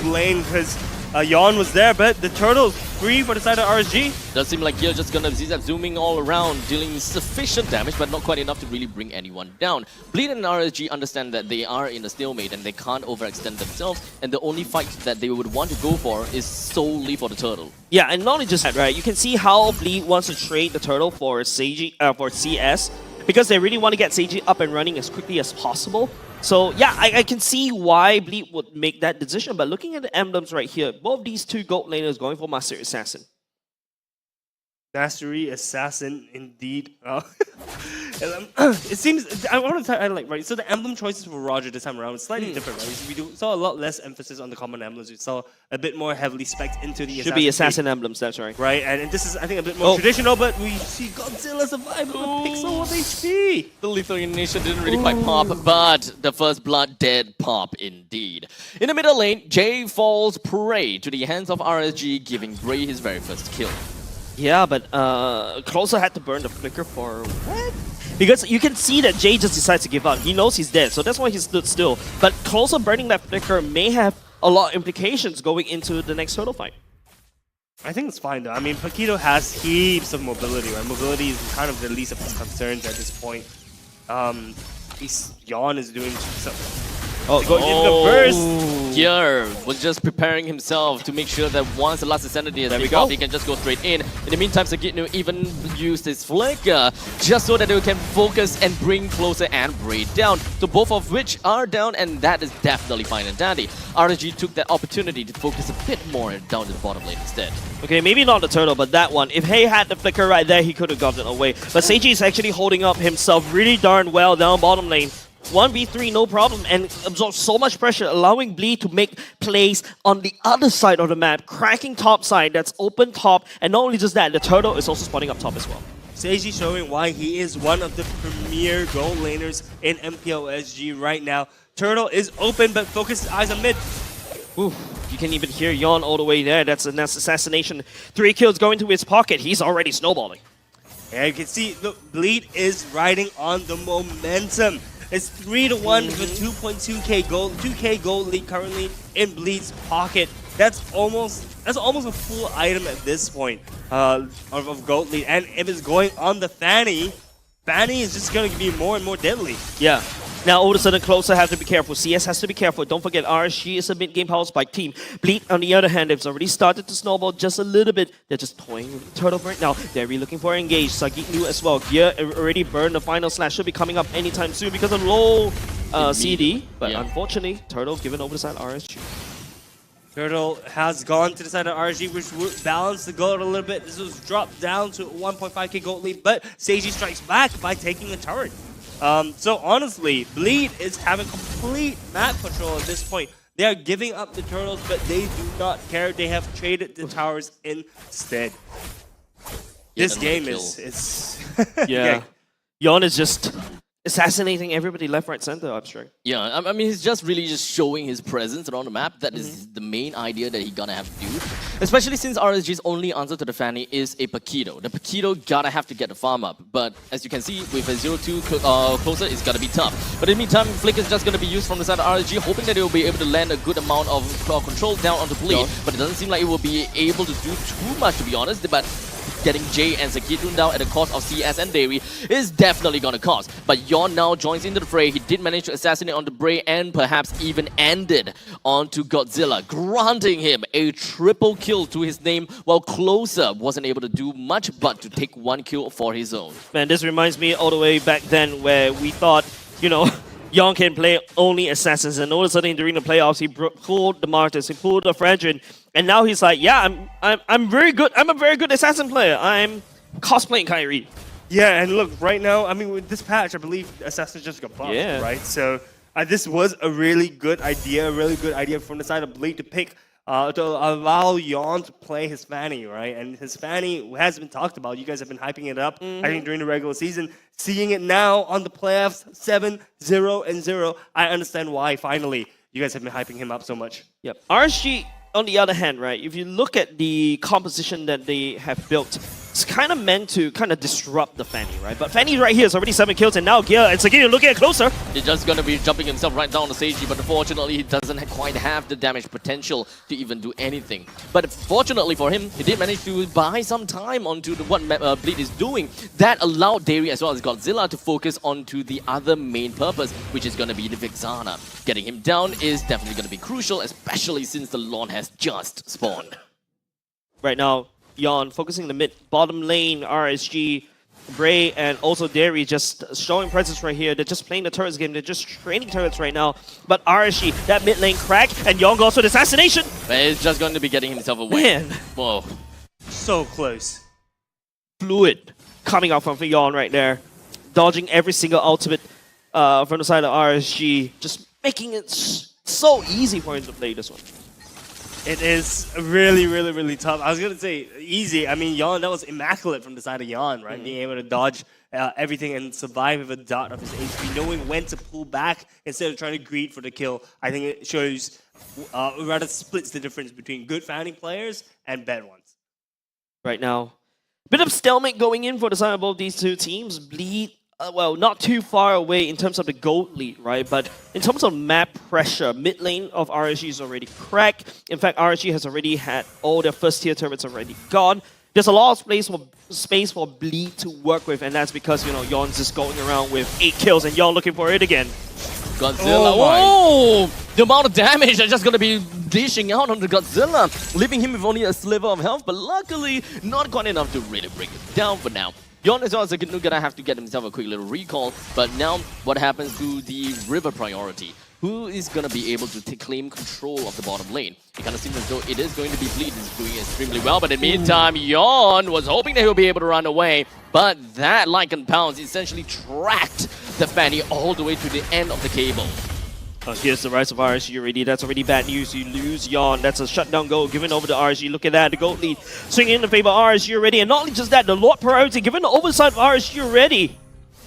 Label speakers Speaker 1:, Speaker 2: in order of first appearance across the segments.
Speaker 1: lane because Yawn was there, but the turtle's free for the side of RSG.
Speaker 2: Does seem like you're just gonna zap zooming all around, dealing sufficient damage, but not quite enough to really bring anyone down. Bleed and RSG understand that they are in a stalemate and they can't overextend themselves, and the only fight that they would want to go for is solely for the turtle.
Speaker 3: Yeah, and not only just that, right? You can see how Bleed wants to trade the turtle for for CS, because they really want to get Seiji up and running as quickly as possible. So yeah, I can see why Bleed would make that decision, but looking at the emblems right here, both these two gold laners going for Master Assassin.
Speaker 1: Mastery Assassin, indeed. It seems, I want to highlight, right? So the emblem choices for Roger this time around is slightly different, right? We saw a lot less emphasis on the common emblems. We saw a bit more heavily spec'd into the
Speaker 3: Should be assassin emblems, that's right.
Speaker 1: Right, and this is, I think, a bit more traditional, but we see Godzilla survive with a pixel of HP.
Speaker 2: The lethal initiation didn't really quite pop, but the first blood did pop indeed. In the middle lane, Jay falls prey to the hands of RSG, giving Bray his very first kill.
Speaker 3: Yeah, but Closer had to burn the flicker for what? Because you can see that Jay just decides to give up. He knows he's dead, so that's why he stood still. But Closer burning that flicker may have a lot of implications going into the next turtle fight.
Speaker 1: I think it's fine though. I mean, Paquito has heaps of mobility, right? Mobility is kind of the least of his concerns at this point. Yawn is doing something. Going into the burst.
Speaker 2: Here was just preparing himself to make sure that once the last Ascendity has been off, he can just go straight in. In the meantime, Sagitnu even used his flicker just so that they can focus and bring Closer and Bray down. So both of which are down, and that is definitely fine and dandy. RSG took that opportunity to focus a bit more down to the bottom lane instead.
Speaker 3: Okay, maybe not the turtle, but that one. If he had the flicker right there, he could have gotten away. But Seiji is actually holding up himself really darn well down bottom lane. 1v3, no problem, and absorbs so much pressure, allowing Bleed to make plays on the other side of the map, cracking top side, that's open top, and not only just that, the turtle is also spawning up top as well.
Speaker 1: Seiji showing why he is one of the premier gold laners in MPL SG right now. Turtle is open, but focus eyes on mid.
Speaker 3: Ooh, you can even hear Yawn all the way there. That's an assassination. 3 kills going to his pocket. He's already snowballing.
Speaker 1: Yeah, you can see, look, Bleed is riding on the momentum. It's 3-1 with 2.2k gold, 2k gold lead currently in Bleed's pocket. That's almost a full item at this point of gold lead. And if it's going on the Fanny is just going to be more and more deadly.
Speaker 3: Yeah. Now, all of a sudden, Closer have to be careful. CS has to be careful. Don't forget, RSG is a mid-game power spike team. Bleed, on the other hand, they've already started to snowball just a little bit. They're just toying with the turtle right now. They're really looking for engage. Sagitnu as well. Gear already burned. The final slash should be coming up anytime soon because of low CD. But unfortunately, turtle given over the side RSG.
Speaker 1: Turtle has gone to the side of RSG, which would balance the gold a little bit. This was dropped down to 1.5k gold lead, but Seiji strikes back by taking a turret. So honestly, Bleed is having complete map control at this point. They are giving up the turtles, but they do not care. They have traded the towers instead. This game is
Speaker 3: yeah. Yawn is just assassinating everybody left, right, center, Abstract.
Speaker 2: Yeah, I mean, he's just really just showing his presence around the map. That is the main idea that he's gonna have to do. Especially since RSG's only answer to the Fanny is a Paquito. The Paquito gotta have to get the farm up. But as you can see, with a 0-2 Closer, it's gonna be tough. But in the meantime, Flick is just gonna be used from the side of RSG, hoping that it will be able to land a good amount of control down onto Bleed. But it doesn't seem like it will be able to do too much, to be honest. But getting Jay and Sagitnu down at the cost of CS and Dairy is definitely gonna cost. But Yawn now joins into the fray. He did manage to assassinate onto Bray and perhaps even ended onto Godzilla, granting him a triple kill to his name, while Closer wasn't able to do much but to take 1 kill for his own.
Speaker 3: Man, this reminds me all the way back then where we thought, you know, Yawn can play only assassins, and all of a sudden during the playoffs he pulled the Martyrs, he pulled the Fragile, and now he's like, yeah, I'm very good. I'm a very good assassin player. I'm cosplaying Kyrie.
Speaker 1: Yeah, and look, right now, I mean, with this patch, I believe assassins just got buffed, right? So this was a really good idea from the side of Bleed to pick. To allow Yawn to play his Fanny, right? And his Fanny has been talked about. You guys have been hyping it up, I think, during the regular season. Seeing it now on the playoffs, 7-0-0, I understand why, finally, you guys have been hyping him up so much.
Speaker 3: Yep. RSG, on the other hand, right, if you look at the composition that they have built, it's kind of meant to kind of disrupt the Fanny, right? But Fanny right here is already 7 kills, and now Gear, it's again looking at closer.
Speaker 2: He's just going to be jumping himself right down to Seiji, but unfortunately he doesn't quite have the damage potential to even do anything. But fortunately for him, he did manage to buy some time onto what Bleed is doing. That allowed Dairy as well as Godzilla to focus onto the other main purpose, which is going to be the Vexana. Getting him down is definitely going to be crucial, especially since the Lord has just spawned.
Speaker 3: Right now, Yon focusing the bottom lane, RSG, Bray, and also Dairy just showing presence right here. They're just playing the turrets game. They're just training turrets right now. But RSG, that mid lane crack, and Yon goes for the assassination.
Speaker 2: But he's just going to be getting himself away.
Speaker 3: Man.
Speaker 2: Whoa.
Speaker 1: So close.
Speaker 3: Fluid coming out from Yon right there. Dodging every single ultimate from the side of RSG. Just making it so easy for him to play this one.
Speaker 1: It is really, really, really tough. I was going to say easy. I mean, Yon, that was immaculate from the side of Yon, right? Being able to dodge everything and survive with a dot of his HP, knowing when to pull back instead of trying to greed for the kill. I think it shows, rather splits the difference between good Fanny players and bad ones.
Speaker 3: Right now, bit of stalemate going in for the side of both these two teams. Bleed, well, not too far away in terms of the gold lead, right? But in terms of map pressure, mid lane of RSG is already cracked. In fact, RSG has already had all their first tier turrets already gone. There's a lot of space for Bleed to work with, and that's because, you know, Yon's just going around with 8 kills, and Yon looking for it again.
Speaker 2: Godzilla. Oh, the amount of damage are just going to be dishing out on the Godzilla, leaving him with only a sliver of health, but luckily not quite enough to really bring him down for now. Yon as well as gonna have to get himself a quick little recall, but now what happens to the river priority? Who is gonna be able to claim control of the bottom lane? It kind of seems as though it is going to be Bleed, is doing extremely well, but in the meantime, Yon was hoping that he'll be able to run away, but that Lycan Pounce essentially tracked the Fanny all the way to the end of the cable.
Speaker 3: Here's the rise of RSG already. That's already bad news. You lose Yon. That's a shutdown goal given over to RSG. Look at that. The gold lead swinging in favor of RSG already. And not only just that, the Lord priority given the oversight of RSG already.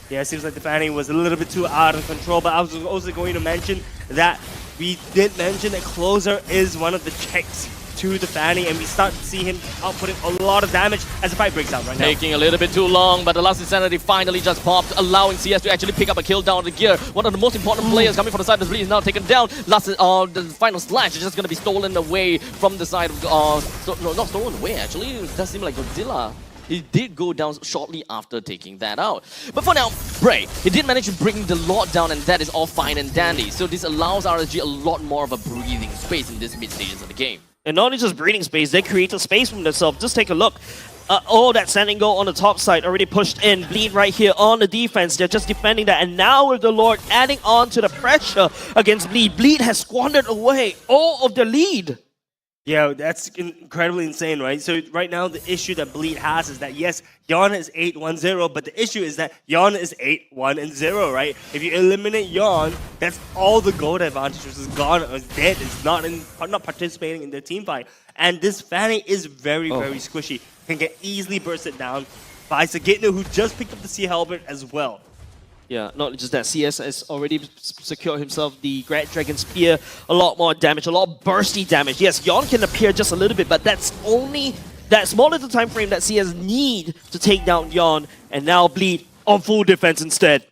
Speaker 1: Yeah, it seems like the Fanny was a little bit too out of control, but I was also going to mention that we did mention that Closer is one of the checks to the Fanny, and we start to see him outputting a lot of damage as the fight breaks out right now.
Speaker 2: Taking a little bit too long, but the last Insanity finally just popped, allowing CS to actually pick up a kill down the Gear. One of the most important players coming from the side of the Bleed is now taken down. Last, the final slash is just going to be stolen away from the side of... no, not stolen away, actually. It does seem like Godzilla. He did go down shortly after taking that out. But for now, Bray, he did manage to bring the Lord down, and that is all fine and dandy. So this allows RSG a lot more of a breathing space in this mid stages of the game.
Speaker 3: And not only just breathing space, they create a space for themselves. Just take a look. Oh, that standing goal on the top side already pushed in. Bleed right here on the defense. They're just defending that. And now with the Lord adding on to the pressure against Bleed, Bleed has squandered away all of the lead.
Speaker 1: Yeah, that's incredibly insane, right? So right now, the issue that Bleed has is that, yes, Yon is 8-1-0, but the issue is that Yon is 8-1-0, right? If you eliminate Yon, that's all the gold advantage, which is gone, or is dead, is not participating in their team fight. And this Fanny is very, very squishy. Can get easily bursted down by Sagitno, who just picked up the Sea Halberd as well.
Speaker 3: Yeah, not just that, CS has already secured himself the Grand Dragon Spear. A lot more damage, a lot of bursty damage. Yes, Yon can appear just a little bit, but that's only that small little time frame that CS need to take down Yon, and now Bleed on full defense instead.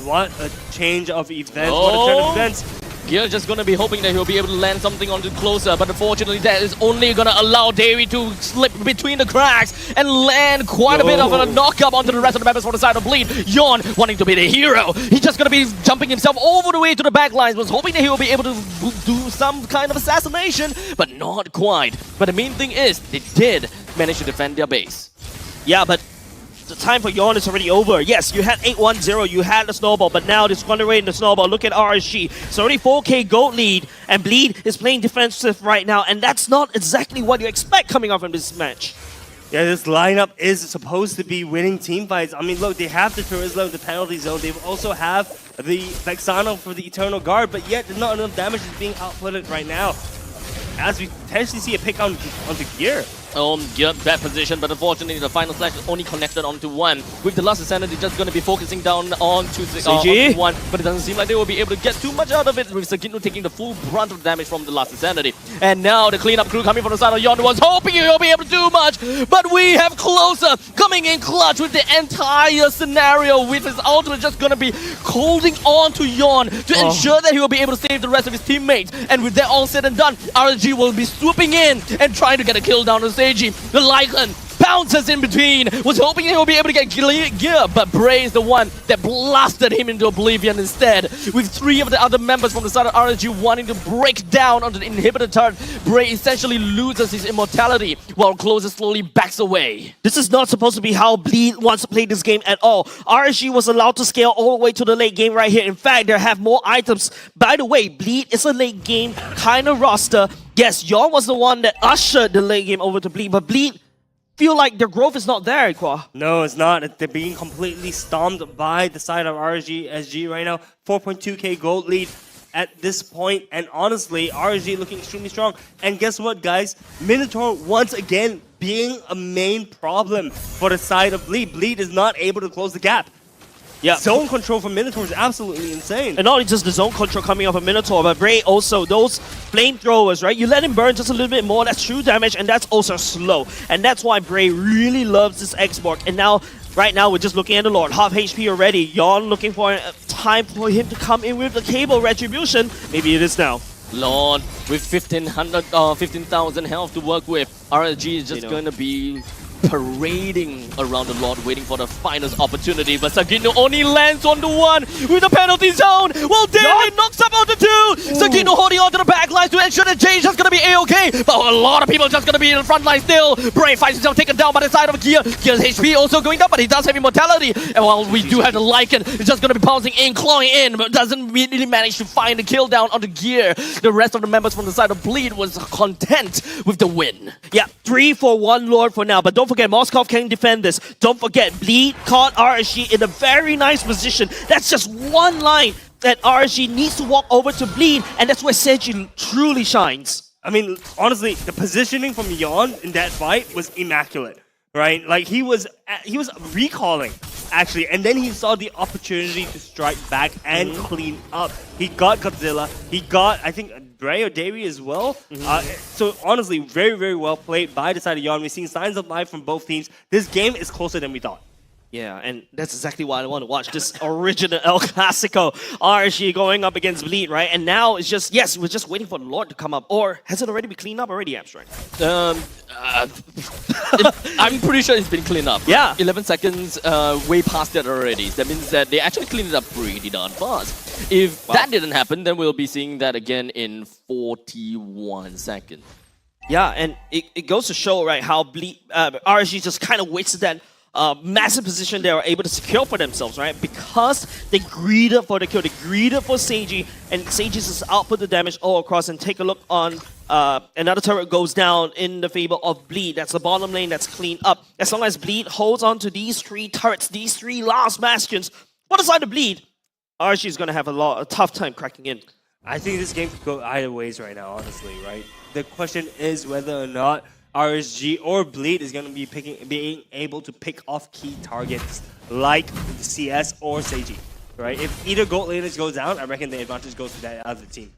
Speaker 1: What a change of events, what a turn of events.
Speaker 2: Gear just gonna be hoping that he'll be able to land something onto Closer, but unfortunately that is only gonna allow Davey to slip between the cracks and land quite a bit of a knock-up onto the rest of the members for the side of Bleed. Yon wanting to be the hero. He's just gonna be jumping himself over the way to the back lines, was hoping that he will be able to do some kind of assassination, but not quite. But the main thing is, they did manage to defend their base.
Speaker 3: Yeah, but the time for Yon is already over. Yes, you had 8-1-0, you had the snowball, but now this squander away in the snowball. Look at RSG. It's already 4K gold lead, and Bleed is playing defensive right now, and that's not exactly what you expect coming off from this match.
Speaker 1: Yeah, this lineup is supposed to be winning team fights. I mean, look, they have the Turismo, the penalty zone. They also have the Vexano for the Eternal Guard, but yet not enough damage is being outputted right now. As we potentially see a pick onto Gear.
Speaker 2: Good bad position, but unfortunately the final slash is only connected onto one. With the last Insanity just going to be focusing down onto one, but it doesn't seem like they will be able to get too much out of it, with Sagino taking the full brunt of damage from the last Insanity. And now the cleanup crew coming from the side of Yon was hoping he'll be able to do much, but we have Closer coming in clutch with the entire scenario, with his ultimate just going to be holding on to Yon to ensure that he will be able to save the rest of his teammates. And with that all said and done, RSG will be swooping in and trying to get a kill down on Seiji. The Lycan bounces in between, was hoping he will be able to get gear, but Bray is the one that blasted him into oblivion instead. With 3 of the other members from the side of RSG wanting to break down onto the inhibitor turret, Bray essentially loses his immortality while Closer slowly backs away.
Speaker 3: This is not supposed to be how Bleed wants to play this game at all. RSG was allowed to scale all the way to the late game right here. In fact, they have more items. By the way, Bleed is a late game kind of roster. Yes, Yon was the one that ushered the late game over to Bleed, but Bleed feel like their growth is not there, Qua.
Speaker 1: No, it's not. They're being completely stomped by the side of RSG SG right now. 4.2k gold lead at this point, and honestly, RSG looking extremely strong. And guess what, guys? Minotaur once again being a main problem for the side of Bleed. Bleed is not able to close the gap.
Speaker 3: Yeah.
Speaker 1: Zone control from Minotaur is absolutely insane.
Speaker 3: And not only just the zone control coming off of Minotaur, but Bray also, those flamethrowers, right? You let him burn just a little bit more, that's true damage, and that's also slow. And that's why Bray really loves this export. And now, right now, we're just looking at the Lord. Half HP already. Yon looking for a time for him to come in with the cable retribution. Maybe it is now.
Speaker 2: Lord, with 15,000 health to work with, RSG is just going to be parading around the Lord, waiting for the finest opportunity, but Sagino only lands on the one with the penalty zone. Well, David knocks up on the 2. Sagino holding on to the back lines to ensure that Jay's just gonna be a-okay, but a lot of people just gonna be in the front line still. Bray finds himself taken down by the side of Gear. Gear's HP also going down, but he does have immortality. And while we do have the Lycan, it's just gonna be bouncing in, clawing in, but doesn't really manage to find the kill down on the Gear. The rest of the members from the side of Bleed was content with the win.
Speaker 3: Yeah, 3 for 1 Lord for now, but don't forget, Moskov can defend this. Don't forget, Bleed caught RSG in a very nice position. That's just one line that RSG needs to walk over to Bleed, and that's where Seiji truly shines.
Speaker 1: I mean, honestly, the positioning from Yon in that fight was immaculate, right? Like, he was recalling, actually, and then he saw the opportunity to strike back and clean up. He got Godzilla, he got, I think, Bray or Davey as well. So honestly, very, very well played by the side of Yon. We've seen signs of life from both teams. This game is closer than we thought.
Speaker 3: Yeah, and that's exactly why I want to watch this original El Clasico. RSG going up against Bleed, right? And now it's just, yes, we're just waiting for the Lord to come up. Or has it already been cleaned up already, Abstract?
Speaker 2: I'm pretty sure it's been cleaned up.
Speaker 3: Yeah.
Speaker 2: 11 seconds, way past that already. That means that they actually cleaned it up pretty darn fast. If that didn't happen, then we'll be seeing that again in 41 seconds.
Speaker 3: Yeah, and it goes to show, right, how RSG just kind of wasted that massive position they were able to secure for themselves, right? Because they greeded for the kill, they greeded for Seiji, and Seiji just output the damage all across. And take a look on another turret goes down in the favor of Bleed. That's the bottom lane that's cleaned up. As long as Bleed holds on to these 3 turrets, these 3 last bastions, for the side of Bleed, RSG is going to have a tough time cracking in.
Speaker 1: I think this game could go either ways right now, honestly, right? The question is whether or not RSG or Bleed is going to be being able to pick off key targets like the CS or Seiji, right? If either gold laners goes down, I reckon the advantage goes to that other team.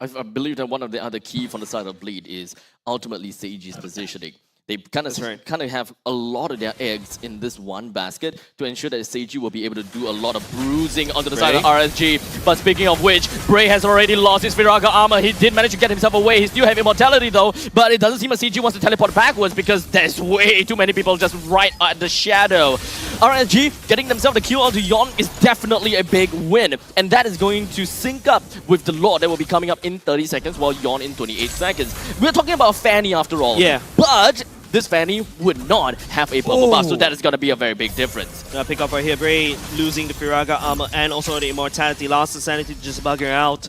Speaker 2: I believe that one of the other key from the side of Bleed is ultimately Seiji's positioning. They kind of have a lot of their eggs in this one basket to ensure that Seiji will be able to do a lot of bruising onto the side of RSG. But speaking of which, Bray has already lost his Viraga armor. He did manage to get himself away. He still has immortality though, but it doesn't seem like Seiji wants to teleport backwards because there's way too many people just right at the shadow. RSG getting themselves the kill onto Yon is definitely a big win, and that is going to sync up with the Lord that will be coming up in 30 seconds while Yon in 28 seconds. We're talking about Fanny after all.
Speaker 3: Yeah.
Speaker 2: But this Fanny would not have a purple buff, so that is going to be a very big difference.
Speaker 3: Pick up right here, Bray losing the Firaga armor and also the immortality, lost the sanity to just bugger out.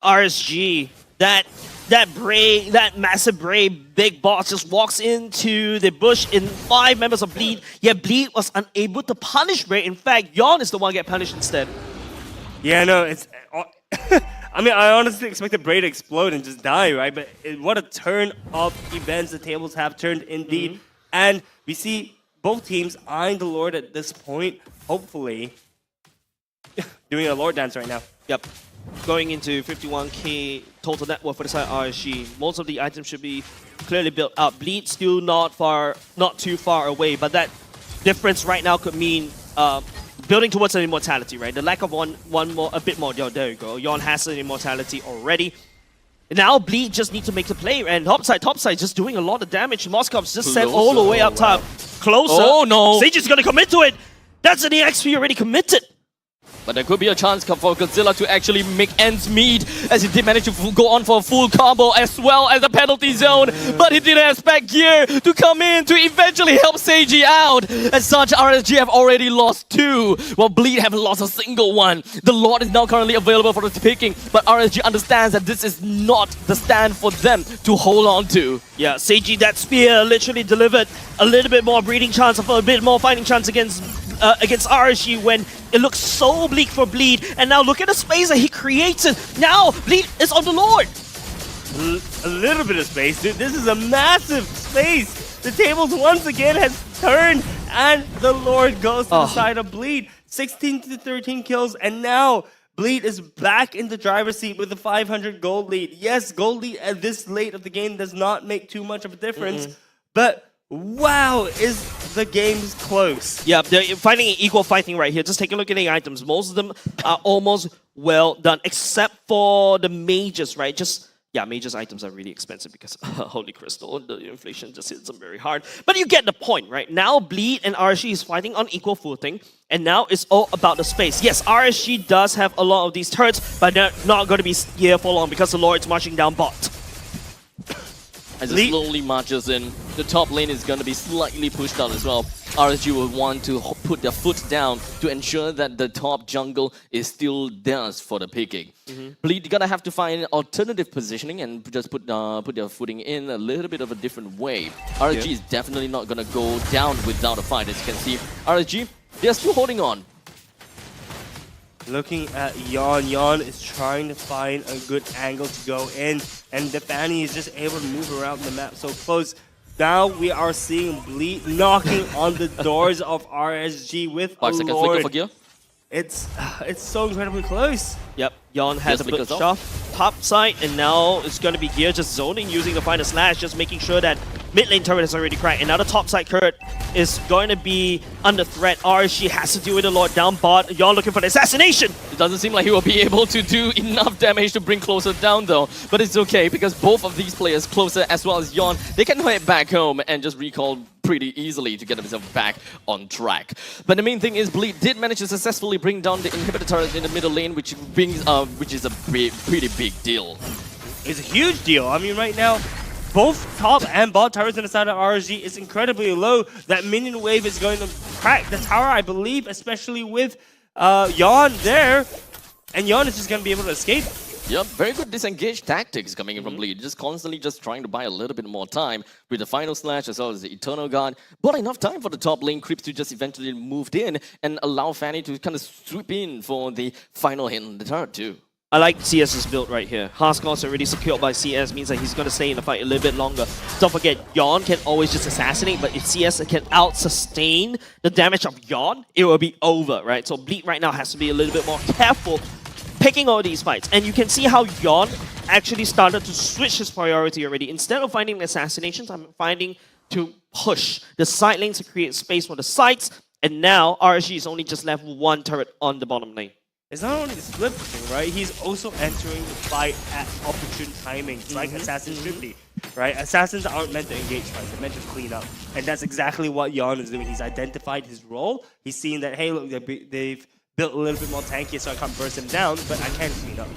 Speaker 3: RSG, that Bray, that massive Bray big boss just walks into the bush in 5 members of Bleed, yet Bleed was unable to punish Bray. In fact, Yon is the one get punished instead.
Speaker 1: Yeah, no, it's... I mean, I honestly expected Bray to explode and just die, right? But what a turn of events the tables have turned indeed. And we see both teams eyeing the Lord at this point, hopefully doing a Lord dance right now.
Speaker 3: Yep. Going into 51k total net worth for the side RSG. Most of the items should be clearly built up. Bleed still not too far away, but that difference right now could mean building towards an immortality, right? The lack of a bit more. Yo, there you go. Yon has an immortality already. Now Bleed just need to make the play, and topside just doing a lot of damage. Moscov's just sent all the way up top. Closer.
Speaker 2: Oh no!
Speaker 3: Sage is gonna commit to it. That's an EXP already committed.
Speaker 2: But there could be a chance for Godzilla to actually make ends meet, as he did manage to go on for a full combo as well as a penalty zone. But he didn't expect Gear to come in to eventually help Seiji out. As such, RSG have already lost 2, while Bleed have lost a single one. The Lord is now currently available for the picking, but RSG understands that this is not the stand for them to hold on to.
Speaker 3: Yeah, Seiji, that spear literally delivered a little bit more breeding chance, of a bit more fighting chance against RSG when it looks so bleak for Bleed. And now look at the space that he created. Now Bleed is on the Lord.
Speaker 1: A little bit of space, dude. This is a massive space. The tables once again has turned, and the Lord goes to the side of Bleed. 16 to 13 kills, and now Bleed is back in the driver's seat with a 500 gold lead. Yes, gold lead at this late of the game does not make too much of a difference, but wow, is the game's close.
Speaker 3: Yeah, they're finding an equal fighting right here. Just take a look at the items. Most of them are almost well done, except for the mages, right? Yeah, mages items are really expensive because Holy Crystal, the inflation just hits them very hard. But you get the point, right? Now Bleed and RSG is fighting on equal footing, and now it's all about the space. Yes, RSG does have a lot of these turrets, but they're not going to be here for long because the Lord's marching down bot.
Speaker 2: As it slowly marches in, the top lane is going to be slightly pushed out as well. RSG will want to put their foot down to ensure that the top jungle is still theirs for the picking. Bleed gonna have to find alternative positioning and just put their footing in a little bit of a different way. RSG is definitely not gonna go down without a fight. As you can see, RSG, they're still holding on.
Speaker 1: Looking at Yon. Yon is trying to find a good angle to go in, and the Fanny is just able to move around the map so close. Now we are seeing Bleed knocking on the doors of RSG with
Speaker 2: 5
Speaker 1: a
Speaker 2: seconds
Speaker 1: Lord.
Speaker 2: flicker for Gear.
Speaker 1: It's so incredibly close.
Speaker 3: Yep, Yon has a
Speaker 2: flickers
Speaker 3: bit off top side, and now it's going to be Gear just zoning, using the final slash, just making sure that mid lane turret is already cracked. And now the top side turret is going to be under threat. RSG has to deal with the Lord down bot. Yon looking for the assassination.
Speaker 2: It doesn't seem like he will be able to do enough damage to bring Closer down though. But it's okay because both of these players, Closer as well as Yon, they can head back home and just recall pretty easily to get themselves back on track. But the main thing is Bleed did manage to successfully bring down the inhibitor turret in the middle lane, which is a pretty big deal.
Speaker 1: It's a huge deal. I mean, right now, both top and bot turrets on the side of RSG is incredibly low. That minion wave is going to crack the tower, I believe, especially with Yon there. And Yon is just going to be able to escape.
Speaker 2: Yep, very good disengage tactics coming in from Bleed. Just constantly just trying to buy a little bit more time with the final slash as well as the Eternal Guard. But enough time for the top lane creeps to just eventually move in and allow Fanny to kind of sweep in for the final hit on the turret too.
Speaker 3: I like CS's build right here. Haskell's already secured by CS, means that he's going to stay in the fight a little bit longer. Don't forget, Yon can always just assassinate, but if CS can out-sustain the damage of Yon, it will be over, right? So Bleed right now has to be a little bit more careful picking all these fights. And you can see how Yon actually started to switch his priority already. Instead of finding assassinations, I'm finding to push the side lanes to create space for the sides. And now RSG is only just left with one turret on the bottom lane.
Speaker 1: It's not only the split pushing, right? He's also entering the fight at opportune timings, like Assassins should be, right? Assassins aren't meant to engage fights, they're meant to clean up. And that's exactly what Yon is doing. He's identified his role. He's seen that, hey, look, they've built a little bit more tanky, so I can't burst him down, but I can clean up.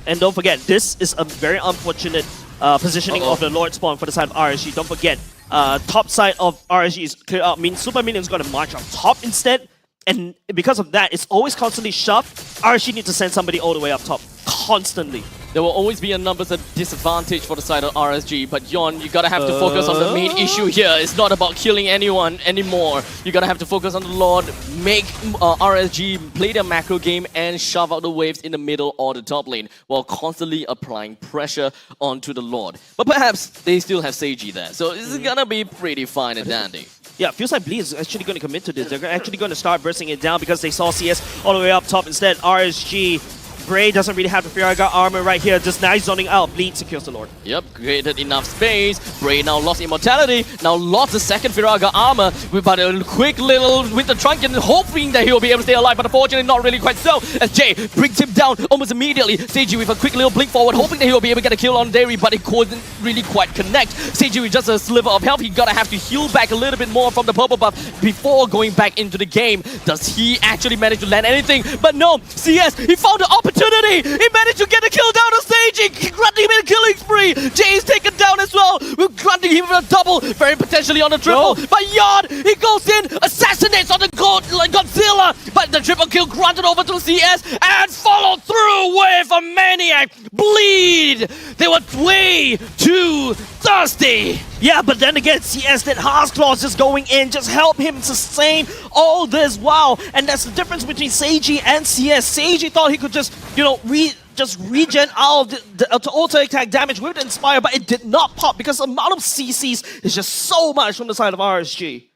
Speaker 3: And don't forget, this is a very unfortunate positioning of the Lord spawn for the side of RSG. Don't forget, top side of RSG is clear out, means Super Minion's going to march up top instead. And because of that, it's always constantly shoved. RSG needs to send somebody all the way up top, constantly.
Speaker 2: there will always be a numbers disadvantage for the side of RSG. But Yon, you gotta have to focus on the main issue here. It's not about killing anyone anymore. You gotta have to focus on the Lord, make RSG play their macro game and shove out the waves in the middle or the top lane while constantly applying pressure onto the Lord. But perhaps they still have Seiji there, so this is gonna be pretty fine and dandy.
Speaker 3: Yeah, feels like Bleed is actually going to commit to this. They're actually going to start bursting it down because they saw CS all the way up top. Instead, RSG, Bray doesn't really have the Fear got armor right here. Just nice zoning out. Bleed secures the Lord.
Speaker 2: Yep, created enough space. Bray now lost immortality. Now lost the second Firaga armor. But a quick little Winter Trunken, hoping that he'll be able to stay alive. But unfortunately, not really quite so. As Jay brings him down almost immediately. Seiji with a quick little blink forward, hoping that he'll be able to get a kill on Dairy, but it couldn't really quite connect. Seiji with just a sliver of health. He gotta have to heal back a little bit more from the purple buff before going back into the game. Does he actually manage to land anything? But no, CS, he found the opportunity. He managed to get a kill down on Seiji, granting him a killing spree. Jay is taken down as well. We're granting him a double, very potentially on the triple.
Speaker 3: No.
Speaker 2: But Yard, he goes in, assassinates on the Godzilla, but the triple kill granted over to CS and followed through with a maniac. Bleed. They were way too thirsty.
Speaker 3: Yeah, but then again, CS, that Heart's Claws just going in, just help him sustain all this while. And that's the difference between Seiji and CS. Seiji thought he could just, you know, regen out of the auto attack damage with the Inspire, but it did not pop because the amount of CCs is just so much from the side of RSG.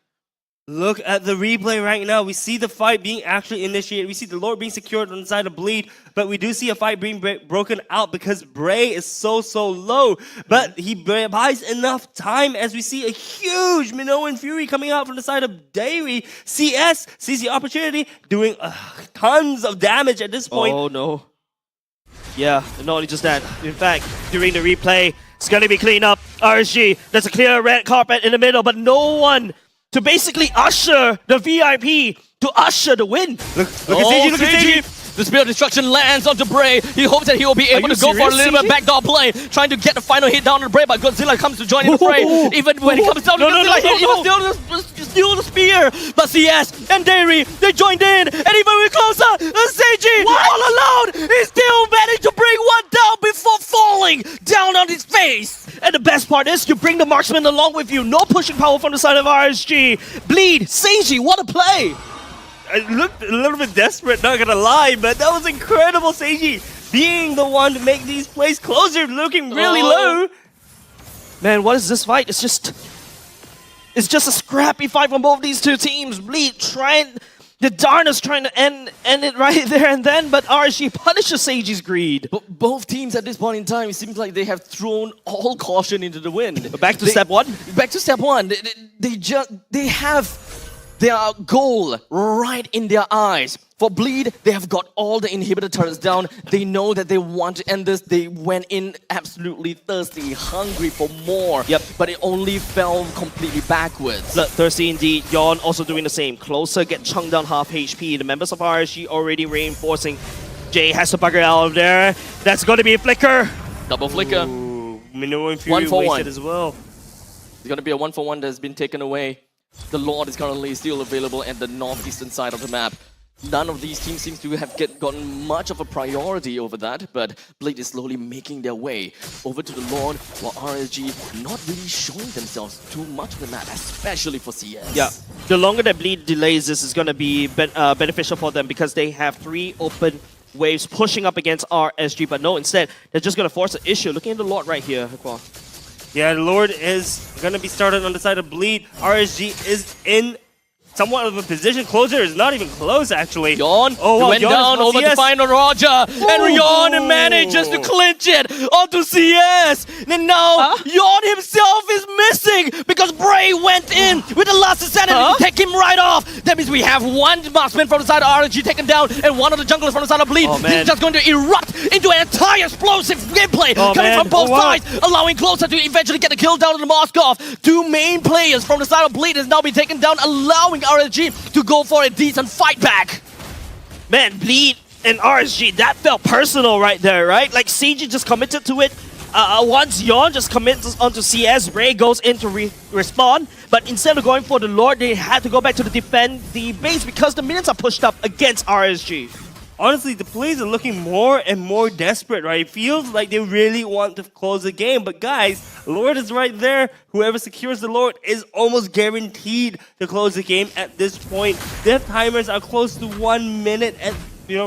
Speaker 1: Look at the replay right now. We see the fight being actually initiated. We see the Lord being secured on the side of Bleed, but we do see a fight being broken out because Bray is so low. But he buys enough time as we see a huge Minoan Fury coming out from the side of Dairy. CS sees the opportunity, doing tons of damage at this point.
Speaker 3: Oh no. Yeah, not only just that. In fact, during the replay, it's going to be clean up. RSG, there's a clear red carpet in the middle, but no one to basically usher the VIP, to usher the win.
Speaker 1: Look at Seiji, look at Seiji.
Speaker 2: The Spear of Destruction lands onto Bray. He hopes that he will be able to go for a little bit of backdoor play, trying to get the final hit down on Bray, but Godzilla comes to join in the fray. Even when he comes down to Godzilla, he will steal the spear. But CS and Dairy, they joined in, and even with closer, Seiji, all alone, he still managed to bring one down before falling down on his face.
Speaker 3: And the best part is you bring the marksman along with you. No pushing power from the side of RSG. Bleed, Seiji, what a play!
Speaker 1: It looked a little bit desperate, not gonna lie, but that was incredible. Seiji being the one to make these plays closer, looking really low.
Speaker 3: Man, what is this fight? It's just a scrappy fight from both these two teams. Bleed the Darna's trying to end it right there and then, but RSG punishes Seiji's greed.
Speaker 2: But both teams at this point in time, it seems like they have thrown all caution into the wind.
Speaker 3: But back to step one.
Speaker 2: Back to step one. They have their goal right in their eyes. For Bleed, they have got all the inhibitor turrets down. They know that they want to end this. They went in absolutely thirsty, hungry for more.
Speaker 3: Yep.
Speaker 2: But it only fell completely backwards.
Speaker 3: Bloodthirsty indeed. Yawn also doing the same. Closer, get chunked down half HP. The members of RSG already reinforcing. Jay has to bugger out of there. That's going to be a flicker.
Speaker 2: Double flicker.
Speaker 1: Minoan Fury wasted as well.
Speaker 2: It's going to be a 1-for-1 that's been taken away. The Lord is currently still available at the northeastern side of the map. None of these teams seems to have gotten much of a priority over that, but Blade is slowly making their way over to the Lord, while RSG not really showing themselves too much of the map, especially for CS.
Speaker 3: Yeah, the longer that Bleed delays this is going to be beneficial for them because they have 3 open waves pushing up against RSG, but no, instead, they're just going to force an issue. Looking at the Lord right here, Haqua.
Speaker 1: Yeah, the Lord is going to be started on the side of Bleed. RSG is in somewhat of a position. Closer is not even close, actually.
Speaker 2: Yawn went down over to find Roger, and Yawn manages to clinch it onto CS. And now Yawn himself is missing because Bray went in with the last insanity to take him right off. That means we have one marksman from the side of RSG taken down, and one of the junglers from the side of Bleed. This is just going to erupt into an entire explosive gameplay coming from both sides, allowing Closer to eventually get the kill down on the Moskov. 2 main players from the side of Bleed has now been taken down, allowing RSG to go for a decent fight back.
Speaker 3: Man, Bleed and RSG, that felt personal right there, right? Like, Seiji just committed to it. Once Yawn just commits onto CS, Ray goes in to respawn. But instead of going for the Lord, they had to go back to defend the base because the minions are pushed up against RSG.
Speaker 1: honestly, the players are looking more and more desperate, right? It feels like they really want to close the game. But guys, Lord is right there. Whoever secures the Lord is almost guaranteed to close the game at this point. Death timers are close to 1 minute at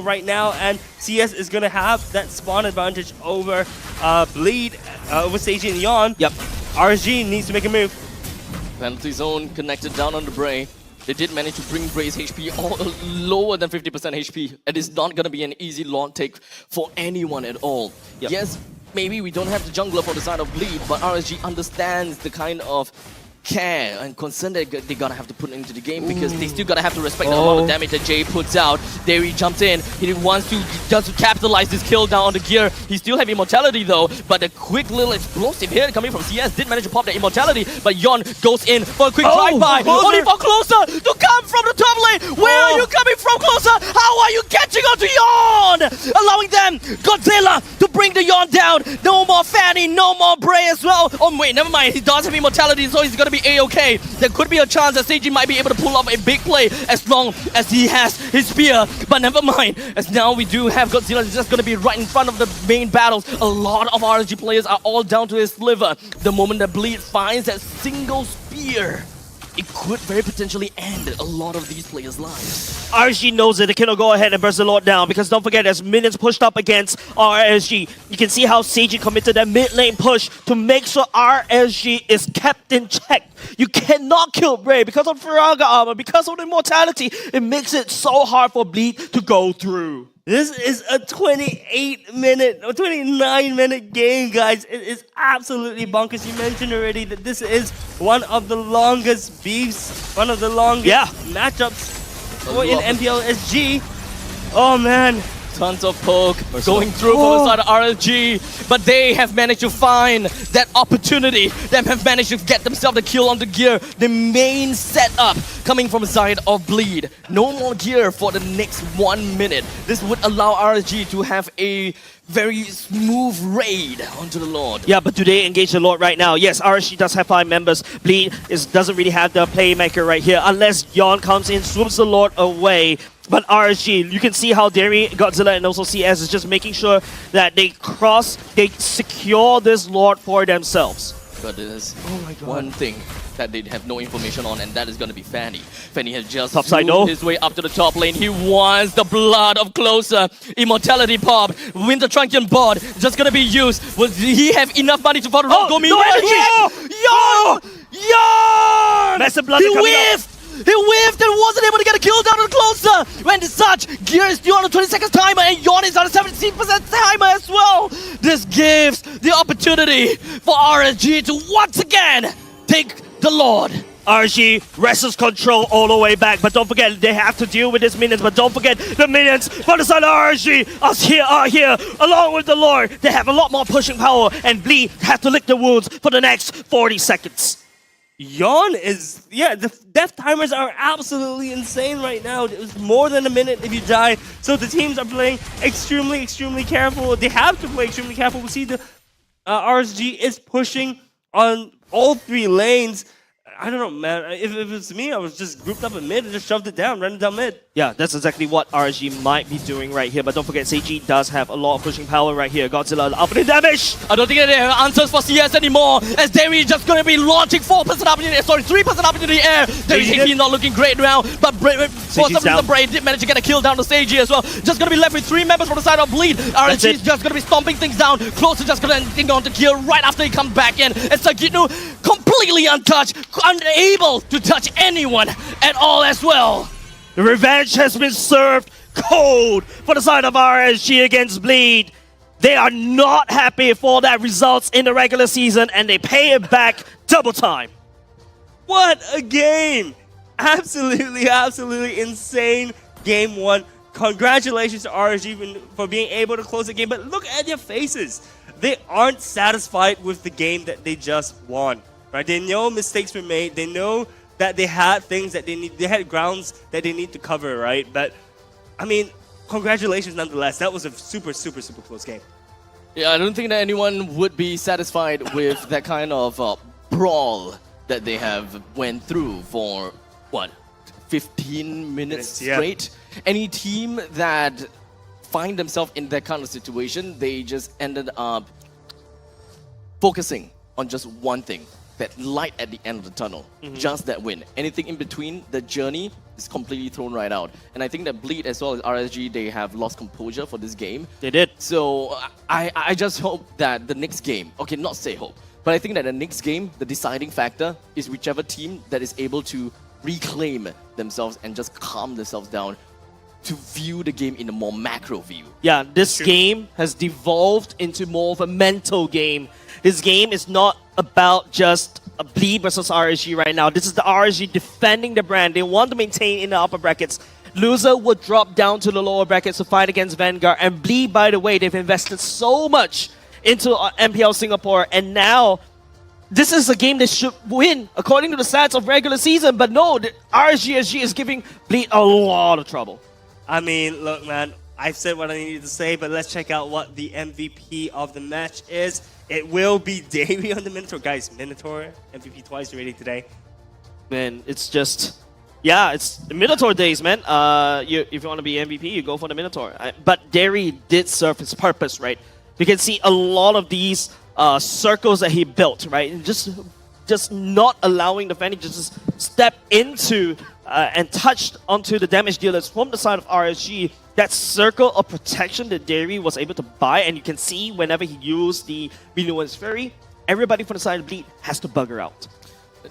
Speaker 1: right now, and CS is gonna have that spawn advantage over Bleed, over Sage and Yon.
Speaker 3: Yep.
Speaker 1: RSG needs to make a move.
Speaker 2: Penalty zone connected down on the Bray. They did manage to bring Bray's HP all lower than 50% HP. And it's not going to be an easy long take for anyone at all.
Speaker 3: Yep.
Speaker 2: Yes, maybe we don't have the jungler for the side of Bleed, but RSG understands the kind of care and concern that they gotta have to put into the game because they still gotta have to respect the amount of damage that Jay puts out. Derry jumps in, he wants to just capitalize this kill down on the gear. He still have immortality though, but a quick little explosive hit coming from CS did manage to pop the immortality, but Yon goes in for a quick drive-by, only for Closer to come from the top lane. Where are you coming from, Closer? How are you catching onto Yon? Allowing them, Godzilla, to bring the Yon down. No more Fanny, no more Bray as well. Oh wait, never mind, he does have immortality, so he's gonna be A-okay. There could be a chance that Seiji might be able to pull off a big play as long as he has his spear. But never mind, as now we do have Godzilla just going to be right in front of the main battles. A lot of RSG players are all down to his liver. The moment that Bleed finds that single spear, it could very potentially end a lot of these players' lives.
Speaker 3: RSG knows it. They cannot go ahead and burst the Lord down because don't forget, there's minions pushed up against RSG. You can see how Seiji committed that mid lane push to make sure RSG is kept in check. You cannot kill Bray because of Firaga armor, because of the immortality. It makes it so hard for Bleed to go through.
Speaker 1: This is a 29 minute game, guys. It is absolutely bonkers. You mentioned already that this is one of the longest beefs, one of the longest matchups in MPL SG. Oh man.
Speaker 2: Tons of poke going through from the side of RSG, but they have managed to find that opportunity. They have managed to get themselves the kill on the gear. The main setup coming from the side of Bleed. No more gear for the next 1 minute. This would allow RSG to have a very smooth raid onto the Lord.
Speaker 3: Yeah, but do they engage the Lord right now? Yes, RSG does have 5 members. Bleed doesn't really have the playmaker right here unless Yon comes in, swoops the Lord away. But RSG, you can see how Derry, Godzilla, and also CS is just making sure that they secure this Lord for themselves.
Speaker 2: But there's one thing that they have no information on, and that is going to be Fanny. Fanny has just moved his way up to the top lane. He wants the blood of Closer. Immortality pop. Winter Trunkian board just going to be used. Will he have enough money to follow Go
Speaker 3: no energy!
Speaker 2: Yarn!
Speaker 3: Massive blood
Speaker 2: He whiffed! He whiffed and wasn't able to get a kill down on Closer! When as such, Gear is still on a 20-second timer and Yon is on a 17% timer as well! This gives the opportunity for RSG to once again take the Lord.
Speaker 3: RSG wrestles control all the way back, but don't forget, they have to deal with these minions, but don't forget, the minions from the side of RSG are here, along with the Lord. They have a lot more pushing power, and Bleed have to lick the wounds for the next 40 seconds.
Speaker 1: Yon is, the death timers are absolutely insane right now. It's more than a minute if you die. So the teams are playing extremely, extremely careful. They have to play extremely careful. We see the RSG is pushing on all 3 lanes. I don't know, man. If it's me, I was just grouped up in mid and just shoved it down, ran it down mid.
Speaker 3: Yeah, that's exactly what RSG might be doing right here. But don't forget, Seiji does have a lot of pushing power right here. Godzilla up in the damage.
Speaker 2: I don't think that they have answers for CS anymore, as Derry is just going to be launching 4% up in the air. Sorry, 3% up into the air. Derry's HP not looking great now, but for some reason, Bray did manage to get a kill down to Seiji as well. Just going to be left with 3 members from the side of Bleed. RSG is just going to be stomping things down. Close to just going to hang on to kill right after he comes back in. And Sagitnu completely untouched, unable to touch anyone at all as well.
Speaker 3: The revenge has been served cold for the side of RSG against Bleed. They are not happy for that results in the regular season, and they pay it back double time.
Speaker 1: What a game! Absolutely, absolutely insane game 1. Congratulations to RSG for being able to close the game, but look at their faces. They aren't satisfied with the game that they just won. Right? They know mistakes were made. They know that they had things that they had grounds that they need to cover, right? But, I mean, congratulations nonetheless. That was a super, super, super close game.
Speaker 2: Yeah, I don't think that anyone would be satisfied with that kind of brawl that they have went through for, what, 15 minutes straight? Any team that find themselves in that kind of situation, they just ended up focusing on just one thing, that light at the end of the tunnel, just that win. Anything in between, the journey is completely thrown right out. And I think that Bleed as well as RSG, they have lost composure for this game.
Speaker 3: They did.
Speaker 2: So I just hope that the next game, okay, not say hope, but I think that the next game, the deciding factor is whichever team that is able to reclaim themselves and just calm themselves down to view the game in a more macro view.
Speaker 3: Yeah, this game has devolved into more of a mental game. This game is not about just a Bleed versus RSG right now. This is the RSG defending the brand. They want to maintain in the upper brackets. Loser would drop down to the lower brackets to fight against Vanguard. And Bleed, by the way, they've invested so much into MPL Singapore. And now, this is a game they should win according to the stats of regular season. But no, the RSG SG is giving Bleed a lot of trouble.
Speaker 1: I mean, look, man, I've said what I needed to say, but let's check out what the MVP of the match is. It will be Davey on the Minotaur. Guys, Minotaur, MVP twice already today.
Speaker 3: Man, it's just... Yeah, it's the Minotaur days, man. If you want to be MVP, you go for the Minotaur. But Derry did serve his purpose, right? You can see a lot of these circles that he built, right? And just not allowing the Fanny to just step into and touch onto the damage dealers from the side of RSG. That circle of protection that Derry was able to buy, and you can see whenever he used the Minuan's Fury, everybody from the side of Bleed has to bugger out.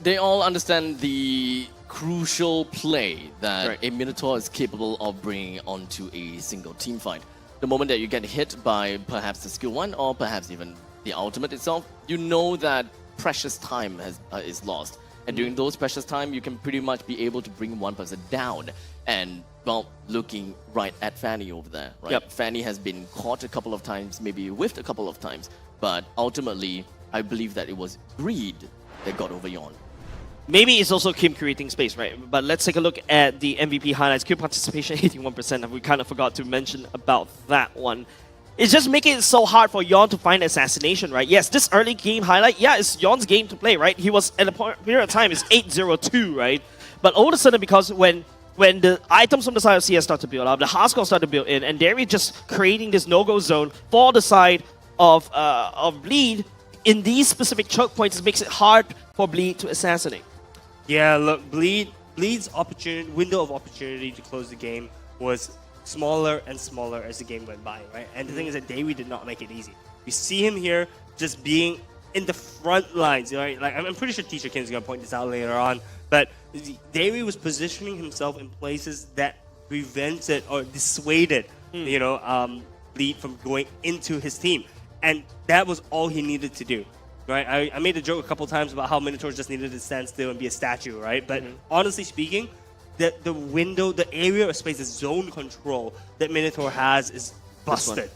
Speaker 2: They all understand the crucial play that a Minotaur is capable of bringing onto a single team fight. The moment that you get hit by perhaps the skill 1 or perhaps even the ultimate itself, you know that precious time is lost. And during those precious time, you can pretty much be able to bring one person down. And, well, looking right at Fanny over there, right?
Speaker 3: Yep.
Speaker 2: Fanny has been caught a couple of times, maybe whiffed a couple of times, but ultimately, I believe that it was greed that got over Yon.
Speaker 3: Maybe it's also Kim creating space, right? But let's take a look at the MVP highlights. Q participation 81%, and we kind of forgot to mention about that one. It's just making it so hard for Yon to find assassination, right? Yes, this early game highlight, yeah, it's Yon's game to play, right? He was, at a period of time, it's 8-0-2, right? But all of a sudden, because when the items from the side of CS start to build up, the hardcore start to build in, and Derry just creating this no-go zone for the side of Bleed, in these specific choke points, it makes it hard for Bleed to assassinate.
Speaker 1: Yeah, look, Bleed's window of opportunity to close the game was smaller and smaller as the game went by, right? And the thing is that Davey did not make it easy. You see him here just being in the front lines, right? Like, I'm pretty sure Teacher Kim's gonna point this out later on, but Davey was positioning himself in places that prevented or dissuaded, you know, Bleed from going into his team. And that was all he needed to do, right? I made a joke a couple times about how Minotaur just needed to stand still and be a statue, right? But honestly speaking, the window, the area of space, the zone control that Minotaur has is busted.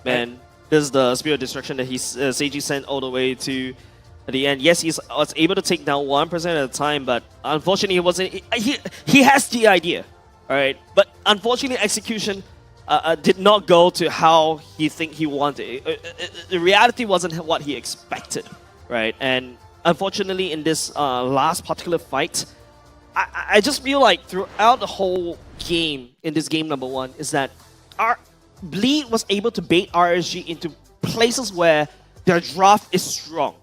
Speaker 3: Man, this is the Spear of Destruction that Seiji sent all the way to the end. Yes, he was able to take down 1% at a time, but unfortunately he wasn't. He has the idea, all right? But unfortunately, execution did not go to how he wanted. The reality wasn't what he expected, right? And unfortunately, in this last particular fight, I just feel like throughout the whole game, in this game number 1, is that our Bleed was able to bait RSG into places where their draft is strong,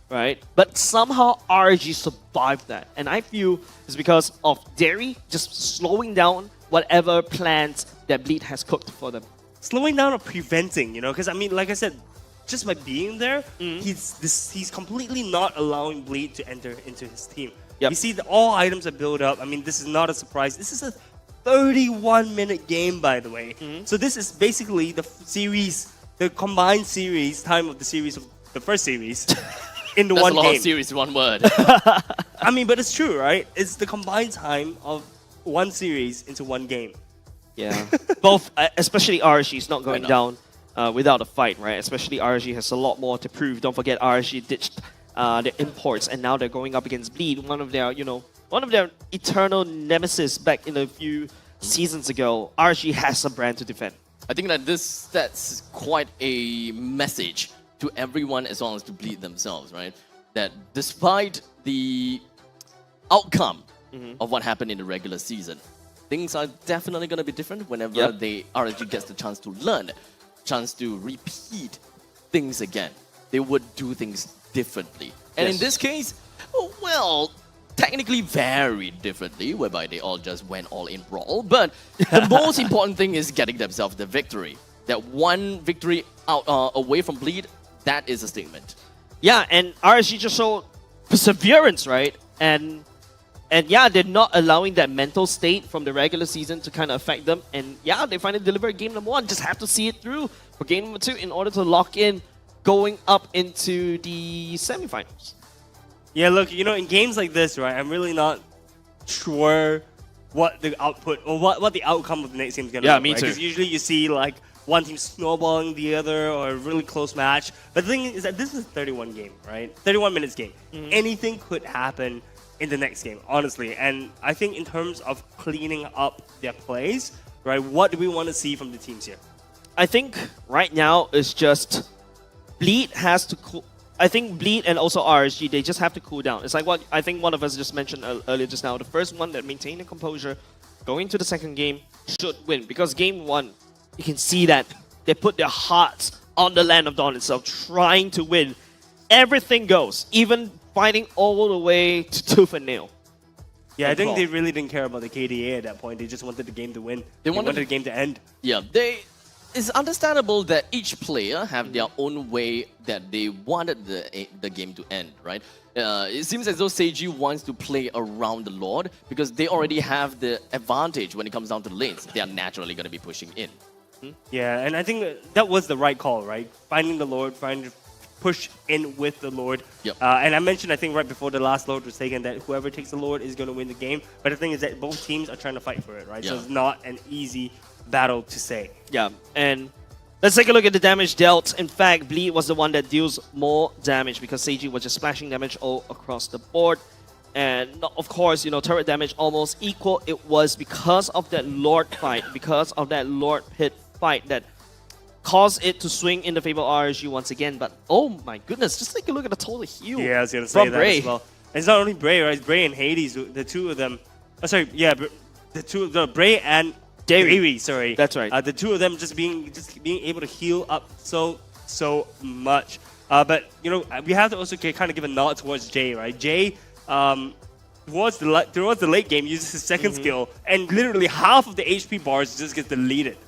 Speaker 3: right? But somehow RSG survived that. And I feel it's because of Derry just slowing down whatever plans that Bleed has cooked for them.
Speaker 1: Slowing down or preventing, you know? Because, I mean, like I said, just by being there, he's completely not allowing Bleed to enter into his team.
Speaker 3: Yep.
Speaker 1: You see, all items are built up. I mean, this is not a surprise. This is a 31-minute game, by the way. So this is basically the series, the combined series time of the series of the first series in the one game.
Speaker 2: That's a lot of series, one word.
Speaker 1: I mean, but it's true, right? It's the combined time of one series into one game.
Speaker 3: Yeah. Both, especially RSG is not going down without a fight, right? Especially RSG has a lot more to prove. Don't forget, RSG ditched the imports, and now they're going up against Bleed, one of their eternal nemesis back in a few seasons ago. RSG has a brand to defend.
Speaker 2: I think that that's quite a message to everyone as well as to Bleed themselves, right? That despite the outcome of what happened in the regular season, things are definitely going to be different whenever RSG gets the chance to learn, chance to repeat things again. They would do things differently. And in this case, well, technically very differently, whereby they all just went all in brawl. But the most important thing is getting themselves the victory. That one victory out away from Bleed, that is a statement.
Speaker 3: Yeah, and RSG just showed perseverance, right? And yeah, they're not allowing that mental state from the regular season to kind of affect them. And yeah, they finally delivered game number 1. Just have to see it through for game number 2 in order to lock in going up into the semifinals.
Speaker 1: Yeah, look, you know, in games like this, right, I'm really not sure what the output or what the outcome of the next game is going to be.
Speaker 3: Yeah, me too.
Speaker 1: Because usually you see like one team snowballing the other or a really close match. But the thing is that this is a 31 game, right? 31 minutes game. Anything could happen in the next game, honestly. And I think in terms of cleaning up their plays, right, what do we want to see from the teams here?
Speaker 3: I think right now it's just Bleed has to cool. I think Bleed and also RSG, they just have to cool down. It's like what I think one of us just mentioned earlier just now. The first one that maintained the composure going to the second game should win. Because game 1, you can see that they put their hearts on the Land of Dawn itself, trying to win. Everything goes, even fighting all the way to tooth and nail.
Speaker 1: Yeah, I think they really didn't care about the KDA at that point. They just wanted the game to win. They wanted the game to end.
Speaker 2: Yeah, it's understandable that each player have their own way that they wanted the game to end, right? It seems as though Seiji wants to play around the Lord because they already have the advantage when it comes down to the lanes. They are naturally going to be pushing in.
Speaker 1: Yeah, and I think that was the right call, right? Finding the Lord, trying to push in with the Lord.
Speaker 2: Yep.
Speaker 1: And I mentioned, I think, right before the last Lord was taken, that whoever takes the Lord is going to win the game. But the thing is that both teams are trying to fight for it, right? So it's not an easy battle to say.
Speaker 3: Yeah, and let's take a look at the damage dealt. In fact, Bleed was the one that deals more damage because Seiji was just splashing damage all across the board. And of course, you know, turret damage almost equal. It was because of that Lord fight, because of that Lord pit fight that caused it to swing in the favor of RSG once again. But oh my goodness, just take a look at the total heal.
Speaker 1: Yeah, I was going to say that
Speaker 3: Bray
Speaker 1: as well. And it's not only Bray, right? It's Bray and Hades, the two of them. Oh, sorry, yeah, the Bray and Davey, sorry.
Speaker 3: That's right.
Speaker 1: The two of them just being able to heal up so much. But you know, we have to also kind of give a nod towards Jay, right? Jay, towards the late game, uses his second skill, and literally half of the HP bars just gets deleted.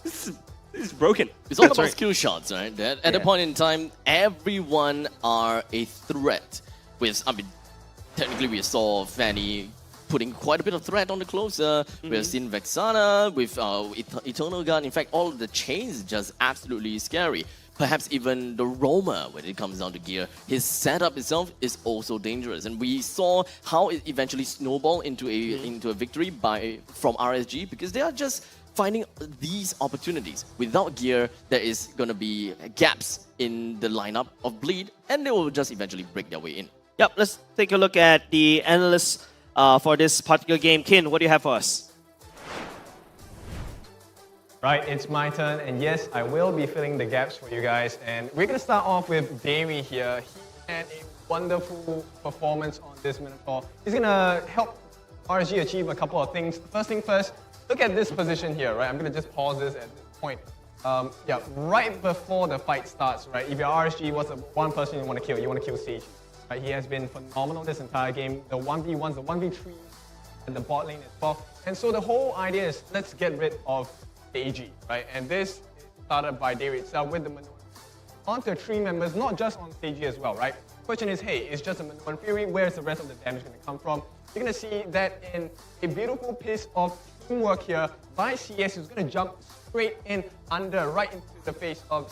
Speaker 1: This is broken.
Speaker 2: It's all about skill shots, right? At a point in time, everyone are a threat. I mean, technically we saw Fanny putting quite a bit of threat on the closer. We've seen Vexana with Eternal Guard. In fact, all of the chains just absolutely scary. Perhaps even the Roma, when it comes down to gear, his setup itself is also dangerous. And we saw how it eventually snowballed into a victory from RSG because they are just finding these opportunities. Without gear, there is going to be gaps in the lineup of Bleed, and they will just eventually break their way in.
Speaker 3: Yep, let's take a look at the analysts for this particular game. Kin, what do you have for us?
Speaker 4: Right, it's my turn, and yes, I will be filling the gaps for you guys. And we're going to start off with Davey here. He had a wonderful performance on this Minotaur. He's going to help RSG achieve a couple of things. First thing first, look at this position here, right? I'm going to just pause this at this point. Yeah, right before the fight starts, right? If you're RSG, what's the one person you want to kill? You want to kill Seiji. Right? He has been phenomenal this entire game. The 1v1s, the 1v3, and the bot lane as well. And so the whole idea is let's get rid of AG, right? And this started by Davey itself with the Minoan. Onto 3 members, not just on Seiji as well, right? Question is, hey, it's just a Minoan Fury, where's the rest of the damage going to come from? You're going to see that in a beautiful piece of teamwork here by CS, who's going to jump straight in under, right into the face of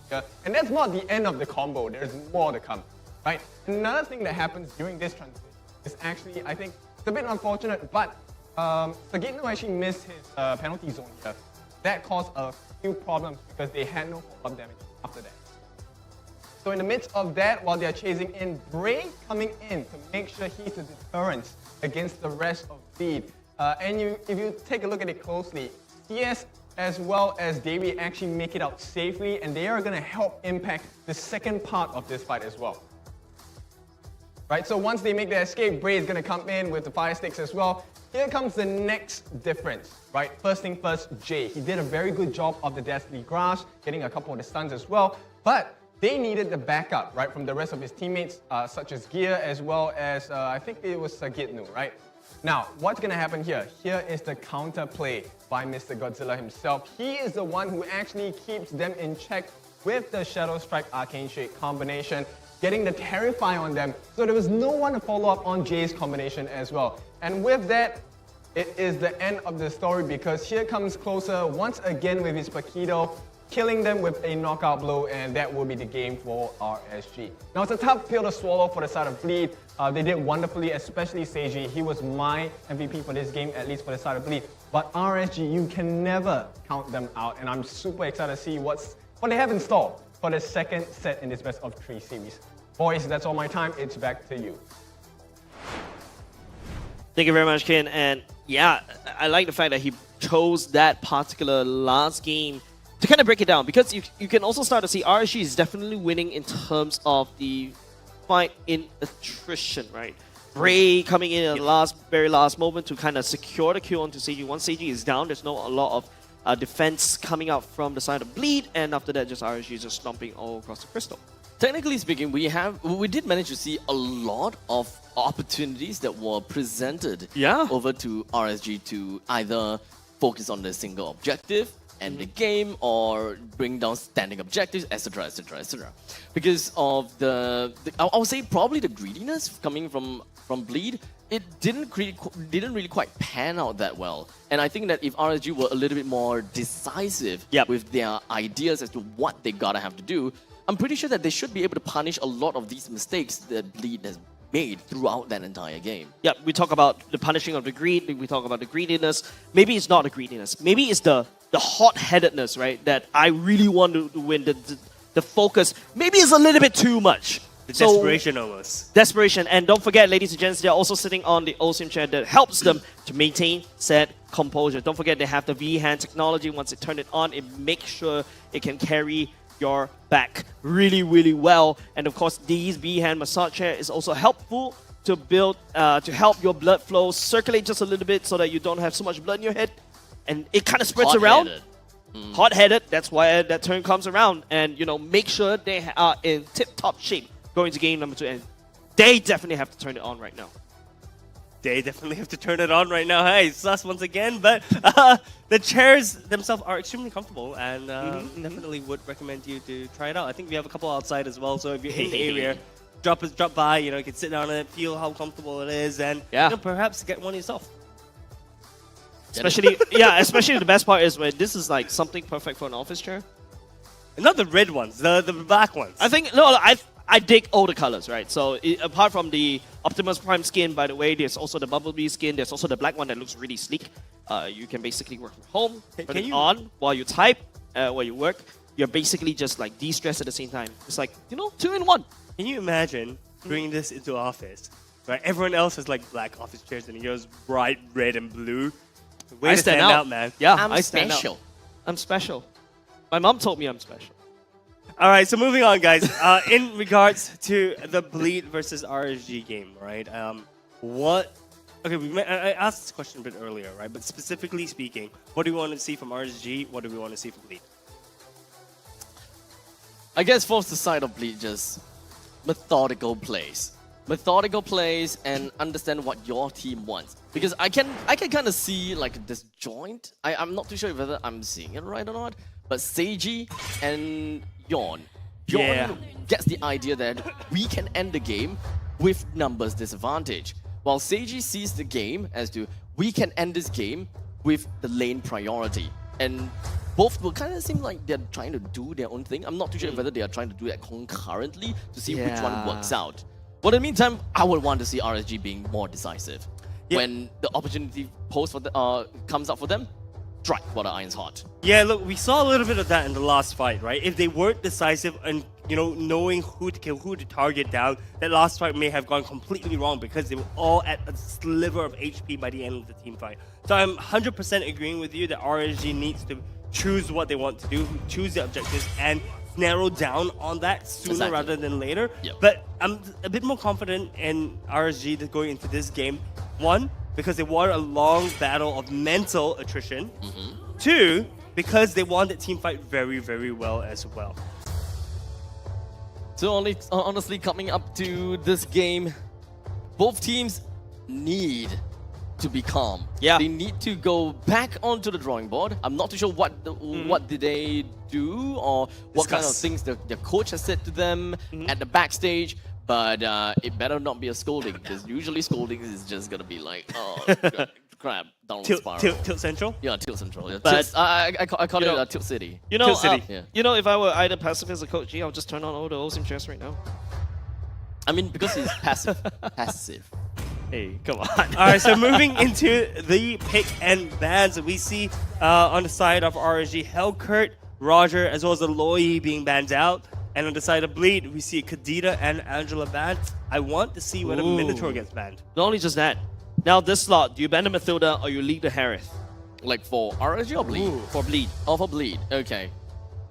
Speaker 4: Seiji. And that's not the end of the combo, there's more to come, right? Another thing that happens during this transition is actually, I think, it's a bit unfortunate, but Sagitno actually missed his penalty zone here. That caused a few problems because they had no follow-up damage after that. So in the midst of that, while they're chasing in, Bray coming in to make sure he's a deterrent against the rest of Bleed. And if you take a look at it closely, CS as well as Davey actually make it out safely, and they are going to help impact the second part of this fight as well. Right, so once they make their escape, Bray is going to come in with the fire sticks as well. here comes the next difference, right? First thing first, Jay. He did a very good job of the deathly grasp, getting a couple of the stuns as well, but they needed the backup, right, from the rest of his teammates, such as Gear, as well as, I think it was Gitnu, right? Now, what's gonna happen here? Here is the counter play by Mr. Godzilla himself. He is the one who actually keeps them in check with the Shadow Strike Arcane Shade combination, getting the Terrify on them, so there was no one to follow up on Jay's combination as well. And with that, it is the end of the story, because here comes Closer once again with his Paquito, killing them with a knockout blow, and that will be the game for RSG. Now, it's a tough pill to swallow for the side of Bleed. They did wonderfully, especially Seiji. He was my MVP for this game, at least for the side of Bleed. But RSG, you can never count them out, and I'm super excited to see what they have in store for the second set in this best of 3 series. Boys, that's all my time. It's back to you.
Speaker 3: Thank you very much, Ken. And yeah, I like the fact that he chose that particular last game to kind of break it down, because you can also start to see RSG is definitely winning in terms of the fight in attrition, right? Bray coming in at the very last moment to kind of secure the kill onto Seiji. Once Seiji is down, there's not a lot of defense coming out from the side of Bleed, and after that, just RSG just stomping all across the crystal.
Speaker 2: Technically speaking, we did manage to see a lot of opportunities that were presented over to RSG to either focus on the single objective, end the game, or bring down standing objectives, etc., etc., etc. Because of I would say probably the greediness coming from Bleed, it didn't really quite pan out that well. And I think that if RSG were a little bit more decisive with their ideas as to what they gotta have to do, I'm pretty sure that they should be able to punish a lot of these mistakes that Bleed has made throughout that entire game.
Speaker 3: Yeah, we talk about the punishing of the greed, we talk about the greediness. Maybe it's not the greediness. Maybe it's the hot-headedness, right? That I really want to win. The focus maybe is a little bit too much.
Speaker 1: The desperation almost.
Speaker 3: Desperation. And don't forget, ladies and gents, they're also sitting on the OSIM chair that helps them to maintain said composure. Don't forget, they have the V-hand technology. Once they turn it on, it makes sure it can carry your back really, really well. And of course, these V-hand massage chair is also helpful to build, to help your blood flow circulate just a little bit so that you don't have so much blood in your head. And it kind of spreads around. Hot-headed, that's why that term comes around. And, you know, make sure they are in tip-top shape going to game number 2. And they definitely have to turn it on right now.
Speaker 1: They definitely have to turn it on right now. Hey, sus once again, but the chairs themselves are extremely comfortable, and definitely would recommend you to try it out. I think we have a couple outside as well, so if you're in the area, drop by. You know, you can sit down on it, feel how comfortable it is, and you know, perhaps get one yourself.
Speaker 3: Especially, especially the best part is when this is like something perfect for an office chair.
Speaker 1: And not the red ones, the black ones.
Speaker 3: I think I dig all the colors, right? So apart from the Optimus Prime skin, by the way, there's also the Bumblebee skin. There's also the black one that looks really sleek. You can basically work from home, put it on while you type, while you work. You're basically just like de-stress at the same time. It's like, you know, 2 in 1.
Speaker 1: Can you imagine bringing this into office? Right, everyone else has like black office chairs, and yours bright red and blue. Way to stand out, man.
Speaker 3: Yeah,
Speaker 2: I'm special.
Speaker 3: I'm special. My mom told me I'm special.
Speaker 1: All right, so moving on, guys. In regards to the Bleed versus RSG game, right? Okay, I asked this question a bit earlier, right? But specifically speaking, what do we want to see from RSG? What do we want to see from Bleed?
Speaker 2: I guess for the side of Bleed, just methodical plays. Methodical plays and understand what your team wants. Because I can kind of see like this joint. I'm not too sure whether I'm seeing it right or not. But Seiji and Yon gets the idea that we can end the game with numbers disadvantage. While Seiji sees the game as to we can end this game with the lane priority. And both will kind of seem like they're trying to do their own thing. I'm not too sure whether they are trying to do that concurrently to see which one works out. But in the meantime, I would want to see RSG being more decisive. When the opportunity comes up for them, strike while the iron's hot.
Speaker 1: Yeah, look, we saw a little bit of that in the last fight, right? If they weren't decisive and, you know, knowing who to kill, who to target down, that last fight may have gone completely wrong because they were all at a sliver of HP by the end of the team fight. So I'm 100% agreeing with you that RSG needs to choose what they want to do, choose their objectives, and narrow down on that sooner rather than later. But I'm a bit more confident in RSG going into this game. One, because they wanted a long battle of mental attrition. 2, because they won the team fight very, very well as well.
Speaker 2: So honestly, coming up to this game, both teams need to be calm.
Speaker 3: Yeah.
Speaker 2: They need to go back onto the drawing board. I'm not too sure what did they do or what kind of
Speaker 1: Discuss.
Speaker 2: things the coach has said to them at the backstage. But it better not be a scolding, because usually scolding is just gonna be like, oh crap, downward spiral.
Speaker 1: Tilt Central?
Speaker 2: Yeah, Tilt Central. Yeah.
Speaker 3: But,
Speaker 2: I call
Speaker 3: you know,
Speaker 2: it Tilt City.
Speaker 3: You know,
Speaker 1: Tilt City.
Speaker 2: Yeah.
Speaker 3: you know, if I were either passive as a coach, I'll just turn on all the OSIM chairs right now.
Speaker 2: I mean, because he's passive. Passive.
Speaker 3: Hey, come on.
Speaker 1: Alright, so moving into the pick and bans, we see on the side of RSG, Hellkurt, Roger, as well as the Loi being banned out. And on the side of Bleed, we see Kadita and Angela banned. I want to see whether
Speaker 3: Ooh.
Speaker 1: Minotaur gets banned.
Speaker 3: Not only just that. Now this slot, do you ban the Mathilda or you lead the Harith?
Speaker 2: Like for RSG or Bleed?
Speaker 3: For Bleed.
Speaker 2: Oh, for Bleed. Okay.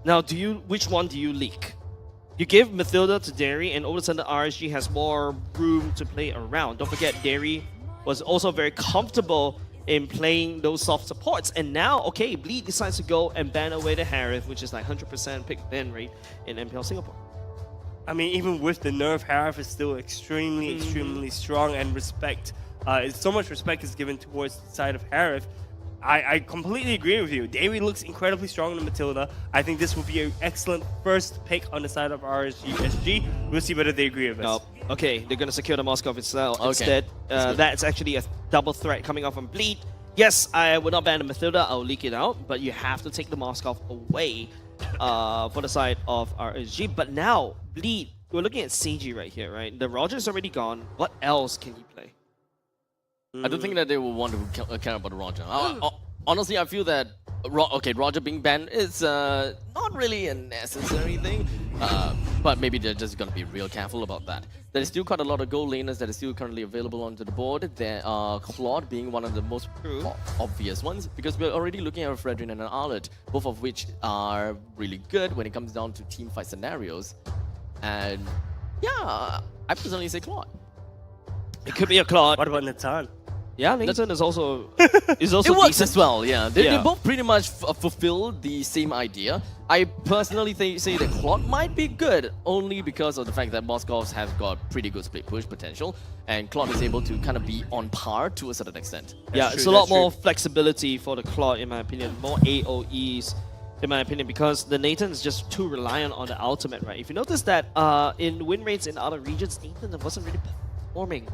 Speaker 3: Now, which one do you leak? You give Mathilda to Derry, and all of a sudden RSG has more room to play around. Don't forget, Derry was also very comfortable in playing those soft supports. And now, okay, Bleed decides to go and ban away the Harith, which is like 100% pick ban rate in MPL Singapore.
Speaker 1: I mean, even with the nerf, Harif is still extremely strong, and respect. So much respect is given towards the side of Harif. I completely agree with you. Davey looks incredibly strong in Matilda. I think this will be an excellent first pick on the side of RSG SG. We'll see whether they agree with us.
Speaker 3: No. Okay, they're going to secure the Moscow itself.
Speaker 2: Okay.
Speaker 3: Instead, that's actually a double threat coming off from Bleed. Yes, I would not ban the Mathilda, I'll leak it out, but you have to take the Moscow away for the side of RSG. But now, Bleed, we're looking at Seiji right here, right? The Roger's already gone. What else can he play?
Speaker 2: I don't think that they will want to care about Roger. Honestly, I feel that Roger being banned is not really a necessary thing, but maybe they're just going to be real careful about that. There is still quite a lot of gold laners that are still currently available onto the board. There are Claude being one of the most obvious ones, because we're already looking at Fredrin and an Arlet, both of which are really good when it comes down to team fight scenarios. And yeah, I personally say Claude.
Speaker 3: It could be a Claude.
Speaker 1: What about Natan?
Speaker 3: Yeah, Nathan is also
Speaker 2: It works
Speaker 3: decent.
Speaker 2: as well, yeah. They
Speaker 3: Yeah.
Speaker 2: both pretty much fulfill the same idea. I personally say that Claude might be good, only because of the fact that Moscow's has got pretty good split push potential, and Claude is able to kind of be on par to a certain extent.
Speaker 3: Yeah,
Speaker 1: true,
Speaker 3: it's a lot
Speaker 1: that's
Speaker 3: more
Speaker 1: true.
Speaker 3: flexibility for the Claude, in my opinion. More AoEs, in my opinion, because the Nathan is just too reliant on the ultimate, right? If you notice that in win rates in other regions, Nathan wasn't really performing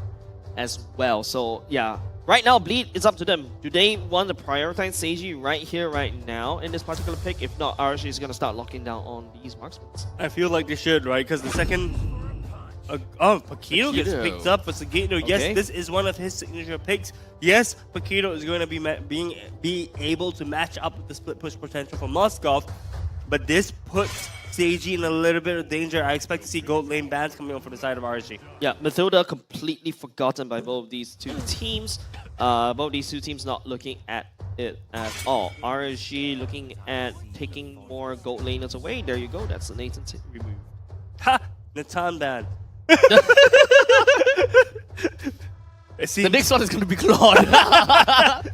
Speaker 3: as well. So yeah, right now Bleed, it's up to them. Do they want to prioritize Seiji right here, right now in this particular pick? If not, RSG is going to start locking down on these marksmen.
Speaker 1: I feel like they should, right? Because the second... Paquito gets
Speaker 2: Paquito.
Speaker 1: picked up for Sagito.
Speaker 3: Okay.
Speaker 1: Yes, this is one of his signature picks. Yes, Paquito is going to be able to match up with the split push potential for Moskov, but this puts Seiji in a little bit of danger. I expect to see gold lane bans coming up from the side of RSG.
Speaker 3: Yeah, Mathilda completely forgotten by both these two teams. Both these two teams not looking at it at all. RSG looking at taking more gold laners away. There you go. That's the Nathan remove.
Speaker 1: Ha! Natan ban.
Speaker 2: The next one is going to be Claude.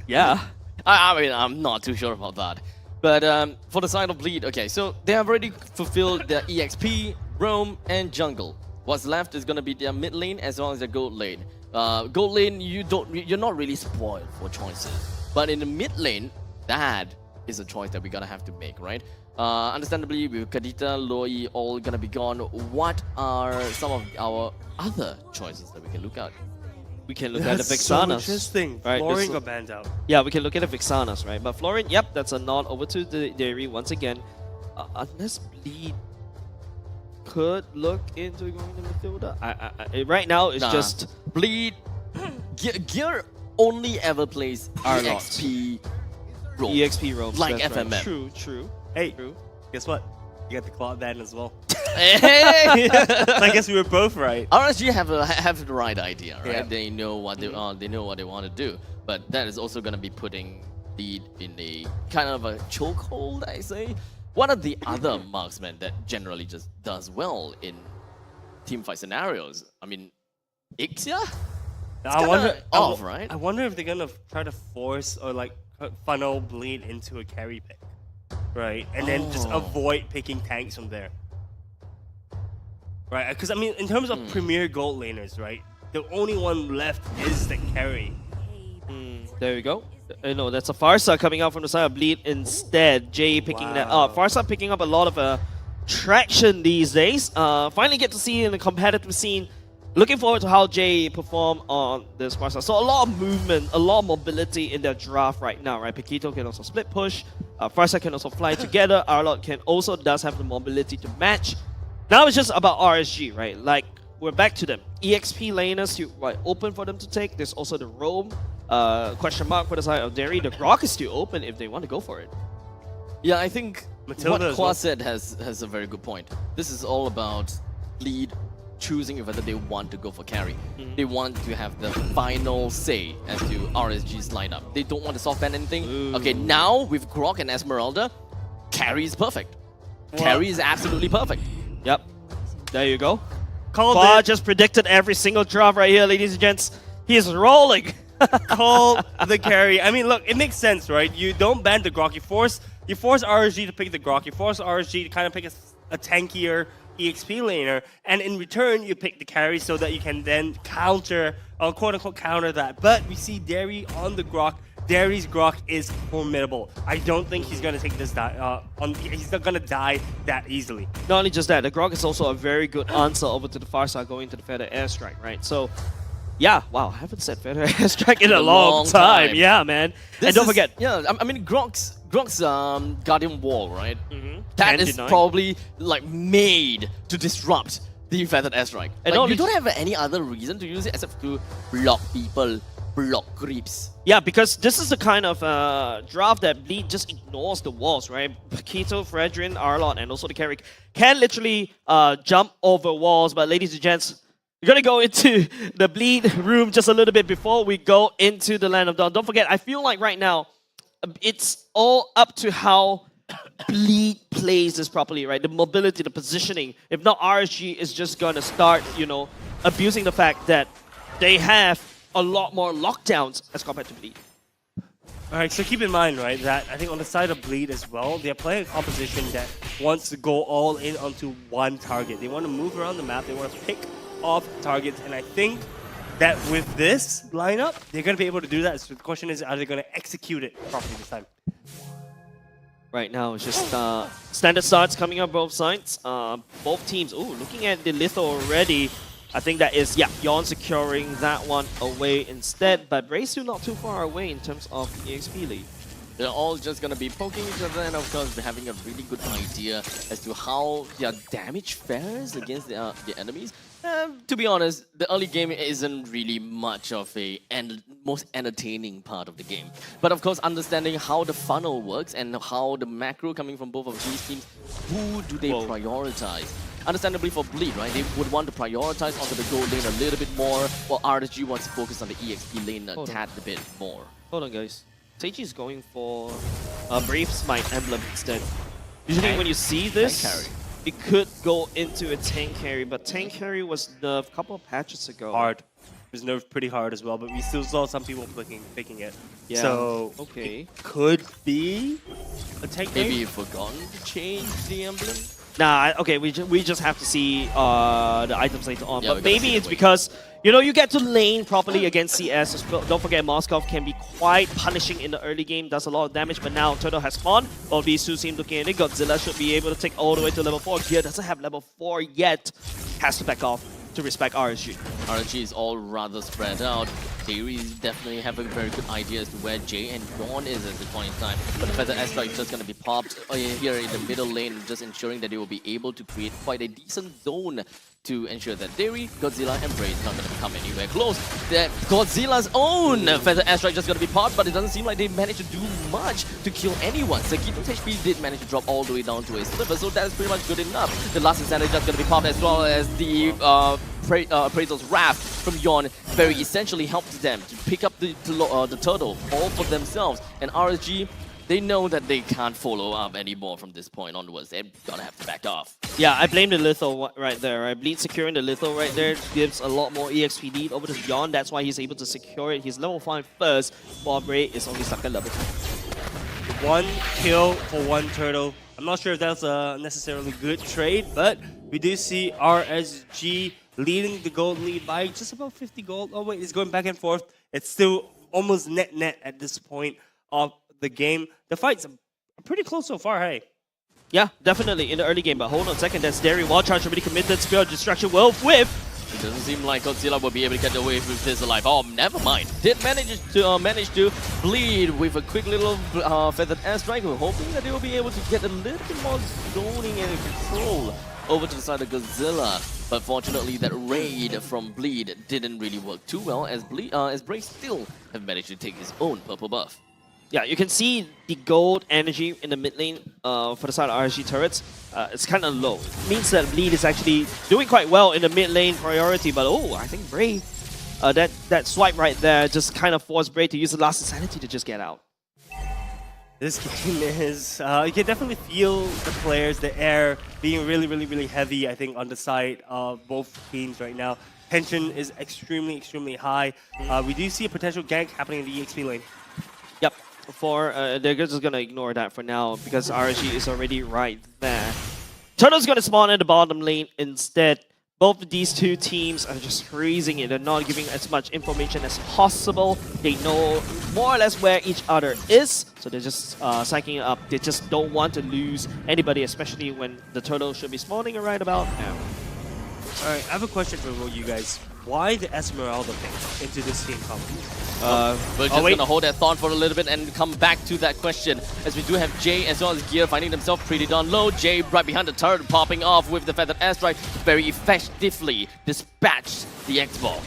Speaker 3: Yeah.
Speaker 2: I mean, I'm not too sure about that. But for the side of Bleed, okay, so they have already fulfilled their EXP, roam, and jungle. What's left is going to be their mid lane as well as their gold lane. Gold lane, you're not really spoiled for choices. But in the mid lane, that is a choice that we're going to have to make, right? Understandably, with Kadita, Loi all going to be gone, what are some of our other choices that we can look at?
Speaker 3: We can look at the
Speaker 1: That's so
Speaker 3: Vixanas.
Speaker 1: interesting.
Speaker 3: Right,
Speaker 1: Flooring
Speaker 3: this-
Speaker 1: got banned out.
Speaker 3: Yeah, we can look at the Vixanas, right? But Florian, yep, that's a nod over to the Dairy once again. Unless Bleed could look into going to Mathilda. Right now, it's
Speaker 2: Nah.
Speaker 3: just
Speaker 2: Bleed. Gear only ever plays
Speaker 3: Our
Speaker 2: EXP roles.
Speaker 3: EXP roams.
Speaker 2: Like
Speaker 3: that's right.
Speaker 2: FMM.
Speaker 3: True.
Speaker 1: Hey,
Speaker 3: True.
Speaker 1: guess what? You got the Claw ban as well.
Speaker 2: Hey!
Speaker 1: So I guess we were both right.
Speaker 2: RSG have the right idea, right?
Speaker 1: Yeah.
Speaker 2: They know what they know what they want to do, but that is also going to be putting Bleed in a kind of a chokehold, I say. One of the other marksmen that generally just does well in teamfight scenarios, I mean, Ixia?
Speaker 1: I wonder,
Speaker 2: off, right?
Speaker 1: I wonder if they're gonna try to force or like funnel Bleed into a carry pick, right? And then just avoid picking tanks from there, right? Because I mean, in terms of premier gold laners, right? The only one left is the carry.
Speaker 3: There we go. No, that's a Farsa coming out from the side of Bleed instead. Jay picking that up. Farsa picking up a lot of traction these days. Finally get to see in the competitive scene. Looking forward to how Jay perform on this Farsa. So a lot of movement, a lot of mobility in their draft right now, right? Paquito can also split push. Farsa can also fly together. Arlott can also does have the mobility to match. Now it's just about RSG, right? Like, we're back to them. EXP laners open for them to take. There's also the roam. Question mark for the side of Derry. The Grok is still open if they want to go for it.
Speaker 2: Yeah, I think
Speaker 1: Matilda
Speaker 2: what Kwa said has a very good point. This is all about Bleed choosing whether they want to go for carry. They want to have the final say as to RSG's lineup. They don't want to soft ban anything.
Speaker 3: Ooh.
Speaker 2: Okay, now with Grok and Esmeralda, carry is perfect. Carry is absolutely perfect.
Speaker 3: Yep. There you go.
Speaker 1: Called
Speaker 3: Qua
Speaker 1: it.
Speaker 3: just predicted every single draft right here, ladies and gents. He is rolling.
Speaker 1: Call the carry. I mean, look, it makes sense, right? You don't ban the Grok. You force RSG to pick the Grok. You force RSG to kind of pick a tankier EXP laner, and in return, you pick the carry so that you can then counter, quote-unquote, counter that. But we see Derry on the Grok. Derry's Grok is formidable. I don't think he's going to take this he's not going to die that easily.
Speaker 3: Not only just that, the Grok is also a very good answer over to the far side going to the Feather Airstrike, right? So, yeah, wow, I haven't said Feather Airstrike in a long time. Yeah, man. And don't forget.
Speaker 2: Yeah, I mean, Grok's Guardian Wall, right? That is
Speaker 3: 10-9.
Speaker 2: probably like made to disrupt the Feathered Airstrike. And you don't have any other reason to use it except to block people, block creeps.
Speaker 3: Yeah, because this is the kind of draft that Bleed just ignores the walls, right? Paquito, Fredrin, Arlott, and also the carry can literally jump over walls. But ladies and gents, we're going to go into the Bleed room just a little bit before we go into the Land of Dawn. Don't forget, I feel like right now, it's all up to how Bleed plays this properly, right? The mobility, the positioning. If not, RSG is just going to start, abusing the fact that they have a lot more lockdowns as compared to Bleed.
Speaker 1: All right, so keep in mind, right, that I think on the side of Bleed as well, they're playing a composition that wants to go all in onto one target. They want to move around the map. They want to pick off targets, and I think that with this lineup, they're going to be able to do that. So the question is, are they going to execute it properly this time?
Speaker 3: Right now, it's just standard starts coming up both sides. Both teams, looking at the litho already. I think that is, Yon securing that one away instead. But Bray's still not too far away in terms of the EXP lead.
Speaker 2: They're all just going to be poking each other, and of course, they're having a really good idea as to how their damage fares against the enemies. To be honest, the early game isn't really much of a most entertaining part of the game. But of course, understanding how the funnel works and how the macro coming from both of these teams, who do they prioritize? Understandably for Bleed, right? They would want to prioritize onto the gold lane a little bit more, while RSG wants to focus on the EXP lane a tad bit more.
Speaker 3: Hold on, guys. Seiji is going for a Brave Smite emblem instead. Usually when you see this, it could go into a tank carry, but tank carry was nerfed a couple of patches ago.
Speaker 1: Hard. It was nerfed pretty hard as well, but we still saw some people picking it.
Speaker 3: Yeah.
Speaker 1: So,
Speaker 3: okay.
Speaker 1: It could be a tank carry?
Speaker 2: Maybe you've forgotten to change the emblem?
Speaker 3: Nah, okay, we just have to see the items later on.
Speaker 2: Yeah,
Speaker 3: but maybe it's because, you get to lane properly against CS. Don't forget, Moskov can be quite punishing in the early game, does a lot of damage, but now Turtle has spawned. Both these two seem looking at it. Godzilla should be able to take all the way to level 4. Gear doesn't have level 4 yet. Has to back off to respect RSG.
Speaker 2: RSG is all rather spread out. Theory definitely have a very good idea as to where Jay and Dawn is at this point in time. But the Feather Airstrike is just going to be popped here in the middle lane, just ensuring that they will be able to create quite a decent zone to ensure that Theory, Godzilla, and Bray is not going to come anywhere close. That Godzilla's own Feather Airstrike just going to be popped, but it doesn't seem like they managed to do much to kill anyone. Sakito's HP did manage to drop all the way down to a sliver, so that is pretty much good enough. The last insanity just going to be popped, as well as the Appraisal's Wrath from Yon very essentially helped them to pick up the turtle all for themselves. And RSG, They know that they can't follow up anymore from this point onwards. They're gonna have to back off.
Speaker 3: Yeah, I blame the lethal right there. Right? Bleed securing the lethal right there gives a lot more EXP lead over to Yon. That's why he's able to secure it. He's level 5 first, while Bray is only stuck at level 2.
Speaker 1: 1 kill for 1 turtle. I'm not sure if that's a necessarily good trade, but we do see RSG leading the gold lead by just about 50 gold. Oh wait, it's going back and forth. It's still almost net at this point of the game. The fights are pretty close so far, hey?
Speaker 3: Yeah, definitely in the early game, but hold on a second. That's Derry. Wild Charge already committed. Spear of Destruction will whip.
Speaker 2: It doesn't seem like Godzilla will be able to get away with this alive. Oh, never mind. Did manage to bleed with a quick little feathered airstrike. We're hoping that they will be able to get a little bit more zoning and control over to the side of Godzilla. But fortunately, that raid from Bleed didn't really work too well, as Bray still have managed to take his own purple buff.
Speaker 3: Yeah, you can see the gold energy in the mid lane for the side of RSG turrets. It's kind of low. It means that Bleed is actually doing quite well in the mid lane priority, but oh, I think Bray, that swipe right there just kind of forced Bray to use the last insanity to just get out.
Speaker 1: This game is, you can definitely feel the players, the air being really heavy, I think, on the side of both teams right now. Tension is extremely high. We do see a potential gank happening in the EXP lane.
Speaker 3: Yep. They're just gonna ignore that for now because RSG is already right there. Turtle's gonna spawn in the bottom lane instead. Both of these two teams are just freezing it. They're not giving as much information as possible. They know more or less where each other is, so they're just psyching it up. They just don't want to lose anybody, especially when the turtle should be spawning right about now.
Speaker 1: Alright, I have a question for you guys. Why the Esmeralda pick into this team competition?
Speaker 2: We're just gonna hold that thought for a little bit and come back to that question, as we do have Jay as well as Gear finding themselves pretty darn low. Jay right behind the turret, popping off with the feathered airstrike, very effectively dispatched the X-Ball.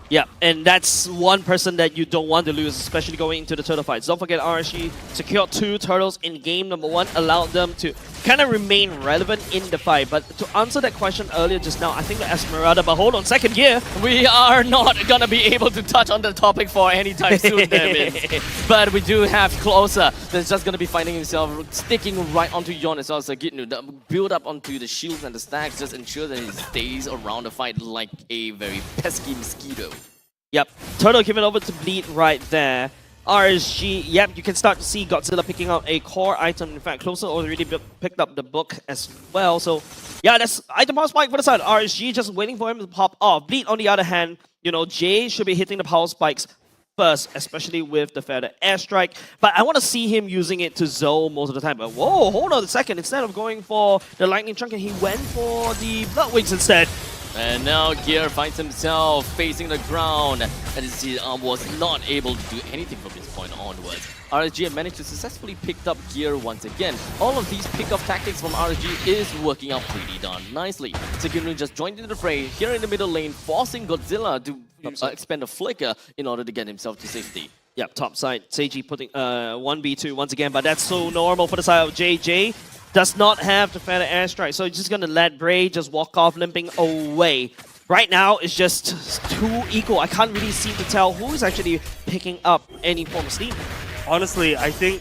Speaker 3: Yeah, and that's one person that you don't want to lose, especially going into the turtle fights. Don't forget RSG secured 2 turtles in game number 1, allowed them to kind of remain relevant in the fight. But to answer that question earlier just now, I think the Esmeralda, but hold on, second gear.
Speaker 2: We are not gonna be able to touch on the topic for any time soon, but we do have Closer that's just gonna be finding himself sticking right onto Yon as well as Gitnu. The build up onto the shields and the stacks just ensure that he stays around the fight like a very pesky mosquito.
Speaker 3: Yep, Turtle giving over to Bleed right there. RSG, yep, you can start to see Godzilla picking out a core item. In fact, Closer already picked up the book as well. So, yeah, that's item power spike for the side. RSG just waiting for him to pop off. Bleed, on the other hand, you know, Jay should be hitting the power spikes first, especially with the feather airstrike. But I want to see him using it to zone most of the time. But whoa, hold on a second. Instead of going for the lightning chunk, he went for the blood wings instead.
Speaker 2: And now Gear finds himself facing the ground, and he was not able to do anything from this point onwards. RSG managed to successfully pick up Gear once again. All of these pick-off tactics from RSG is working out pretty darn nicely. Sekiro just joined into the fray here in the middle lane, forcing Godzilla to expend a flicker in order to get himself to safety.
Speaker 3: Yep, top side. Seiji putting 1v2 once again, but that's so normal for the side of JJ. Does not have the feather airstrike, so he's just gonna let Bray just walk off limping away. Right now, it's just too equal. I can't really seem to tell who is actually picking up any form of steam.
Speaker 1: Honestly, I think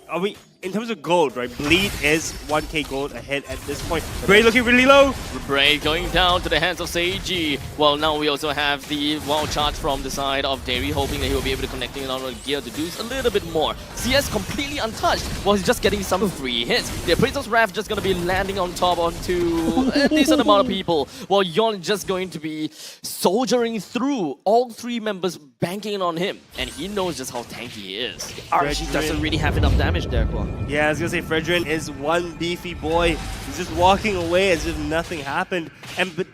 Speaker 1: are we in terms of gold, right? Bleed is 1k gold ahead at this point. Bray looking really low.
Speaker 2: Bray going down to the hands of Seiji. Well, now we also have the wild charge from the side of Derry, hoping that he will be able to connect in on Gear to do a little bit more. CS completely untouched while he's just getting some free hits. The Appraiser's Wrath just going to be landing on top onto a decent amount of people, while Yon just going to be soldiering through all 3 members banking on him. And he knows just how tanky he is.
Speaker 3: RSG doesn't really have enough damage there, Kwa.
Speaker 1: Yeah, I was gonna say Fredrin is one beefy boy. He's just walking away as if nothing happened. But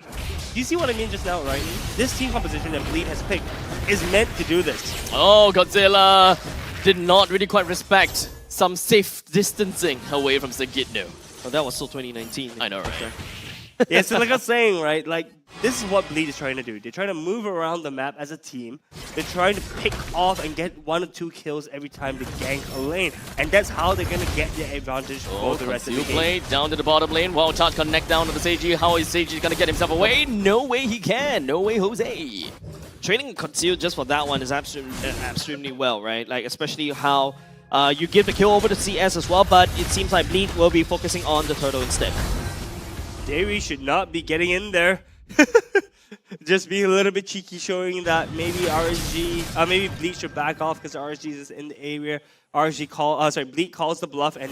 Speaker 1: you see what I mean just now, right? This team composition that Bleed has picked is meant to do this.
Speaker 2: Oh, Godzilla did not really quite respect some safe distancing away from Segitno.
Speaker 3: Oh, that was so 2019.
Speaker 2: I know, right?
Speaker 1: Yeah, so like I was saying, right? Like, this is what Bleed is trying to do. They're trying to move around the map as a team. They're trying to pick off and get 1 or 2 kills every time they gank a lane. And that's how they're going to get their advantage for the rest of the game.
Speaker 2: Play down to the bottom lane. Wild Charge connect down to the Seiji. How is Seiji going to get himself away? No way he can. No way, Jose.
Speaker 3: Trading Conceal just for that one is extremely well, right? Like, especially how You give the kill over to CS as well, but it seems like Bleed will be focusing on the turtle instead.
Speaker 1: Dairy should not be getting in there. Just being a little bit cheeky, showing that maybe RSG, maybe Bleed should back off because RSG is in the area. Bleed calls the bluff and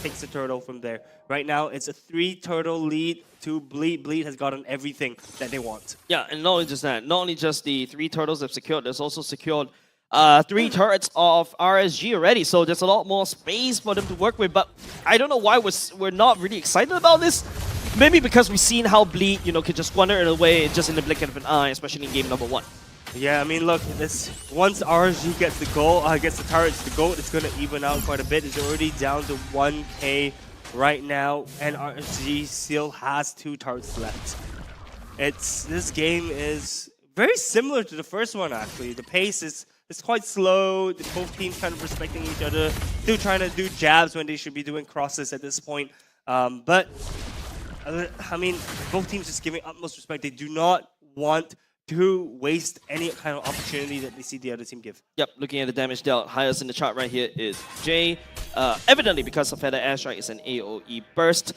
Speaker 1: takes the turtle from there. Right now, it's a 3-turtle lead to Bleed. Bleed has gotten everything that they want.
Speaker 3: Yeah, and not only just that, not only just the 3 turtles they've secured, there's also secured 3 turrets of RSG already, so there's a lot more space for them to work with. But I don't know why we're not really excited about this. Maybe because we've seen how Bleed, could just squander it away just in the blink of an eye, especially in game number 1.
Speaker 1: Yeah, I mean, look, once RSG gets the goal, gets the turrets to go, it's going to even out quite a bit. It's already down to 1k right now, and RSG still has 2 turrets left. This game is very similar to the first one, actually. The pace is quite slow. Both teams kind of respecting each other, still trying to do jabs when they should be doing crosses at this point. But I mean, both teams just giving utmost respect. They do not want to waste any kind of opportunity that they see the other team give.
Speaker 3: Yep, looking at the damage dealt, highest in the chart right here is Jay. Evidently, because of Feather Airstrike, it's an AoE burst.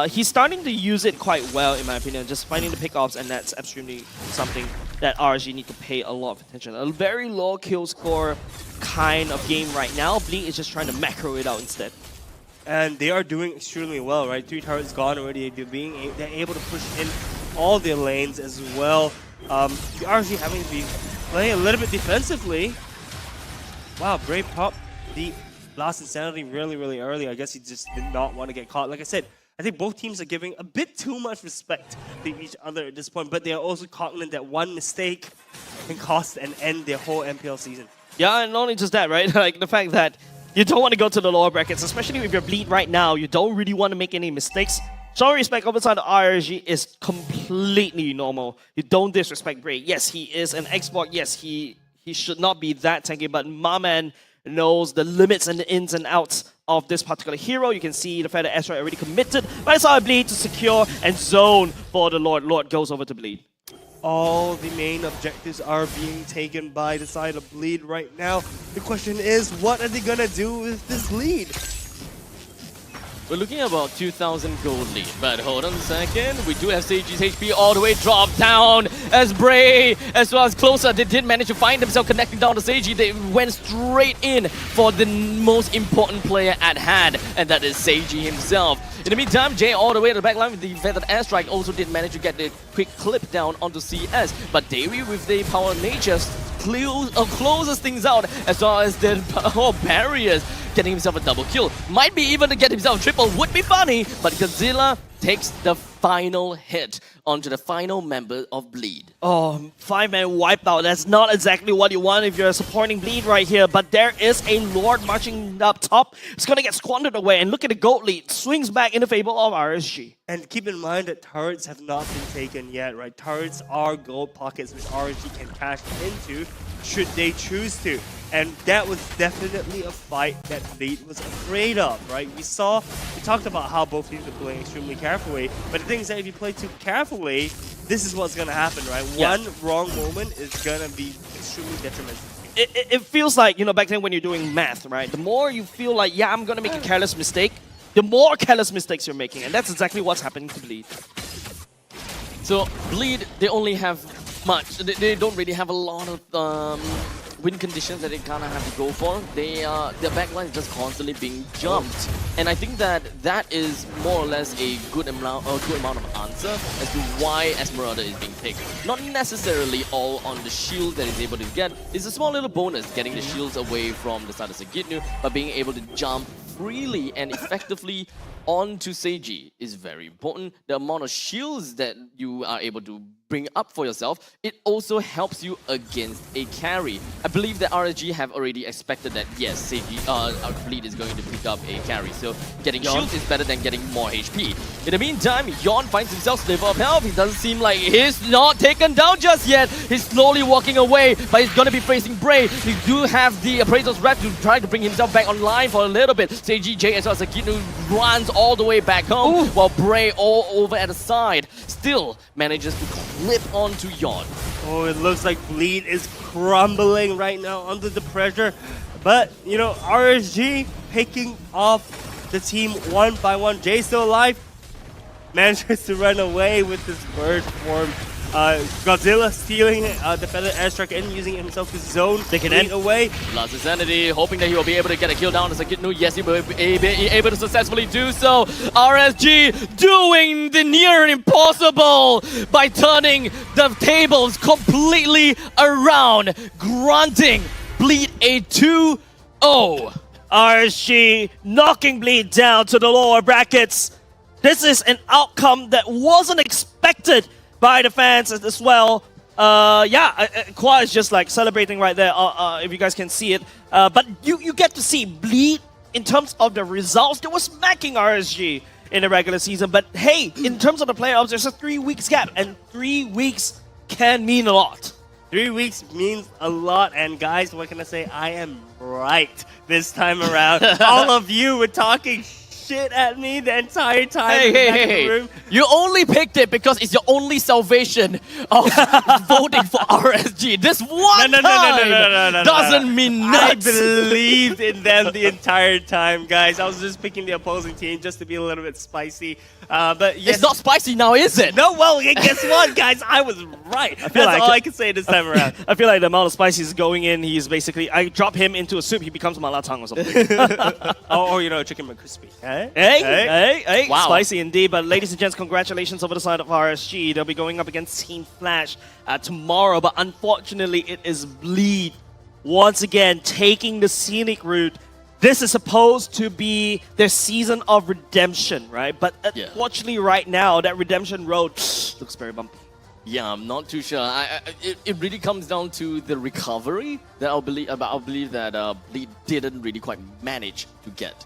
Speaker 3: He's starting to use it quite well, in my opinion, just finding the pickoffs, and that's extremely something that RSG need to pay a lot of attention. A very low kill score kind of game right now. Bleed is just trying to macro it out instead.
Speaker 1: And they are doing extremely well, right? 3 turrets gone already. They're able to push in all their lanes as well. RSG having to be playing a little bit defensively. Wow, Brave popped the Blast Insanity really, really early. I guess he just did not want to get caught. Like I said, I think both teams are giving a bit too much respect to each other at this point, but they are also cognizant that one mistake can cost and end their whole MPL season.
Speaker 3: Yeah, and not only just that, right? Like the fact that you don't want to go to the lower brackets, especially if you're Bleed right now. You don't really want to make any mistakes. Showing respect over side of RSG is completely normal. You don't disrespect Bray. Yes, he is an export. Yes, he should not be that tanky, but my man knows the limits and the ins and outs of this particular hero. You can see the Feather Airstrike already committed, but I saw a Bleed to secure and zone for the Lord. Lord goes over to Bleed.
Speaker 1: All the main objectives are being taken by the side of Bleed right now. The question is, what are they gonna do with this lead?
Speaker 2: We're looking at about 2,000 gold lead, but hold on a second. We do have Seiji's HP all the way dropped down as Bray, as well as Closer, they did manage to find themselves connecting down to Seiji. They went straight in for the most important player at hand, and that is Seiji himself. In the meantime, Jay all the way to the back line with the Feathered Airstrike also did manage to get the quick clip down onto CS, but Davey with the power of nature closes things out, as well as the power barriers, getting himself a double kill. Might be even to get himself a triple, would be funny, but Godzilla takes the final hit onto the final member of Bleed.
Speaker 3: Oh, 5-man wipeout. That's not exactly what you want if you're supporting Bleed right here, but there is a Lord marching up top. It's gonna get squandered away, and look at the gold lead. Swings back in the favor of RSG.
Speaker 1: And keep in mind that turrets have not been taken yet, right? Turrets are gold pockets which RSG can cash into should they choose to. And that was definitely a fight that Bleed was afraid of, right? We talked about how both teams were playing extremely carefully, but the thing is that if you play too carefully, this is what's gonna happen, right?
Speaker 3: Yeah.
Speaker 1: One wrong moment is gonna be extremely detrimental.
Speaker 3: It feels like, back then when you're doing math, right? The more you feel like, yeah, I'm gonna make a careless mistake, the more careless mistakes you're making, and that's exactly what's happening to Bleed.
Speaker 2: So Bleed, they only have much. They don't really have a lot of win conditions that they kind of have to go for. Their backline is just constantly being jumped, and I think that is more or less a good amount of answer as to why Esmeralda is being picked. Not necessarily all on the shield that he's able to get. It's a small little bonus getting the shields away from the side of Sagitnu, but being able to jump freely and effectively onto Seiji is very important. The amount of shields that you are able to bring up for yourself, it also helps you against a carry. I believe that RSG have already expected that, yes, Seiji, Bleed is going to pick up a carry, so getting shields is better than getting more HP. In the meantime, Yon finds himself sliver of health. He doesn't seem like he's not taken down just yet. He's slowly walking away, but he's gonna be facing Bray. He do have the Appraiser's Wrap to try to bring himself back online for a little bit. Seiji, Jay, as well as Sagitnu runs all the way back home, while Bray all over at the side still manages to clip onto Yon.
Speaker 1: Oh, it looks like Bleed is crumbling right now under the pressure. But, you know, RSG picking off the team one by one. Jay still alive. Manages to run away with this bird form. Godzilla stealing the feather airstrike and using it himself to zone Bleed away.
Speaker 2: Lost his sanity, hoping that he will be able to get a kill down as a good news. Yes, he will be able to successfully do so. RSG doing the near impossible by turning the tables completely around, granting Bleed a 2-0.
Speaker 3: RSG knocking Bleed down to the lower brackets. This is an outcome that wasn't expected by the fans as well. Qua is just like celebrating right there, if you guys can see it. But you get to see Bleed in terms of the results. They were smacking RSG in the regular season. But hey, in terms of the playoffs, there's a 3 weeks gap, and 3 weeks can mean a lot.
Speaker 1: 3 weeks means a lot, and guys, what can I say? I am right this time around. All of you were talking shit at me the entire time.
Speaker 2: Hey. You only picked it because it's your only salvation of voting for RSG. This one time doesn't mean nuts.
Speaker 1: I believed in them the entire time, guys. I was just picking the opposing team just to be a little bit spicy. But yes,
Speaker 2: it's not spicy now, is it?
Speaker 1: No, well, guess what, guys? I was right. That's all I can say this time around.
Speaker 3: I feel like the amount of spice he's going in, he's basically, I drop him into a soup, he becomes malatang or something.
Speaker 1: or, you know, chicken McCrispy.
Speaker 3: Hey.
Speaker 2: Wow.
Speaker 3: Spicy indeed. But ladies and gents, congratulations over the side of RSG. They'll be going up against Team Flash tomorrow. But unfortunately, it is Bleed once again taking the scenic route. This is supposed to be their season of redemption, right? But unfortunately, right now, that redemption road looks very bumpy.
Speaker 2: Yeah, I'm not too sure. It really comes down to the recovery that I believe that Bleed didn't really quite manage to get.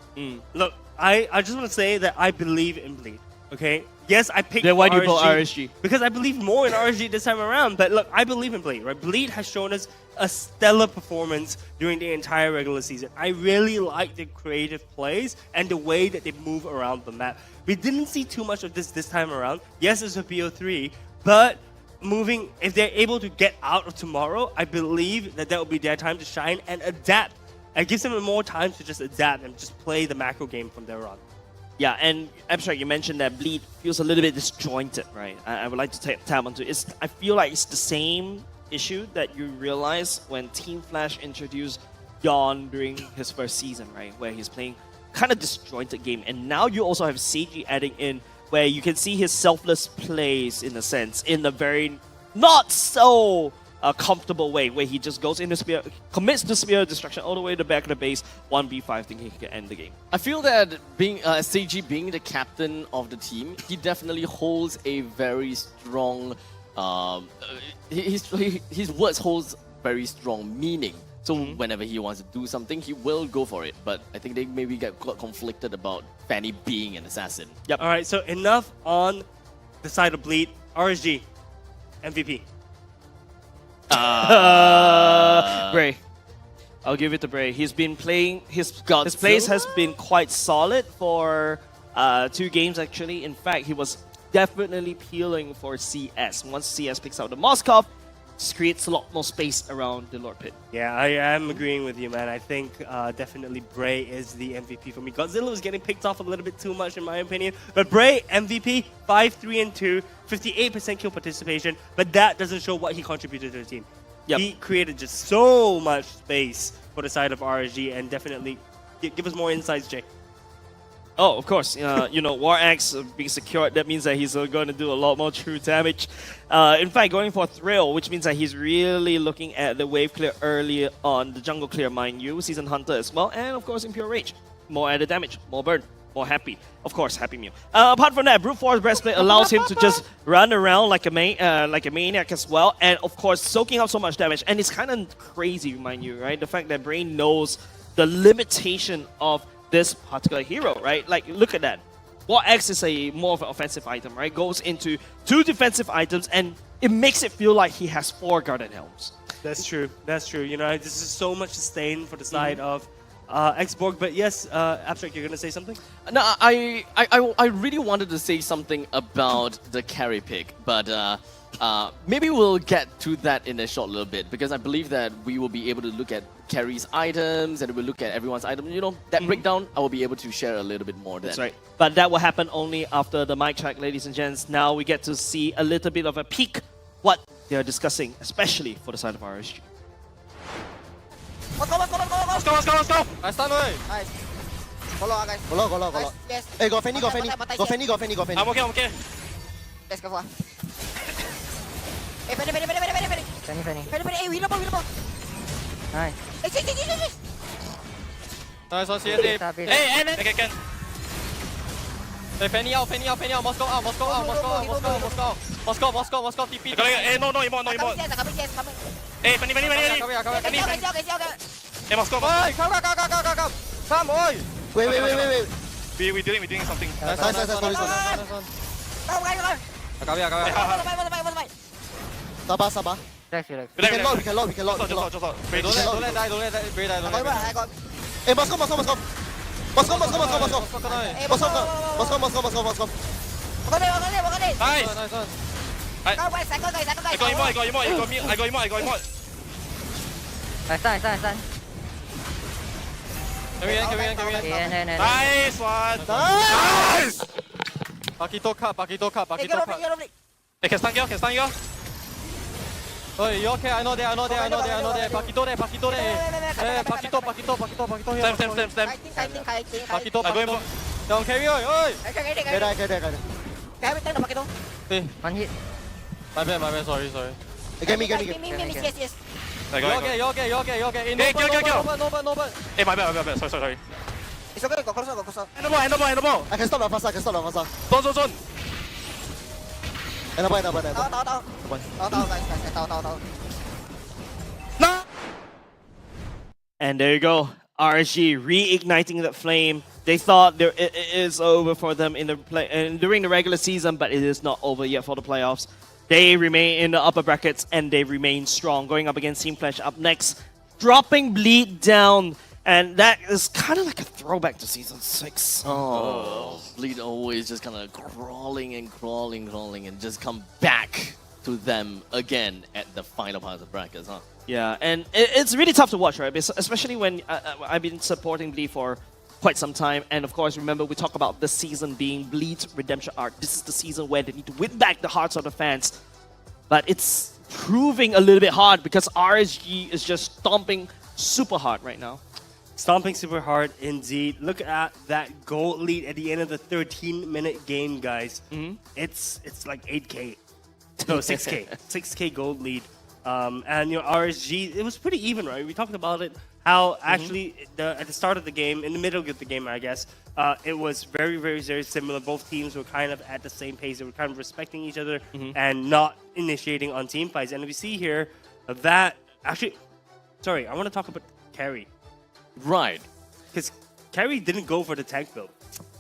Speaker 1: Look, I just want to say that I believe in Bleed. Okay. Yes, I picked.
Speaker 3: Then why do you vote RSG?
Speaker 1: Because I believe more in RSG this time around. But look, I believe in Bleed. Right? Bleed has shown us a stellar performance during the entire regular season. I really like the creative plays and the way that they move around the map. We didn't see too much of this time around. Yes, it's a BO3, but if they're able to get out of tomorrow, I believe that will be their time to shine and adapt. It gives them more time to just adapt and just play the macro game from there on.
Speaker 3: Yeah, and Abstract, you mentioned that Bleed feels a little bit disjointed, right? I would like to tap onto it. I feel like it's the same issue that you realize when Team Flash introduced Yon during his first season, right? Where he's playing kind of disjointed game. And now you also have Seiji adding in where you can see his selfless plays, in a sense, in a very not so comfortable way, where he just goes into spear, commits to spear destruction all the way to the back of the base, 1v5, thinking he can end the game.
Speaker 2: I feel that Seiji being the captain of the team, he definitely holds a very strong, his words holds very strong meaning. So whenever he wants to do something, he will go for it. But I think they maybe get quite conflicted about Fanny being an assassin.
Speaker 1: Yep. All right, so enough on the side of Bleed. RSG, MVP.
Speaker 3: Bray. I'll give it to Bray. He's been playing, his plays has been quite solid for 2 games actually. In fact, he was definitely peeling for CS. Once CS picks out the Moskov, creates a lot more space around the Lord Pit.
Speaker 1: Yeah, I am agreeing with you, man. I think definitely Bray is the MVP for me. Godzilla was getting picked off a little bit too much in my opinion. But Bray, MVP, 5-3-2, 58% kill participation. But that doesn't show what he contributed to the team. Yep. He created just so much space for the side of RSG, and definitely give us more insights, Jay.
Speaker 3: Oh, of course. You know, War Axe being secured, that means that he's going to do a lot more true damage. In fact, going for Thrill, which means that he's really looking at the wave clear early on, the jungle clear, mind you, Season Hunter as well, and of course Impure Rage. More added damage, more burn, more happy. Of course, Happy Meal. Apart from that, Brute Force Breastplate allows him to just run around like a maniac as well, and of course, soaking up so much damage. And it's kind of crazy, mind you, right? The fact that Brain knows the limitation of this particular hero, right? Like, look at that. War Axe is more of an offensive item, right? Goes into 2 defensive items, and it makes it feel like he has 4 Guardian Helms.
Speaker 1: That's true. That's true. You know, this is so much sustain for the side of Xborg. But yes, Abstract, you're gonna say something?
Speaker 2: No, I really wanted to say something about the carry pick, but Maybe we'll get to that in a short little bit because I believe that we will be able to look at Carrie's items and we'll look at everyone's items. You know, that breakdown, I will be able to share a little bit more then.
Speaker 3: That's right. But that will happen only after the mic check, ladies and gents. Now we get to see a little bit of a peek what they're discussing, especially for the side of RSG.
Speaker 5: Let's go.
Speaker 6: I stun away.
Speaker 5: Nice. Follow guys.
Speaker 6: Go.
Speaker 5: Yes.
Speaker 6: Hey, go Fanny.
Speaker 1: I'm okay.
Speaker 5: Let's go. Hey, Fanny. Hey, we know. Nice. Hey.
Speaker 6: Nice one, CSA.
Speaker 1: Hey, can.
Speaker 6: Hey, Fanny out. Moscow out. Moscow, TP.
Speaker 1: No, Hey, Penny. Hey, Moscow.
Speaker 6: Hey, come, oi.
Speaker 5: Wait.
Speaker 1: We doing something.
Speaker 6: Nice.
Speaker 5: Sabar. Relax.
Speaker 6: We can lock.
Speaker 1: Just out. Wait,
Speaker 6: Don't let die. Very die.
Speaker 5: I got.
Speaker 6: Hey, Moscow.
Speaker 5: Moscow.
Speaker 1: Nice.
Speaker 6: Nice one.
Speaker 1: I got him out.
Speaker 5: Nice.
Speaker 6: Can we end?
Speaker 1: Nice one.
Speaker 6: Nice! Pakito cut.
Speaker 1: Hey, can stun you?
Speaker 6: Oh, you okay? I know there. Pakito there. Hey, Pakito here.
Speaker 1: Stem.
Speaker 6: Pakito.
Speaker 1: I go in.
Speaker 6: Down carry, oi.
Speaker 5: Kaya.
Speaker 6: Hey,
Speaker 5: One hit.
Speaker 6: my bad. Sorry.
Speaker 5: Get me. Yes.
Speaker 6: You okay. In
Speaker 1: Hey, kill.
Speaker 6: No burn.
Speaker 1: Hey, my bad. Sorry.
Speaker 5: It's okay. Go closer.
Speaker 1: End the ball.
Speaker 6: I can stop the fast.
Speaker 1: Zone.
Speaker 6: End the ball.
Speaker 5: Tao, guys.
Speaker 1: No.
Speaker 3: And there you go. RSG reigniting that flame. They thought it is over for them in the during the regular season, but it is not over yet for the playoffs. They remain in the upper brackets and they remain strong. Going up against Team Flash up next, dropping Bleed down. And that is kind of like a throwback to Season 6.
Speaker 2: Oh, Bleed always just kind of crawling and just come back to them again at the final part of the brackets, huh?
Speaker 3: Yeah, and it's really tough to watch, right? Especially when I've been supporting Bleed for quite some time. And of course, remember, we talk about this season being Bleed's redemption arc. This is the season where they need to win back the hearts of the fans. But it's proving a little bit hard because RSG is just stomping super hard right now.
Speaker 1: Stomping super hard indeed. Look at that goal lead at the end of the 13-minute game, guys. It's like 8K. No, 6K. 6K gold lead. And RSG, it was pretty even, right? We talked about it. How actually at the start of the game, in the middle of the game, I guess, it was very similar. Both teams were kind of at the same pace. They were kind of respecting each other and not initiating on team fights. And we see here that actually, sorry, I want to talk about Carrie.
Speaker 2: Right.
Speaker 1: Because Carrie didn't go for the tank build.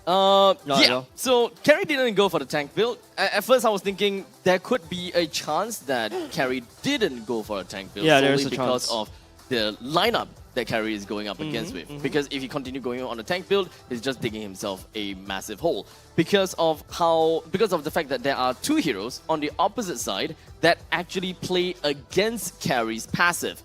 Speaker 2: Yeah. So Carrie didn't go for the tank build. At first, I was thinking there could be a chance that Carrie didn't go for a tank build.
Speaker 3: Yeah, there's a
Speaker 2: because
Speaker 3: chance.
Speaker 2: of the lineup that Carrie is going up against with. Because if he continue going on a tank build, he's just digging himself a massive hole. Because of the fact that there are two heroes on the opposite side that actually play against Carrie's passive.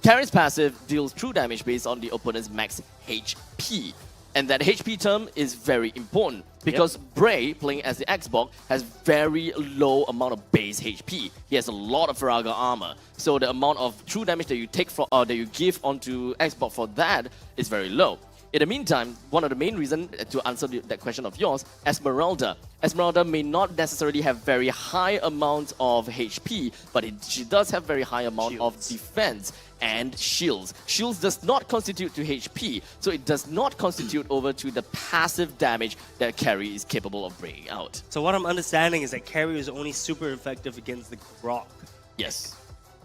Speaker 2: Carrie's passive deals true damage based on the opponent's max HP. And that HP term is very important because Bray, playing as the Xbox, has very low amount of base HP. He has a lot of Faraga armor. So the amount of true damage that you take from that you give onto Xbox for that is very low. In the meantime, one of the main reasons to answer that question of yours, Esmeralda. Esmeralda may not necessarily have very high amounts of HP, but she does have very high amount of defense and shields. Shields does not constitute to HP, so it does not constitute over to the passive damage that Carrie is capable of bringing out.
Speaker 1: So what I'm understanding is that Carrie is only super effective against the Grok.
Speaker 2: Yes,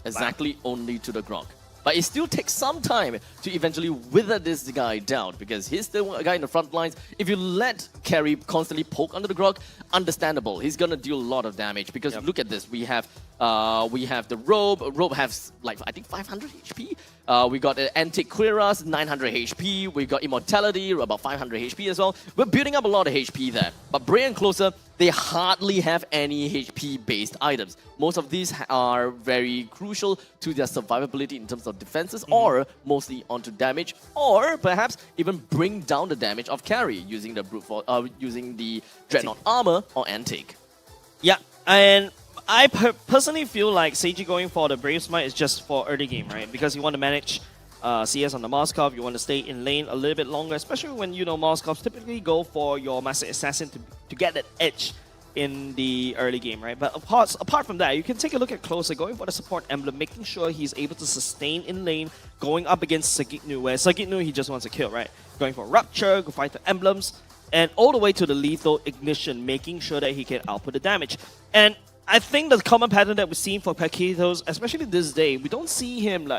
Speaker 2: exactly, only to the Grok. But it still takes some time to eventually wither this guy down because he's still a guy in the front lines. If you let Carrie constantly poke under the Grok, understandable. He's going to deal a lot of damage because look at this. We have We have the Robe. Robe has like I think 500 HP. We got Antiquiras, 900 HP. We got Immortality, about 500 HP as well. We're building up a lot of HP there. But Bray and Closer, they hardly have any HP-based items. Most of these are very crucial to their survivability in terms of defenses, or mostly onto damage, or perhaps even bring down the damage of carry using the using the Dreadnought armor or Antique.
Speaker 3: Yeah, and I personally feel like Seiji going for the Brave Smite is just for early game, right? Because you want to manage CS on the Moskov, you want to stay in lane a little bit longer, especially when you know Moskovs typically go for your Master Assassin to get that edge in the early game, right? But of course, apart from that, you can take a look at Closer, going for the support emblem, making sure he's able to sustain in lane, going up against Sagitnu, where Sagitnu, he just wants to kill, right? Going for Rupture, go fight the emblems, and all the way to the lethal ignition, making sure that he can output the damage. And I think the common pattern that we've seen for Paquitos, especially this day, we don't see them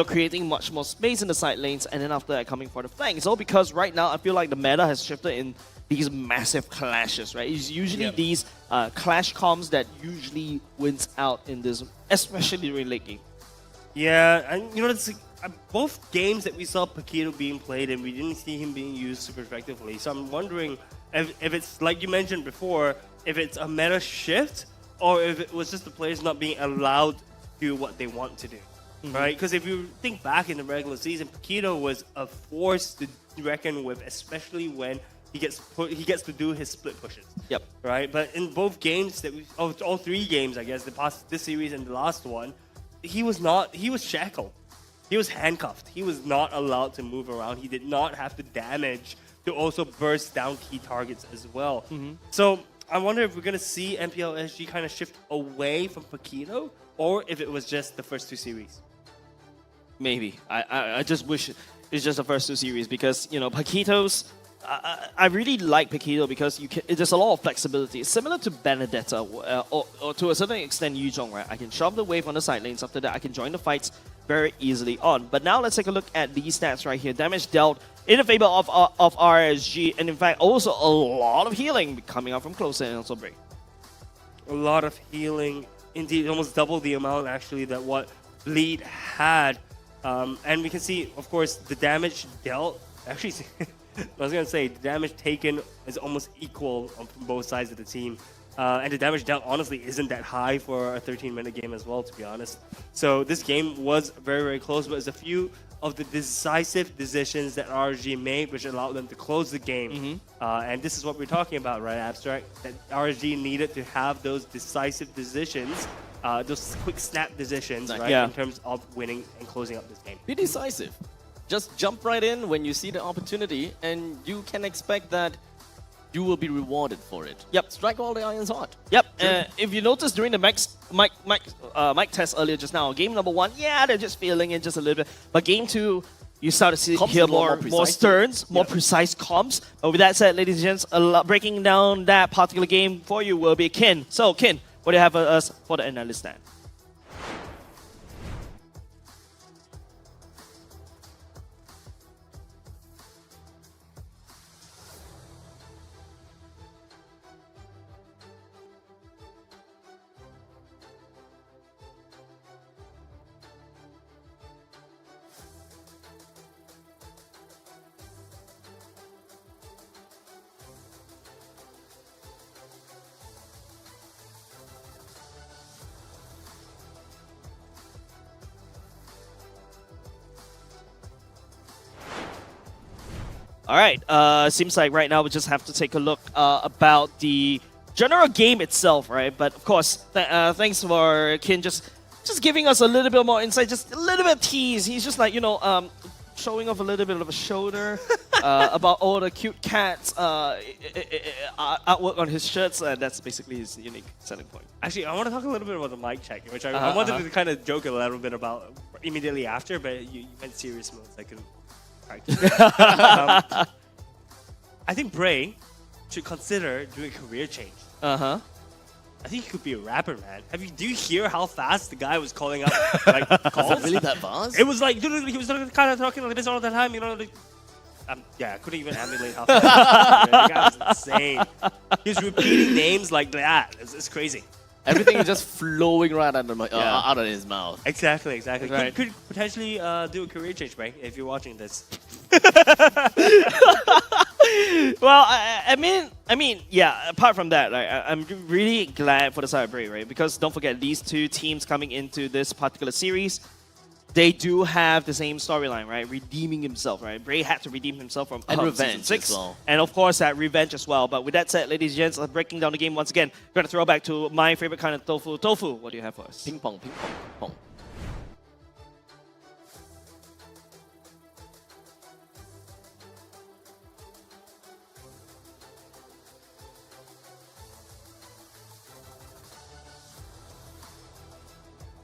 Speaker 3: creating much more space in the side lanes and then after that coming for the flank. It's all because right now I feel like the meta has shifted in these massive clashes, right? It's usually these clash comms that usually wins out in this, especially during late game.
Speaker 1: Yeah, and you know, it's both games that we saw Paquito being played and we didn't see him being used super effectively. So I'm wondering if it's, like you mentioned before, if it's a meta shift or if it was just the players not being allowed to do what they want to do, right? Because if you think back in the regular season, Paquito was a force to reckon with, especially when he gets to do his split pushes.
Speaker 3: Yep.
Speaker 1: Right? But in both games that all three games, I guess, this series and the last one, he was shackled. He was handcuffed. He was not allowed to move around. He did not have the damage to also burst down key targets as well. So I wonder if we're going to see MPL SG kind of shift away from Paquito, or if it was just the first two series.
Speaker 3: Maybe. I just wish it's just the first two series because, you know, Paquitos, I really like Paquito because there's a lot of flexibility. It's similar to Benedetta or to a certain extent Yuzhong, right? I can shove the wave on the side lanes. After that, I can join the fights very easily on. But now let's take a look at these stats right here. Damage dealt in the favor of RSG, and in fact also a lot of healing coming out from Closer and also Break.
Speaker 1: A lot of healing, indeed, almost double the amount actually that what Bleed had. And we can see, of course, the damage dealt, actually, I was going to say, the damage taken is almost equal from both sides of the team. And the damage dealt, honestly, isn't that high for a 13-minute game as well, to be honest. So this game was very, very close, but there's a few of the decisive decisions that RSG made, which allowed them to close the game. And this is what we're talking about, right, Abstract? That RSG needed to have those decisive decisions, those quick snap decisions, right, in terms of winning and closing up this game.
Speaker 2: Be decisive. Just jump right in when you see the opportunity, and you can expect that you will be rewarded for it.
Speaker 3: Yep.
Speaker 2: Strike while the iron's hot.
Speaker 3: Yep. If you notice during the mic test earlier just now, game number 1, yeah, they're just feeling it just a little bit. But game 2, you start to hear more turns, more precise comms. But with that said, ladies and gents, breaking down that particular game for you will be Kin. So, Kin, what do you have for us for the analyst stand? All right, seems like right now we just have to take a look about the general game itself, right? But of course, thanks for Kin just giving us a little bit more insight, just a little bit of tease. He's just like, you know, showing off a little bit of a shoulder about all the cute cats artwork on his shirts. That's basically his unique selling point.
Speaker 1: Actually, I want to talk a little bit about the mic check, which I wanted to kind of joke a little bit about immediately after, but you went serious mode, so I couldn't. I think Bray should consider doing a career change. I think he could be a rapper, man. Do you hear how fast the guy was calling up like calls?
Speaker 2: Is it really that fast?
Speaker 1: It was like, dude, he was kind of talking like this all the time, you know. Like, yeah, I couldn't even emulate how fast. The guy was insane. He was repeating names like that. It's crazy.
Speaker 2: Everything is just flowing right out of his mouth.
Speaker 1: Exactly.
Speaker 3: Right.
Speaker 1: Could potentially do a career change, right? If you're watching this.
Speaker 3: Well, I mean, yeah. Apart from that, I'm really glad for the side of Bray, right? Because don't forget, these two teams coming into this particular series, they do have the same storyline, right? Redeeming himself, right? Bray had to redeem himself from
Speaker 2: And
Speaker 3: Season
Speaker 2: revenge
Speaker 3: 6,
Speaker 2: as well.
Speaker 3: and of course that revenge as well. But with that said, ladies and gents, breaking down the game once again. We're gonna throw back to my favorite kind of tofu. Tofu, what do you have for us?
Speaker 2: Ping pong, ping pong, ping pong.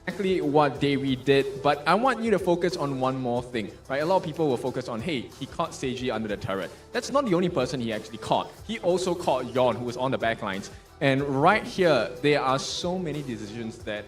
Speaker 4: Exactly what Davey did, but I want you to focus on one more thing, right? A lot of people will focus on, hey, he caught Seiji under the turret. That's not the only person he actually caught. He also caught Yon, who was on the back lines. And right here, there are so many decisions that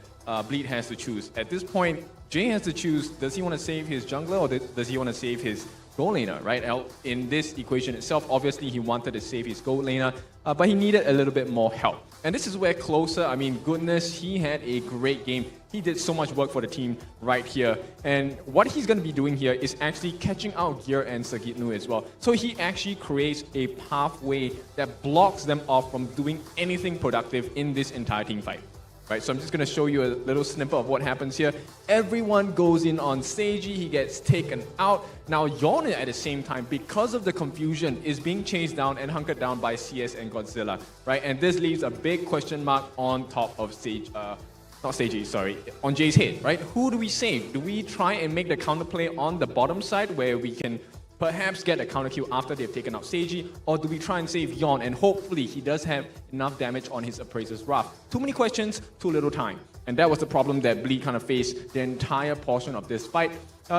Speaker 4: Bleed has to choose. At this point, Jay has to choose, does he want to save his jungler or does he want to save his gold laner, right? In this equation itself, obviously he wanted to save his gold laner, but he needed a little bit more help. And this is where Closer, I mean, goodness, he had a great game. He did so much work for the team right here. And what he's going to be doing here is actually catching out Gear and Sagitnu as well. So he actually creates a pathway that blocks them off from doing anything productive in this entire team fight. Right, so I'm just going to show you a little snippet of what happens here. Everyone goes in on Seiji, he gets taken out. Now Yon at the same time, because of the confusion, is being chased down and hunkered down by CS and Godzilla. Right, and this leaves a big question mark on top of Seiji, not Seiji, sorry, on Jay's head, right? Who do we save? Do we try and make the counterplay on the bottom side where we can perhaps get a counter kill after they've taken out Seiji, or do we try and save Yon and hopefully he does have enough damage on his Appraiser's Wrath? Too many questions, too little time. And that was the problem that Bleed kind of faced the entire portion of this fight,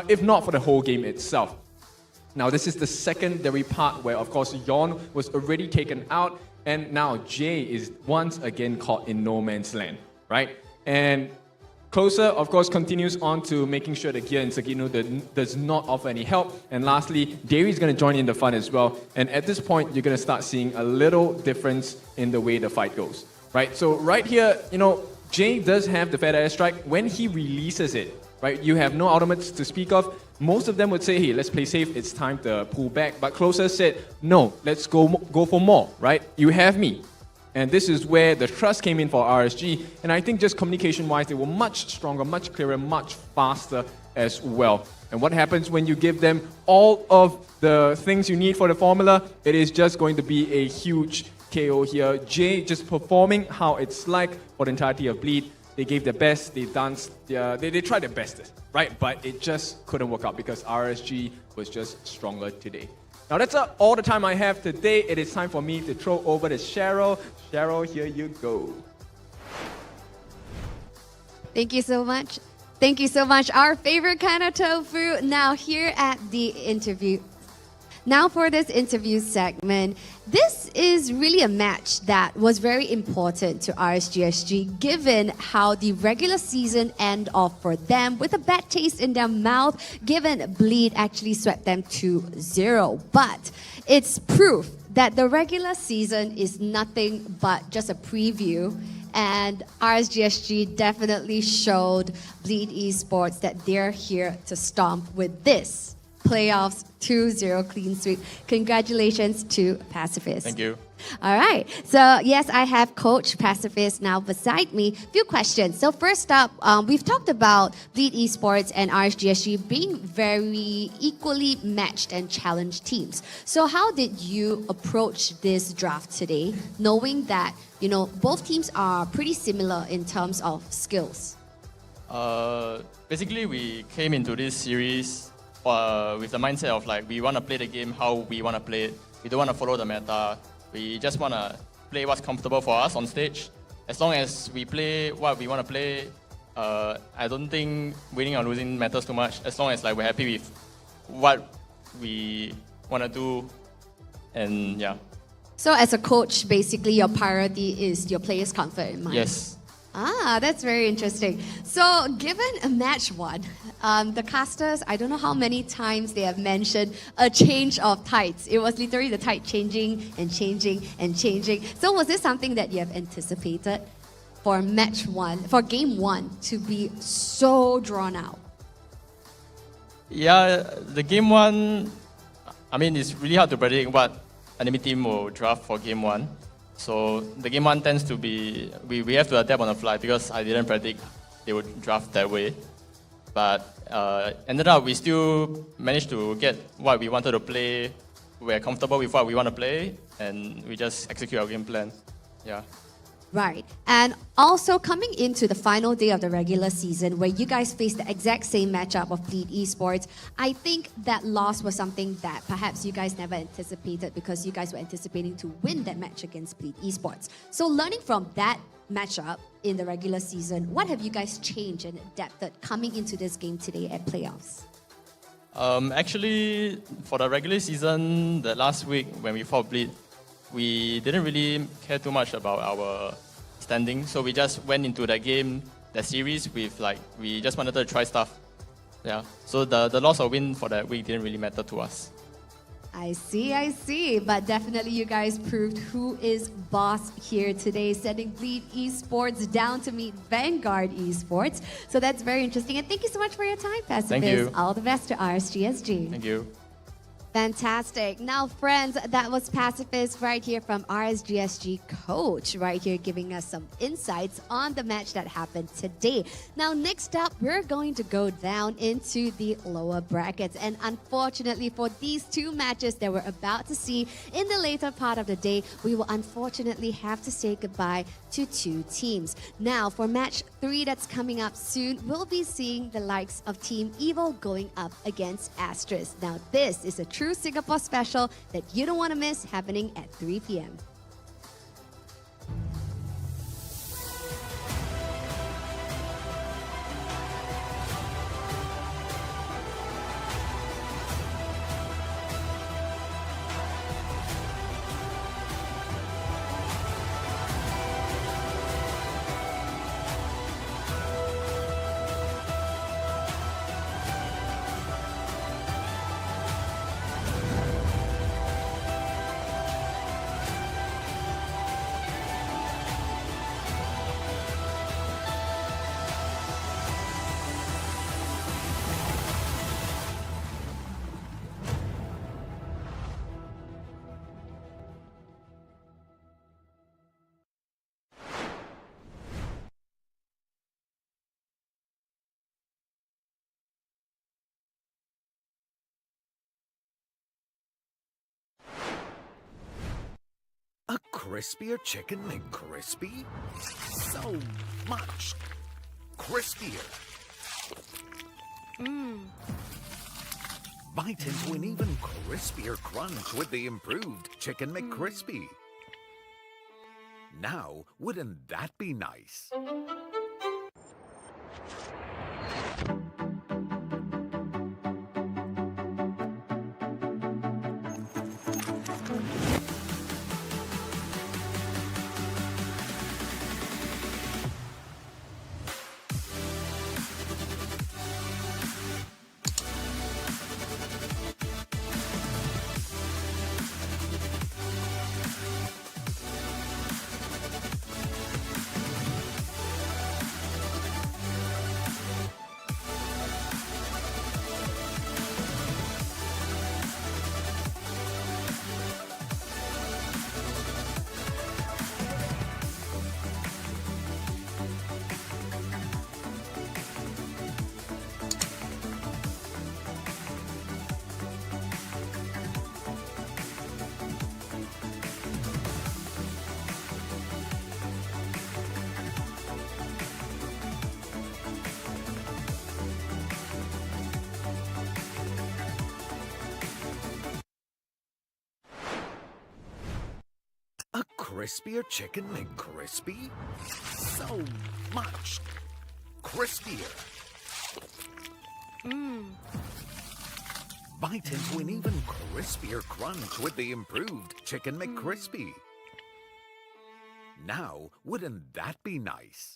Speaker 4: if not for the whole game itself. Now this is the secondary part where of course Yon was already taken out and now Jay is once again caught in no man's land, right? And Closer, of course, continues on to making sure that Gear and Sagitnu does not offer any help. And lastly, Dairy's going to join in the fun as well. And at this point, you're going to start seeing a little difference in the way the fight goes. Right? So right here, you know, Jay does have the Fed Air Strike. When he releases it, right, you have no ultimates to speak of. Most of them would say, hey, let's play safe. It's time to pull back. But Closer said, no, let's go for more, right? You have me. And this is where the trust came in for RSG. And I think just communication-wise, they were much stronger, much clearer, much faster as well. And what happens when you give them all of the things you need for the formula? It is just going to be a huge KO here. Jay just performing how it's like for the entirety of Bleed. They gave their best, they danced, they tried their bestest, right? But it just couldn't work out because RSG was just stronger today. Now that's all the time I have today. It is time for me to throw over to Cheryl. Cheryl, here you go.
Speaker 7: Thank you so much. Thank you so much. Our favorite kind of tofu. Now here at the interview. Now for this interview segment, this is really a match that was very important to RSG SG given how the regular season ended off for them with a bad taste in their mouth given Bleed actually swept them 2-0. But it's proof that the regular season is nothing but just a preview. And RSG SG definitely showed Bleed Esports that they're here to stomp with this playoffs 2-0 clean sweep. Congratulations to Pacifist.
Speaker 6: Thank you.
Speaker 7: All right. So, yes, I have Coach Pacifist now beside me. Few questions. So, first up, we've talked about Bleed Esports and RSG SG being very equally matched and challenged teams. So, how did you approach this draft today, knowing that, you know, both teams are pretty similar in terms of skills?
Speaker 6: Basically, we came into this series with the mindset of like we want to play the game how we want to play it. We don't want to follow the meta. We just want to play what's comfortable for us on stage. As long as we play what we want to play, I don't think winning or losing matters too much. As long as like we're happy with what we want to do, and yeah.
Speaker 7: So as a coach, basically your priority is your players' comfort in mind.
Speaker 6: Yes.
Speaker 7: Ah, that's very interesting. So, given a match one, the casters, I don't know how many times they have mentioned a change of tides. It was literally the tide changing and changing and changing. So, was this something that you have anticipated? for game one to be so drawn out?
Speaker 6: Yeah, the game one, I mean, it's really hard to predict what enemy team will draft for game one. So the game one tends to be, we have to adapt on the fly because I didn't predict they would draft that way. But ended up, we still managed to get what we wanted to play. We're comfortable with what we want to play, and we just execute our game plan. Yeah.
Speaker 7: Right. And also coming into the final day of the regular season where you guys faced the exact same matchup of Bleed Esports, I think that loss was something that perhaps you guys never anticipated because you guys were anticipating to win that match against Bleed Esports. So learning from that matchup in the regular season, what have you guys changed and adapted coming into this game today at playoffs?
Speaker 6: Actually, for the regular season, the last week when we fought Bleed, we didn't really care too much about our standing, so we just went into the game, the series with we just wanted to try stuff. Yeah. So the loss or win for that week didn't really matter to us.
Speaker 7: I see. But definitely you guys proved who is boss here today, sending Bleed Esports down to meet Vanguard Esports. So that's very interesting. And thank you so much for your time, Pacifist.
Speaker 6: Thank you.
Speaker 7: All the best to RSG SG.
Speaker 6: Thank you.
Speaker 7: Fantastic. Now, friends, that was Pacifist right here from RSG SG coach, right here giving us some insights on the match that happened today. Now, next up, we're going to go down into the lower brackets. And unfortunately, for these two matches that we're about to see in the later part of the day, we will unfortunately have to say goodbye to two teams. Now, for match 3 that's coming up soon, we'll be seeing the likes of Team Evil going up against Asteris. Now, this is a true Singapore special that you don't want to miss, happening at 3 p.m.
Speaker 8: A crispier chicken McCrispy? So much crispier. Bite into an even crispier crunch with the improved Chicken McCrispy. Now, wouldn't that be nice? A crispier chicken McCrispy? So much crispier. Bite into an even crispier crunch with the improved Chicken McCrispy. Now, wouldn't that be nice?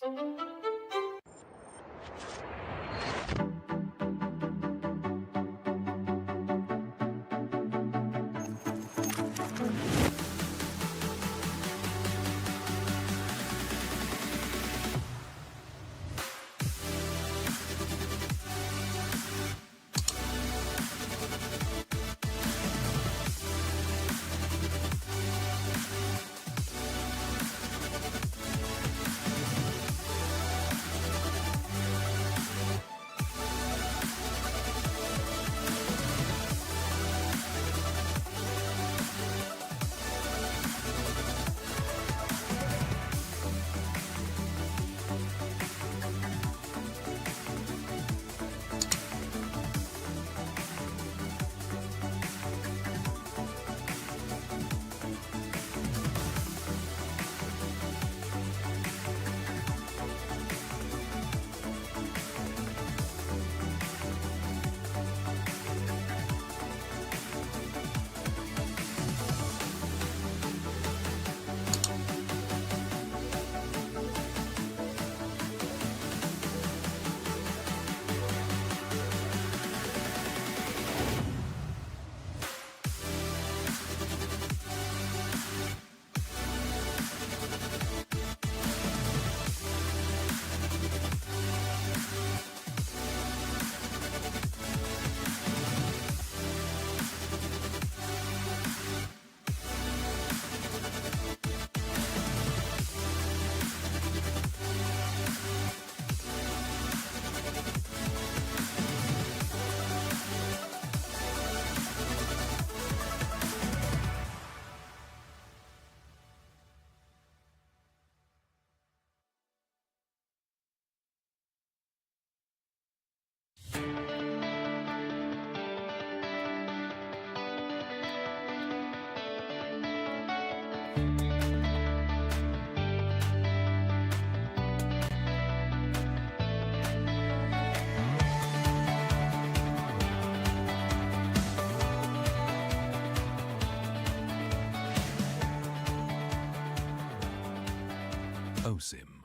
Speaker 8: OSIM.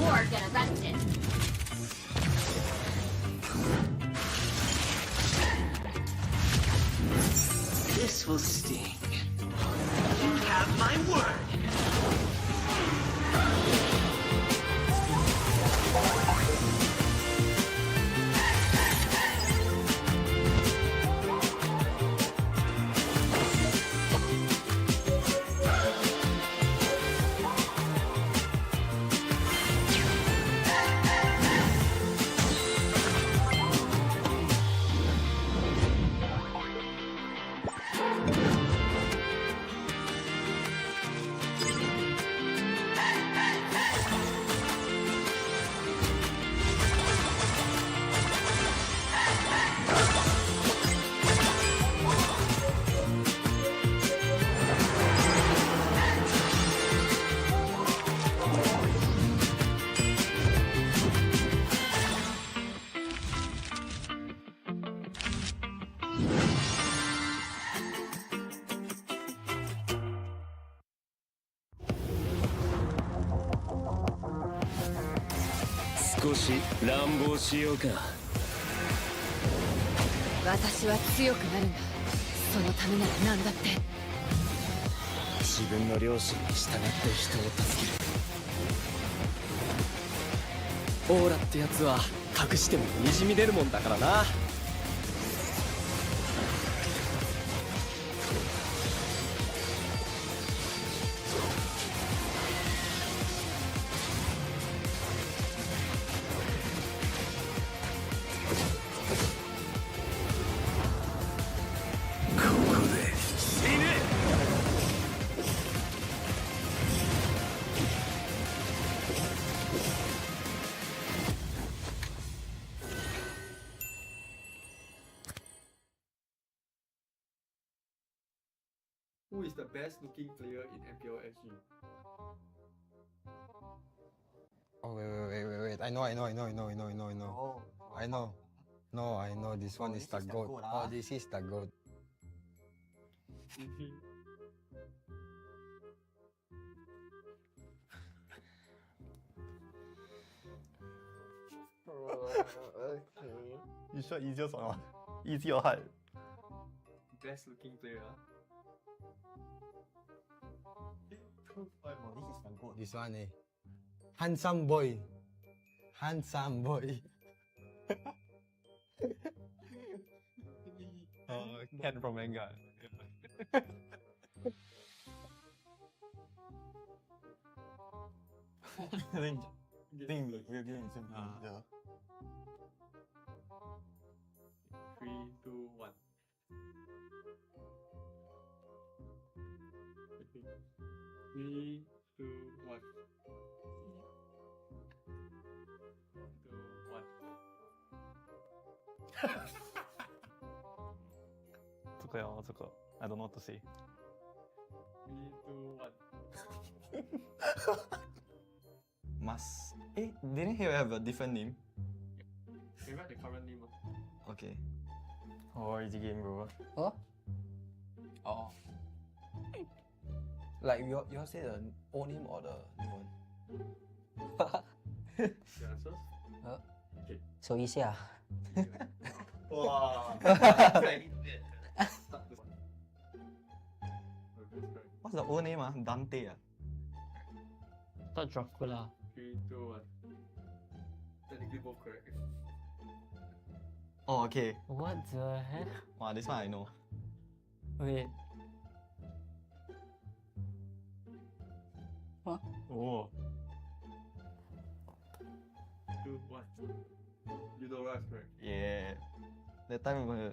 Speaker 9: Or get arrested.
Speaker 10: This will sting. You have my word.
Speaker 9: 私は強くなるんだ。そのためなら何だって。自分の良心に従って人を助ける。オーラってやつは隠してもにじみ出るもんだからな。
Speaker 11: Who is the best looking player in MPL SG?
Speaker 12: Oh wait. I know.
Speaker 11: Oh.
Speaker 12: I know. No, I know this one is the goat. Oh, this is the goat.
Speaker 11: Okay.
Speaker 13: You sure easiest or not? Easy or hard?
Speaker 11: Best looking player.
Speaker 12: Oh, this is the goat. This one, handsome boy. Handsome boy.
Speaker 13: Ken from Manga.
Speaker 11: Yeah. 3, 2, 1. 3, 2, 1. 2, 1.
Speaker 13: 这个哟，这个 I don't know what to say.
Speaker 11: 3, 2, 1.
Speaker 13: Must. Didn't he have a different name?
Speaker 11: Can you write the current name?
Speaker 13: Okay. Oh, easy game, bro.
Speaker 12: Huh? Oh. Like you all say the old name or the new one?
Speaker 11: The answers?
Speaker 12: Huh?
Speaker 11: Okay.
Speaker 12: 手一下。
Speaker 11: Wow.
Speaker 13: What's the old name? Dante.
Speaker 12: Thought Dracula.
Speaker 11: 3, 2, 1. Technically both correct.
Speaker 13: Oh, okay.
Speaker 14: What the heck?
Speaker 13: Wow, this one I know.
Speaker 14: Wait.
Speaker 13: What? Oh.
Speaker 11: Dude, what? You know Rush, right?
Speaker 13: Yeah. That time her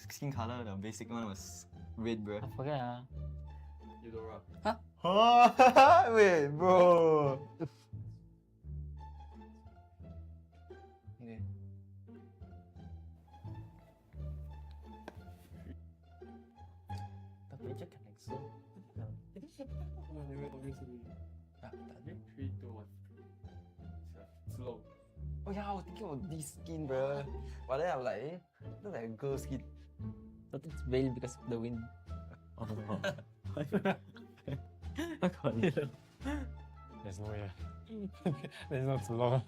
Speaker 13: skin color, the basic one was red, bro.
Speaker 14: I forget.
Speaker 11: You know Rush.
Speaker 14: Huh?
Speaker 13: Oh, wait, bro.
Speaker 14: Okay. Tapi je kan EXO.
Speaker 11: Three, two, one. Slow.
Speaker 12: Oh yeah, I was thinking of this skin, bro. But then I'm like, look like a girl skin.
Speaker 14: But it's veiled because of the wind.
Speaker 12: Oh. There's no way. There's no slow.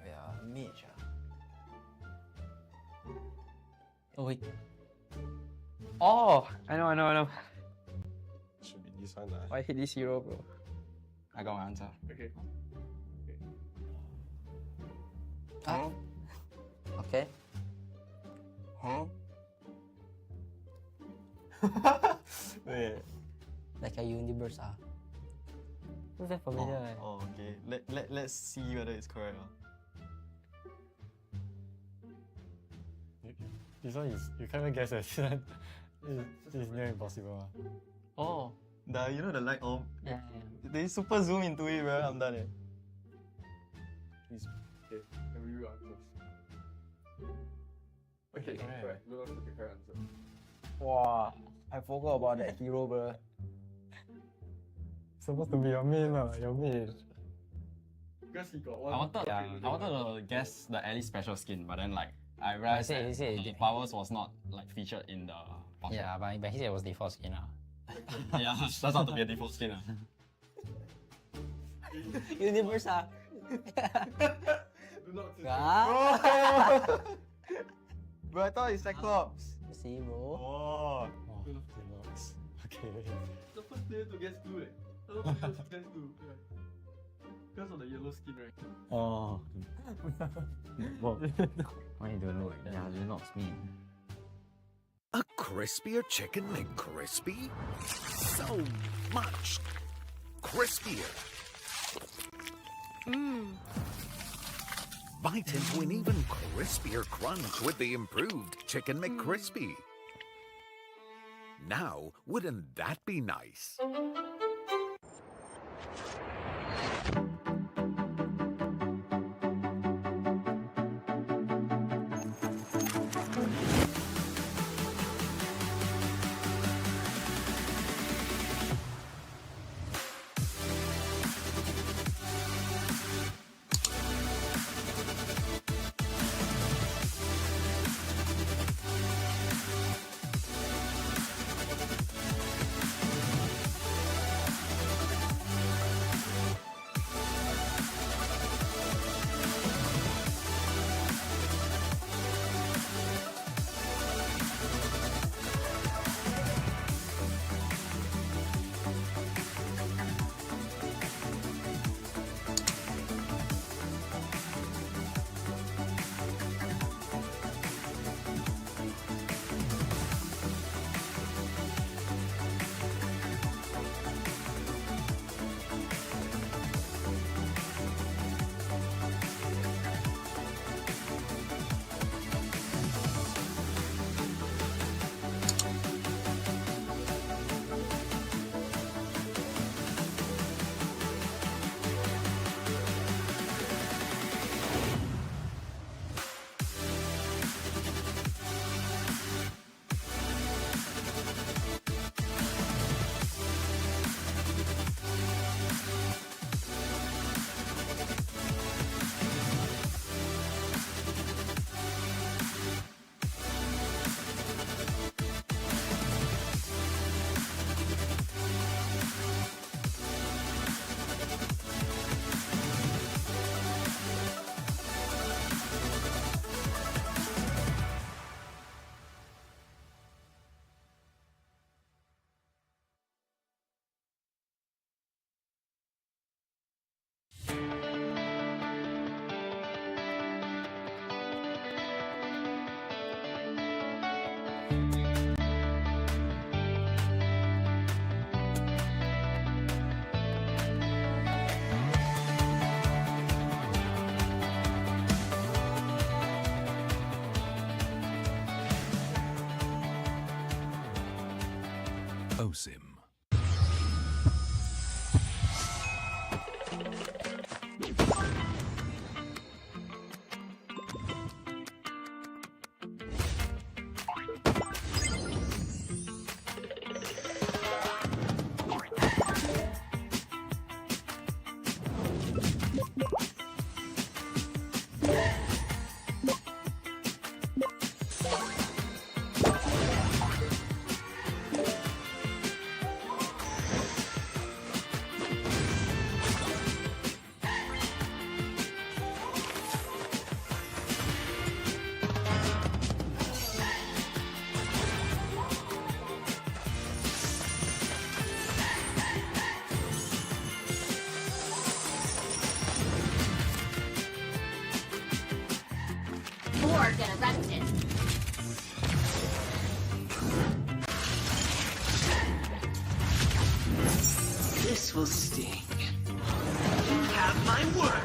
Speaker 13: Yeah, mage.
Speaker 14: Oh wait.
Speaker 12: Oh, I know. Should be this one. I hate this hero, bro.
Speaker 13: I got my answer.
Speaker 11: Okay.
Speaker 14: Ah. Okay.
Speaker 12: Huh?
Speaker 13: Wait.
Speaker 14: Like a universe Who's that familiar?
Speaker 13: Oh, okay. Let's see whether it's correct.
Speaker 12: This one is, you can't even guess it. It's near impossible.
Speaker 14: Oh.
Speaker 13: You know the light orb?
Speaker 14: Yeah.
Speaker 13: They super zoom into it, bro. I'm done.
Speaker 11: Okay, can we read answers? Okay, correct. We'll look at the correct answer.
Speaker 12: Wow, I forgot about that hero, bro. Supposed to be your main, your main.
Speaker 11: Because he got one.
Speaker 13: I wanted to guess the Ellie special skin, but then like I realized that powers was not like featured in the box.
Speaker 14: Yeah, but he said it was default skin.
Speaker 13: Yeah, that's not to be a default skin.
Speaker 14: Universe
Speaker 11: Do not
Speaker 13: Bro, I thought it's Cyclops.
Speaker 14: See, bro.
Speaker 13: Oh.
Speaker 12: Okay.
Speaker 11: The first player to guess blue, eh? The first player to guess blue. Because of the yellow skin, right?
Speaker 12: Oh.
Speaker 14: Why you don't know? Yeah, you're not me.
Speaker 8: A crispier chicken McCrispy? So much crispier. Bite into an even crispier crunch with the improved Chicken McCrispy. Now, wouldn't that be nice? Osim.
Speaker 15: Get arrested.
Speaker 10: This will sting. You have my word.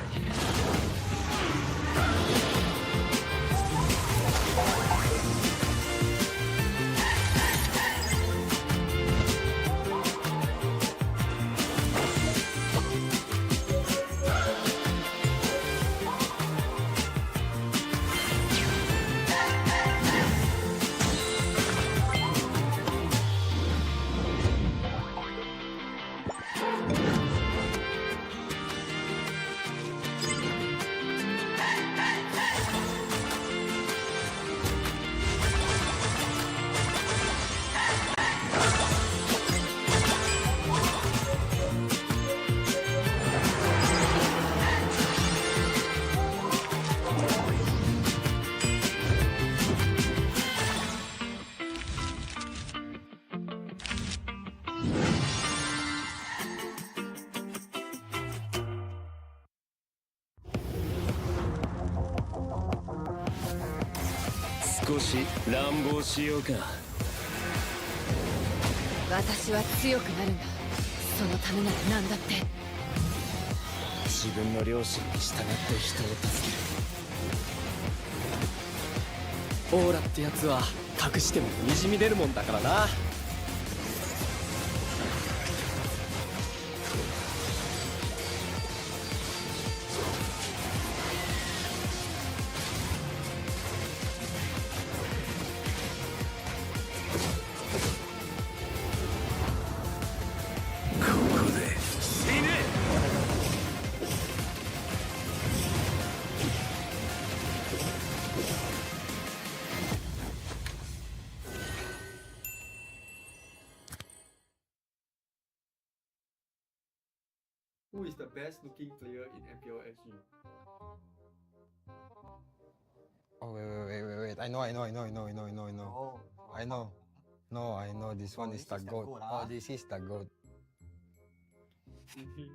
Speaker 9: Rambo しようか。
Speaker 15: 私は強くなるんだ。そのためなら何だって。
Speaker 9: 自分の良心に従って人を助ける。オーラってやつは隠してもにじみ出るもんだからな。
Speaker 11: Who is the best looking player in MPL SG?
Speaker 12: Oh wait. I know.
Speaker 11: Oh.
Speaker 12: I know. No, I know this one is the goat. Oh, this is the goat.
Speaker 11: Okay.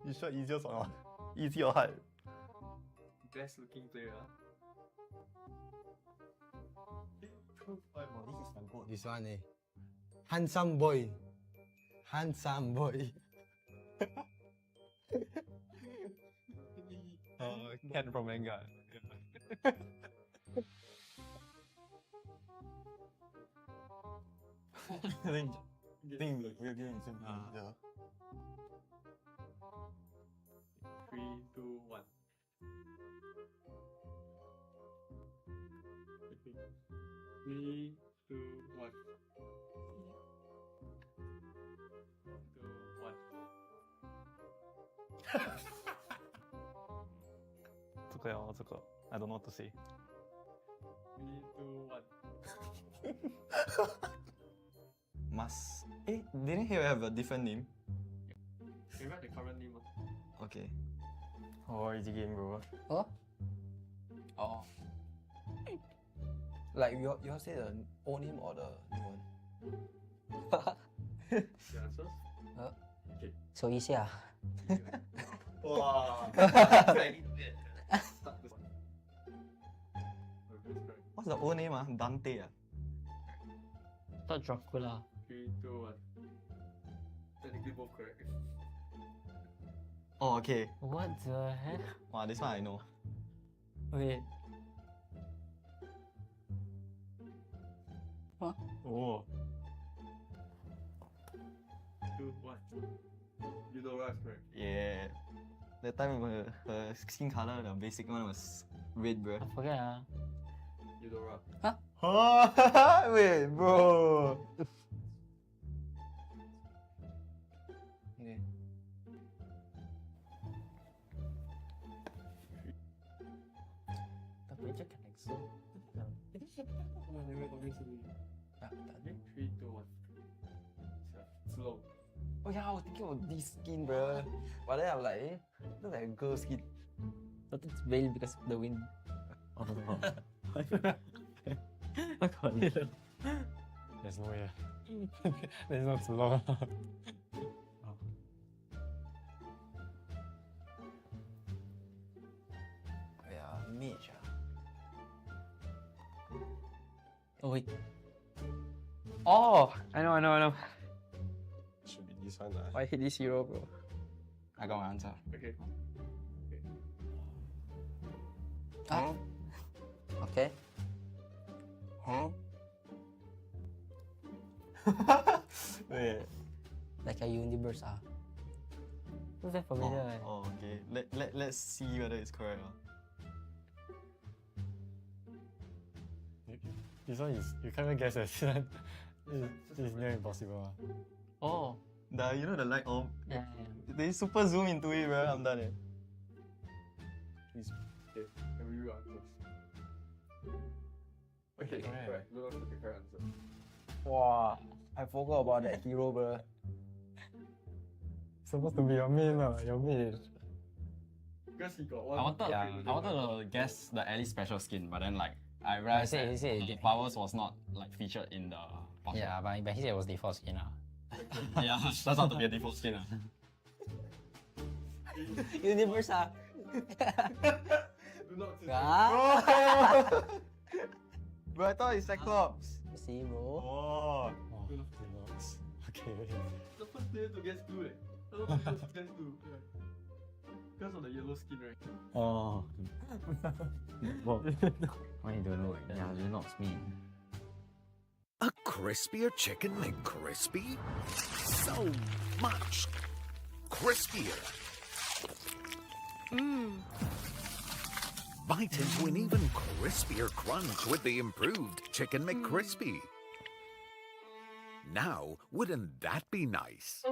Speaker 6: You sure easiest or not? Easy or hard?
Speaker 11: Best looking player.
Speaker 6: This is the goat.
Speaker 12: This one eh. Handsome boy. Handsome boy.
Speaker 6: Ken from manga. I think we're getting some. Yeah.
Speaker 11: 3, 2, 1. Okay. 3, 2, 1. 2, 1.
Speaker 6: 这个呀，这个 I don't know what to say.
Speaker 11: 3, 2, 1.
Speaker 6: Must. Didn't he have a different name?
Speaker 11: You write the current name.
Speaker 6: Okay. Oh, easy game, bro.
Speaker 14: Huh? Oh. Like you say the old name or the new one?
Speaker 11: The answers? Okay.
Speaker 14: So easy ah.
Speaker 11: Wow.
Speaker 6: What's the old name? Dante.
Speaker 14: Thought Dracula.
Speaker 11: 3, 2, 1. Technically both correct.
Speaker 13: Oh, okay.
Speaker 14: What the heck?
Speaker 13: Wow, this one I know.
Speaker 14: Okay. Huh?
Speaker 13: Oh.
Speaker 11: 2, 1. Eudora is correct.
Speaker 13: Yeah. That time her skin color, the basic one was red, bro.
Speaker 14: I forget.
Speaker 11: Eudora.
Speaker 14: Huh?
Speaker 13: Oh, wait, bro.
Speaker 14: Okay. Tapi je kan exo. Tak ada.
Speaker 11: 3, 2, 1. Slow.
Speaker 12: Oh yeah, I was thinking of this skin, bro. But then I'm like, looks like a girl skin.
Speaker 14: But it's veiled because of the wind.
Speaker 12: Oh.
Speaker 16: There's no way. There's not too long.
Speaker 12: Yeah, mage.
Speaker 14: Oh wait.
Speaker 12: Oh, I know.
Speaker 16: Should be this one.
Speaker 12: I hate this hero, bro.
Speaker 13: I got my answer.
Speaker 11: Okay.
Speaker 14: Ah. Okay.
Speaker 13: Huh? Wait.
Speaker 14: Like a universe Looks like familiar.
Speaker 13: Oh, okay. Let's see whether it's correct.
Speaker 16: This one is, you can't even guess it. This is near impossible.
Speaker 14: Oh.
Speaker 13: You know the light orb?
Speaker 14: Yeah.
Speaker 13: They super zoom into it, bro. I'm done.
Speaker 11: Please. Okay. Can we answers? Okay, correct. Look at the correct answer.
Speaker 12: Wow, I forgot about that hero, bro.
Speaker 16: Supposed to be your main, your main.
Speaker 11: Because he got one.
Speaker 13: I wanted to guess the Ellie special skin, but then like I realized that powers was not like featured in the box.
Speaker 14: Yeah, but he said it was default skin.
Speaker 13: Yeah, that's not to be a default skin.
Speaker 14: Universe
Speaker 11: Do not say
Speaker 13: Bro, I thought it's Cyclops.
Speaker 14: See, bro.
Speaker 13: Oh.
Speaker 16: Okay.
Speaker 11: the first player to guess 2 I don't know if guess 2. Because of the yellow skin, right?
Speaker 16: Oh.
Speaker 14: Why you don't know it? Yeah, you're not me.
Speaker 8: A crispier chicken McCrispy? So much crispier. Bite into an even crispier crunch with the improved Chicken McCrispy. Now, wouldn't that be nice?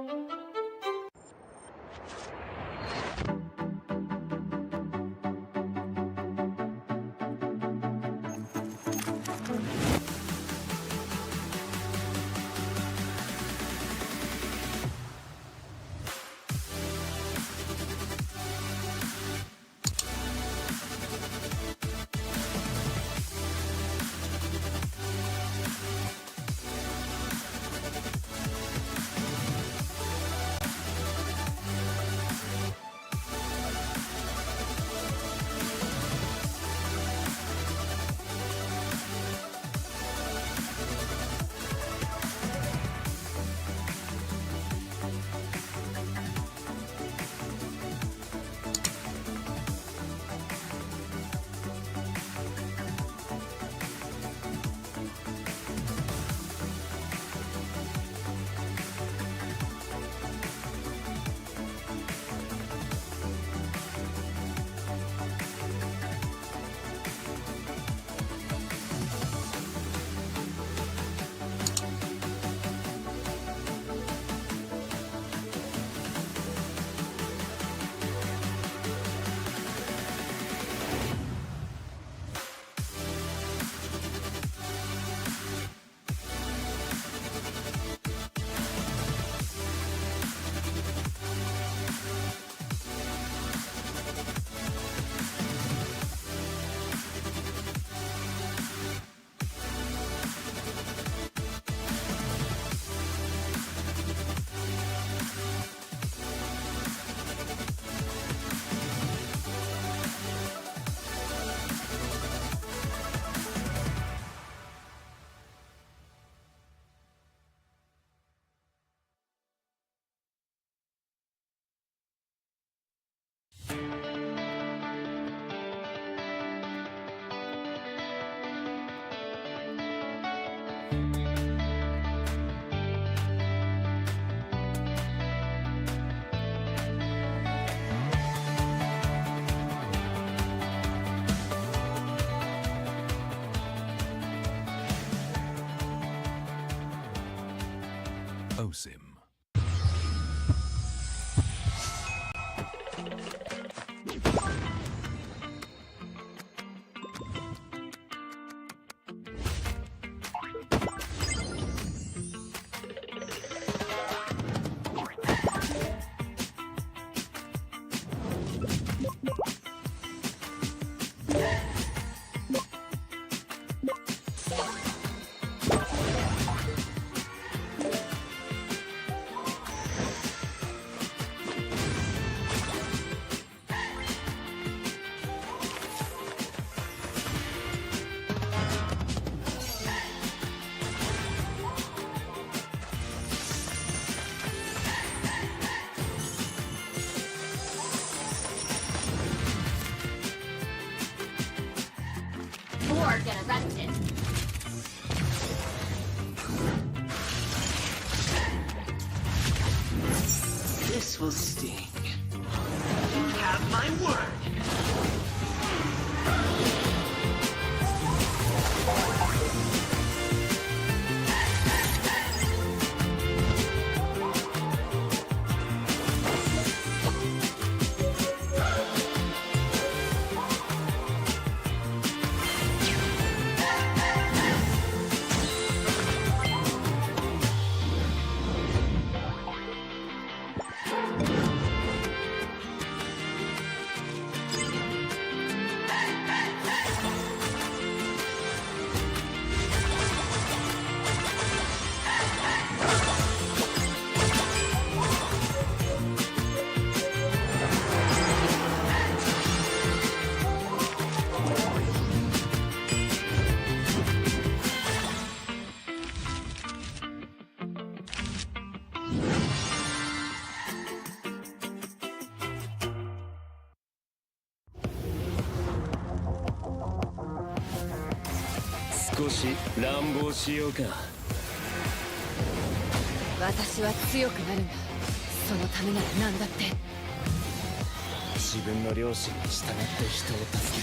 Speaker 8: Expose him.
Speaker 15: Or get arrested.
Speaker 10: This will sting. You have my word.
Speaker 15: 私は強くなるんだ。そのためなら何だって。
Speaker 17: 自分の良心に従って人を助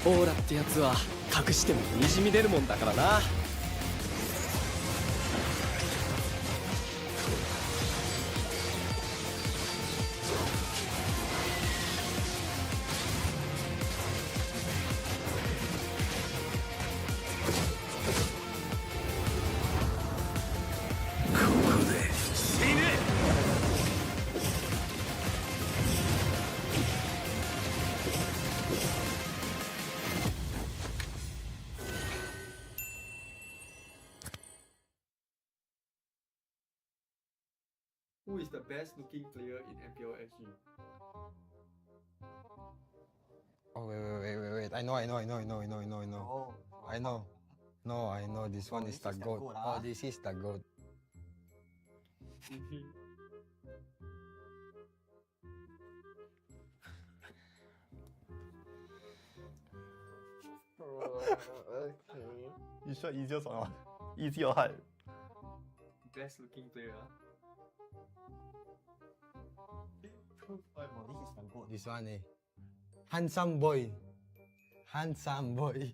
Speaker 17: ける。オーラってやつは隠してもにじみ出るもんだからな。
Speaker 11: Who is the best looking player in MPL SG?
Speaker 12: Oh wait. I know.
Speaker 11: Oh.
Speaker 12: I know. No, I know this one is the goat. Oh, this is the goat.
Speaker 11: Okay.
Speaker 16: You sure easiest or not? Easy or hard?
Speaker 11: Best looking player.
Speaker 12: This one eh. Handsome boy. Handsome boy.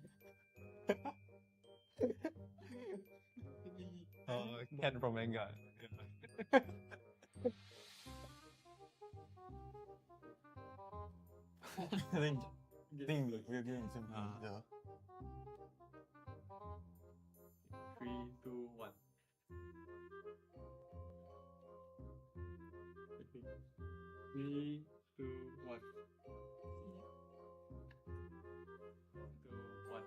Speaker 16: Ken from manga. I think we're getting some. Yeah.
Speaker 11: 3, 2, 1. Okay. 3, 2, 1. 2, 1.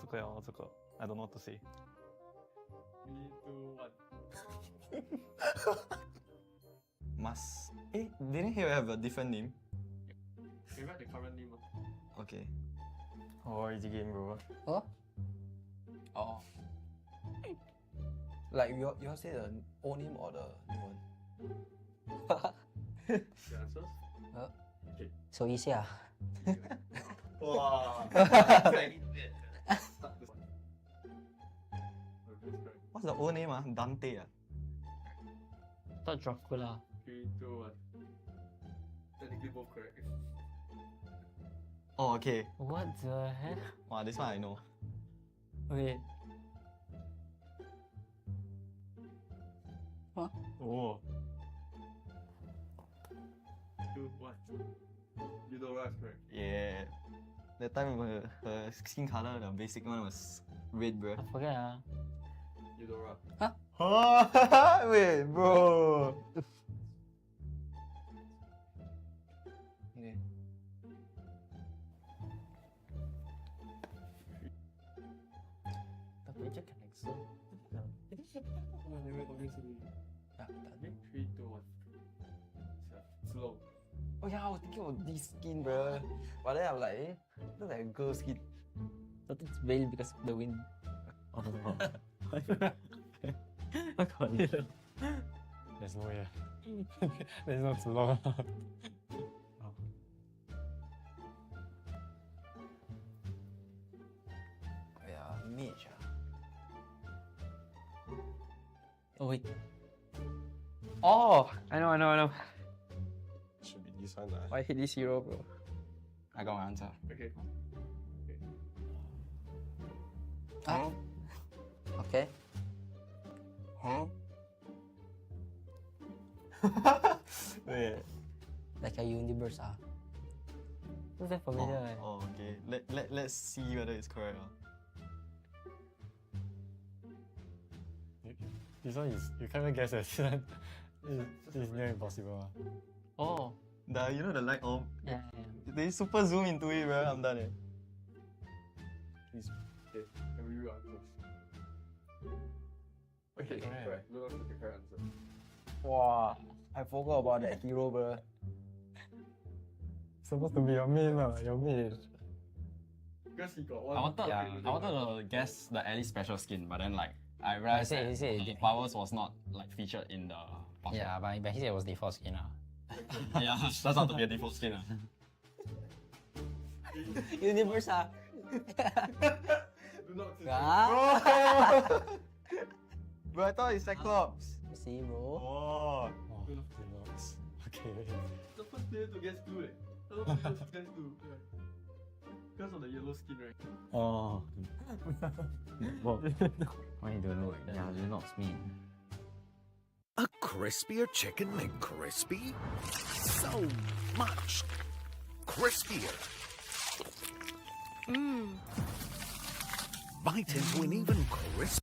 Speaker 16: 这个呀，这个 I don't know what to say.
Speaker 11: 3, 2, 1.
Speaker 13: Must. Didn't he have a different name?
Speaker 11: You write the current name.
Speaker 13: Okay.
Speaker 16: Oh, easy game, bro.
Speaker 12: Oh?
Speaker 13: Oh.
Speaker 12: Like you all say the old name or the new one?
Speaker 11: The answers? Okay.
Speaker 14: So easy ah.
Speaker 11: Wow.
Speaker 13: What's the old name? Dante.
Speaker 14: Thought Dracula.
Speaker 11: 3, 2, 1. Technically both correct.
Speaker 13: Oh, okay.
Speaker 14: What the heck?
Speaker 13: Wow, this one I know.
Speaker 14: Okay. Huh?
Speaker 13: Oh.
Speaker 11: 2, 1. Eudora is correct.
Speaker 13: Yeah. That time her skin color, the basic one was red, bro.
Speaker 14: I forget.
Speaker 11: Eudora.
Speaker 14: Huh?
Speaker 13: Oh, wait, bro.
Speaker 14: Okay. Tapi je kan exo. Tak, tak ada.
Speaker 11: 3, 2, 1. Slow.
Speaker 13: Oh yeah, I was thinking of this skin, bro. But then I'm like, looks like a girl skin.
Speaker 14: Thought it's veiled because of the wind.
Speaker 13: Oh.
Speaker 14: I can't.
Speaker 16: There's no way. There's not too long.
Speaker 13: Yeah, mage.
Speaker 14: Oh wait. Oh, I know.
Speaker 16: Should be this one.
Speaker 14: I hate this hero, bro.
Speaker 13: I got my answer.
Speaker 11: Okay.
Speaker 14: Ah. Okay.
Speaker 13: Huh? Wait.
Speaker 14: Like a universe, Looks very familiar.
Speaker 13: Oh, okay. Let's see whether it's correct.
Speaker 16: This one is, you can't even guess it. This is near impossible.
Speaker 14: Oh.
Speaker 13: You know the light orb?
Speaker 14: Yeah.
Speaker 13: They super zoom into it, bro. I'm done.
Speaker 11: Please. Okay. Can we rerun first? Okay, correct. Look at the correct answer.
Speaker 12: Wow, I forgot about that hero, bro.
Speaker 16: Supposed to be your main, your main.
Speaker 11: Because he got one.
Speaker 13: I wanted to guess the Ellie special skin, but then like I realized that Powers was not like featured in the box.
Speaker 14: Yeah, but he said it was default skin.
Speaker 13: Yeah, that's not to be a default skin.
Speaker 14: Universe,
Speaker 11: Do not say
Speaker 13: Bro, I thought it's Cyclops.
Speaker 14: See, bro.
Speaker 13: Oh.
Speaker 16: Okay.
Speaker 11: the first player to guess 2, Hello, guess 2. Because of the yellow skin, right?
Speaker 14: Oh. Why you don't know it? Yeah, you're not me.
Speaker 8: A crispier chicken McCrispy? So much crispier. Bite into an even crisp.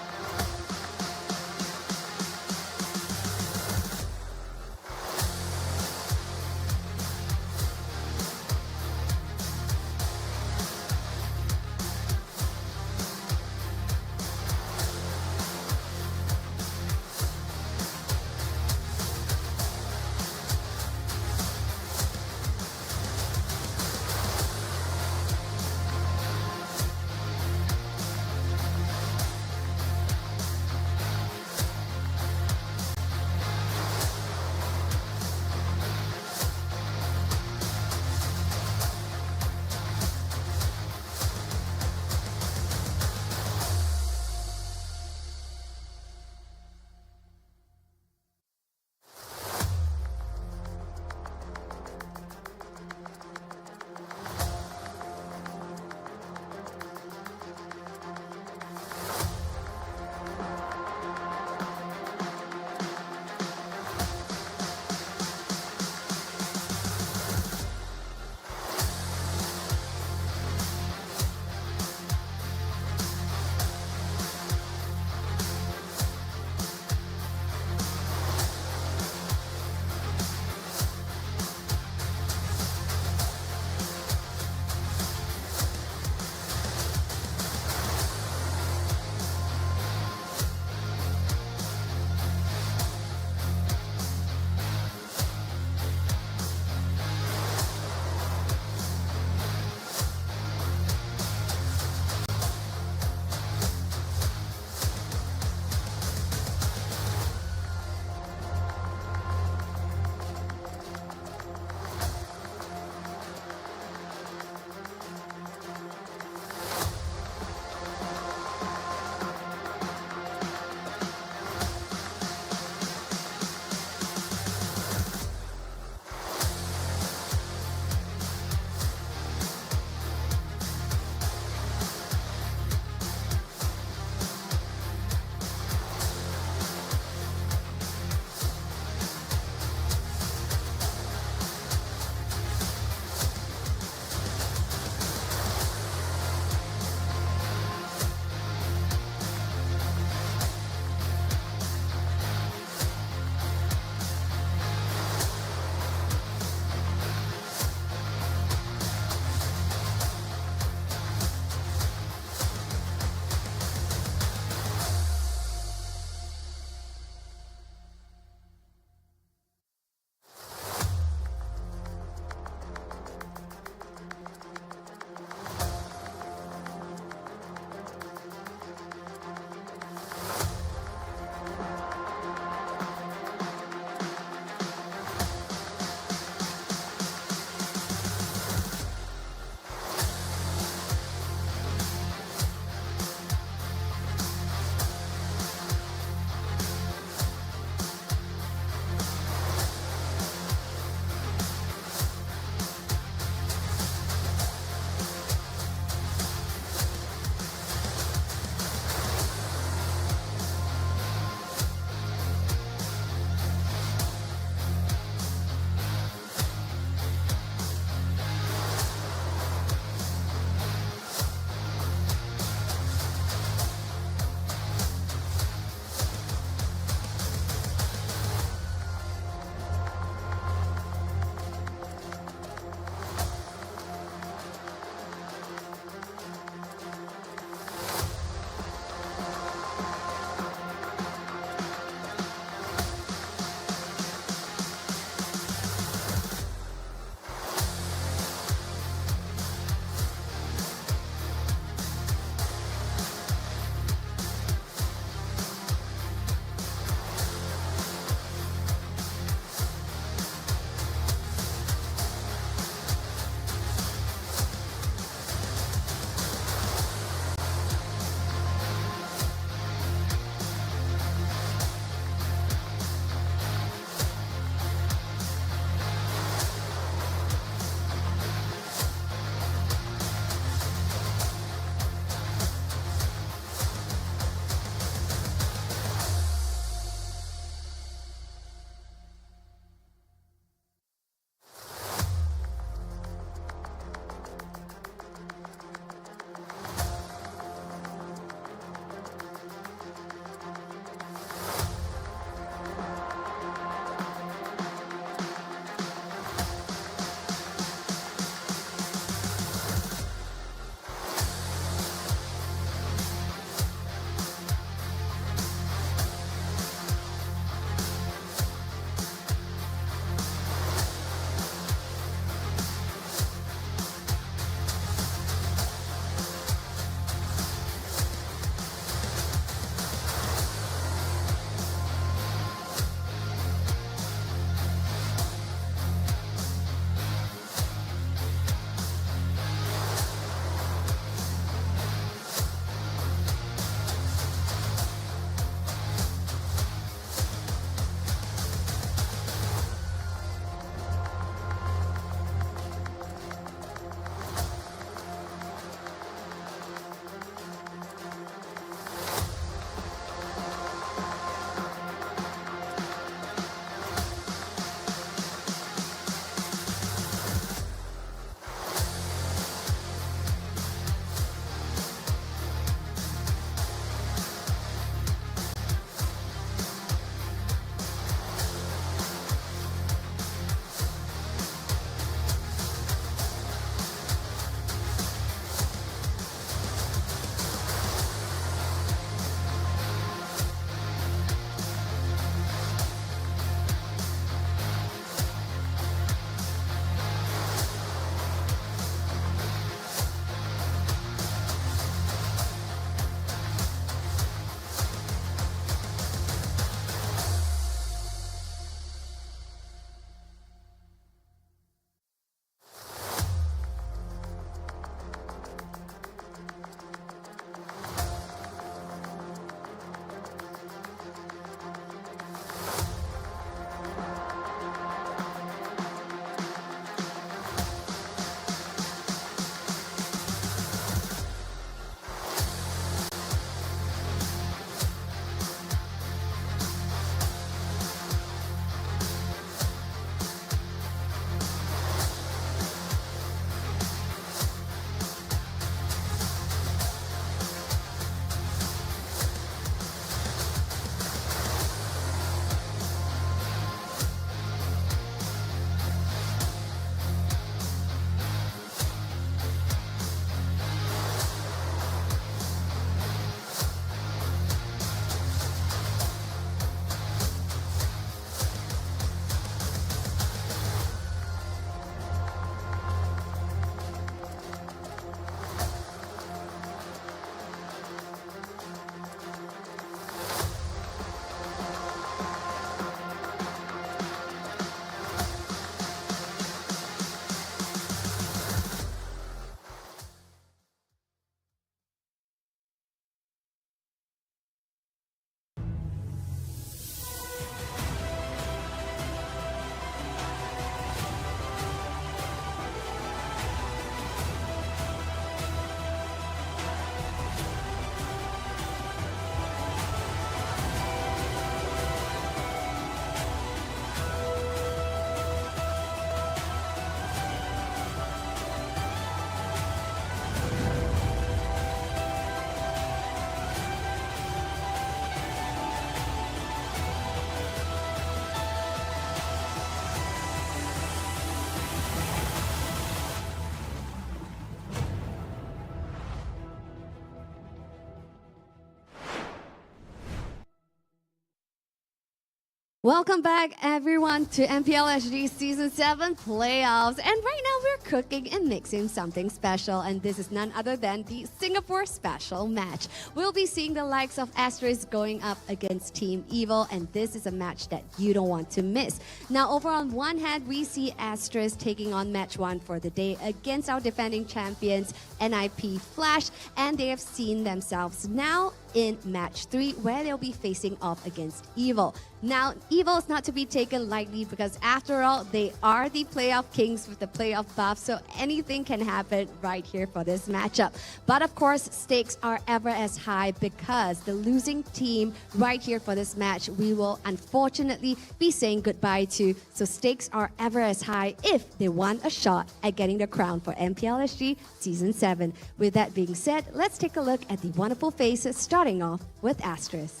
Speaker 7: Welcome back, everyone, to MPL SG Season 7 playoffs. And right now, we're cooking and mixing something special. And this is none other than the Singapore Special match. We'll be seeing the likes of Asteris going up against Team Evil. And this is a match that you don't want to miss. Now, over on one hand, we see Asteris taking on match 1 for the day against our defending champions, NIP Flash. And they have seen themselves now in match 3, where they'll be facing off against Evil. Now, Evil is not to be taken lightly because after all, they are the playoff kings with the playoff buff, so anything can happen right here for this matchup. But of course, stakes are ever as high because the losing team right here for this match, we will unfortunately be saying goodbye to. So stakes are ever as high if they want a shot at getting the crown for MPL SG Season 7. With that being said, let's take a look at the wonderful faces, starting off with Asteris.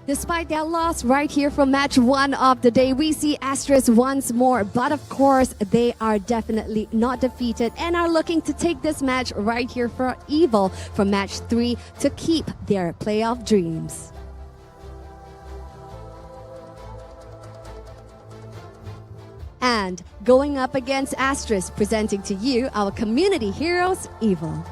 Speaker 7: Despite their loss right here from match 1 of the day, we see Asteris once more. But of course, they are definitely not defeated and are looking to take this match right here for Evil for match 3 to keep their playoff dreams. And going up against Asteris, presenting to you our community heroes, Evil.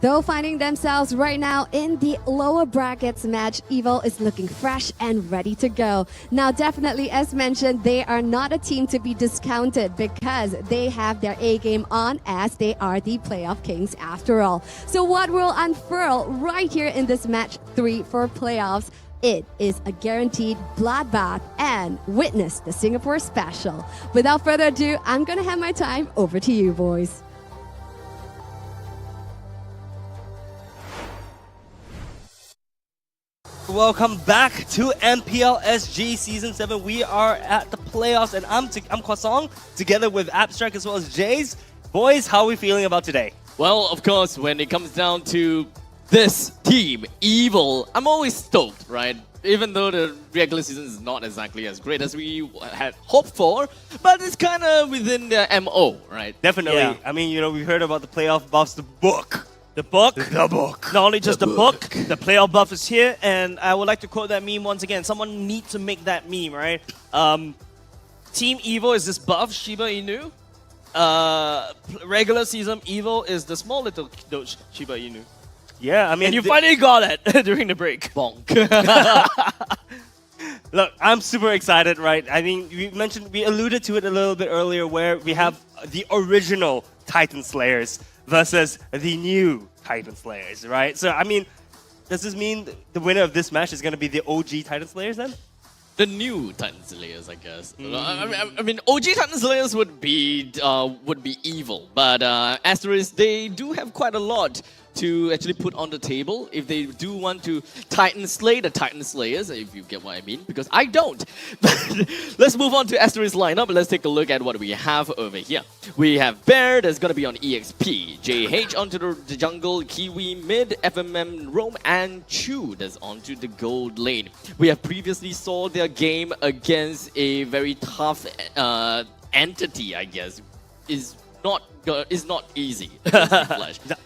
Speaker 7: Though finding themselves right now in the lower brackets match, Evil is looking fresh and ready to go. Now, definitely, as mentioned, they are not a team to be discounted because they have their A game on, as they are the playoff kings after all. So what will unfurl right here in this match 3 for playoffs? It is a guaranteed bloodbath and witness the Singapore Special. Without further ado, I'm gonna hand my time over to you, boys.
Speaker 1: Welcome back to MPL SG Season 7. We are at the playoffs, and I'm Kwasong, together with Abstract as well as Jays. Boys, how are we feeling about today?
Speaker 2: Well, of course, when it comes down to this team, Evil, I'm always stoked, right? Even though the regular season is not exactly as great as we had hoped for, but it's kind of within the MO, right?
Speaker 1: Definitely.
Speaker 2: Yeah.
Speaker 1: I mean, you know, we heard about the playoff buffs, the book.
Speaker 3: The book.
Speaker 1: The book.
Speaker 3: Not only just the book, the playoff buff is here, and I would like to quote that meme once again. Someone needs to make that meme, right? Team Evil is this buff, Shiba Inu. Regular season Evil is the small little Shiba Inu.
Speaker 1: Yeah, I mean...
Speaker 3: And you finally got it during the break.
Speaker 2: Bonk.
Speaker 1: Look, I'm super excited, right? I mean, we alluded to it a little bit earlier where we have the original Titan Slayers versus the new Titan Slayers, right? So, I mean, does this mean the winner of this match is going to be the OG Titan Slayers then?
Speaker 2: The new Titan Slayers, I guess. I mean, OG Titan Slayers would be Evil, but Asteris, they do have quite a lot to actually put on the table if they do want to Titan Slay the Titan Slayers, if you get what I mean, because I don't. But let's move on to Asteris lineup. Let's take a look at what we have over here. We have Bear, that's going to be on EXP, JH onto the jungle, Kiwi mid, FMM Roam, and Chu that's onto the gold lane. We have previously saw their game against a very tough entity, I guess. Is not easy.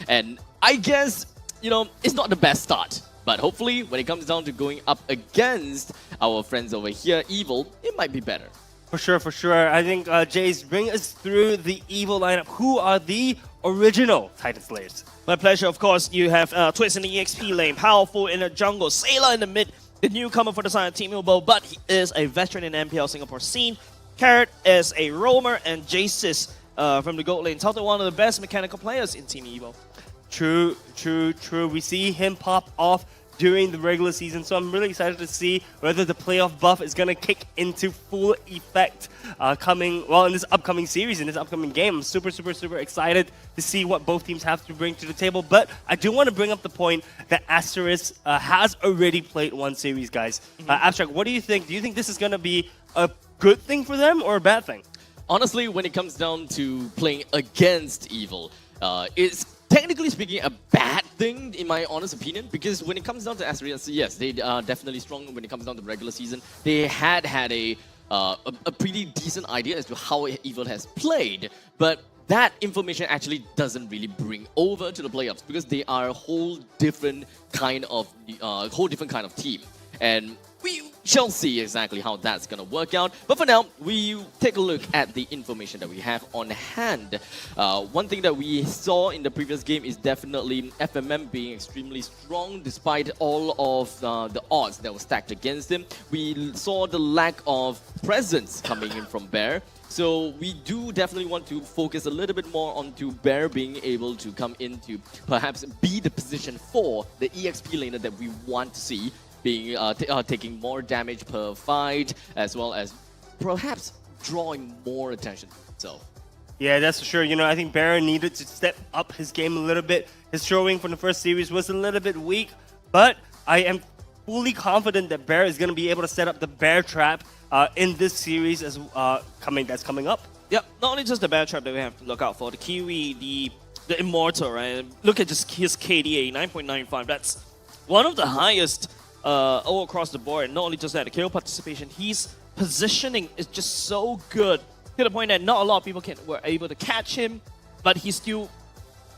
Speaker 2: And I guess, you know, it's not the best start. But hopefully, when it comes down to going up against our friends over here, Evil, it might be better.
Speaker 1: For sure, for sure. I think Jace, bring us through the Evil lineup. Who are the original Titan Slayers?
Speaker 3: My pleasure, of course. You have Twist in the EXP lane, Powerful in the jungle, Sailor in the mid, the newcomer for the side of Team Evil, but he is a veteran in MPL Singapore scene. Carrot is a roamer, and Jace from the gold lane, touted one of the best mechanical players in Team Evil.
Speaker 1: True, true, true. We see him pop off during the regular season, so I'm really excited to see whether the playoff buff is going to kick into full effect in this upcoming series, in this upcoming game. I'm super, super, super excited to see what both teams have to bring to the table, but I do want to bring up the point that Asteris has already played one series, guys. Abstract, what do you think? Do you think this is going to be a good thing for them or a bad thing?
Speaker 2: Honestly, when it comes down to playing against Evil, it's technically speaking a bad thing, in my honest opinion, because when it comes down to Asteris, yes, they are definitely strong when it comes down to the regular season. They had a pretty decent idea as to how Evil has played, but that information actually doesn't really bring over to the playoffs because they are a whole different kind of team, and we shall see exactly how that's gonna work out. But for now, we take a look at the information that we have on hand. One thing that we saw in the previous game is definitely FMM being extremely strong despite all of the odds that were stacked against him. We saw the lack of presence coming in from Bear. So we do definitely want to focus a little bit more onto Bear being able to come in to perhaps be the position for the EXP laner that we want to see, being taking more damage per fight, as well as perhaps drawing more attention to himself.
Speaker 1: Yeah, that's for sure. You know, I think Baron needed to step up his game a little bit. His showing from the first series was a little bit weak, but I am fully confident that Bear is going to be able to set up the Bear trap in this series that's coming up.
Speaker 3: Yep, not only just the Bear trap that we have to look out for, the Kiwi, the Immortal, right? Look at just his KDA, 9.95. That's one of the highest all across the board. Not only just that, the KO participation, his positioning is just so good to the point that not a lot of people were able to catch him, but he's still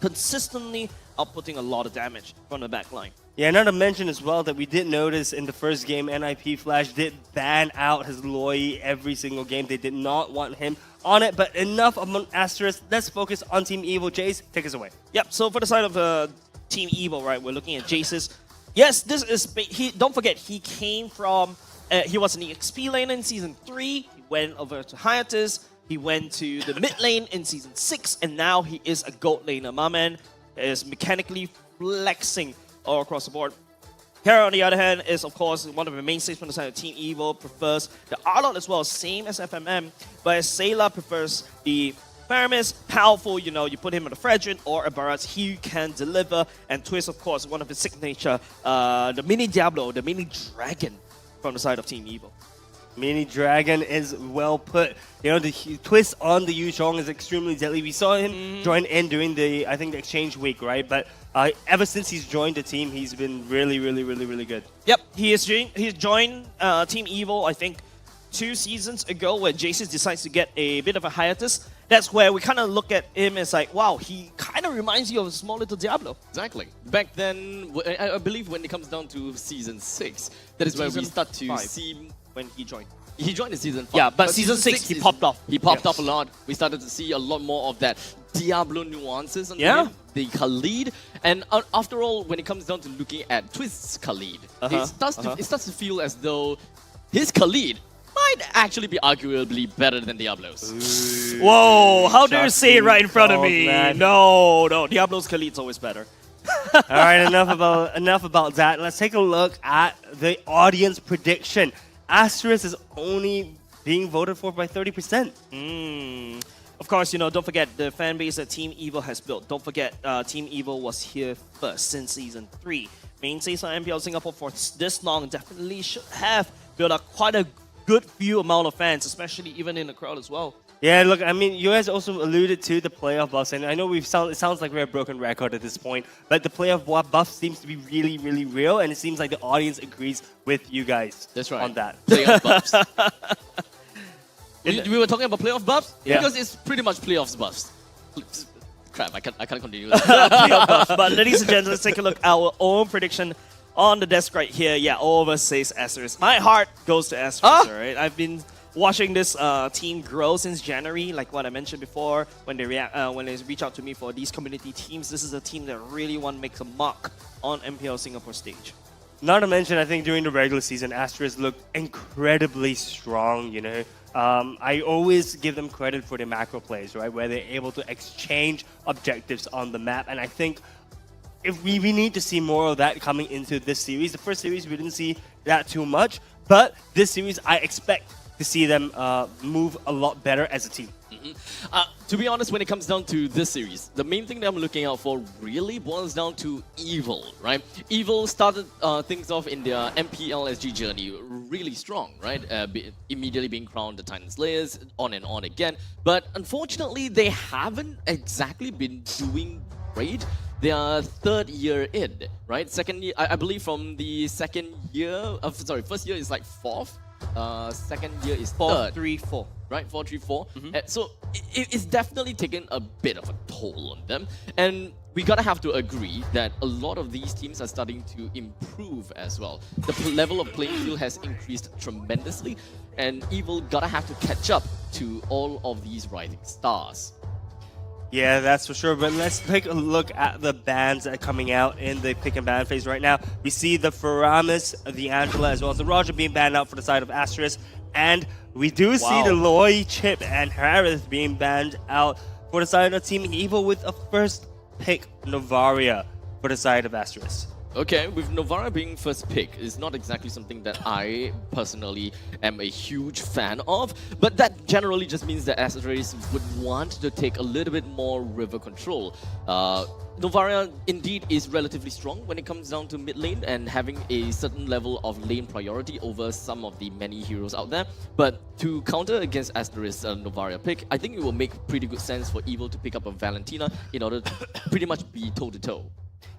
Speaker 3: consistently outputting a lot of damage from the back line.
Speaker 1: Yeah, not to mention as well that we did notice in the first game, NIP Flash did ban out his Loi every single game. They did not want him on it, but enough among Asteris. Let's focus on Team Evil. Jace, take us away.
Speaker 3: Yep, so for the side of Team Evil, right, we're looking at Jace's. Yes, this is... don't forget, he came from... he was an EXP lane in Season 3. He went over to Hiatus. He went to the mid lane in Season 6. And now he is a gold laner. My man is mechanically flexing all across the board. Hera, on the other hand, is, of course, one of the mainstays from the side of Team Evil. Prefers the Arlot as well, same as FMM. But Sayla prefers the Paramis, powerful, you know, you put him on a Fredrin or a Barat, he can deliver. And Twist, of course, one of his signature, the mini Diablo, the mini Dragon from the side of Team Evil.
Speaker 1: Mini Dragon is well put. You know, the twist on the Yuzhong is extremely deadly. We saw him join in during the, I think, the exchange week, right? But ever since he's joined the team, he's been really good.
Speaker 3: Yep, he's joined Team Evil, I think, 2 seasons ago when Jason decides to get a bit of a hiatus. That's where we kind of look at him as like, wow, he kind of reminds you of a small little Diablo.
Speaker 2: Exactly. Back then, I believe when it comes down to Season 6, that is where we start to see...
Speaker 3: When he joined.
Speaker 2: He joined in Season 5.
Speaker 3: Yeah, but Season 6, he popped off.
Speaker 2: He popped off a lot. We started to see a lot more of that Diablo nuances on him, the Khalid. And after all, when it comes down to looking at Twist's Khalid, it starts to feel as though his Khalid might actually be arguably better than Diablo's.
Speaker 3: Whoa, how dare you say it right in front of me? Man. No, Diablo's Khalid's always better.
Speaker 1: All right, enough about that. Let's take a look at the audience prediction. Asteris is only being voted for by 30%.
Speaker 3: Of course, you know, don't forget the fan base that Team Evil has built. Don't forget, Team Evil was here first since Season 3. Mainstays on MPL Singapore for this long definitely should have built up quite a good few amount of fans, especially even in the crowd as well.
Speaker 1: Yeah, look, I mean, you guys also alluded to the playoff buffs, and I know it sounds like we're a broken record at this point, but the playoff buff seems to be really real, and it seems like the audience agrees with you guys.
Speaker 2: That's right.
Speaker 1: On that.
Speaker 2: Playoff buffs. we were talking about playoff buffs?
Speaker 1: Yeah.
Speaker 2: Because it's pretty much playoffs buffs. Crap, I can't continue.
Speaker 3: Playoff buffs. But ladies and gentlemen, let's take a look at our own prediction on the desk right here. Yeah, all of us says Asteris. My heart goes to Asteris, all right? I've been watching this team grow since January, like what I mentioned before, when they reach out to me for these community teams. This is a team that really want to make a mark on MPL Singapore stage.
Speaker 1: Not to mention, I think during the regular season, Asteris looked incredibly strong, you know. I always give them credit for their macro plays, right, where they're able to exchange objectives on the map, and I think if we need to see more of that coming into this series. The first series, we didn't see that too much, but this series, I expect to see them move a lot better as a team.
Speaker 2: To be honest, when it comes down to this series, the main thing that I'm looking out for really boils down to Evil, right? Evil started things off in their MPL SG journey really strong, right? Immediately being crowned the Titan Slayers, on and on again. But unfortunately, they haven't exactly been doing great. They are third year in, right? Second year, I believe from the second year, first year is like fourth. Second year is third.
Speaker 3: 4-3-4.
Speaker 2: Right, 4-3-4. So it's definitely taken a bit of a toll on them. And we gotta have to agree that a lot of these teams are starting to improve as well. The level of playing field has increased tremendously, and Evil gotta have to catch up to all of these rising stars.
Speaker 1: Yeah, that's for sure. But let's take a look at the bans that are coming out in the pick and ban phase right now. We see the Faramis, the Angela, as well as the Roger being banned out for the side of Asteris. And we do see the Loy, Chip, and Harris being banned out for the side of Team Evil with a first pick Novaria for the side of Asteris.
Speaker 2: Okay, with Novara being first pick is not exactly something that I personally am a huge fan of, but that generally just means that Asteris would want to take a little bit more river control. Novara indeed is relatively strong when it comes down to mid lane and having a certain level of lane priority over some of the many heroes out there. But to counter against Asteris' Novara pick, I think it will make pretty good sense for Evil to pick up a Valentina in order to pretty much be toe-to-toe.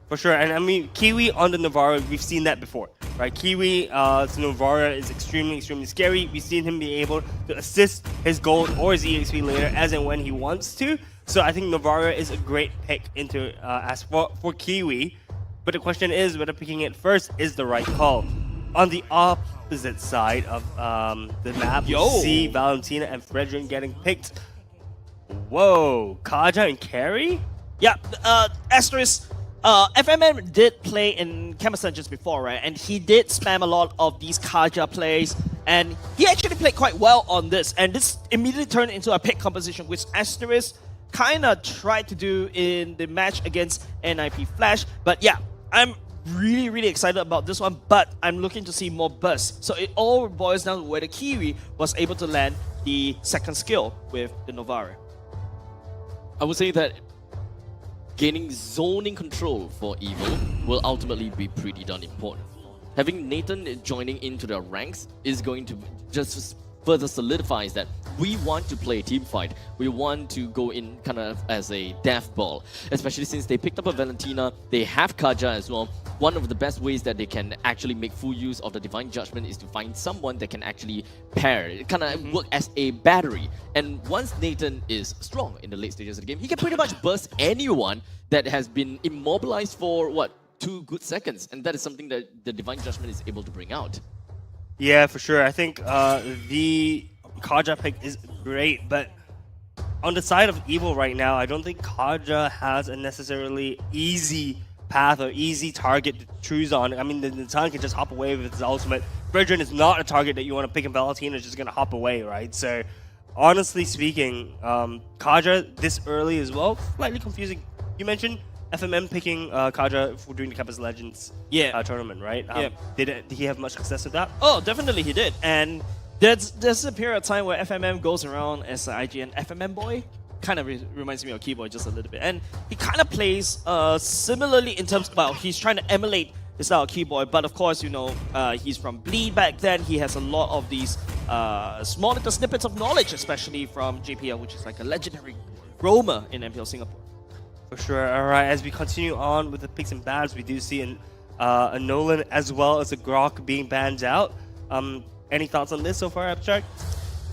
Speaker 1: For sure, and I mean, Kiwi on the Novara, we've seen that before, right? Kiwi to Novara is extremely scary. We've seen him be able to assist his gold or his EXP later as and when he wants to. So I think Novara is a great pick into as for Kiwi. But the question is whether picking it first is the right call. On the opposite side of the map, we see Valentina and Fredrin getting picked. Whoa, Kaja and Carry?
Speaker 3: Yeah, Asteris. FMM did play in Kamasan just before, right? And he did spam a lot of these Kaja plays, and he actually played quite well on this. And this immediately turned into a pick composition, which Asteris kind of tried to do in the match against NIP Flash. But yeah, I'm really excited about this one, but I'm looking to see more bursts. So it all boils down to whether Kiwi was able to land the second skill with the Novara.
Speaker 2: I would say that gaining zoning control for Evil will ultimately be pretty darn important. Having Nathan joining into the ranks is going to just further solidifies that we want to play a team fight. We want to go in kind of as a death ball, especially since they picked up a Valentina. They have Kaja as well. One of the best ways that they can actually make full use of the Divine Judgment is to find someone that can actually pair. It kind of work as a battery. And once Nathan is strong in the late stages of the game, he can pretty much burst anyone that has been immobilized for, 2 good seconds. And that is something that the Divine Judgment is able to bring out.
Speaker 1: Yeah, for sure. I think the Kaja pick is great, but on the side of Evil right now, I don't think Kaja has a necessarily easy path or easy target to choose on. I mean, the Nathan can just hop away with his ultimate. Fredrin is not a target that you want to pick, and Valentina is just going to hop away, right? So, honestly speaking, Kaja this early as well, slightly confusing. You mentioned FMM picking Kaja for doing the Campus Legends tournament, right? Did he have much success with that?
Speaker 3: Oh, definitely he did. And there's a period of time where FMM goes around as an IGN FMM boy. Kind of reminds me of Keyboy just a little bit. And he kind of plays similarly in terms of, well, he's trying to emulate the style of Keyboy. But of course, you know, he's from Bleed back then. He has a lot of these small little snippets of knowledge, especially from JPL, which is like a legendary roamer in MPL Singapore.
Speaker 1: For sure. All right, as we continue on with the picks and bans, we do see a Nolan as well as a Grok being banned out. Any thoughts on this so far, Abstract?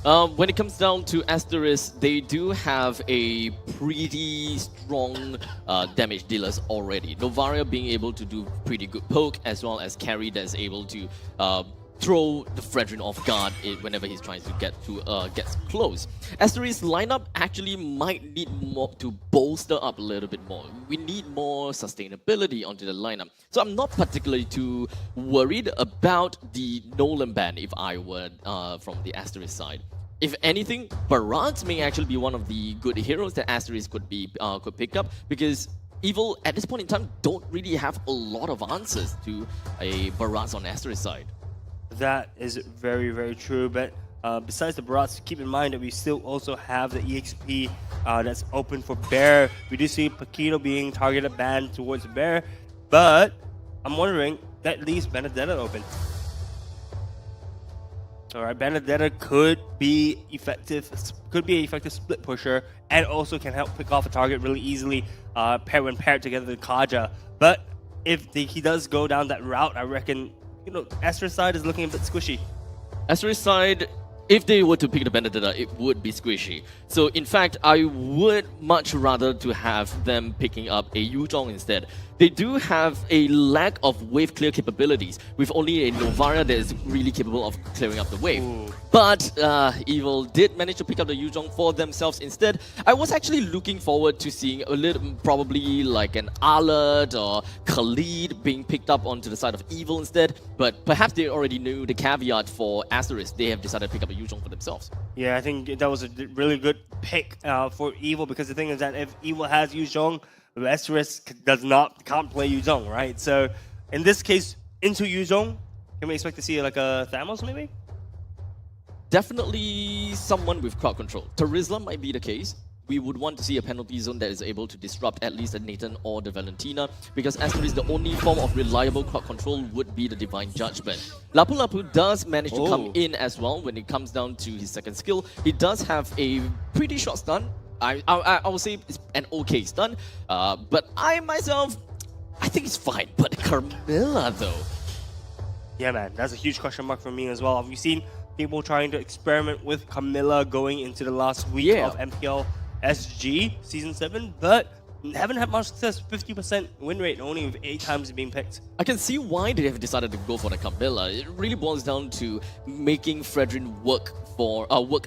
Speaker 2: When it comes down to Asteris, they do have a pretty strong damage dealers already. Novaria being able to do pretty good poke, as well as Carry that's able to throw the Fredrin off guard whenever he's trying to get close. Asteris' lineup actually might need more to bolster up a little bit more. We need more sustainability onto the lineup. So I'm not particularly too worried about the Nolan ban if I were from the Asteris side. If anything, Barat may actually be one of the good heroes that Asteris could pick up, because Evil at this point in time don't really have a lot of answers to a Barat on Asteris side.
Speaker 1: That is very true, but besides the Barats, keep in mind that we still also have the EXP that's open for Bear. We do see Paquito being targeted banned towards Bear, but I'm wondering, that leaves Benedetta open. All right, Benedetta could be effective, could be an effective split pusher, and also can help pick off a target really easily when paired together with Kaja. But if he does go down that route, I reckon, you know, Asteris side is looking a bit squishy.
Speaker 2: Asteris side, if they were to pick the Benedetta, it would be squishy. So in fact, I would much rather to have them picking up a Yuzhong instead. They do have a lack of wave clear capabilities, with only a Novaria that is really capable of clearing up the wave.
Speaker 1: Ooh.
Speaker 2: But Evil did manage to pick up the Yuzhong for themselves instead. I was actually looking forward to seeing a little, probably like an Alert or Khalid being picked up onto the side of Evil instead. But perhaps they already knew the caveat for Asteris. They have decided to pick up a Yuzhong for themselves.
Speaker 1: Yeah, I think that was a really good pick for Evil, because the thing is that if Evil has Yuzhong, Asteris can't play Yuzhong, right? So in this case, into Yuzhong, can we expect to see like a Thamos maybe?
Speaker 2: Definitely someone with crowd control. Terizla might be the case. We would want to see a penalty zone that is able to disrupt at least a Nathan or the Valentina, because Asteris, the only form of reliable crowd control would be the Divine Judgment. Lapu Lapu does manage to come in as well when it comes down to his second skill. He does have a pretty short stun. I would say it's an okay stun, but I think it's fine. But Carmilla though.
Speaker 1: Yeah, man, that's a huge question mark for me as well. Have you seen people trying to experiment with Camilla going into the last week of MPL SG Season 7, but haven't had much success. 50% win rate, only with 8 times being picked.
Speaker 2: I can see why they have decided to go for the Camilla. It really boils down to making Fredrin work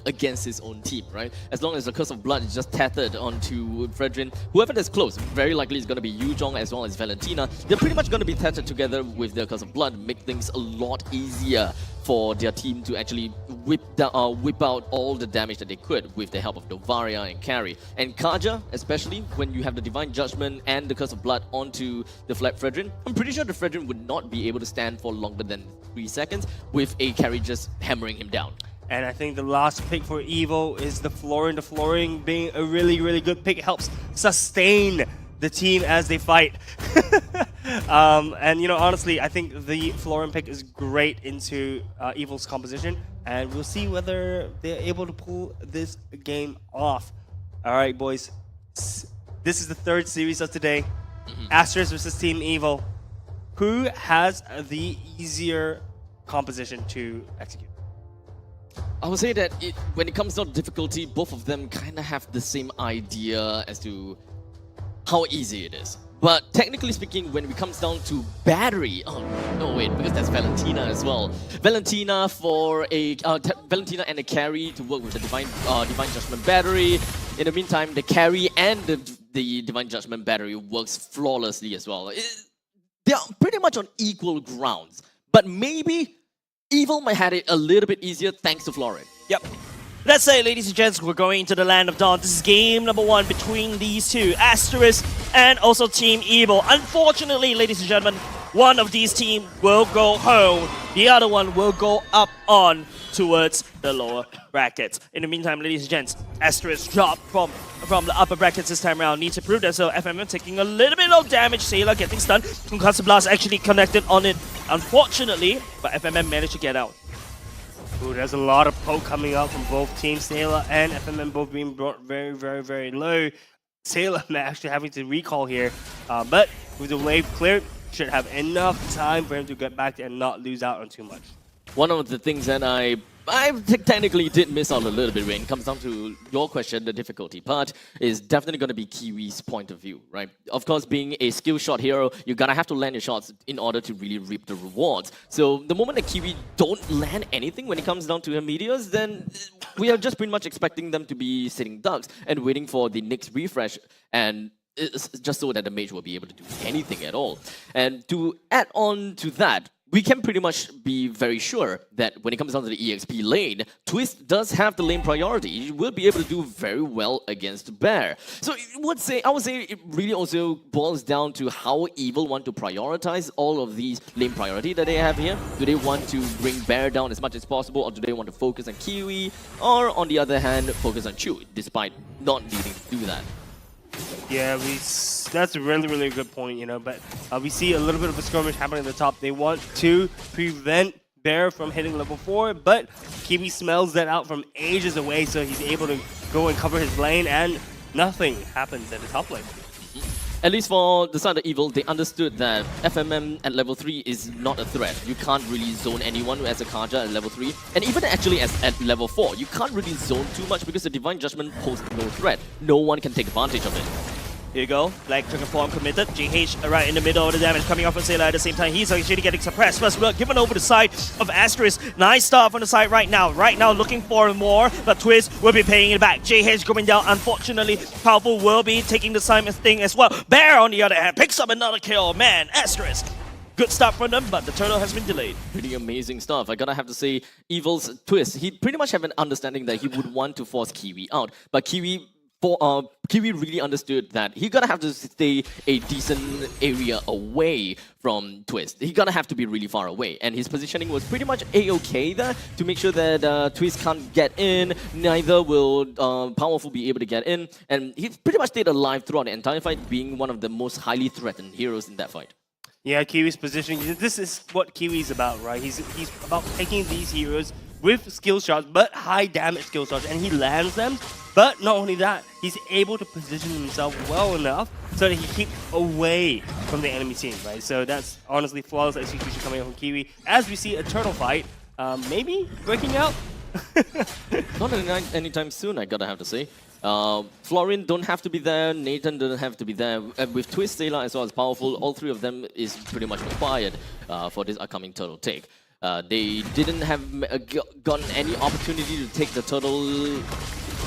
Speaker 2: against his own team, right? As long as the Curse of Blood is just tethered onto Fredrin, whoever that's close, very likely is going to be Yuzhong as well as Valentina. They're pretty much going to be tethered together with their Curse of Blood, make things a lot easier for their team to actually whip out all the damage that they could with the help of Novaria and Carry. And Kaja, especially when you have the Divine Judgment and the Curse of Blood onto the Flat Fredrin, I'm pretty sure the Fredrin would not be able to stand for longer than 3 seconds with a Carry just hammering him down.
Speaker 1: And I think the last pick for Evo is the Florin. The Florin being a really, really good pick. It helps sustain the team as they fight. And, you know, honestly, I think the Florin pick is great into Evil's composition. And we'll see whether they're able to pull this game off. All right, boys. This is the 3rd series of today. Asteris versus Team Evil. Who has the easier composition to execute?
Speaker 2: I would say that when it comes down to difficulty, both of them kind of have the same idea as to how easy it is. But technically speaking, when it comes down to battery, because that's Valentina as well. Valentina Valentina and a Carry to work with the Divine Judgment battery. In the meantime, the Carry and the Divine Judgment battery works flawlessly as well. They are pretty much on equal grounds, but maybe Evil might have it a little bit easier thanks to Florin.
Speaker 3: Yep. That's it, ladies and gents. We're going into the Land of Dawn. This is game number 1 between these two, Asteris and also Team Evil. Unfortunately, ladies and gentlemen, one of these teams will go home. The other one will go up on towards the lower brackets. In the meantime, ladies and gents, Asteris dropped from the upper brackets this time around. Need to prove that, so FMM taking a little bit of damage. Sailor getting stunned. Concussive Blast actually connected on it, unfortunately, but FMM managed to get out.
Speaker 1: Ooh, there's a lot of poke coming out from both teams. Sailor and FMM both being brought very, very, very low. Sailor actually having to recall here, but with the wave cleared, should have enough time for him to get back and not lose out on too much.
Speaker 2: One of the things that I technically did miss out a little bit when it comes down to your question, the difficulty part, is definitely going to be Kiwi's point of view, right? Of course, being a skill shot hero, you're going to have to land your shots in order to really reap the rewards. So the moment that Kiwi don't land anything when it comes down to her meteors, then we are just pretty much expecting them to be sitting ducks and waiting for the next refresh, and it's just so that the mage will be able to do anything at all. And to add on to that, we can pretty much be very sure that when it comes down to the EXP lane, Twist does have the lane priority. You will be able to do very well against Bear. So I would say it really also boils down to how Evil want to prioritize all of these lane priority that they have here. Do they want to bring Bear down as much as possible, or do they want to focus on Kiwi, or on the other hand, focus on Chu, despite not needing to do that?
Speaker 1: Yeah, that's a really, really good point, you know, but we see a little bit of a skirmish happening at the top. They want to prevent Bear from hitting level 4, but Kiwi smells that out from ages away, so he's able to go and cover his lane, and nothing happens at the top lane.
Speaker 2: At least for the side of Evil, they understood that FMM at level 3 is not a threat. You can't really zone anyone as a Kaja at level 3. And even actually as at level 4, you can't really zone too much because the Divine Judgment poses no threat. No one can take advantage of it.
Speaker 3: Here you go. Black Dragon Form committed. GH right in the middle of the damage coming off from Sailor at the same time. He's actually getting suppressed. First blood given over the side of Asteris. Nice start from the side right now. Right now looking for more, but Twist will be paying it back. GH going down. Unfortunately, Palpable will be taking the same thing as well. Bear on the other hand picks up another kill. Man, Asteris. Good start from them, but the turtle has been delayed.
Speaker 2: Pretty amazing stuff. I gotta have to say, Evil's Twist, he pretty much have an understanding that he would want to force Kiwi out, but Kiwi really understood that he gotta have to stay a decent area away from Twist. He gotta have to be really far away, and his positioning was pretty much a-okay there to make sure that Twist can't get in, neither will Powerful be able to get in, and he pretty much stayed alive throughout the entire fight, being one of the most highly threatened heroes in that fight.
Speaker 1: Yeah, Kiwi's positioning, this is what Kiwi's about, right? He's about taking these heroes with skill shots, but high damage skill shots, and he lands them. But not only that, he's able to position himself well enough so that he keeps away from the enemy team, right? So that's honestly flawless execution coming out from Kiwi. As we see a turtle fight, maybe breaking out.
Speaker 2: Not anytime soon, I gotta have to say. Florian don't have to be there, Nathan doesn't have to be there. With Twist, Sailor as well as Powerful, all three of them is pretty much required for this upcoming turtle take. They didn't have gotten any opportunity to take the turtle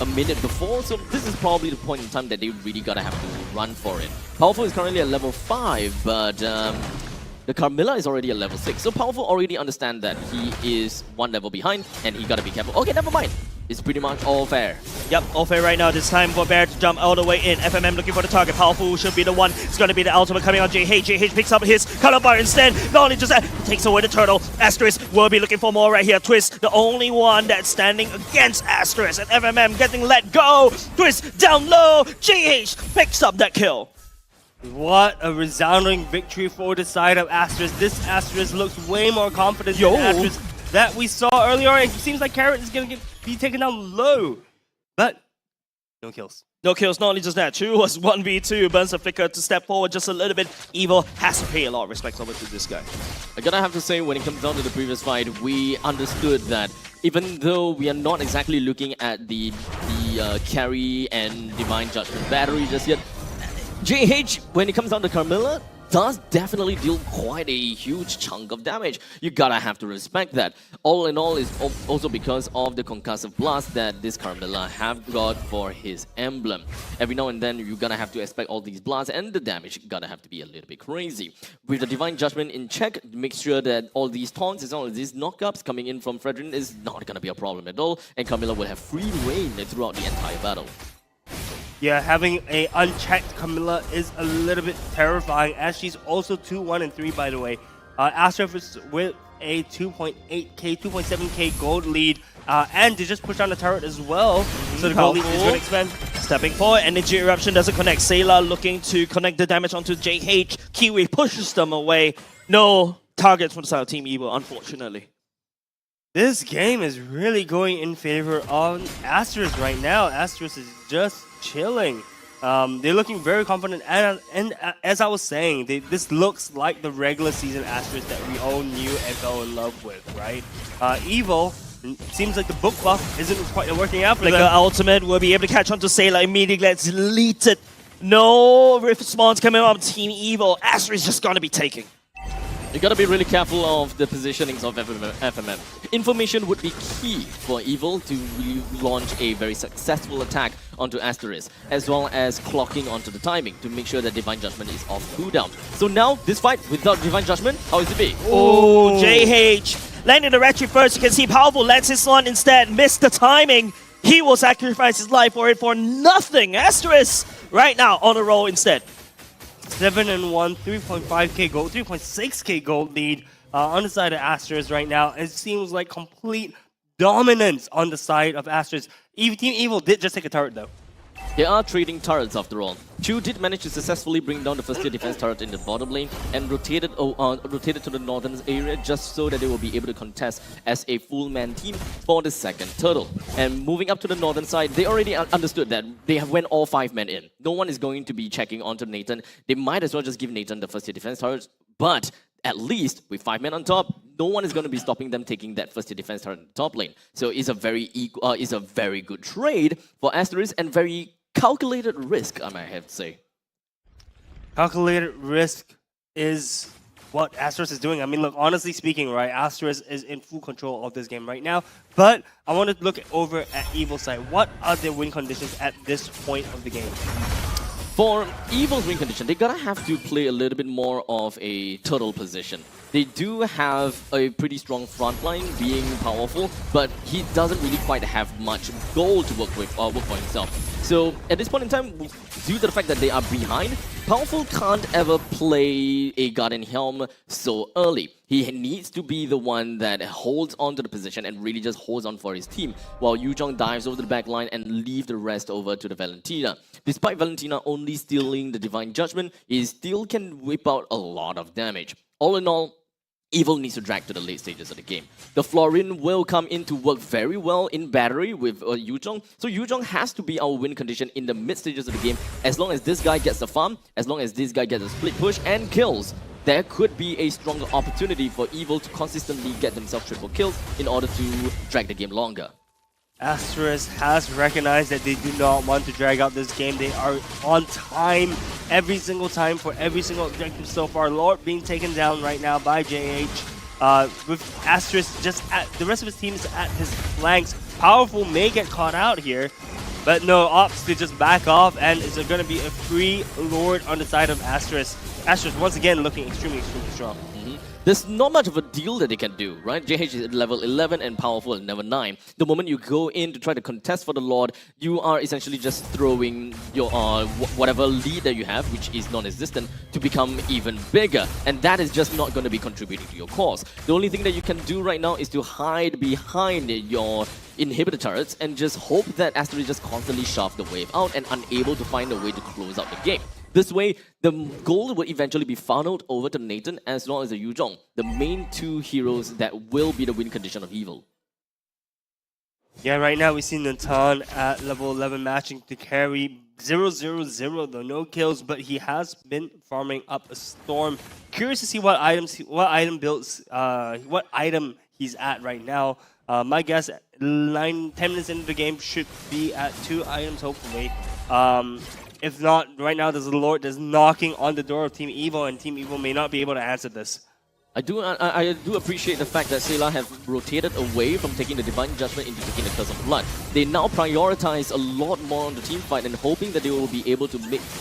Speaker 2: a minute before, so this is probably the point in time that they really gotta have to run for it. Powerful is currently at level 5, but the Carmilla is already at level 6, so Powerful already understand that he is one level behind, and he gotta be careful. Okay, never mind. It's pretty much all fair.
Speaker 3: Yep, all fair right now. It's time for Bear to jump all the way in. FMM looking for the target. Powerful should be the one. It's going to be the ultimate coming on JH. JH picks up his color bar instead. Not only just that, he takes away the turtle. Asteris will be looking for more right here. Twist, the only one that's standing against Asteris. And FMM getting let go. Twist down low. JH picks up that kill.
Speaker 1: What a resounding victory for the side of Asteris. This Asteris looks way more confident than Asteris that we saw earlier. It seems like Carrot is going to be taken down low, but no kills.
Speaker 3: No kills, not only just that. Chu was 1v2, burns the flicker to step forward just a little bit. Evil has to pay a lot of respect over to this guy.
Speaker 2: I gotta have to say, when it comes down to the previous fight, we understood that even though we are not exactly looking at the carry and Divine Judgment battery just yet, JH, when it comes down to Carmilla, does definitely deal quite a huge chunk of damage. You gotta have to respect that. All in all, is also because of the concussive blast that this Carmilla have got for his emblem. Every now and then, you're gonna have to expect all these blasts, and the damage gotta have to be a little bit crazy. With the Divine Judgment in check, make sure that all these taunts and all of these knockups coming in from Fredrin is not gonna be a problem at all, and Carmilla will have free reign throughout the entire battle.
Speaker 1: Yeah, having a unchecked Camilla is a little bit terrifying, as she's also 2-1 and 3, by the way. Asteris with a 2.8k, 2.7k gold lead, and they just push down the turret as well, so the gold lead is going to expand.
Speaker 3: Stepping forward, Energy Eruption doesn't connect. Sailor looking to connect the damage onto JH. Kiwi pushes them away. No targets from the side of Team Evil, unfortunately.
Speaker 1: This game is really going in favor of Asteris right now. Asteris is just chilling. They're looking very confident, and as I was saying, this looks like the regular season Asteris that we all knew and fell in love with, right? Evil, seems like the book buff isn't quite working out for them.
Speaker 3: Like ultimate will be able to catch onto Sailor immediately. Let's delete it. No response coming up. Team Evil. Asteris just gonna be taking.
Speaker 2: You gotta be really careful of the positionings of FMM. Information would be key for Evil to launch a very successful attack onto Asteris, as well as clocking onto the timing to make sure that Divine Judgment is off cooldown. So now, this fight without Divine Judgment, how is it be?
Speaker 3: Oh, JH landing the retreat first. You can see Powerful lets his one instead, missed the timing. He will sacrifice his life for it for nothing. Asteris right now on a roll instead.
Speaker 1: 7-1, 3.5k gold, 3.6k gold lead on the side of Asteris right now. It seems like complete dominance on the side of Asteris. Team Evil did just take a turret though.
Speaker 2: They are trading turrets after all. Chu did manage to successfully bring down the first tier defense turret in the bottom lane and rotated to the northern area just so that they will be able to contest as a full man team for the second turtle. And moving up to the northern side, they already understood that they have went all 5 men in. No one is going to be checking onto Nathan. They might as well just give Nathan the first tier defense turret, but at least with 5 men on top, no one is going to be stopping them taking that first tier defense turret in the top lane. So it's a very good trade for Asteris and very calculated risk, I might have to say.
Speaker 1: Calculated risk is what Asteris is doing. I mean, look, honestly speaking, right, Asteris is in full control of this game right now. But I want to look over at Evil's side. What are their win conditions at this point of the game?
Speaker 2: For Evil's win condition, they're gonna have to play a little bit more of a turtle position. They do have a pretty strong front line, being powerful, but he doesn't really quite have much gold to work with or work for himself. So at this point in time, due to the fact that they are behind, Powerful can't ever play a Guardian Helm so early. He needs to be the one that holds on to the position and really just holds on for his team, while Yuzhong dives over the back line and leave the rest over to the Valentina. Despite Valentina only stealing the Divine Judgment, he still can whip out a lot of damage. All in all, Evil needs to drag to the late stages of the game. The Florin will come in to work very well in battery with Yuzhong. So Yuzhong has to be our win condition in the mid stages of the game. As long as this guy gets the farm, as long as this guy gets a split push and kills, there could be a stronger opportunity for Evil to consistently get themselves triple kills in order to drag the game longer.
Speaker 1: Asteris has recognized that they do not want to drag out this game. They are on time every single time for every single objective so far. Lord being taken down right now by JH. With Asteris just at the rest of his team is at his flanks. Powerful may get caught out here, but no, Ops to just back off, and it's going to be a free Lord on the side of Asteris. Asteris once again looking extremely strong.
Speaker 2: There's not much of a deal that they can do, right? JH is at level 11 and Powerful at level 9. The moment you go in to try to contest for the Lord, you are essentially just throwing your whatever lead that you have, which is non-existent, to become even bigger. And that is just not going to be contributing to your cause. The only thing that you can do right now is to hide behind your inhibitor turrets and just hope that Asteris just constantly shove the wave out and unable to find a way to close out the game. This way, the gold will eventually be funneled over to Nathan as well as the Yuzhong, the main two heroes that will be the win condition of Evil.
Speaker 1: Yeah, right now we see Nathan at level 11 matching to carry 0-0-0 though, no kills, but he has been farming up a storm. Curious to see what item he's at right now. My guess, 10 minutes into the game should be at 2 items hopefully. If not, right now there's a Lord that's knocking on the door of Team Evil, and Team Evil may not be able to answer this.
Speaker 2: I do appreciate the fact that Sayla have rotated away from taking the Divine Judgment into taking the Curse of Blood. They now prioritize a lot more on the team fight and hoping that they will be able to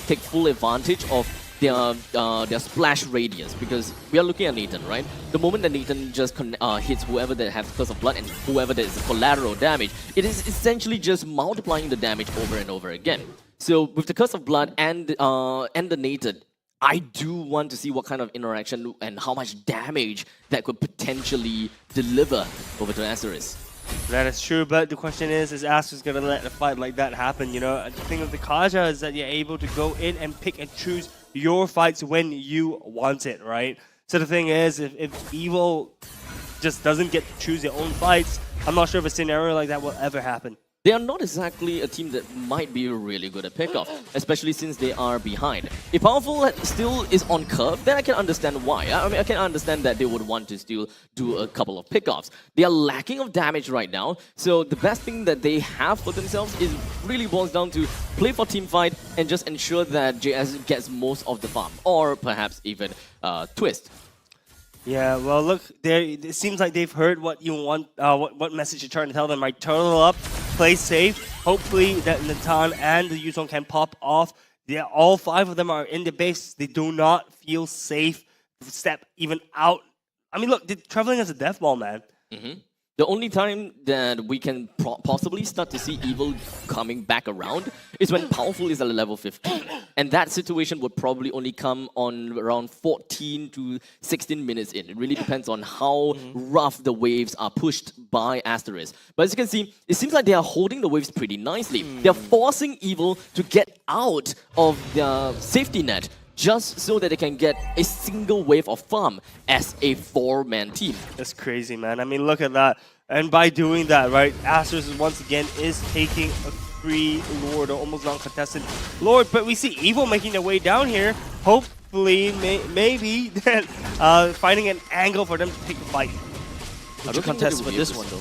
Speaker 2: take full advantage of their splash radius, because we are looking at Nathan, right? The moment that Nathan just hits whoever that has Curse of Blood and whoever that is collateral damage, it is essentially just multiplying the damage over and over again. So with the Curse of Blood and the Nathan, I do want to see what kind of interaction and how much damage that could potentially deliver over to Asteris.
Speaker 1: That is true, but the question is Asteris going to let a fight like that happen? You know, the thing with the Kaja is that you're able to go in and pick and choose your fights when you want it, right? So the thing is, if Evil just doesn't get to choose their own fights, I'm not sure if a scenario like that will ever happen.
Speaker 2: They are not exactly a team that might be really good at pickoff, especially since they are behind. If Powerful still is on curve, then I can understand why. I mean, I can understand that they would want to still do a couple of pickoffs. They are lacking of damage right now, so the best thing that they have for themselves is really boils down to play for teamfight and just ensure that JS gets most of the farm, or perhaps even Twist.
Speaker 1: Yeah, well, look, it seems like they've heard what you want, what message you're trying to tell them, right? Turtle up, play safe. Hopefully that Nathan and the Yuzhong can pop off. All 5 of them are in the base. They do not feel safe to step even out. I mean, look, they're traveling as a death ball, man.
Speaker 2: The only time that we can possibly start to see Evil coming back around is when Powerful is at level 15. And that situation would probably only come on around 14 to 16 minutes in. It really depends on how rough the waves are pushed by Asteris. But as you can see, it seems like they are holding the waves pretty nicely. They're forcing Evil to get out of their safety net just so that they can get a single wave of farm as a 4-man team.
Speaker 1: That's crazy, man. I mean, look at that. And by doing that, right, Asteris once again is taking a free Lord, or almost non-contested Lord. But we see Evil making their way down here. Hopefully, maybe, finding an angle for them to take the fight.
Speaker 3: How to contest for this one, though?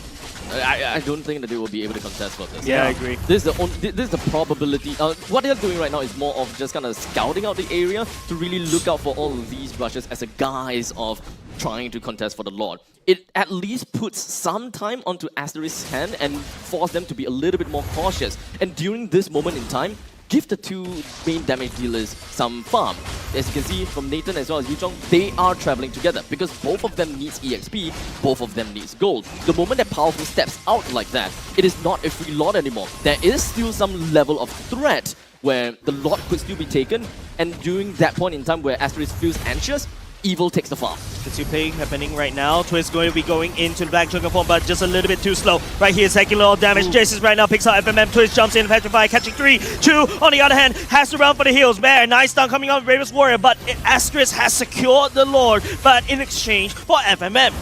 Speaker 2: I don't think that they will be able to contest for this.
Speaker 1: Yeah, I agree.
Speaker 2: This is the probability. What they're doing right now is more of just kind of scouting out the area to really look out for all of these rushes as a guise of trying to contest for the Lord. It at least puts some time onto Asteris' hand and force them to be a little bit more cautious. And during this moment in time, give the two main damage dealers some farm. As you can see from Nathan as well as Yuzhong, they are traveling together because both of them needs EXP, both of them needs gold. The moment that Powerful steps out like that, it is not a free Lord anymore. There is still some level of threat where the Lord could still be taken, and during that point in time where Asteris feels anxious, Evil takes the farm.
Speaker 3: The 2-ping happening right now. Twist going to be going into the Black Dragon form, but just a little bit too slow. Right here, taking a little damage. Jason right now picks out FMM. Twist jumps in, Petrify, catching 3, 2. On the other hand, has to run for the heals. Bear, nice stun coming on Raven's Warrior, but Asteris has secured the Lord, but in exchange for FMM.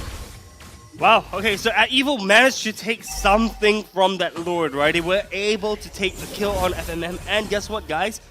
Speaker 1: Wow, okay, so Evil managed to take something from that Lord, right? They were able to take the kill on FMM, and guess what, guys?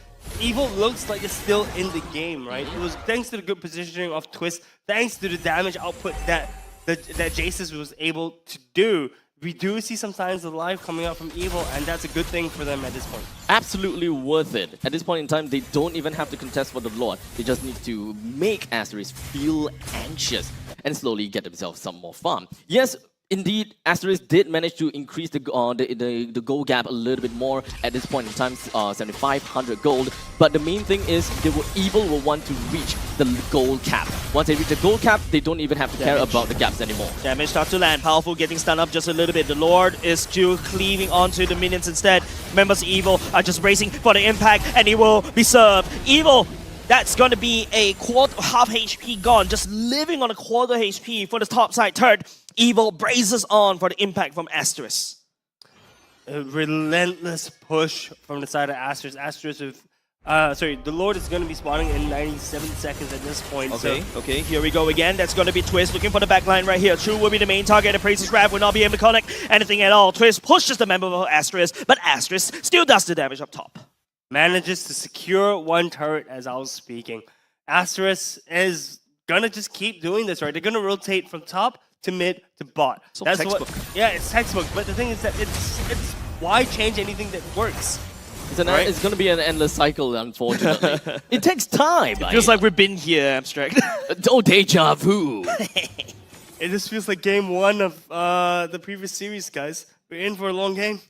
Speaker 1: Evil looks like it's still in the game, right? It was thanks to the good positioning of Twist, thanks to the damage output that Jace's was able to do. We do see some signs of life coming out from Evil, and that's a good thing for them at this point.
Speaker 2: Absolutely worth it. At this point in time, they don't even have to contest for the Lord. They just need to make Asteris feel anxious and slowly get themselves some more farm. Yes, indeed, Asteris did manage to increase the gold gap a little bit more at this point in time, 7,500 gold. But the main thing is, Evil will want to reach the gold cap. Once they reach the gold cap, they don't even have to care about the gaps anymore.
Speaker 3: Damage starts to land. Powerful getting stunned up just a little bit. The Lord is still cleaving onto the minions instead. Members of Evil are just racing for the impact, and he will be served. Evil, that's going to be a half HP gone, just living on a quarter HP for the top side turret. Evil braces on for the impact from Asteris.
Speaker 1: A relentless push from the side of Asteris. Asteris with, the Lord is going to be spawning in 97 seconds at this point.
Speaker 3: Okay, here we go again. That's going to be Twist looking for the backline right here. True will be the main target. The Praise's Wrath will not be able to connect anything at all. Twist pushes the member of Asteris, but Asteris still does the damage up top.
Speaker 1: Manages to secure one turret as I was speaking. Asteris is going to just keep doing this, right? They're going to rotate from top to mid to bot.
Speaker 3: So that's textbook.
Speaker 1: Yeah, it's textbook. But the thing is that it's why change anything that works?
Speaker 2: It's going to be an endless cycle, unfortunately. It takes time.
Speaker 3: It feels like we've been here, Abstract.
Speaker 2: Oh, deja vu.
Speaker 1: It just feels like game 1 of the previous series, guys. We're in for a long game.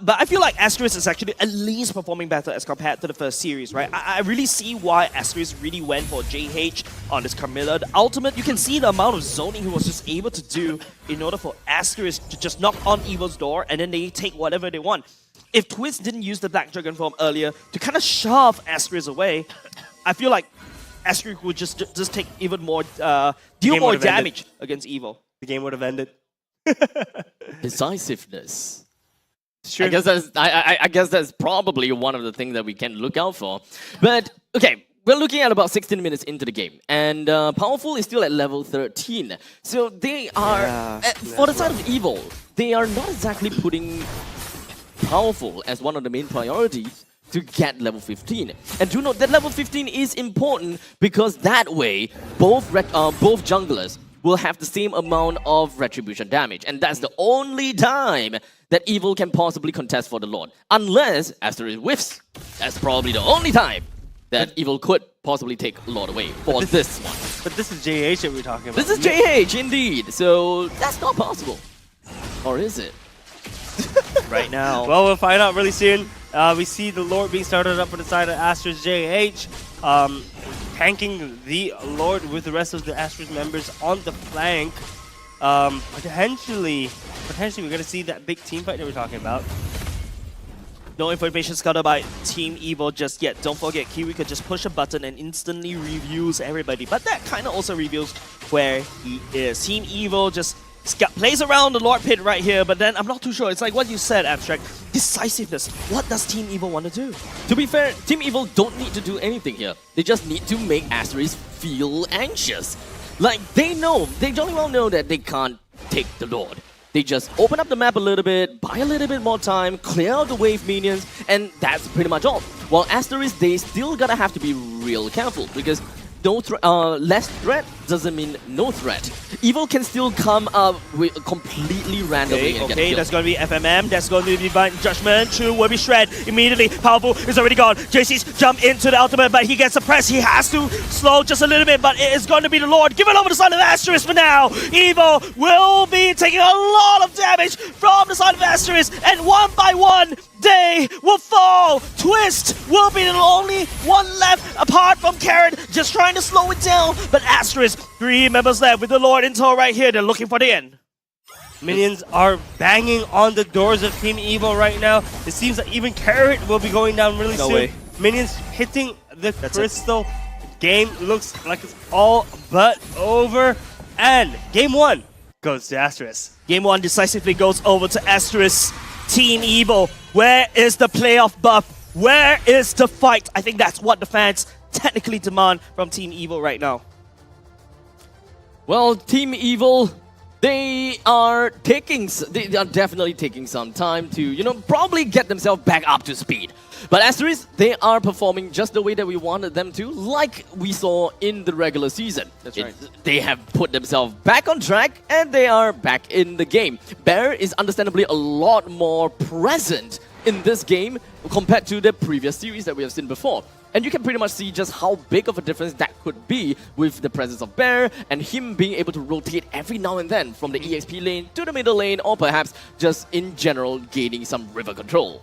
Speaker 3: But I feel like Asteris is actually at least performing better as compared to the first series, right? I really see why Asteris really went for JH on this Carmilla. The ultimate, you can see the amount of zoning he was just able to do in order for Asteris to just knock on Evil's door and then they take whatever they want. If Twist didn't use the Black Dragon form earlier to kind of shove Asteris away, I feel like Asteris would just take even more, deal more damage against Evil.
Speaker 1: The game would have ended.
Speaker 2: Decisiveness.
Speaker 1: Sure.
Speaker 2: I guess that's probably one of the things that we can look out for. But, okay, we're looking at about 16 minutes into the game. And Powerful is still at level 13. So they are, for the side of Evil, they are not exactly putting Powerful as one of the main priorities to get level 15. And do note that level 15 is important because that way, both junglers will have the same amount of retribution damage. And that's the only time that Evil can possibly contest for the Lord. Unless Asteris whiffs. That's probably the only time that Evil could possibly take Lord away for this one.
Speaker 1: But this is JH that we're talking about.
Speaker 2: This is JH, indeed. So that's not possible. Or is it?
Speaker 3: Right now.
Speaker 1: Well, we'll find out really soon. We see the Lord being started up on the side of Asteris JH. Tanking the Lord with the rest of the Asteris members on the flank. potentially we're going to see that big team fight that we're talking about.
Speaker 3: No information scattered by Team Evil just yet. Don't forget, Kiwi could just push a button and instantly reviews everybody. But that kind of also reveals where he is. Team Evil just plays around the Lord Pit right here, but then I'm not too sure. It's like what you said, Abstract. Decisiveness. What does Team Evil want to do?
Speaker 2: To be fair, Team Evil don't need to do anything here. They just need to make Asteris feel anxious. Like, they jolly well know that they can't take the Lord. They just open up the map a little bit, buy a little bit more time, clear out the wave minions, and that's pretty much all. While Asteris, they still gotta have to be real careful, because less threat doesn't mean no threat. Evil can still come up with completely randomly and get
Speaker 3: Okay,
Speaker 2: killed.
Speaker 3: that's going to be FMM. That's going to be Divine Judgment. True will be shred immediately. Powerful is already gone. JC's jump into the ultimate, but he gets suppressed. He has to slow just a little bit, but it is going to be the Lord. Give it over the side of Asteris for now. Evil will be taking a lot of damage from the side of Asteris, and one by one, they will fall. Twist will be the only one left apart from Carrot, just trying to slow it down. But Asteris, 3 members left with the Lord in tow right here. They're looking for the end.
Speaker 1: Minions are banging on the doors of Team Evil right now. It seems that even Carrot will be going down really soon.
Speaker 3: Way.
Speaker 1: Minions hitting the crystal. Game looks like it's all but over. And game 1 goes to Asteris.
Speaker 3: Game 1 decisively goes over to Asteris. Team Evil, where is the playoff buff? Where is the fight? I think that's what the fans technically demand from Team Evil right now.
Speaker 2: Well, Team Evil, they are definitely taking some time to, probably get themselves back up to speed. But Asteris, they are performing just the way that we wanted them to, like we saw in the regular season.
Speaker 3: That's right.
Speaker 2: They have put themselves back on track, and they are back in the game. Bear is understandably a lot more present in this game compared to the previous series that we have seen before. And you can pretty much see just how big of a difference that could be with the presence of Bear and him being able to rotate every now and then from the EXP lane to the middle lane, or perhaps just in general gaining some river control.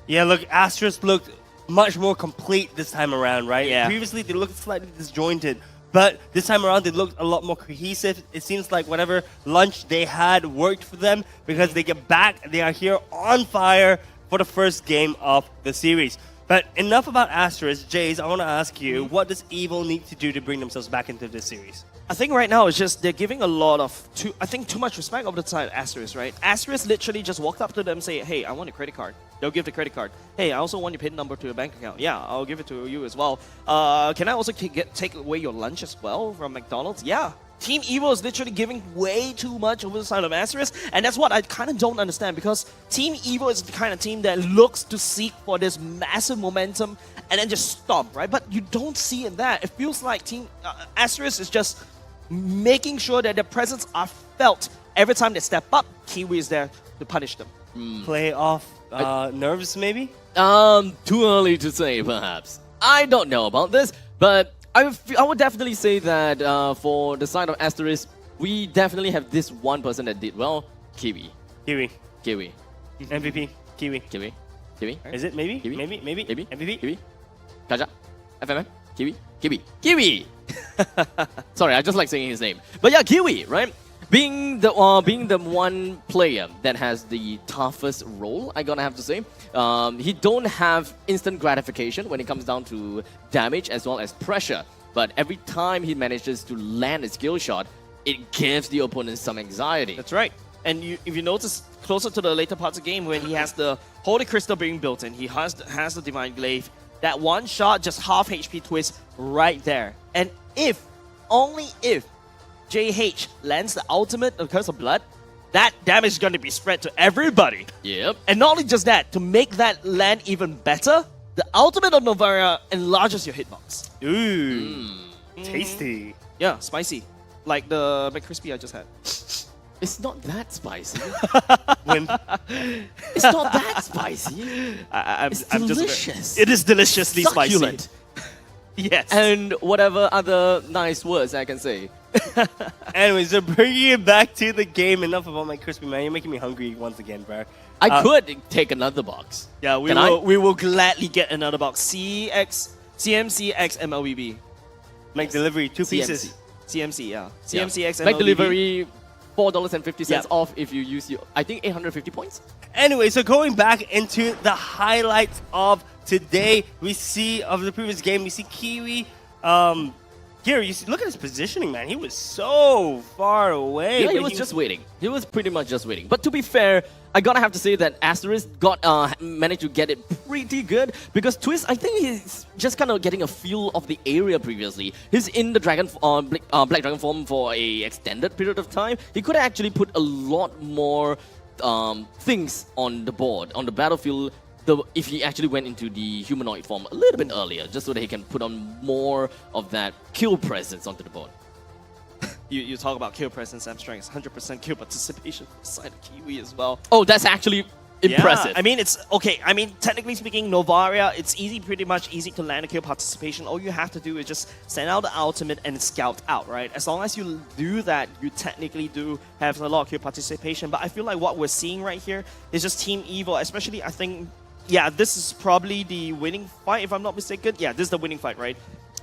Speaker 1: Yeah, look, Asteris looked much more complete this time around, right?
Speaker 3: Yeah.
Speaker 1: Previously, they looked slightly disjointed, but this time around, they looked a lot more cohesive. It seems like whatever lunch they had worked for them, because they get back, they are here on fire for the first game of the series. But enough about Asteris. Jace, I want to ask you, what does Evil need to do to bring themselves back into this series?
Speaker 3: I think right now it's just they're giving a lot of too much respect over the side of Asteris, right? Asteris literally just walked up to them and say, hey, I want a credit card. They'll give the credit card. Hey, I also want your PIN number to your bank account. Yeah, I'll give it to you as well. Can I also take away your lunch as well from McDonald's? Yeah. Team Evil is literally giving way too much over the side of Asteris, and that's what I kind of don't understand, because Team Evil is the kind of team that looks to seek for this massive momentum and then just stomp, right? But you don't see in that. It feels like Team Asteris is just making sure that their presence are felt every time they step up. Kiwi is there to punish them.
Speaker 1: Play off nerves, maybe?
Speaker 2: Too early to say, perhaps. I don't know about this, but I would definitely say that for the side of Asteris, we definitely have this one person that did well. Kiwi.
Speaker 1: MVP. Kiwi. Is it maybe?
Speaker 2: Kiwi?
Speaker 1: Maybe? MVP?
Speaker 2: Kiwi. Kaja. FMM. Kiwi. Sorry, I just like saying his name. But yeah, Kiwi, right? Being the one player that has the toughest role, I gonna have to say. He don't have instant gratification when it comes down to damage as well as pressure. But every time he manages to land a skill shot, it gives the opponent some anxiety.
Speaker 3: That's right. And if you notice closer to the later parts of the game, when he has the Holy Crystal being built in, he has the Divine Glaive, that one shot, just half HP twist right there. And only if JH lands the ultimate of Curse of Blood, that damage is going to be spread to everybody.
Speaker 2: Yep.
Speaker 3: And not only just that, to make that land even better, the ultimate of Novaria enlarges your hitbox.
Speaker 1: Ooh. Tasty.
Speaker 3: Yeah, spicy. Like the McCrispy I just had.
Speaker 2: It's not that spicy.
Speaker 1: Wimp.
Speaker 2: It's not that spicy. It's delicious.
Speaker 3: It is deliciously
Speaker 2: Succulent.
Speaker 3: spicy. Yes.
Speaker 2: And whatever other nice words I can say.
Speaker 1: Anyways, so bringing it back to the game. Enough about my crispy, man. You're making me hungry once again, bro.
Speaker 2: I could take another box.
Speaker 3: Yeah, we will gladly get another box. CMCX MLBB.
Speaker 1: Make delivery, 2 pieces.
Speaker 3: CMC, yeah. CMCX MLBB.
Speaker 2: Make delivery $4.50 off if you use your, I think, 850 points.
Speaker 1: Anyway, so going back into the highlights of today, we see of the previous game, we see Kiwi. Here, you see, look at his positioning, man. He was so far away.
Speaker 2: Yeah, he was just waiting. He was pretty much just waiting. But to be fair, I gotta have to say that Asteris managed to get it pretty good, because Twist, I think he's just kind of getting a feel of the area previously. He's in the Black Dragon form for a extended period of time. He could have actually put a lot more things on the board, on the battlefield, if he actually went into the humanoid form a little bit earlier, just so that he can put on more of that kill presence onto the board.
Speaker 3: You talk about kill presence, M strength, 100% kill participation side of Kiwi as well.
Speaker 2: Oh, that's actually impressive.
Speaker 3: Yeah, I mean, it's okay. I mean, technically speaking, Novaria, it's pretty much easy to land a kill participation. All you have to do is just send out the ultimate and scout out, right? As long as you do that, you technically do have a lot of kill participation. But I feel like what we're seeing right here is just Team Evil, especially, I think, yeah, this is probably the winning fight, if I'm not mistaken. Yeah, this is the winning fight, right?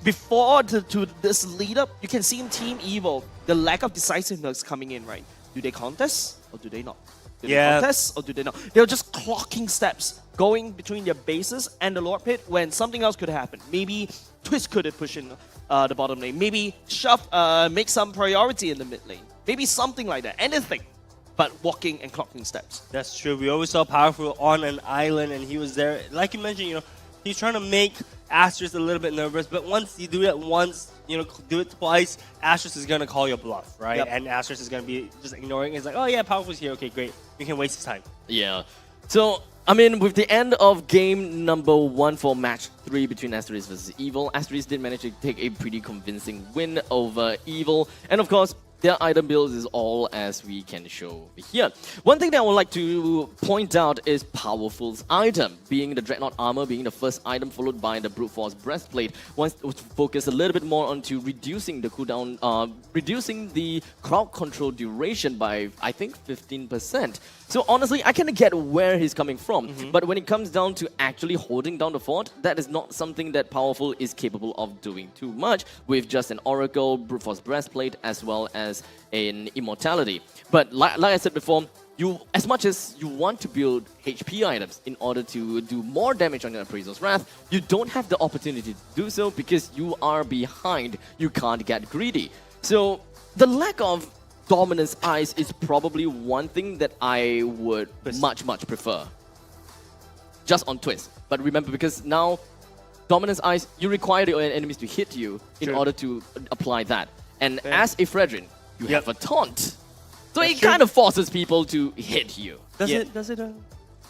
Speaker 3: Before to this lead up, you can see in Team Evil the lack of decisiveness coming in, right? Do they contest or do they not? Do they contest or do they not? They're just clocking steps, going between their bases and the Lord Pit when something else could happen. Maybe Twist could have pushed in the bottom lane. Maybe Shove make some priority in the mid lane. Maybe something like that. Anything but walking and clocking steps.
Speaker 1: That's true. We always saw Powerful on an island, and he was there. Like you mentioned, you know, he's trying to make Asteris a little bit nervous, but once you do it once, you know, do it twice, Asteris is going to call your bluff, right?
Speaker 2: Yep.
Speaker 1: And Asteris is going to be just ignoring it. It's like, oh yeah, Powerful's here. Okay, great. You can waste his time.
Speaker 2: Yeah. So, I mean, with the end of game number 1 for match 3 between Asteris versus Evil, Asteris did manage to take a pretty convincing win over Evil. And of course, their item build is all as we can show here. One thing that I would like to point out is Powerful's item, being the Dreadnought Armor, being the first item, followed by the Brute Force Breastplate. Wants to focus a little bit more onto reducing the cooldown, reducing the crowd control duration by, I think, 15%. So honestly, I kind of get where he's coming from. But when it comes down to actually holding down the fort, that is not something that Powerful is capable of doing too much with just an Oracle, Brute Force Breastplate, as well as an Immortality. But like I said before, as much as you want to build HP items in order to do more damage on your Appraiser's Wrath, you don't have the opportunity to do so because you are behind. You can't get greedy. So the lack of Dominance Ice is probably one thing that I would much prefer. Just on Twist. But remember, because now Dominance Ice, you require the enemies to hit you in order to apply that. And as a Fredrin, you have a taunt. So it kind of forces people to hit you.
Speaker 1: Does it? No,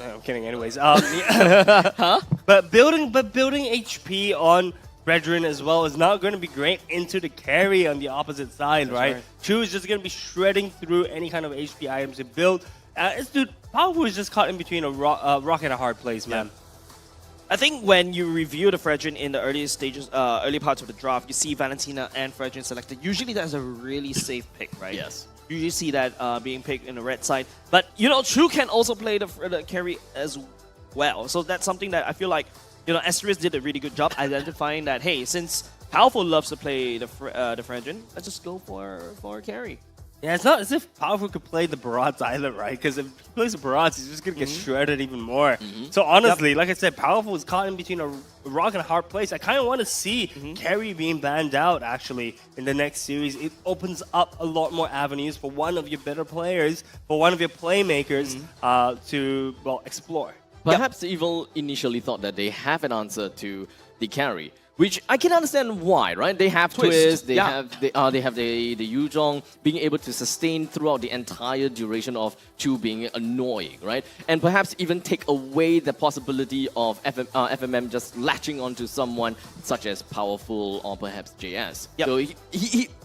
Speaker 1: I'm kidding. Anyways, huh? But building HP on Brethren as well is not going to be great into the carry on the opposite side, right? Chu is just going to be shredding through any kind of HP items to build. Dude, Powerful is just caught in between a rock and a hard place, man.
Speaker 3: I think when you review the Fredrin in the early stages, early parts of the draft, you see Valentina and Fredrin selected. Usually that's a really safe pick, right?
Speaker 2: Yes.
Speaker 3: You usually see that being picked in the red side. But, you know, Chu can also play the carry as well. So that's something that I feel like, you know, Asteris did a really good job identifying that, hey, since Powerful loves to play the Fredrin, let's just go for a carry.
Speaker 1: Yeah, it's not as if Powerful could play the Barats either, right? Because if he plays the Barats, he's just going to get shredded even more. So honestly, like I said, Powerful is caught in between a rock and a hard place. I kind of want to see Carry being banned out, actually, in the next series. It opens up a lot more avenues for one of your better players, for one of your playmakers to, well, explore.
Speaker 2: Perhaps Evil initially thought that they have an answer to the carry, which I can understand why, right? They have Twist, they have the Yuzhong being able to sustain throughout the entire duration of Chu being annoying, right? And perhaps even take away the possibility of FMM just latching onto someone such as Powerful or perhaps JS. So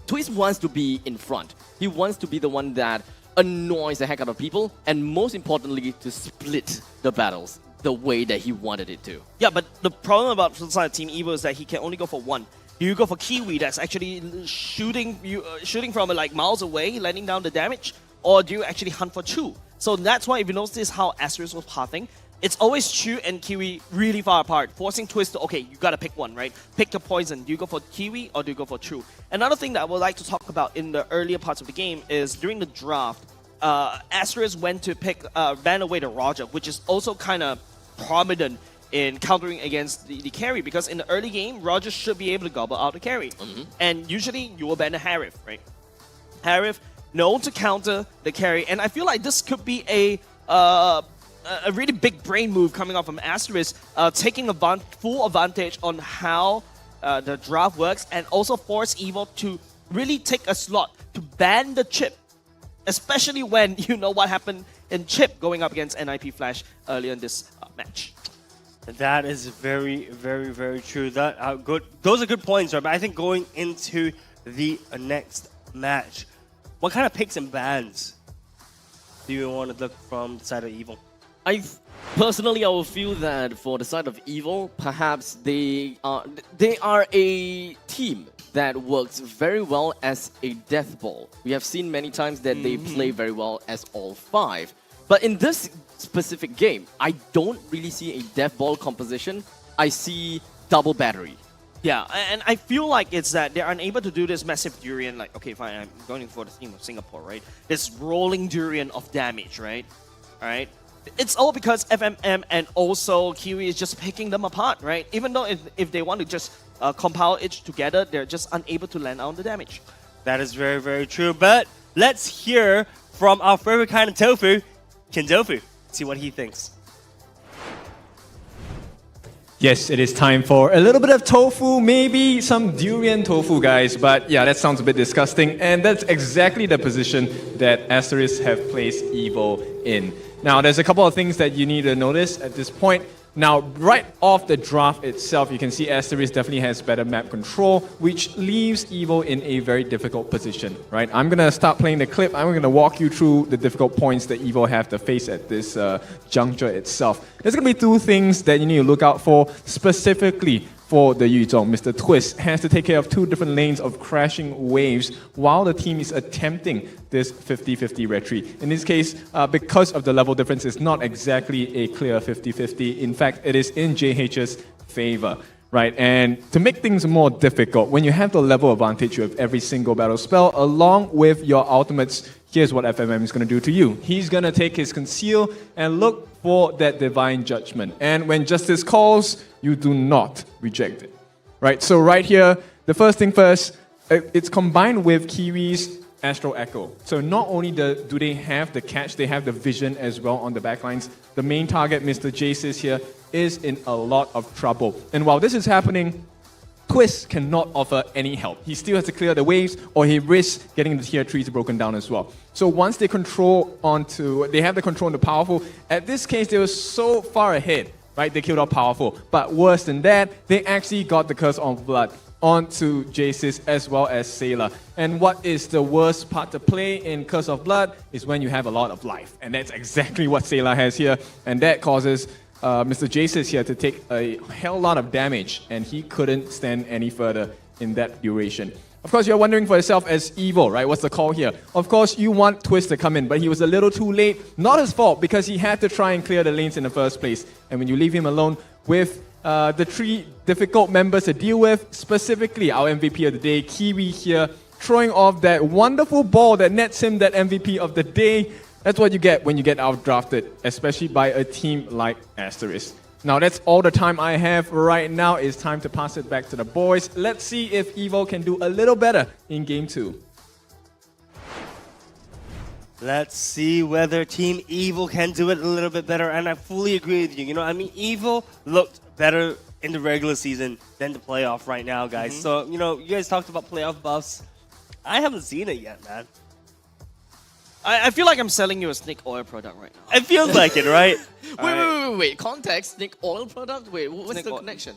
Speaker 2: Twist wants to be in front. He wants to be the one that annoys the heck out of people, and most importantly, to split the battles the way that he wanted it to.
Speaker 3: Yeah, but the problem about Team Evil is that he can only go for one. You go for Kiwi, that's actually shooting from like miles away, landing down the damage, or do you actually hunt for Chu? So that's why if you notice how Asteris was pathing, it's always Chu and Kiwi really far apart, forcing Twist to, okay, you gotta pick one, right? Pick the poison. Do you go for Kiwi or do you go for Chu? Another thing that I would like to talk about in the earlier parts of the game is during the draft, Asteris went to ran away to Roger, which is also kind of prominent in countering against the carry, because in the early game, Roger should be able to gobble out the carry. And usually you will ban the Harif, right? Harif known to counter the carry, and I feel like this could be a really big brain move coming off from Asteris, taking full advantage on how the draft works, and also force Evo to really take a slot to ban the chip, especially when you know what happened in chip going up against NIP Flash earlier in this match.
Speaker 1: That is very, very, very true. That good. Those are good points, right? But I think going into the next match, what kind of picks and bans do you want to look from the side of Evil?
Speaker 2: Personally, I will feel that for the side of Evil, perhaps they are a team that works very well as a death ball. We have seen many times that they play very well as all five. But in this specific game, I don't really see a death ball composition. I see double battery.
Speaker 3: Yeah, and I feel like it's that they're unable to do this massive durian, like, okay, fine, I'm going for the team of Singapore, right? This rolling durian of damage, right? Alright? It's all because FMM and also Kiwi is just picking them apart, right? Even though if they want to just compile it together, they're just unable to land on the damage.
Speaker 1: That is very, very true. But let's hear from our favorite kind of tofu, Kindofu. See what he thinks.
Speaker 4: Yes, it is time for a little bit of tofu, maybe some durian tofu, guys. But yeah, that sounds a bit disgusting. And that's exactly the position that Asteris have placed Evo in. Now, there's a couple of things that you need to notice at this point. Now, right off the draft itself, you can see Asteris definitely has better map control, which leaves Evo in a very difficult position, right? I'm going to start playing the clip. I'm going to walk you through the difficult points that Evo have to face at this juncture itself. There's going to be two things that you need to look out for, specifically for the Yuzhong. Mr. Twist has to take care of two different lanes of crashing waves while the team is attempting this 50-50 retreat. In this case, because of the level difference, it's not exactly a clear 50-50. In fact, it is in JH's favor, right? And to make things more difficult, when you have the level advantage with every single battle spell, along with your ultimates, here's what FMM is going to do to you. He's going to take his conceal and look for that divine judgment. And when justice calls, you do not reject it, right? So right here, the first thing first, it's combined with Kiwi's Astral Echo. So not only do they have the catch, they have the vision as well on the backlines. The main target, Mr. Jaces here, is in a lot of trouble. And while this is happening, Twist cannot offer any help. He still has to clear the waves, or he risks getting the tier 3s broken down as well. So once they have the control on the powerful, at this case, they were so far ahead, right? They killed off powerful. But worse than that, they actually got the Curse on Blood onto Jaces as well as Sailor. And what is the worst part to play in Curse of Blood is when you have a lot of life. And that's exactly what Sailor has here. And that causes Mr. Jaces here to take a hell lot of damage, and he couldn't stand any further in that duration. Of course, you're wondering for yourself as Evo, right? What's the call here? Of course, you want Twist to come in, but he was a little too late. Not his fault, because he had to try and clear the lanes in the first place. And when you leave him alone with the three difficult members to deal with, specifically our MVP of the day, Kiwi here, throwing off that wonderful ball that nets him that MVP of the day. That's what you get when you get outdrafted, especially by a team like Asteris. Now, that's all the time I have right now. It's time to pass it back to the boys. Let's see if Evo can do a little better in Game 2.
Speaker 1: Let's see whether Team Evil can do it a little bit better. And I fully agree with you. You know, I mean, Evil looked better in the regular season than the playoff right now, guys. So, you know, you guys talked about playoff buffs. I haven't seen it yet, man.
Speaker 3: I feel like I'm selling you a snake oil product right now.
Speaker 1: It feels like it, right?
Speaker 2: Wait. Context, snake oil product? Wait, what's
Speaker 3: snake
Speaker 2: the connection?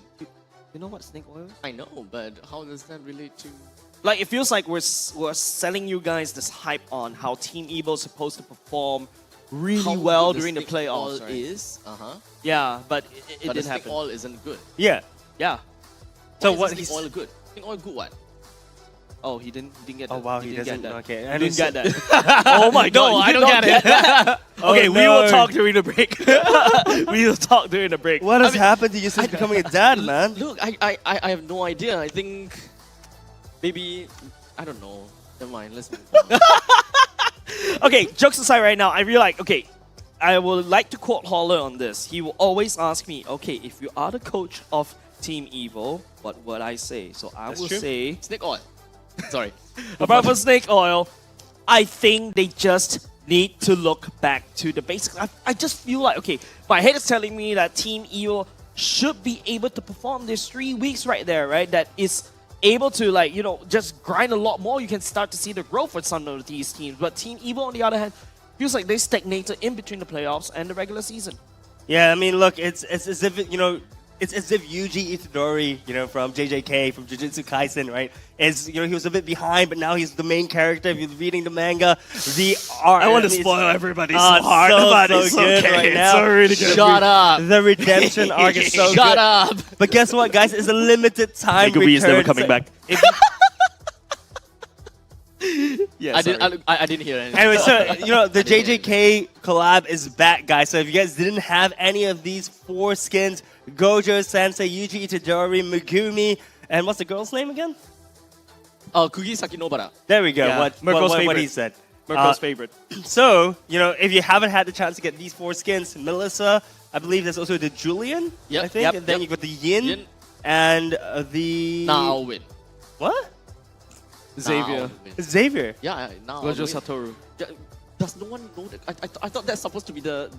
Speaker 3: You know what snake oil is?
Speaker 2: I know, but how does that relate to...
Speaker 3: Like, it feels like we're selling you guys this hype on how Team Evo is supposed to perform really well during the playoffs, right?
Speaker 2: Is?
Speaker 3: Yeah, but it didn't
Speaker 2: snake
Speaker 3: happen.
Speaker 2: oil isn't good.
Speaker 3: Yeah.
Speaker 2: So what is snake oil good? Snake oil good what?
Speaker 3: Oh, he didn't get that.
Speaker 1: Oh wow, he
Speaker 3: didn't
Speaker 1: doesn't.
Speaker 3: get that.
Speaker 1: Okay,
Speaker 3: He
Speaker 1: and
Speaker 3: didn't
Speaker 1: it's-
Speaker 3: get that. Oh my god,
Speaker 2: No,
Speaker 3: you
Speaker 2: I
Speaker 3: did
Speaker 2: don't
Speaker 3: not
Speaker 2: get it.
Speaker 3: that. Okay,
Speaker 1: Oh,
Speaker 3: we will
Speaker 1: no.
Speaker 3: talk during the break. We will talk during the break.
Speaker 1: What has happened to you since becoming a dad, man?
Speaker 2: Look, I have no idea. I think maybe I don't know. Never mind. Let's move on.
Speaker 3: Okay, jokes aside right now, I really like, okay, I would like to quote Holler on this. He will always ask me, okay, if you are the coach of Team Evil, what would I say? So I will say...
Speaker 2: Snake oil. Sorry.
Speaker 3: Apart from snake oil, I think they just need to look back to the basics. I just feel like, okay, my head is telling me that Team Evil should be able to perform this 3 weeks right there, right? That is able to, like, you know, just grind a lot more. You can start to see the growth with some of these teams. But Team Evil, on the other hand, feels like they stagnated in between the playoffs and the regular season.
Speaker 1: Yeah, I mean, look, it's as if you know, it's as if Yuji Itadori, you know, from JJK, from Jujutsu Kaisen, right? Is, you know, he was a bit behind, but now he's the main character. If you're reading the manga, the art.
Speaker 3: I want to spoil everybody so
Speaker 1: it's
Speaker 3: hard, but it's
Speaker 1: good
Speaker 3: okay.
Speaker 1: right
Speaker 3: It's
Speaker 1: now.
Speaker 3: so really good.
Speaker 2: Shut up.
Speaker 1: The redemption arc is so good.
Speaker 2: Shut up.
Speaker 1: But guess what, guys? It's a limited time
Speaker 3: Megumi is never
Speaker 1: return,
Speaker 3: coming
Speaker 1: so
Speaker 3: back.
Speaker 1: if
Speaker 3: Yeah,
Speaker 2: I didn't hear anything.
Speaker 1: Anyway, so, you know, the JJK collab is back, guys. So if you guys didn't have any of these 4 skins, Gojo, Sensei, Yuji Itadori, Megumi, and what's the girl's name again?
Speaker 2: Kugi Sakinobara.
Speaker 1: There we go.
Speaker 3: Yeah,
Speaker 1: What
Speaker 3: favorite.
Speaker 1: he said.
Speaker 3: Mirko's favorite.
Speaker 1: So, you know, if you haven't had the chance to get these 4 skins, Melissa, I believe there's also the Julian,
Speaker 2: Yep,
Speaker 1: I think,
Speaker 2: yep,
Speaker 1: and then
Speaker 2: yep.
Speaker 1: you got the Yin, and the...
Speaker 2: Nah, I'll win.
Speaker 1: What?
Speaker 3: Xavier.
Speaker 2: Nah, I'll win.
Speaker 1: Xavier.
Speaker 2: Yeah, now
Speaker 3: Gojo Satoru.
Speaker 2: Does no one know that? I thought that's supposed to be the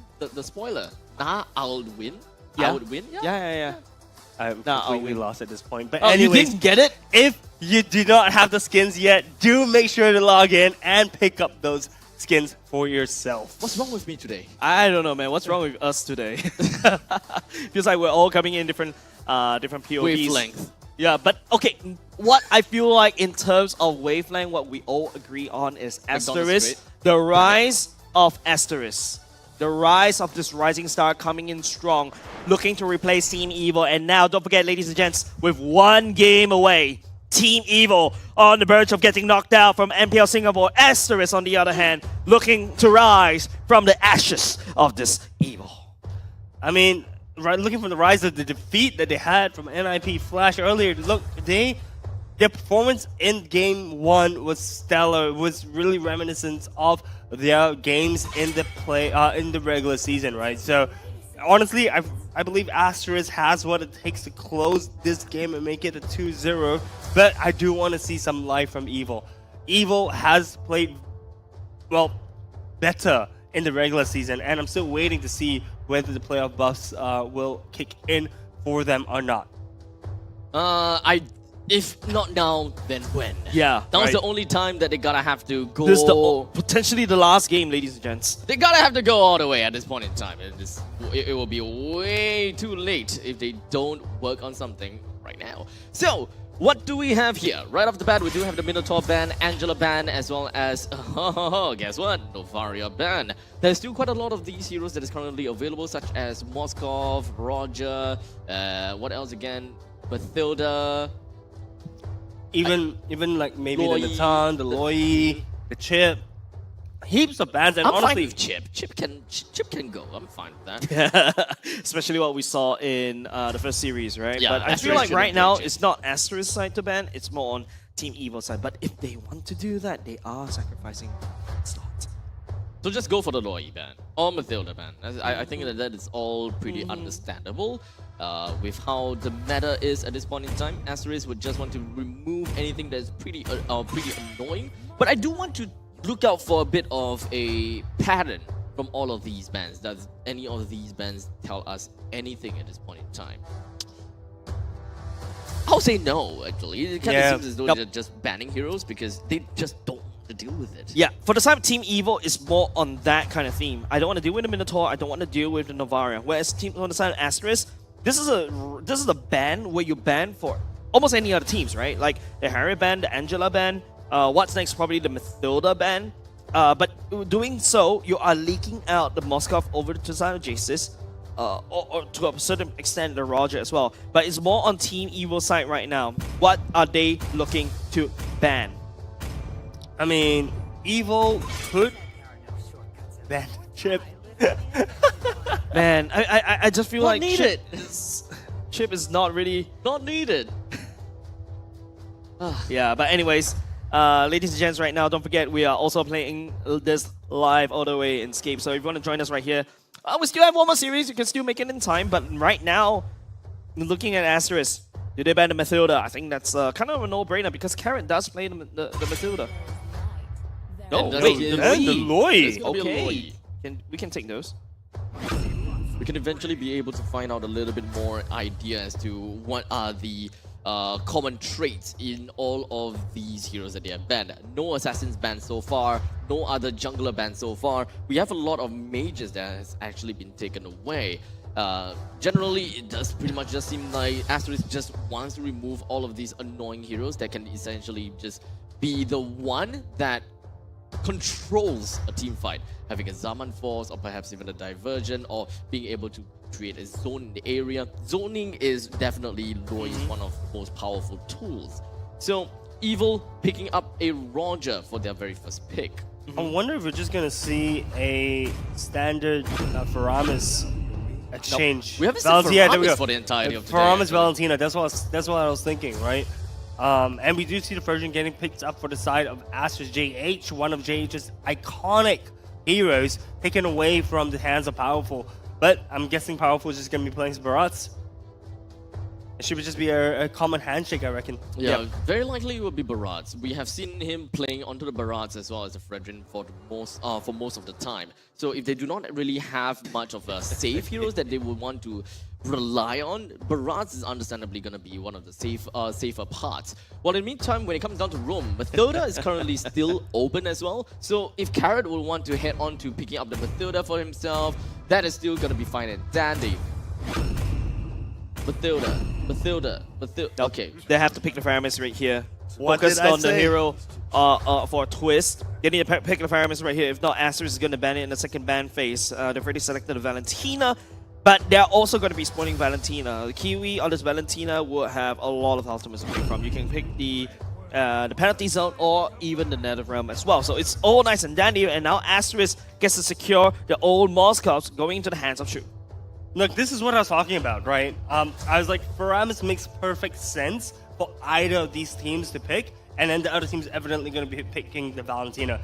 Speaker 2: spoiler. Nah, I'll win.
Speaker 3: Yeah.
Speaker 2: I would win. Yeah.
Speaker 3: Yeah.
Speaker 1: I'm
Speaker 3: Nah,
Speaker 1: completely
Speaker 3: I'll win.
Speaker 1: lost at this point. But
Speaker 2: Oh, you
Speaker 1: anyways,
Speaker 2: didn't get it?
Speaker 1: if you do not have the skins yet, do make sure to log in and pick up those skins for yourself.
Speaker 2: What's wrong with me today?
Speaker 3: I don't know, man. What's wrong with us today? Feels like we're all coming in different POVs.
Speaker 2: Wavelength.
Speaker 3: Yeah, but okay, what I feel like in terms of wavelength, what we all agree on is
Speaker 2: McDonald's
Speaker 3: Asteris,
Speaker 2: great.
Speaker 3: the rise of Asteris. The rise of this rising star coming in strong, looking to replace Team Evil. And now, don't forget, ladies and gents, with 1 game away, Team Evil on the verge of getting knocked out from MPL Singapore. Asteris, on the other hand, looking to rise from the ashes of this evil.
Speaker 1: I mean, looking from the rise of the defeat that they had from NIP Flash earlier, look, their performance in Game 1 was stellar. It was really reminiscent of their games in the regular season, right? So, honestly, I believe Asteris has what it takes to close this game and make it a 2-0. But I do want to see some life from Evil. Evil has played, well, better in the regular season, and I'm still waiting to see whether the playoff buffs will kick in for them or not.
Speaker 2: If not now, then when?
Speaker 3: Yeah,
Speaker 2: That was
Speaker 3: right.
Speaker 2: the only time that they gotta have to go.
Speaker 3: This is potentially the last game, ladies and gents.
Speaker 2: They gotta have to go all the way at this point in time. It will be way too late if they don't work on something right now. So, what do we have here? Right off the bat, we do have the Minotaur ban, Angela ban, as well as, guess what? Novaria ban. There's still quite a lot of these heroes that is currently available, such as Moskov, Roger, what else again? Mathilda.
Speaker 1: Even like maybe
Speaker 2: Loi,
Speaker 1: the Natan, the Loi, the Chip. Heaps of bans, and
Speaker 2: I'm
Speaker 1: honestly,
Speaker 2: fine with Chip. Chip can go. I'm fine with that.
Speaker 3: Especially what we saw in the first series, right?
Speaker 2: Yeah,
Speaker 3: but I feel
Speaker 2: Asteris
Speaker 3: like
Speaker 2: shouldn't
Speaker 3: right now
Speaker 2: take
Speaker 3: it's not Asteris side to ban, it's more on Team Evil side. But if they want to do that, they are sacrificing slots.
Speaker 2: So just go for the Loi ban or Mathilda ban. I think that is all pretty understandable. With how the meta is at this point in time, Asteris would just want to remove anything that's pretty annoying. But I do want to look out for a bit of a pattern from all of these bans. Does any of these bans tell us anything at this point in time? I'll say no, actually. It kind of seems as though they're just banning heroes because they just don't want to deal with it.
Speaker 3: Yeah, for the side of Team Evil, is more on that kind of theme. I don't want to deal with the Minotaur, I don't want to deal with the Novaria. Whereas on the side of Asteris, this is a ban where you ban for almost any other teams, right? Like the Harry ban, the Angela ban, what's next? Probably the Mathilda ban. But doing so, you are leaking out the Moskov over to the side of Jasis, or to a certain extent the Roger as well. But it's more on Team Evil side right now. What are they looking to ban?
Speaker 1: I mean, Evil could ban Chip.
Speaker 3: Man, I just feel
Speaker 2: Not
Speaker 3: like
Speaker 2: needed.
Speaker 3: Chip is not really.
Speaker 2: Not needed.
Speaker 3: Yeah, but anyways, ladies and gents, right now, don't forget we are also playing this live all the way in Scape. So if you want to join us right here, we still have one more series. You can still make it in time. But right now, looking at Asteris, do they ban the Mathilda? I think that's kind of a no-brainer because Carrot does play the Mathilda. No,
Speaker 2: And
Speaker 3: wait,
Speaker 2: the
Speaker 1: Loi.
Speaker 2: It's gonna be a
Speaker 3: Okay,
Speaker 2: Loi.
Speaker 3: we can take those.
Speaker 2: We can eventually be able to find out a little bit more idea as to what are the common traits in all of these heroes that they have banned. No assassins banned so far, no other jungler banned so far. We have a lot of mages that has actually been taken away. Generally, it does pretty much just seem like Asteris just wants to remove all of these annoying heroes that can essentially just be the one that controls a team fight, having a Zaman Force or perhaps even a Diversion or being able to create a zone in the area. Zoning is definitely Loi's one of the most powerful tools. So Evil picking up a Roger for their very first pick.
Speaker 1: I wonder if we're just gonna see a standard Faramis exchange.
Speaker 2: We haven't seen
Speaker 1: Yeah, there we
Speaker 2: Faramis
Speaker 1: go.
Speaker 2: for the entirety of today.
Speaker 1: Faramis Valentina. That's what I was thinking, right? And we do see the version getting picked up for the side of Asteris JH, one of JH's iconic heroes, taken away from the hands of Powerful. But I'm guessing Powerful is just going to be playing some Barats. It should just be a common handshake, I reckon.
Speaker 2: Yeah, very likely it will be Barats. We have seen him playing onto the Barats as well as the Fredrin for most of the time. So if they do not really have much of a safe heroes that they would want to rely on, Barats is understandably going to be one of the safer parts. While in the meantime, when it comes down to Rome, Mathilda is currently still open as well. So if Carrot will want to head on to picking up the Mathilda for himself, that is still going to be fine and dandy. Mathilda. Okay.
Speaker 3: They have to pick the Faramis right here.
Speaker 1: What
Speaker 3: Focus
Speaker 1: did I
Speaker 3: on the
Speaker 1: say?
Speaker 3: hero for a twist. They need to pick the Faramis right here. If not, Asteris is going to ban it in the second ban phase. They've already selected the Valentina, but they're also going to be spawning Valentina. The Kiwi on this Valentina will have a lot of ultimates to pick from. You can pick the penalty zone or even the Nether Realm as well. So it's all nice and dandy, and now Asteris gets to secure the old Moss Cups going into the hands of Shu.
Speaker 1: Look, this is what I was talking about, right? I was like, Faramis makes perfect sense for either of these teams to pick, and then the other team's evidently going to be picking the Valentina.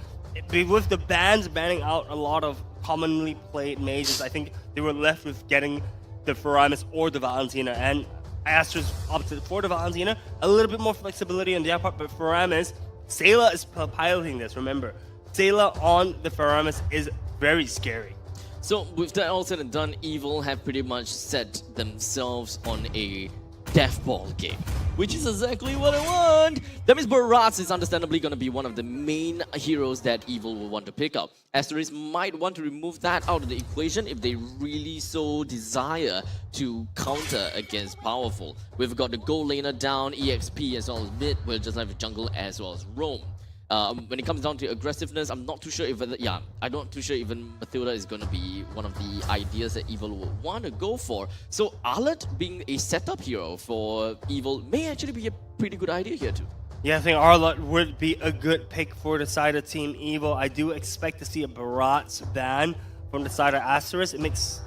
Speaker 1: With the bans banning out a lot of commonly played mages, I think they were left with getting the Faramis or the Valentina, and Asteris opted for the Valentina. A little bit more flexibility on their part, but Faramis, Sayla is piloting this, remember. Sayla on the Faramis is very scary.
Speaker 2: So with that all said and done, Evil have pretty much set themselves on a death ball game, which is exactly what I want. That means Barats is understandably going to be one of the main heroes that Evil will want to pick up. Asteris might want to remove that out of the equation if they really so desire to counter against Powerful. We've got the gold laner down, EXP as well as mid, we'll just have jungle as well as Roam. When it comes down to aggressiveness, I'm not too sure if I'm not too sure even Mathilda is going to be one of the ideas that Evil would want to go for. So Arlet being a setup hero for Evil may actually be a pretty good idea here too.
Speaker 1: Yeah, I think Arlet would be a good pick for the side of Team Evil. I do expect to see a Barats ban from the side of Asteris. It makes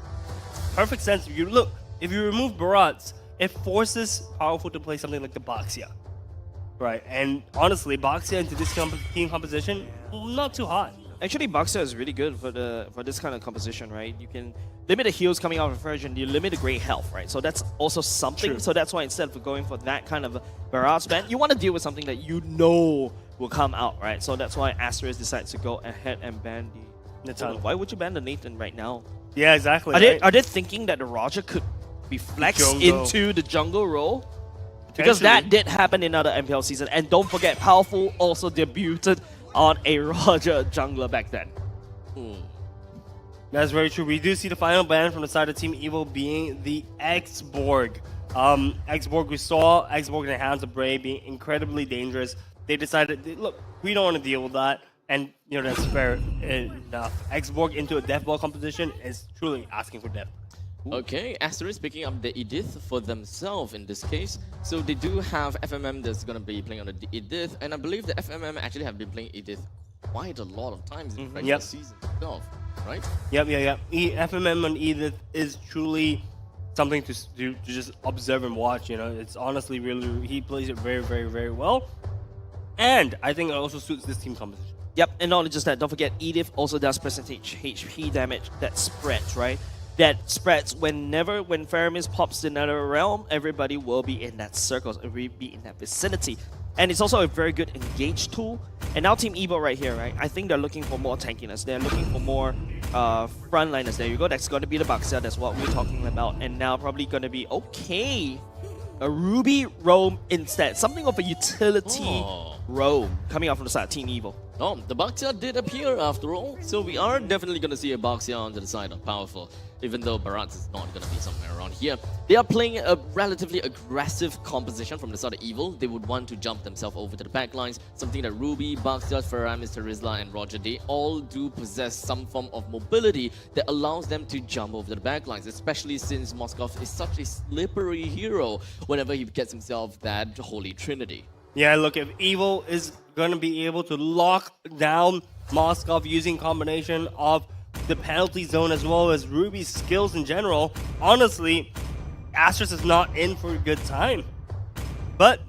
Speaker 1: perfect sense. If you remove Barats, it forces Powerful to play something like the Boxia. Right, and honestly, Boxia into this team composition, not too hot.
Speaker 3: Actually, Boxer is really good for this kind of composition, right? You can limit the heals coming out of version, you limit the great health, right? So that's also something.
Speaker 1: True.
Speaker 3: So that's why instead of going for that kind of Barats ban, you want to deal with something that you know will come out, right? So that's why Asteris decides to go ahead and ban the Nathan. Why would you ban the Nathan right now?
Speaker 1: Yeah, exactly.
Speaker 3: Are they thinking that the Roger could be flexed
Speaker 1: Jungle.
Speaker 3: into the jungle role? Because that did happen in another MPL season. And don't forget, Powerful also debuted on a Roger jungler back then.
Speaker 1: That's very true. We do see the final ban from the side of Team Evil being the X-Borg. X-Borg, we saw X-Borg in the hands of Bray being incredibly dangerous. They decided, look, we don't want to deal with that. And, that's fair enough. X-Borg into a death ball competition is truly asking for death.
Speaker 2: Okay, Asteris picking up the Edith for themselves in this case. So they do have FMM that's going to be playing on the Edith, and I believe the FMM actually have been playing Edith quite a lot of times in the season itself, right?
Speaker 1: Yep. FMM on Edith is truly something to just observe and watch. You know, it's honestly really, he plays it very, very, very well, and I think it also suits this team composition.
Speaker 3: Yep, and not just that, don't forget Edith also does percentage HP damage that spreads, right? That spreads when Faramis pops the Nether Realm, everybody will be in that circle, will be in that vicinity. And it's also a very good engage tool. And now Team Evo right here, right? I think they're looking for more tankiness. They're looking for more frontliners. There you go. That's going to be the Baxia. That's what we're talking about. And now probably going to be, okay, a Ruby roam instead. Something of a utility roam coming out from the side of Team Evo.
Speaker 2: Oh, the Baxia did appear after all. So we are definitely going to see a Baxia onto the side of Powerful. Even though Barat is not going to be somewhere around here. They are playing a relatively aggressive composition from the side of Evil. They would want to jump themselves over to the backlines. Something that Ruby, Baxia, Faramis, Terizla, and Roger, they all do possess some form of mobility that allows them to jump over the backlines, especially since Moskov is such a slippery hero whenever he gets himself that Holy Trinity.
Speaker 1: Yeah, look, if Evil is going to be able to lock down Moskov using combination of the penalty zone as well as Ruby's skills in general, honestly, Asteris is not in for a good time. But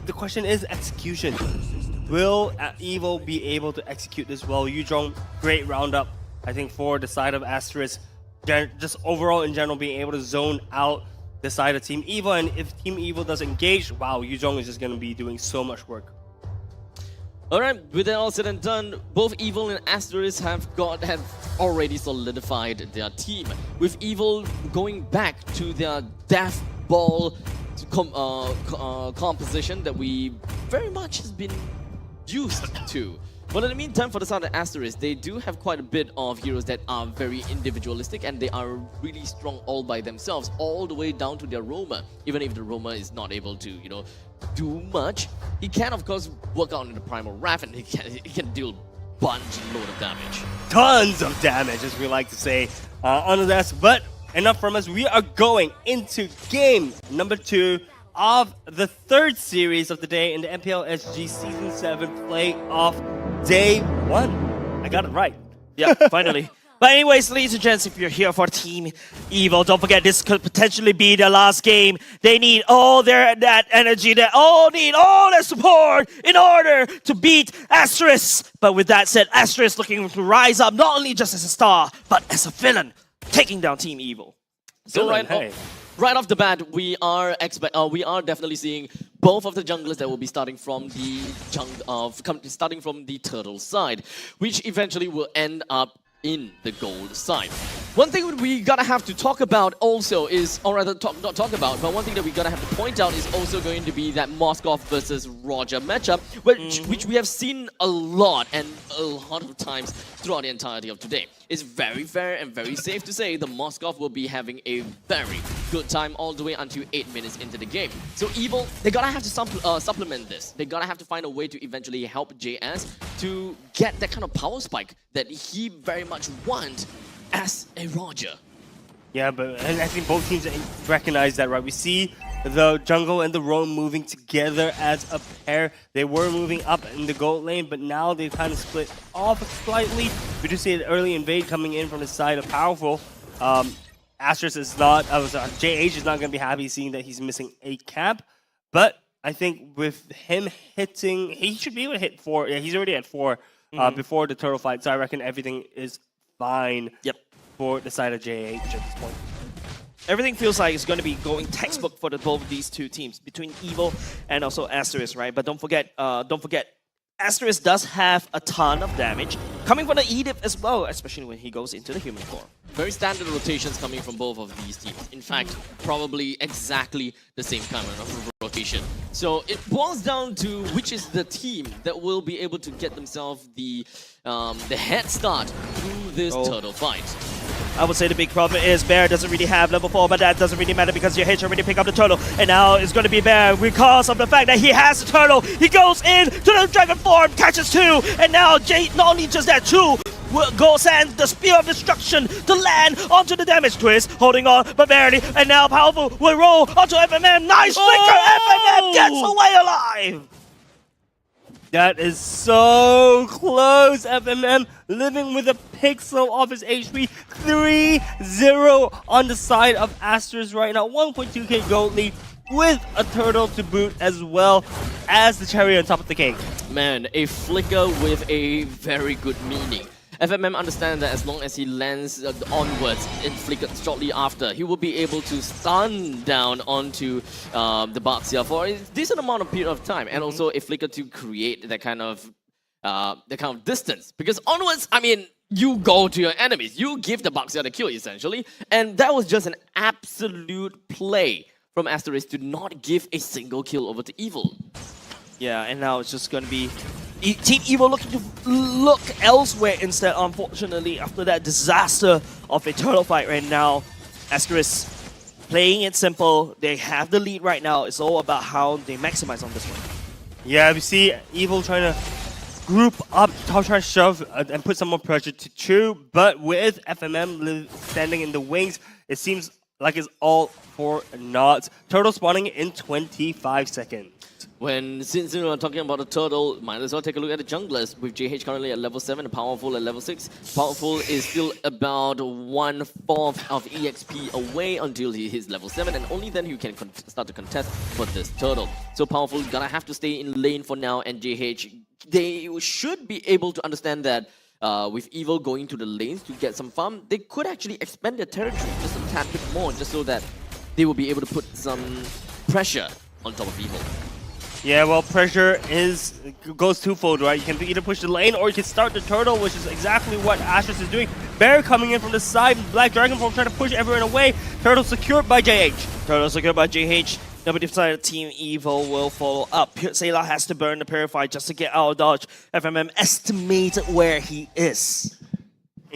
Speaker 1: the question is execution. Will Evil be able to execute this well? Yuzhong, great roundup, I think, for the side of Asteris. Just overall in general, being able to zone out the side of Team Evil. And if Team Evil does engage, wow, Yuzhong is just going to be doing so much work.
Speaker 2: Alright, with that all said and done, both Evil and Asteris have already solidified their team. With Evil going back to their Death Ball composition that we very much has been used to. But in the meantime, for the side of Asteris, they do have quite a bit of heroes that are very individualistic and they are really strong all by themselves, all the way down to their roamer. Even if the roamer is not able to, you know, do much, he can of course work out in the Primal Wrath and he can deal bunch load of damage.
Speaker 1: Tons of damage, as we like to say on this. But enough from us. We are going into game number 2 of the 3rd series of the day in the MPL SG Season 7 playoff day 1. I got it right.
Speaker 3: Yeah, finally. But anyways, ladies and gents, if you're here for Team Evil, don't forget this could potentially be their last game. They need all that energy, they all need all their support in order to beat Asteris. But with that said, Asteris looking to rise up not only just as a star, but as a villain, taking down Team Evil.
Speaker 2: So right off the bat, we are definitely seeing both of the junglers that will be starting from the turtle side, which eventually will end up in the gold side. One thing we gotta have to talk about also is, or rather not talk about, but one thing that we gotta have to point out is also going to be that Moskov versus Roger matchup, which we have seen a lot and a lot of times throughout the entirety of today. It's very fair and very safe to say the Moskov will be having a very good time all the way until 8 minutes into the game. So Evil, they gotta have to supplement this. They gotta have to find a way to eventually help JS to get that kind of power spike that he very much wants as a Roger.
Speaker 1: Yeah, but I think both teams recognize that, right? We see the jungle and the roam moving together as a pair. They were moving up in the gold lane, but now they've kind of split off slightly. We do see an early invade coming in from the side of Powerful. Asteris is not, JH is not going to be happy seeing that he's missing a cap, but I think with him hitting, he should be able to hit 4. Yeah, he's already at 4 before the turtle fight, so I reckon everything is fine for the side of JH at this point.
Speaker 3: Everything feels like it's going to be going textbook for both of these two teams, between Evil and also Asteris, right? But don't forget, Asteris does have a ton of damage coming from the Edith as well, especially when he goes into the human form.
Speaker 2: Very standard rotations coming from both of these teams. In fact, probably exactly the same kind of rotation. So it boils down to which is the team that will be able to get themselves the head start through this turtle fight.
Speaker 3: I would say the big problem is Bear doesn't really have level 4, but that doesn't really matter because JH already picked up the turtle. And now it's going to be Bear because of the fact that he has the turtle. He goes in to the dragon form, catches 2, and now not only just that, 2 go send the Spear of Destruction to land onto the damage. Twist holding on but barely, and now Powerful will roll onto FMM. Nice flicker! FMM gets away alive!
Speaker 1: That is so close. FMM living with a pixel of his HP. 3-0 on the side of Asteris right now. 1.2k gold lead with a turtle to boot as well as the cherry on top of the cake.
Speaker 2: Man, a flicker with a very good meaning. FMM understands that as long as he lands onwards and flickers shortly after, he will be able to stun down onto the Baxia for a decent amount of period of time, and also a flicker to create that kind of distance. Because onwards, I mean, you go to your enemies, you give the Baxia the kill essentially, and that was just an absolute play from Asteris to not give a single kill over to Evil.
Speaker 3: Yeah, and now it's just going to be Team Evil looking to look elsewhere instead, unfortunately, after that disaster of a turtle fight right now. Asteris playing it simple. They have the lead right now. It's all about how they maximize on this one.
Speaker 1: Yeah, we see Evil trying to group up, trying to shove and put some more pressure to Chu, but with FMM standing in the wings, it seems like it's all for naught. Turtle spawning in 25 seconds.
Speaker 2: Since we're talking about the turtle, might as well take a look at the junglers with JH currently at level 7 and Powerful at level 6. Powerful is still about 1/4 of EXP away until he hits level 7, and only then he can start to contest for this turtle. So Powerful gonna have to stay in lane for now, and JH, they should be able to understand that with Evil going to the lanes to get some farm, they could actually expand their territory just a tad bit more, just so that they will be able to put some pressure on top of Evil.
Speaker 1: Yeah, well, pressure goes twofold, right? You can either push the lane or you can start the turtle, which is exactly what Asteris is doing. Bear coming in from the side, Black Dragon Form trying to push everyone away. Turtle secured by JH.
Speaker 3: Turtle secured by JH. Nobody decided Team Evil will follow up. Sayla has to burn the Purify just to get out of dodge. FMM estimated where he is.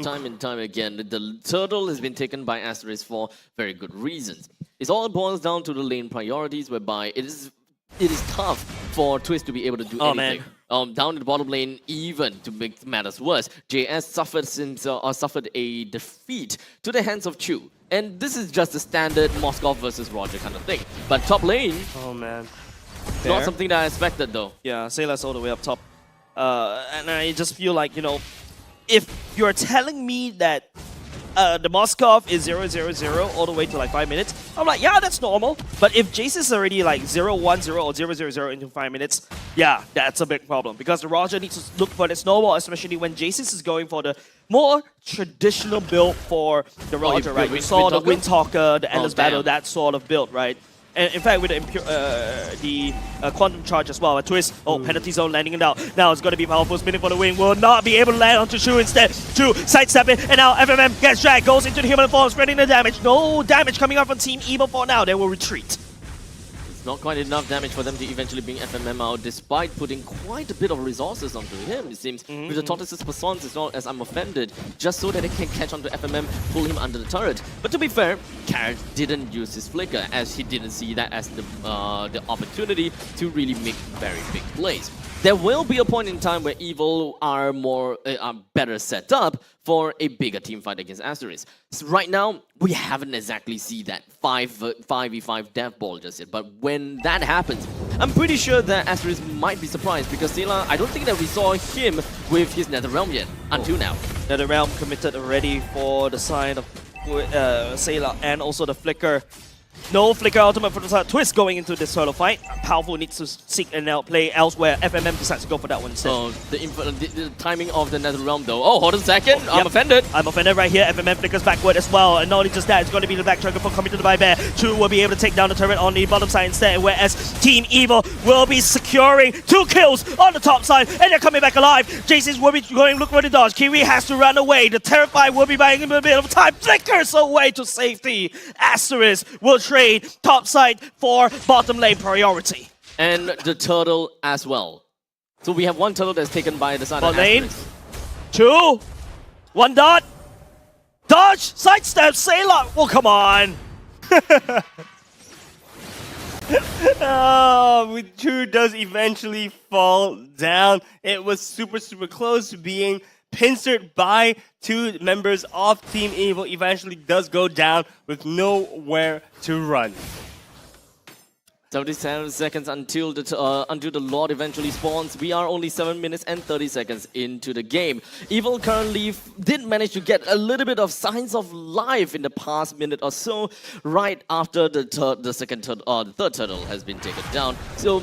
Speaker 2: Time and time again, the turtle has been taken by Asteris for very good reasons. It all boils down to the lane priorities, whereby it is tough for Twist to be able to do anything. Down in the bottom lane, even to make matters worse, JS suffered a defeat to the hands of Chu. And this is just a standard Moscow versus Roger kind of thing. But top lane,
Speaker 1: oh man,
Speaker 2: not something that I expected though.
Speaker 3: Yeah, Sayla's all the way up top. And I just feel like, you know, if you're telling me that the Moskov is 0-0-0 all the way to like 5 minutes, I'm like, yeah, that's normal. But if Jace is already like 0-1-0 or 0-0-0 into 5 minutes, yeah, that's a big problem. Because the Roger needs to look for the snowball, especially when Jace is going for the more traditional build for the Roger, right? We saw the Windtalker, the Endless Battle, that sort of build, right? And in fact, with the Quantum Charge as well, a Twist, penalty zone landing it out. Now it's going to be Powerful, spinning for the wing, will not be able to land onto Shu instead. Shu sidestepping, and now FMM gets dragged, goes into the human form, spreading the damage. No damage coming out from Team Evil for now, they will retreat.
Speaker 2: Not quite enough damage for them to eventually bring FMM out, despite putting quite a bit of resources onto him, it seems, with the Tortoise's Persons as well as I'm offended, just so that they can catch onto FMM, pull him under the turret. But to be fair, Carrot didn't use his flicker, as he didn't see that as the opportunity to really make very big plays. There will be a point in time where Evil are better set up for a bigger team fight against Asteris. So right now, we haven't exactly seen that 5v5 death ball just yet, but when that happens, I'm pretty sure that Asteris might be surprised, because Sayla, I don't think that we saw him with his Netherrealm yet, until now.
Speaker 3: Netherrealm committed already for the side of Sayla, and also the Flicker. No Flicker ultimate for the side. Twist going into this solo fight. Powerful needs to seek an outplay elsewhere. FMM decides to go for that one instead.
Speaker 2: Oh, the timing of the Netherrealm though. Oh, hold on a second. I'm offended.
Speaker 3: I'm offended right here. FMM flickers backward as well. And not only just that, it's going to be the back tracker for coming to the buy bear. Chu will be able to take down the turret on the bottom side instead, whereas Team Evil will be securing 2 kills on the top side, and they're coming back alive. Jason will be going look for the dodge. Kiwi has to run away. The Terrified will be buying him a bit of time. Flickers away to safety. Asteris will trade top side for bottom lane priority.
Speaker 2: And the turtle as well. So we have one turtle that's taken by the side of
Speaker 3: lane.
Speaker 2: Asteris.
Speaker 3: 2, 1 dot. Dodge! Sidestep! Sailor! Well, come on!
Speaker 1: Oh, True does eventually fall down. It was super close to being pincered by two members of Team Evil. Eventually does go down with nowhere to run.
Speaker 2: 77 seconds until the Lord eventually spawns. We are only 7 minutes and 30 seconds into the game. Evil currently did manage to get a little bit of signs of life in the past minute or so, right after the third turtle has been taken down. So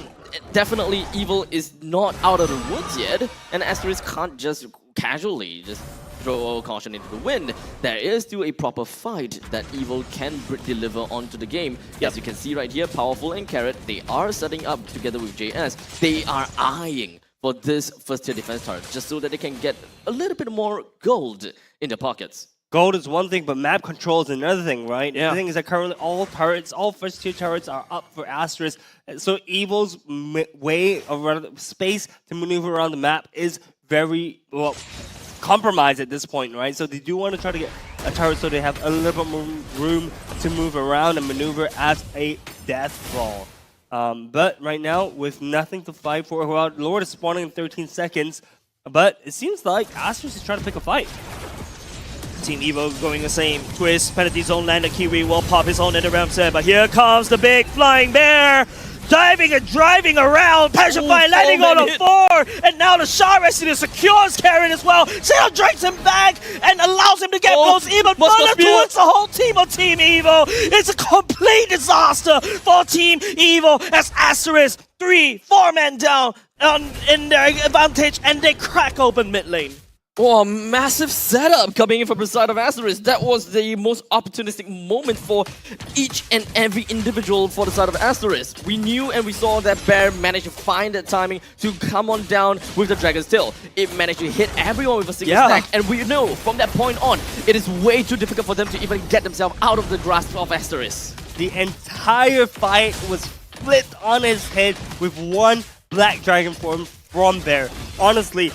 Speaker 2: definitely Evil is not out of the woods yet, and Asteris can't just casually just throw caution into the wind. There is still a proper fight that Evil can deliver onto the game. As you can see right here, Powerful and Carrot, they are setting up together with JS. They are eyeing for this first tier defense turret just so that they can get a little bit more gold in their pockets.
Speaker 1: Gold is one thing, but map control is another thing, right?
Speaker 3: Yeah.
Speaker 1: The thing is that currently all first tier turrets are up for Asteris. So Evil's way around space to maneuver around the map is very, well, compromised at this point, right? So they do want to try to get a turret so they have a little bit more room to move around and maneuver as a death ball. But right now, with nothing to fight for, well, Lord is spawning in 13 seconds, but it seems like Asteris is trying to pick a fight.
Speaker 3: Team Evo going the same. Twist, penalty zone land, Kiwi will pop his own end around set, but here comes the big flying bear! Diving and driving around, Petrify landing on a 4, and now the shot resident secures Karen as well. Sail drags him back and allows him to get close even further towards the whole team of Team Evo. It's a complete disaster for Team Evo as Asteris 3-4 men down in their advantage, and they crack open mid lane.
Speaker 2: Oh, massive setup coming in from the side of Asteris. That was the most opportunistic moment for each and every individual for the side of Asteris. We knew and we saw that Bear managed to find that timing to come on down with the Dragon's Tail. It managed to hit everyone with a single stack, and we know from that point on, it is way too difficult for them to even get themselves out of the grasp of Asteris.
Speaker 1: The entire fight was flipped on his head with one Black Dragon form from Bear. Honestly,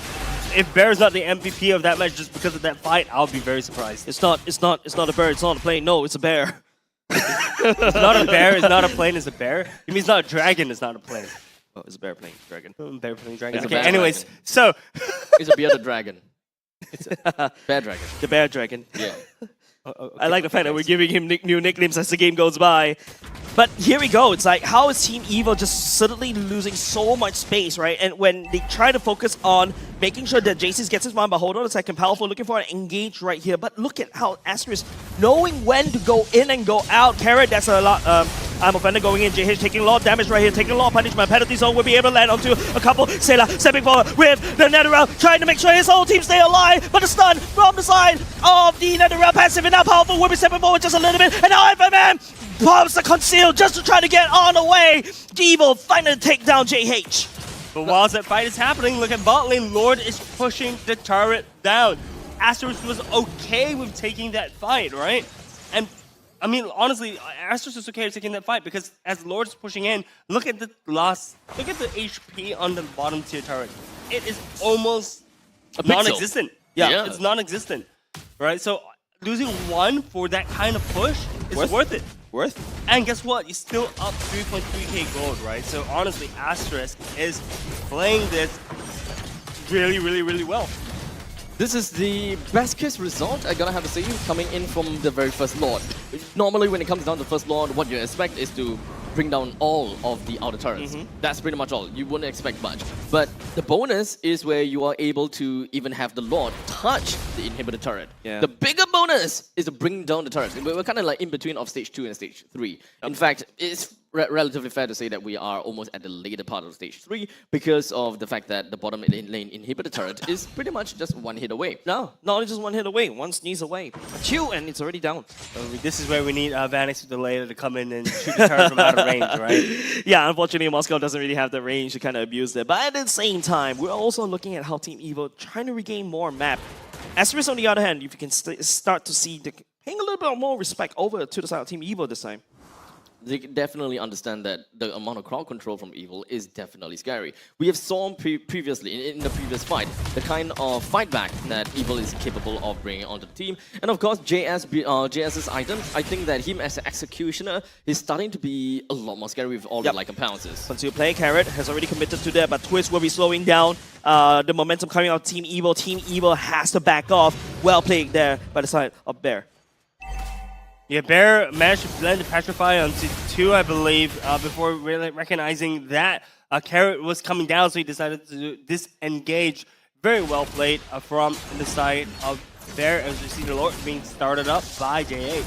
Speaker 1: if Bear is not the MVP of that match just because of that fight, I'll be very surprised.
Speaker 3: It's not a bird, it's not a plane, no, it's a bear.
Speaker 1: It's not a bear, it's not a plane, it's a bear. It means not a dragon, it's not a plane.
Speaker 3: Oh, it's a bear plane dragon.
Speaker 1: Bear plane dragon.
Speaker 2: It's
Speaker 1: Okay,
Speaker 2: a bear
Speaker 1: anyways,
Speaker 2: dragon.
Speaker 1: so
Speaker 2: It's a bearded dragon. It's a bear dragon.
Speaker 3: The bear dragon.
Speaker 2: Yeah.
Speaker 3: I like the fact that we're giving him new nicknames as the game goes by. But here we go. It's like, how is Team Evo just suddenly losing so much space, right? And when they try to focus on making sure that JC gets his mind, but hold on a second, Powerful looking for an engage right here. But look at how Asteris knowing when to go in and go out. Carrot, that's a lot. I'm offended going in. JH taking a lot of damage right here, taking a lot of punishment. Penalty zone will be able to land onto a couple. Sailor stepping forward with the Netherrealm, trying to make sure his whole team stay alive. But the stun from the side of the Netherrealm passive, and now Powerful will be stepping forward just a little bit. And now FMM pops the conceal just to try to get on the way. Evil finally take down JH.
Speaker 1: But whilst that fight is happening, look at bot lane. Lord is pushing the turret down. Asteris was okay with taking that fight, right? And I mean, honestly, Asteris is okay with taking that fight because as Lord's pushing in, look at the HP on the bottom tier turret. It is almost non-existent. Yeah, it's non-existent, right? So losing one for that kind of push is worth it. And guess what? You're still up 3.3k gold, right? So honestly, Asteris is playing this really well.
Speaker 2: This is the best case result, I'm gonna have to say, coming in from the very first Lord. Normally when it comes down to first Lord, what you expect is to bring down all of the outer turrets. That's pretty much all. You wouldn't expect much. But the bonus is where you are able to even have the Lord touch the inhibitor turret.
Speaker 3: Yeah.
Speaker 2: The bigger bonus is to bring down the turrets. We're kind of like in between of stage 2 and stage 3. In fact, it's relatively fair to say that we are almost at the later part of stage 3 because of the fact that the bottom lane inhibitor turret is pretty much just one hit away.
Speaker 3: No, not only just one hit away, one sneeze away. Achoo, and it's already down.
Speaker 1: So this is where we need Vanix with the layer to come in and shoot the turret from out of range, right?
Speaker 3: Yeah, unfortunately, Moscow doesn't really have the range to kind of abuse it. But at the same time, we're also looking at how Team Evo trying to regain more map. Asteris, on the other hand, if you can start to see paying a little bit more respect over to the side of Team Evo this time.
Speaker 2: they definitely understand that the amount of crowd control from Evil is definitely scary. We have seen previously, in the previous fight, the kind of fight back that Evil is capable of bringing onto the team. And of course, JS's items, I think that him as an executioner is starting to be a lot more scary with all the like pounces.
Speaker 3: Continue play, Carrot has already committed to that, but Twist will be slowing down the momentum coming out of Team Evil. Team Evil has to back off. Well played there by the side of Bear.
Speaker 1: Yeah, Bear managed to blend the Petrify onto 2, I believe, before really recognizing that Carrot was coming down, so he decided to disengage. Very well played from the side of Bear, as you see the Lord being started up by JH.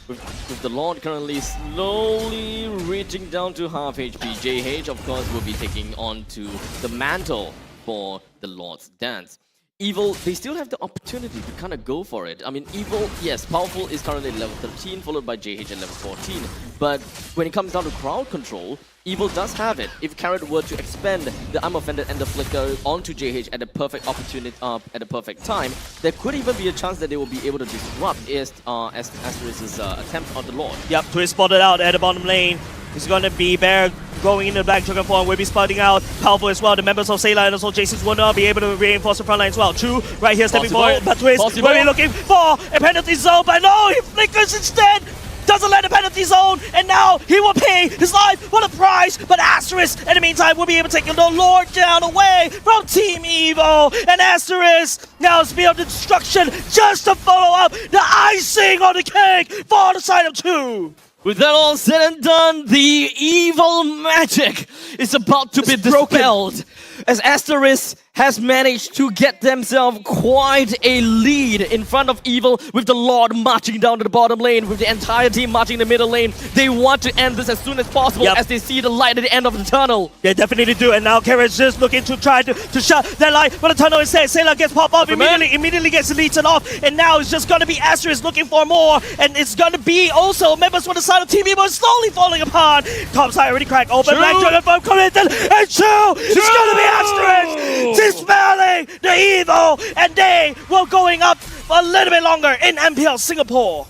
Speaker 2: With the Lord currently slowly reaching down to half HP, JH, of course, will be taking on to the mantle for the Lord's Dance. Evil, they still have the opportunity to kind of go for it. I mean, Evil, yes, Powerful is currently level 13, followed by JH at level 14. But when it comes down to crowd control, Evil does have it. If Carrot were to expend the I'm Offended and the Flicker onto JH at the perfect opportunity, at the perfect time, there could even be a chance that they will be able to disrupt Asteris' attempt on the Lord.
Speaker 3: Yep, Twist spotted out at the bottom lane. It's going to be Bear going into the black dragon form. We'll be spotting out Powerful as well. The members of Sayla and also Jason's will not be able to reinforce the front line as well. True, right here stepping forward, but Twist will be looking for a penalty zone, but no, he flickers instead. Doesn't let the penalty zone, and now he will pay his life for the price. But Asteris, in the meantime, will be able to take the Lord down away from Team Evo. And Asteris now speed of destruction just to follow up the icing on the cake for the side of 2.
Speaker 2: With that all said and done, the evil magic is about to be dispelled as Asteris has managed to get themselves quite a lead in front of Evil, with the Lord marching down to the bottom lane, with the entire team marching in the middle lane. They want to end this as soon as possible as they see the light at the end of the tunnel.
Speaker 3: They definitely do, and now Carrot's just looking to try to shut that light, but the tunnel is set. Sailor gets popped off, immediately gets deleted off, and now it's just going to be Asteris looking for more, and it's going to be also members from the side of Team Evo slowly falling apart. Top side already cracked open, Black Dragon Bomb committed, and Chu! It's going to be Asteris dispelling the Evo, and they were going up a little bit longer in MPL Singapore.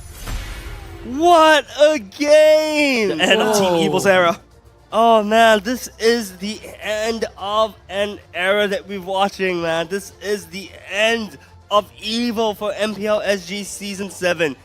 Speaker 1: What a game!
Speaker 3: The end of Team Evil's era.
Speaker 1: Oh man, this is the end of an era that we're watching, man. This is the end of Evil for MPL SG Season 7.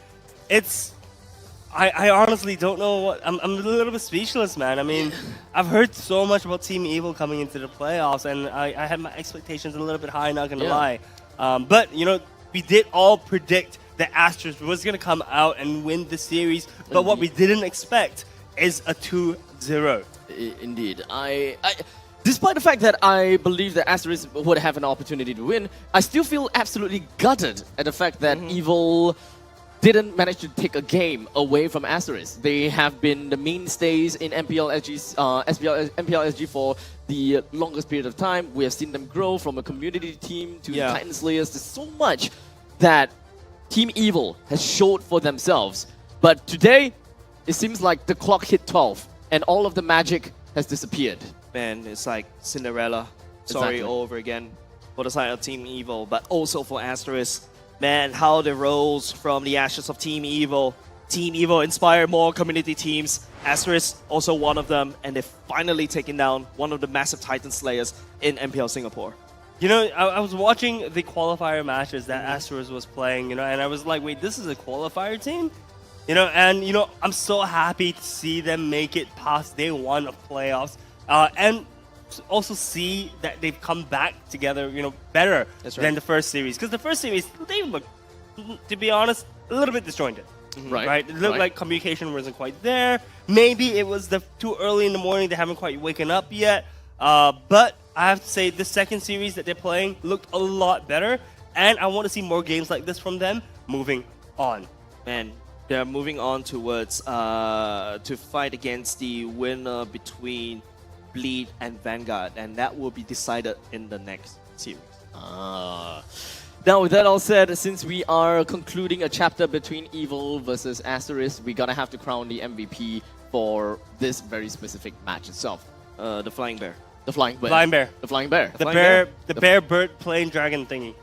Speaker 1: I honestly don't know what... I'm a little bit speechless, man. I mean, I've heard so much about Team Evil coming into the playoffs, and I had my expectations a little bit high, not gonna lie. But, you know, we did all predict that Asteris was gonna come out and win the series, but what we didn't expect is a 2-0.
Speaker 2: Indeed. Despite the fact that I believe that Asteris would have an opportunity to win, I still feel absolutely gutted at the fact that Evil didn't manage to take a game away from Asteris. They have been the mainstays in MPL SG for the longest period of time. We have seen them grow from a community team to Titan Slayers. There's so much that Team Evil has showed for themselves. But today, it seems like the clock hit 12 and all of the magic has disappeared.
Speaker 3: Man, it's like Cinderella. Sorry, all over again for the side of Team Evil, but also for Asteris. Man, how they rose from the ashes of Team Evil. Team Evil inspired more community teams. Asteris also one of them, and they've finally taken down one of the massive Titan Slayers in MPL Singapore.
Speaker 1: You know, I was watching the qualifier matches that Asteris was playing, you know, and I was like, wait, this is a qualifier team? You know, and, you know, I'm so happy to see them make it past day 1 of playoffs. And also see that they've come back together, you know, better than the first series. Because the first series, they looked, to be honest, a little bit disjointed. Right? It looked like communication wasn't quite there. Maybe it was too early in the morning, they haven't quite waken up yet. But I have to say, the second series that they're playing looked a lot better. And I want to see more games like this from them moving on.
Speaker 3: Man, they're moving on towards to fight against the winner between Bleed and Vanguard, and that will be decided in the next series.
Speaker 2: Now, with that all said, since we are concluding a chapter between Evil versus Asteris, we're gonna have to crown the MVP for this very specific match itself.
Speaker 3: The Flying Bear.
Speaker 2: The Flying Bear.
Speaker 1: Flying Bear.
Speaker 2: The Flying Bear.
Speaker 1: The bear bird plane dragon thingy.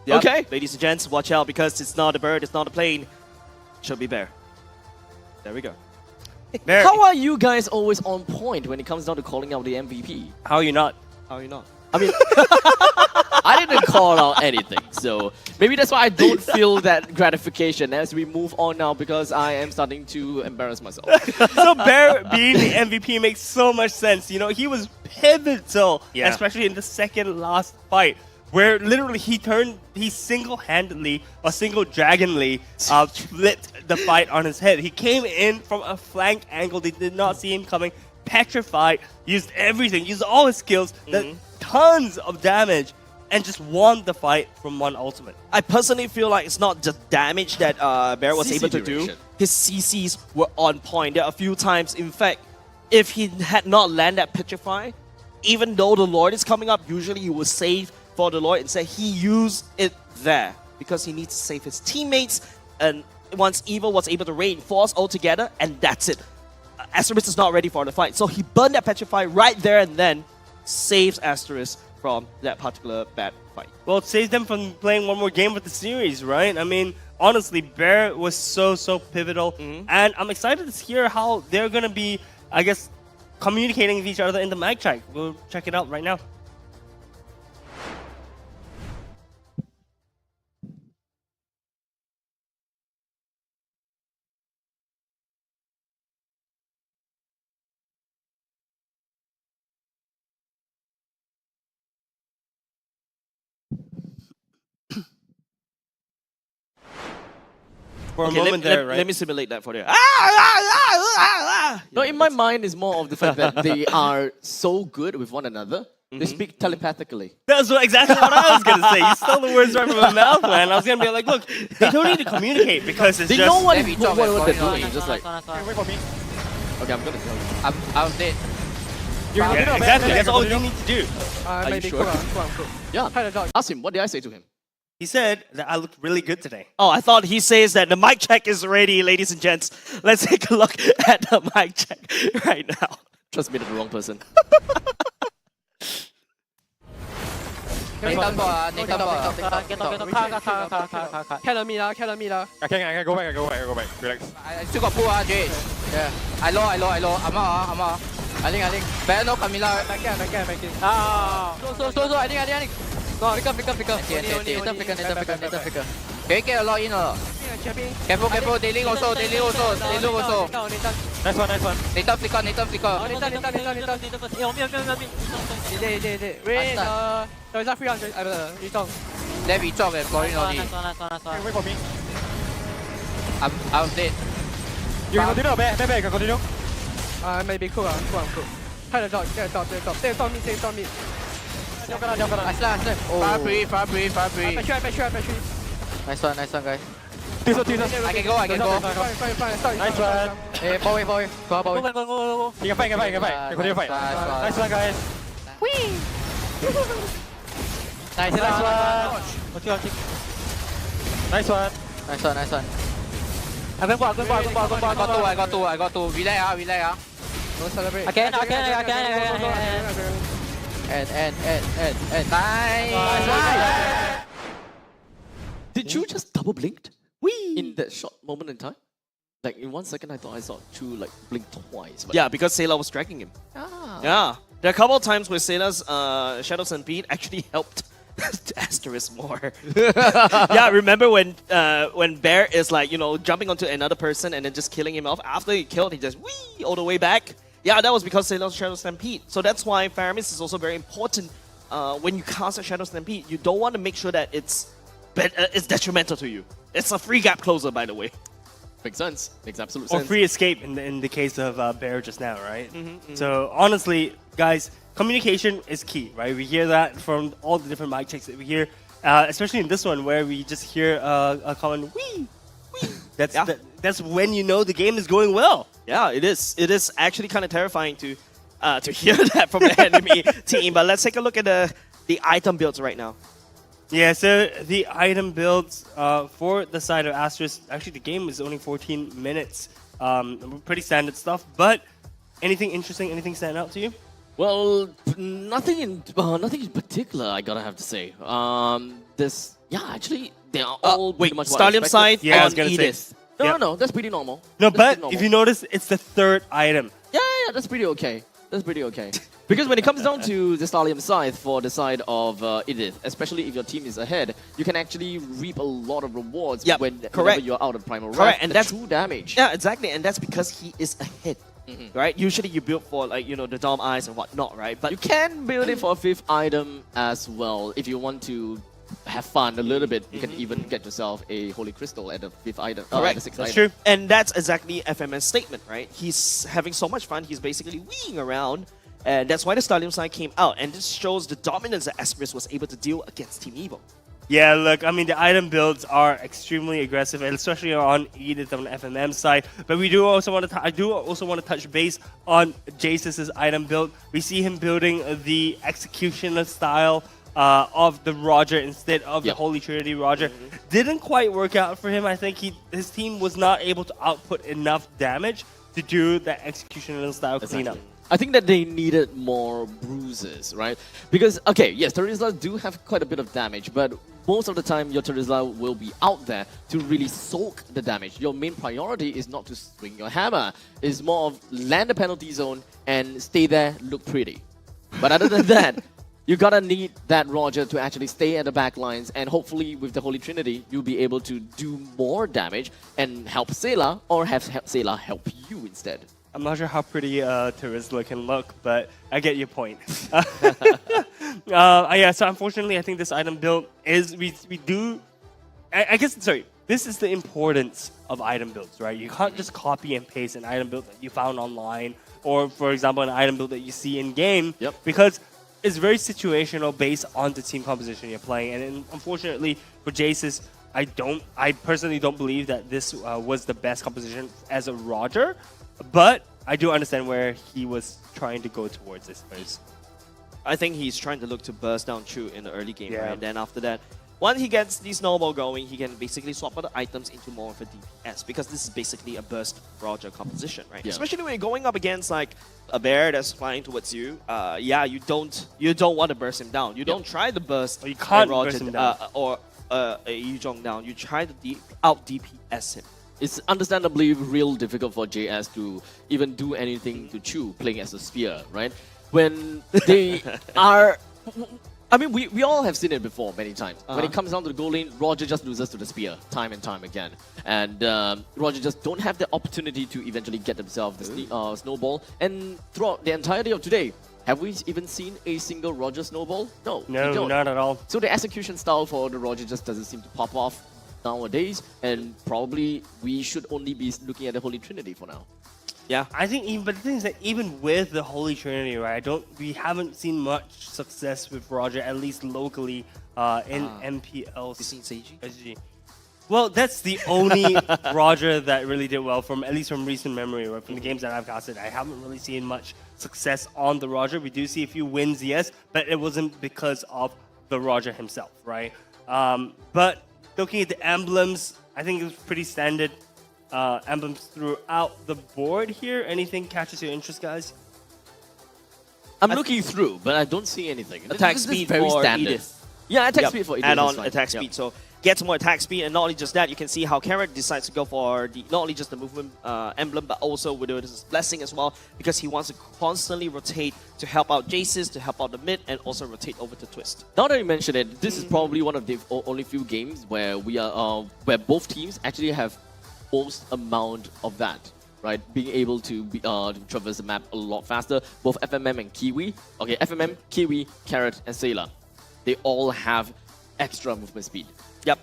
Speaker 3: Yep. Okay. Ladies and gents, watch out because it's not a bird, it's not a plane. It should be bear. There we go.
Speaker 2: How are you guys always on point when it comes down to calling out the MVP?
Speaker 1: How are you not?
Speaker 3: How are you not?
Speaker 2: I mean, I didn't call out anything, so maybe that's why I don't feel that gratification as we move on now because I am starting to embarrass myself.
Speaker 1: So Bear being the MVP makes so much sense. You know, he was pivotal, especially in the second last fight, where literally he single-handedly or single-dragonly flipped the fight on his head. He came in from a flank angle. They did not see him coming. Petrified, used everything, used all his skills, did tons of damage, and just won the fight from one ultimate.
Speaker 3: I personally feel like it's not just damage that Bear was able to do. His CCs were on point. There are a few times, in fact, if he had not landed that Petrify, even though the Lord is coming up, usually he will save for the Lord. Instead, he used it there because he needs to save his teammates. And once Evil was able to reinforce altogether, and that's it. Asteris is not ready for the fight. So he burned that Petrify right there and then, saves Asteris from that particular bad fight.
Speaker 1: Well, it saves them from playing one more game with the series, right? I mean, honestly, Bear was so pivotal. And I'm excited to hear how they're going to be, I guess, communicating with each other in the mic check. We'll check it out right now. For a moment there, right?
Speaker 3: Let me simulate that for you.
Speaker 2: No, in my mind, it's more of the fact that they are so good with one another. They speak telepathically.
Speaker 1: That's exactly what I was going to say. You stole the words right from my mouth, man. I was going to be like, look, they don't need to communicate because it's
Speaker 2: they
Speaker 1: just...
Speaker 2: know what they're doing. Just like...
Speaker 16: Wait for me.
Speaker 2: Okay, I'm gonna tell you. I'm dead.
Speaker 1: Yeah, exactly. That's all you need to do.
Speaker 2: Are you sure? Yeah. Ask him, what did I say to him?
Speaker 1: He said that I look really good today.
Speaker 3: Oh, I thought he says that the mic check is ready, ladies and gents. Let's take a look at the mic check right now.
Speaker 2: Trust me, the wrong person.
Speaker 12: Cannon me lah.
Speaker 16: I can go back, relax.
Speaker 12: I still got pull Jay. Yeah. I low. I'm out. I think. Better no Camila. Back in. So, I think. No, flicker. Later flicker. Can you get a lot in or? Careful. They link also.
Speaker 16: Nice one.
Speaker 12: Later flicker. Wait, there's a free on Retong. Let me talk and Florin only.
Speaker 16: Wait for me.
Speaker 12: I'm dead.
Speaker 16: You can continue, Bear, you can continue.
Speaker 12: Maybe cool. Get a dot. Take a dot mid. Jump. I slash. Fire free. Battery. Nice one, guys.
Speaker 16: Teaser.
Speaker 12: I can go.
Speaker 16: Fine. Nice one.
Speaker 12: Hey, boy.
Speaker 16: Go. You can fight. Continue fight. Nice one, guys.
Speaker 12: Whee! Nice
Speaker 16: one. Okay. Nice one.
Speaker 12: I got two. Relax. Don't celebrate. I can. And nice.
Speaker 2: Did you just double blinked? In that short moment in time? Like in 1 second, I thought I saw Chu like blink twice. But
Speaker 3: Yeah, because Sailor was tracking him.
Speaker 2: Ah.
Speaker 3: Yeah. There are a couple of times where Sailor's Shadow Stampede actually helped Asteris more. Yeah, remember when Bear is like, jumping onto another person and then just killing him off? After he killed, he just whee all the way back. Yeah, that was because Sailor's Shadow Stampede. So that's why Faramis is also very important. When you cast a Shadow Stampede, you don't want to make sure that it's detrimental to you. It's a free gap closer, by the way.
Speaker 2: Makes sense. Makes absolute
Speaker 1: Or
Speaker 2: sense.
Speaker 1: free escape in the case of Bear just now, right? So honestly, guys, communication is key, right? We hear that from all the different mic checks that we hear, especially in this one where we just hear a common wee. That's when you know the game is going well.
Speaker 3: Yeah, it is. It is actually kind of terrifying to hear that from the enemy team. But let's take a look at the item builds right now.
Speaker 1: Yeah, so the item builds for the side of Asteris, actually the game is only 14 minutes. Pretty standard stuff, but anything interesting, anything stand out to you?
Speaker 2: Well, nothing in particular, I gotta have to say. Actually, they are all pretty much what I
Speaker 3: Stallium
Speaker 2: expected.
Speaker 3: side
Speaker 1: Yeah, I
Speaker 3: on
Speaker 1: was gonna
Speaker 3: Edith.
Speaker 1: say.
Speaker 2: No, that's pretty normal.
Speaker 1: No,
Speaker 2: That's
Speaker 1: but
Speaker 2: pretty normal.
Speaker 1: if you notice, it's the third item.
Speaker 2: Yeah, that's pretty okay. That's pretty okay. Because when it comes down to the Stallium Scythe for the side of Edith, especially if your team is ahead, you can actually reap a lot of rewards whenever you're out of Primal Wrath.
Speaker 3: Correct, and that's
Speaker 2: true damage.
Speaker 3: Yeah, exactly, and that's because he is ahead. Right? Usually you build for like, the Dom Eyes and whatnot, right? But
Speaker 2: You can build it for a 5th item as well if you want to have fun a little bit. You can even get yourself a Holy Crystal at the 5th item.
Speaker 3: correct.
Speaker 2: The 6th
Speaker 3: That's
Speaker 2: item.
Speaker 3: true. And that's exactly FMS statement, right? He's having so much fun, he's basically weeing around. And that's why the Stallium side came out. And this shows the dominance that Asteris was able to deal against Team Evo.
Speaker 1: Yeah, look, I mean, the item builds are extremely aggressive, and especially on Edith on the FMM side. But we do also want to, I do also want to touch base on Jace's item build. We see him building the executioner style of the Roger instead of the Holy Trinity Roger. Didn't quite work out for him. I think his team was not able to output enough damage to do the executioner style cleanup.
Speaker 2: I think that they needed more bruises, right? Because, okay, yes, Terizla do have quite a bit of damage, but most of the time your Terizla will be out there to really soak the damage. Your main priority is not to swing your hammer. It's more of land the penalty zone and stay there, look pretty. But other than that, you gotta need that Roger to actually stay at the back lines, and hopefully with the Holy Trinity, you'll be able to do more damage and help Sayla, or have Sayla help you instead.
Speaker 1: I'm not sure how pretty Terizla can look, but I get your point. Yeah, so unfortunately, I think this item build is, this is the importance of item builds, right? You can't just copy and paste an item build that you found online, or for example, an item build that you see in game, because it's very situational based on the team composition you're playing. And unfortunately for Jace's, I personally don't believe that this was the best composition as a Roger. But I do understand where he was trying to go towards this first.
Speaker 3: I think he's trying to look to burst down Chu in the early game, right? And then after that, once he gets the snowball going, he can basically swap out the items into more of a DPS, because this is basically a burst Roger composition, right? Especially when you're going up against like a bear that's flying towards you. You don't want to burst him down. You don't try to burst
Speaker 1: you can't
Speaker 3: Roger
Speaker 1: burst him down.
Speaker 3: or a Yuzhong down. You try to out DPS him.
Speaker 2: It's understandably real difficult for JS to even do anything to Chu playing as a spear, right? When they are... I mean, we all have seen it before many times. When it comes down to the goal lane, Roger just loses to the spear time and time again. And Roger just don't have the opportunity to eventually get themselves the snowball. And throughout the entirety of today, have we even seen a single Roger snowball? No, we don't.
Speaker 1: Not at all.
Speaker 2: So the execution style for the Roger just doesn't seem to pop off nowadays, and probably we should only be looking at the Holy Trinity for now.
Speaker 3: Yeah,
Speaker 1: I think, but the thing is that even with the Holy Trinity, right? We haven't seen much success with Roger, at least locally in MPL SG. Well, that's the only Roger that really did well, from at least from recent memory, right? From the games that I've casted, I haven't really seen much success on the Roger. We do see a few wins, yes, but it wasn't because of the Roger himself, right? But looking at the emblems, I think it was pretty standard emblems throughout the board here. Anything catches your interest, guys?
Speaker 2: I'm looking through, but I don't see anything.
Speaker 3: Attack speed for Edith.
Speaker 2: Yeah, attack speed for Edith.
Speaker 3: Add on attack speed, so gets more attack speed, and not only just that, you can see how Carrot decides to go for not only just the movement emblem, but also with his blessing as well, because he wants to constantly rotate to help out Jace's, to help out the mid, and also rotate over to Twist.
Speaker 2: Now that you mention it, this is probably one of the only few games where we are where both teams actually have most amount of that. Right, being able to traverse the map a lot faster. Both FMM and Kiwi. Okay, FMM, Kiwi, Carrot, and Sayla. They all have extra movement speed.
Speaker 3: Yep.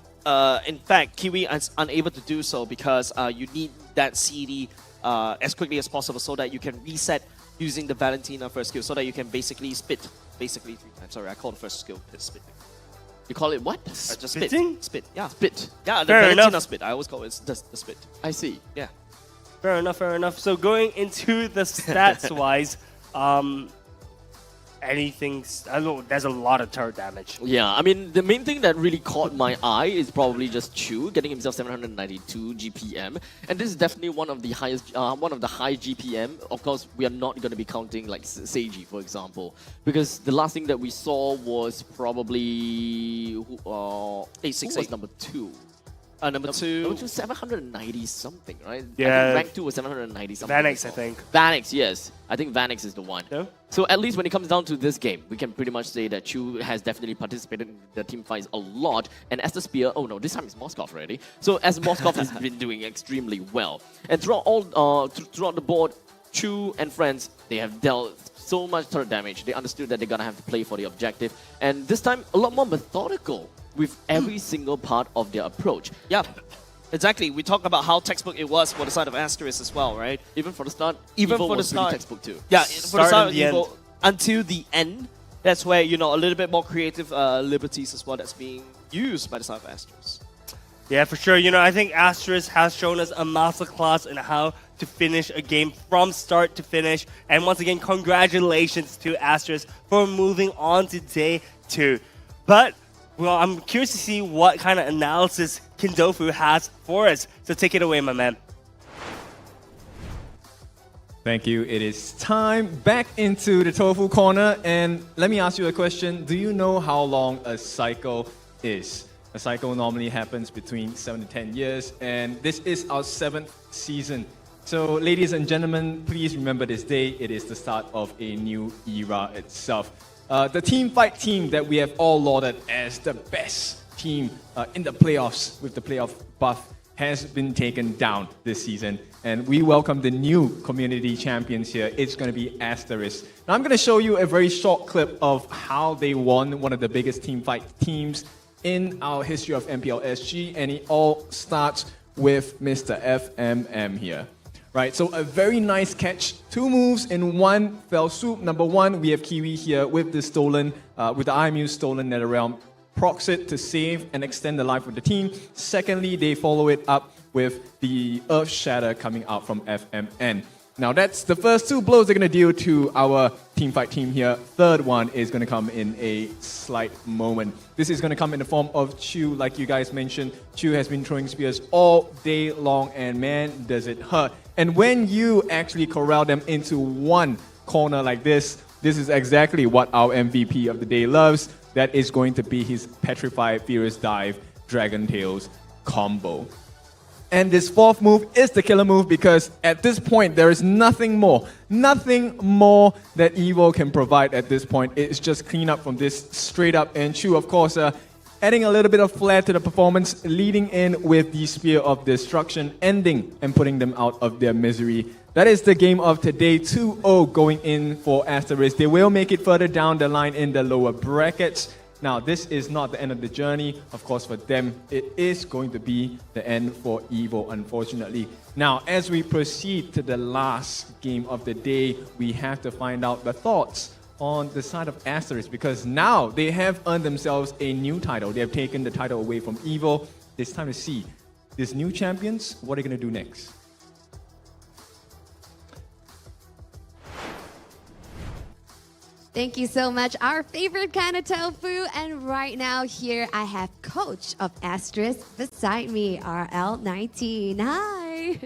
Speaker 3: In fact, Kiwi is unable to do so because you need that CD as quickly as possible so that you can reset using the Valentina first skill, so that you can basically spit 3 times. Sorry, I call the first skill spit.
Speaker 2: You call it what?
Speaker 3: Just
Speaker 1: Spitting?
Speaker 3: Spit. Yeah.
Speaker 2: Spit.
Speaker 3: Yeah, the
Speaker 1: Fair
Speaker 3: Valentina
Speaker 1: enough.
Speaker 3: spit. I always call it the spit.
Speaker 2: I see.
Speaker 3: Yeah.
Speaker 1: Fair enough, fair enough. So going into the stats-wise, I know there's a lot of turret damage.
Speaker 2: Yeah, I mean, the main thing that really caught my eye is probably just Chu getting himself 792 GPM, and this is definitely one of the highest, one of the high GPM. Of course, we are not going to be counting like Seiji, for example, because the last thing that we saw was probably
Speaker 3: 868.
Speaker 2: number 2.
Speaker 3: Number two.
Speaker 2: Number two, 790 something, right?
Speaker 1: Yeah.
Speaker 2: I think rank 2 was 790 something.
Speaker 1: Vanix, I think.
Speaker 2: Vanix, yes. I think Vanix is the one.
Speaker 1: Yeah.
Speaker 2: So at least when it comes down to this game, we can pretty much say that Chu has definitely participated in the team fights a lot. And as the Spear, oh no, this time it's Moskov already. So as Moskov has been doing extremely well. And throughout the board, Chu and friends, they have dealt so much turret damage. They understood that they're gonna have to play for the objective. And this time, a lot more methodical with every single part of their approach.
Speaker 3: Yeah, exactly. We talk about how textbook it was for the side of Asteris as well, right?
Speaker 2: Even for the start,
Speaker 3: even
Speaker 2: Evo
Speaker 3: for the
Speaker 2: was pretty
Speaker 3: start,
Speaker 2: textbook too.
Speaker 3: Yeah, for the start of
Speaker 1: the
Speaker 3: Evo, until the end, that's where, you know, a little bit more creative liberties as well that's being used by the side of Asteris.
Speaker 1: Yeah, for sure. You know, I think Asteris has shown us a masterclass in how to finish a game from start to finish. And once again, congratulations to Asteris for moving on to day 2. But well, I'm curious to see what kind of analysis Kindofu has for us. So take it away, my man.
Speaker 18: Thank you. It is time back into the Tofu Corner. And let me ask you a question. Do you know how long a cycle is? A cycle normally happens between 7 to 10 years. And this is our 7th season. So ladies and gentlemen, please remember this day. It is the start of a new era itself. The team fight team that we have all lauded as the best team in the playoffs with the playoff buff has been taken down this season. And we welcome the new community champions here. It's going to be Asteris. Now I'm going to show you a very short clip of how they won one of the biggest team fight teams in our history of MPL SG. And it all starts with Mr. FMM here. Right, so a very nice catch. 2 moves in 1 fell swoop. Number 1, we have Kiwi here with the stolen, with the IMU stolen NetherRealm. Procs it to save and extend the life of the team. Secondly, they follow it up with the Earth Shatter coming out from FMN. Now that's the first 2 blows they're going to deal to our teamfight team here. Third one is going to come in a slight moment. This is going to come in the form of Chu, like you guys mentioned. Chu has been throwing spears all day long, and man, does it hurt. And when you actually corral them into one corner like this, this is exactly what our MVP of the day loves. That is going to be his Petrified Furious Dive Dragon Tails combo. And this 4th move is the killer move because at this point, there is nothing more that Evo can provide at this point. It's just clean up from this straight up. And Chu, of course, adding a little bit of flair to the performance, leading in with the Spear of Destruction, ending and putting them out of their misery. That is the game of today, 2-0 going in for Asteris. They will make it further down the line in the lower brackets. Now, this is not the end of the journey. Of course, for them, it is going to be the end for Evo, unfortunately. Now, as we proceed to the last game of the day, we have to find out the thoughts on the side of Asteris, because now they have earned themselves a new title. They have taken the title away from Evo. It's time to see these new champions, what are they going to do next?
Speaker 7: Thank you so much, our favorite kind of tofu. And right now here I have coach of Asteris beside me, RL19. Hi.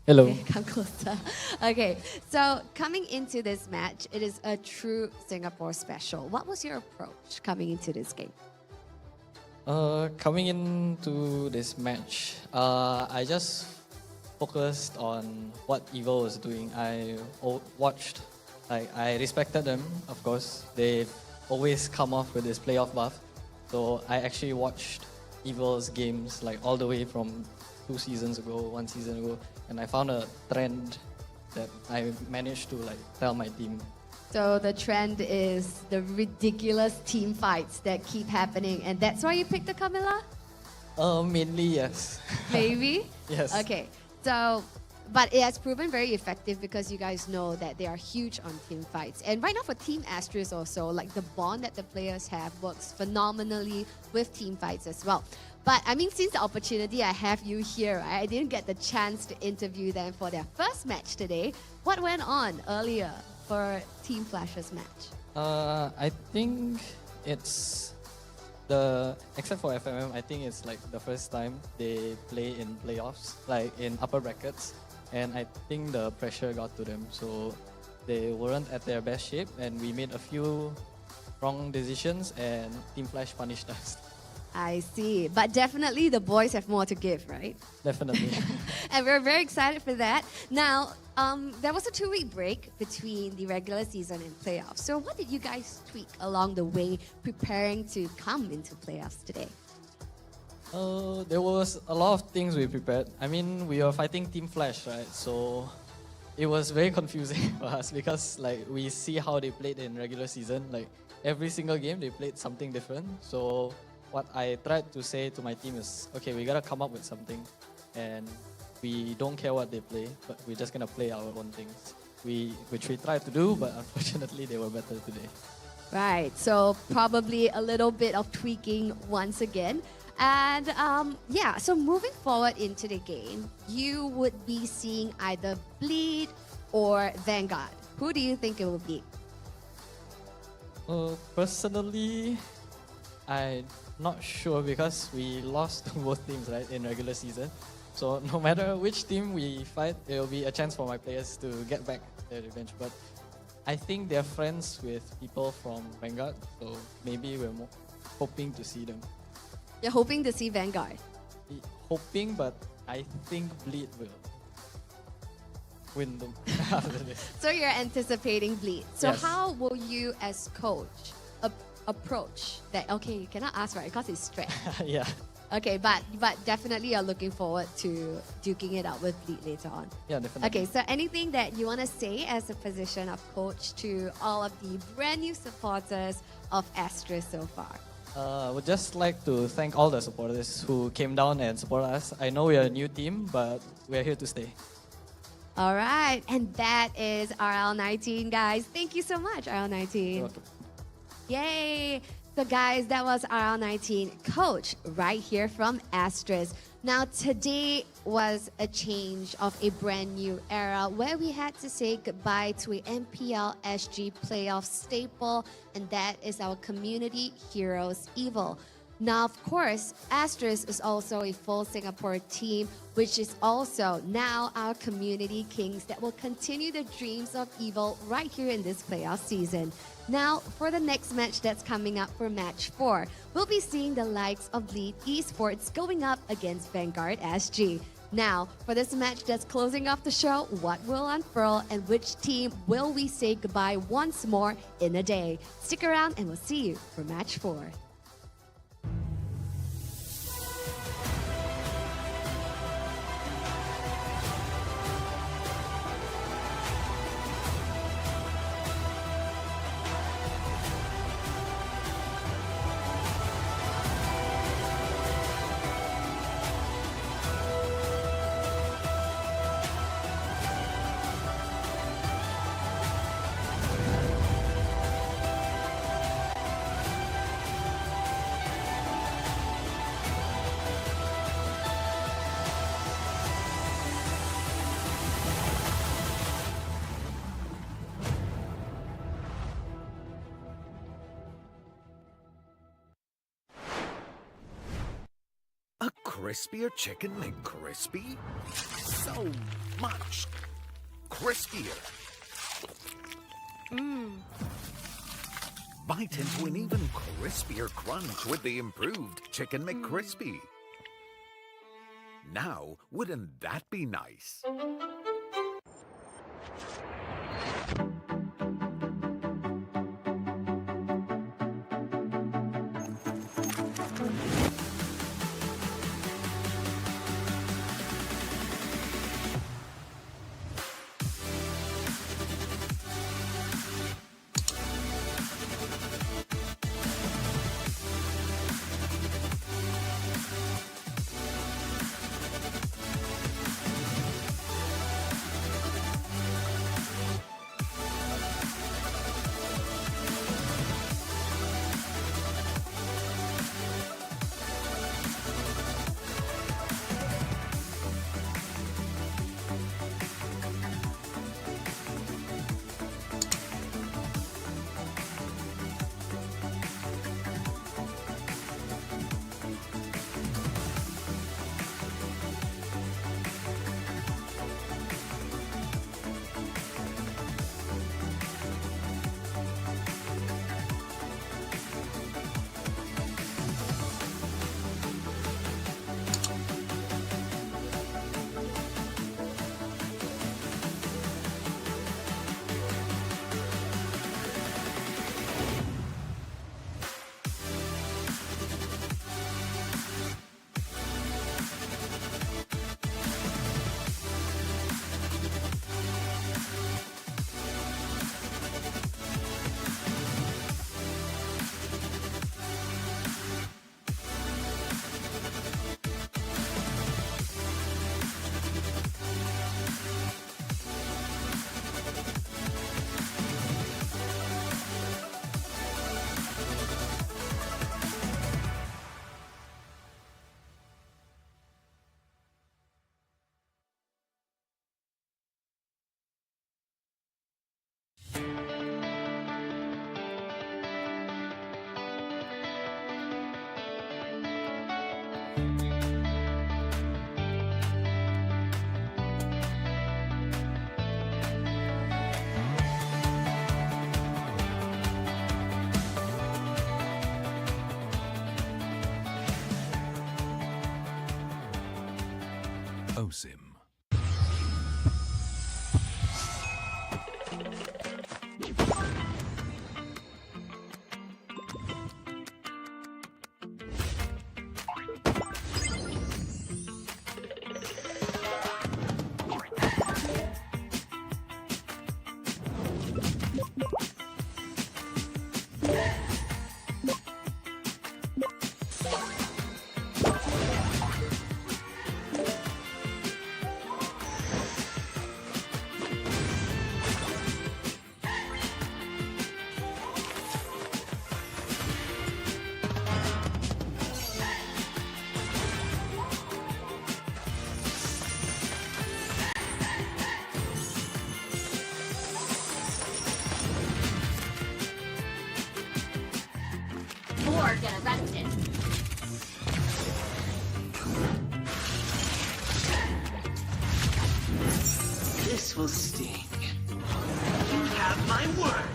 Speaker 14: Hello.
Speaker 7: Okay, come closer. Okay, so coming into this match, it is a true Singapore special. What was your approach coming into this game?
Speaker 19: Coming into this match, I just focused on what Evo was doing. I watched. I respected them, of course. They always come off with this playoff buff. So I actually watched Evil's games like all the way from 2 seasons ago, 1 season ago, and I found a trend that I managed to like tell my team.
Speaker 7: So the trend is the ridiculous team fights that keep happening, and that's why you picked the Camilla?
Speaker 19: Mainly, yes.
Speaker 7: Maybe?
Speaker 19: Yes.
Speaker 7: Okay, so but it has proven very effective because you guys know that they are huge on team fights. And right now for Team Asteris also, like the bond that the players have works phenomenally with team fights as well. But I mean, since the opportunity I have you here, right, I didn't get the chance to interview them for their first match today. What went on earlier for Team Flash's match?
Speaker 19: I think it's except for FMM, I think it's like the first time they play in playoffs, like in upper brackets. And I think the pressure got to them, so they weren't at their best shape, and we made a few wrong decisions, and Team Flash punished us.
Speaker 7: I see. But definitely the boys have more to give, right?
Speaker 19: Definitely.
Speaker 7: And we're very excited for that. Now, there was a 2-week break between the regular season and playoffs. So what did you guys tweak along the way preparing to come into playoffs today?
Speaker 19: There was a lot of things we prepared. I mean, we were fighting Team Flash, right? So it was very confusing for us because like we see how they played in regular season. Like every single game they played something different. So what I tried to say to my team is, okay, we gotta come up with something, and we don't care what they play, but we're just gonna play our own things. Which we tried to do, but unfortunately they were better today.
Speaker 7: Right, so probably a little bit of tweaking once again. And yeah, so moving forward into the game, you would be seeing either Bleed or Vanguard. Who do you think it will be?
Speaker 19: Personally, I'm not sure because we lost to both teams, right, in regular season. So no matter which team we fight, there will be a chance for my players to get back their revenge. But I think they're friends with people from Vanguard, so maybe we're more hoping to see them.
Speaker 7: You're hoping to see Vanguard?
Speaker 19: Hoping, but I think Bleed will win them after this.
Speaker 7: So you're anticipating Bleed. So
Speaker 19: Yes.
Speaker 7: how will you as coach approach that? Okay, you cannot ask, right, because it's straight.
Speaker 19: Yeah.
Speaker 7: Okay, but definitely you're looking forward to duking it out with Bleed later on.
Speaker 19: Yeah, definitely.
Speaker 7: Okay, so anything that you want to say as a position of coach to all of the brand new supporters of Asteris so far?
Speaker 19: I would just like to thank all the supporters who came down and supported us. I know we're a new team, but we're here to stay.
Speaker 7: All right, and that is RL19, guys. Thank you so much, RL19.
Speaker 19: You're welcome.
Speaker 7: Yay! So guys, that was RL19 coach right here from Asteris. Now today was a change of a brand new era where we had to say goodbye to a MPL SG playoff staple, and that is our community heroes Evil. Now, of course, Asteris is also a full Singapore team, which is also now our community kings that will continue the dreams of Evil right here in this playoff season. Now, for the next match that's coming up for match 4, we'll be seeing the likes of Bleed Esports going up against Vanguard SG. Now, for this match that's closing off the show, what will unfurl and which team will we say goodbye once more in a day? Stick around and we'll see you for match 4.
Speaker 8: A crispier chicken McCrispy? So much crispier. Bite into an even crispier crunch with the improved Chicken McCrispy. Now, wouldn't that be nice? Osim.
Speaker 15: Get arrested.
Speaker 10: This will sting. You have my word.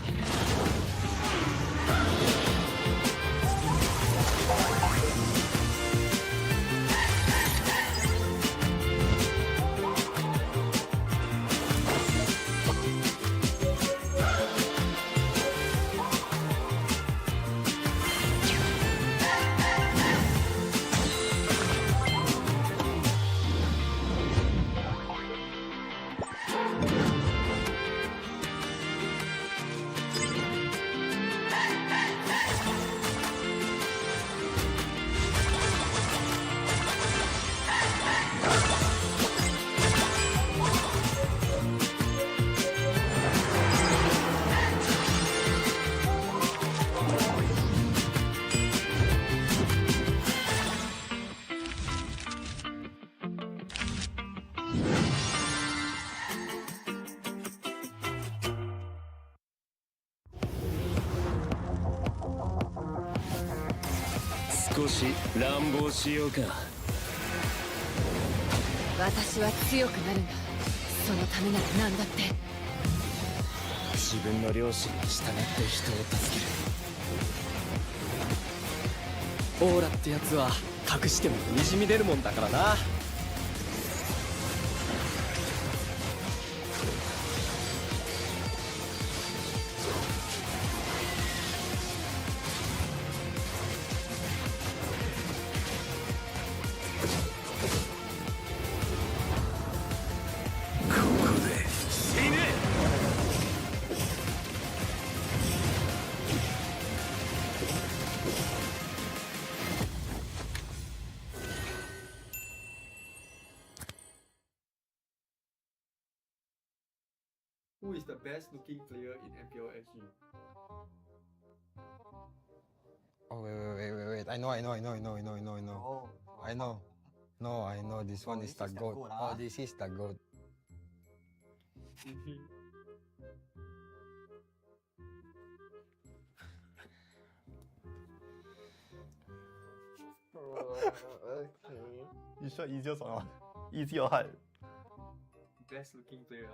Speaker 15: Watashi wa tsuyoku naru nda. Sono tame na ra nan da tte.
Speaker 17: 自分の良心に従って人を助けるオーラってやつは隠してもにじみ出るもんだからな
Speaker 11: Who is the best looking player in MPL SG?
Speaker 20: Oh wait. I know. I know. No, I know this one is the goat. Oh, this is the goat.
Speaker 16: Okay. You sure easiest or not? Easy or hard?
Speaker 11: Best looking player.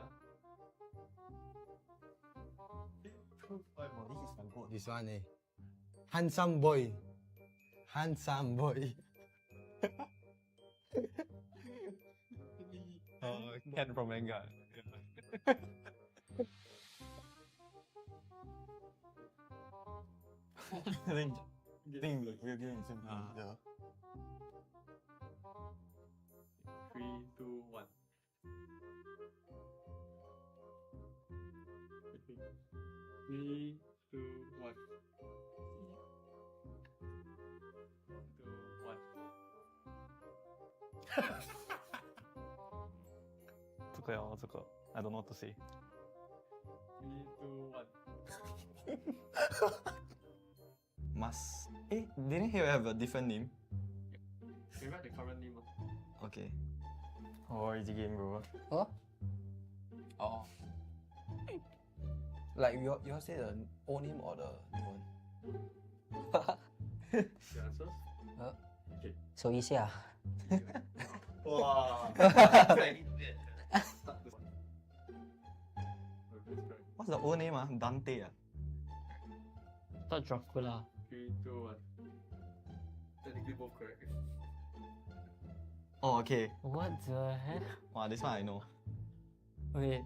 Speaker 20: This is the goat. This one handsome boy. Handsome boy.
Speaker 16: Ken from manga. I think like we're getting some. Yeah.
Speaker 11: 3, 2, 1. 3, 2, 1. 2, 1.
Speaker 16: 这个呀，这个 I don't know what to say.
Speaker 11: 3, 2, 1.
Speaker 13: Must. Didn't he have a different name?
Speaker 11: Can you write the current name?
Speaker 13: Okay.
Speaker 16: Oh, easy game, bro.
Speaker 14: Huh?
Speaker 13: Oh.
Speaker 14: Like you all say the old name or the new one?
Speaker 11: Your answers?
Speaker 14: Okay. So easy ah.
Speaker 11: Wow.
Speaker 13: What's the old name? Dante.
Speaker 14: Thought Dracula.
Speaker 11: 3, 2, 1. Technically both correct.
Speaker 13: Oh, okay.
Speaker 14: What the heck?
Speaker 13: Wow, this one I know.
Speaker 14: Okay.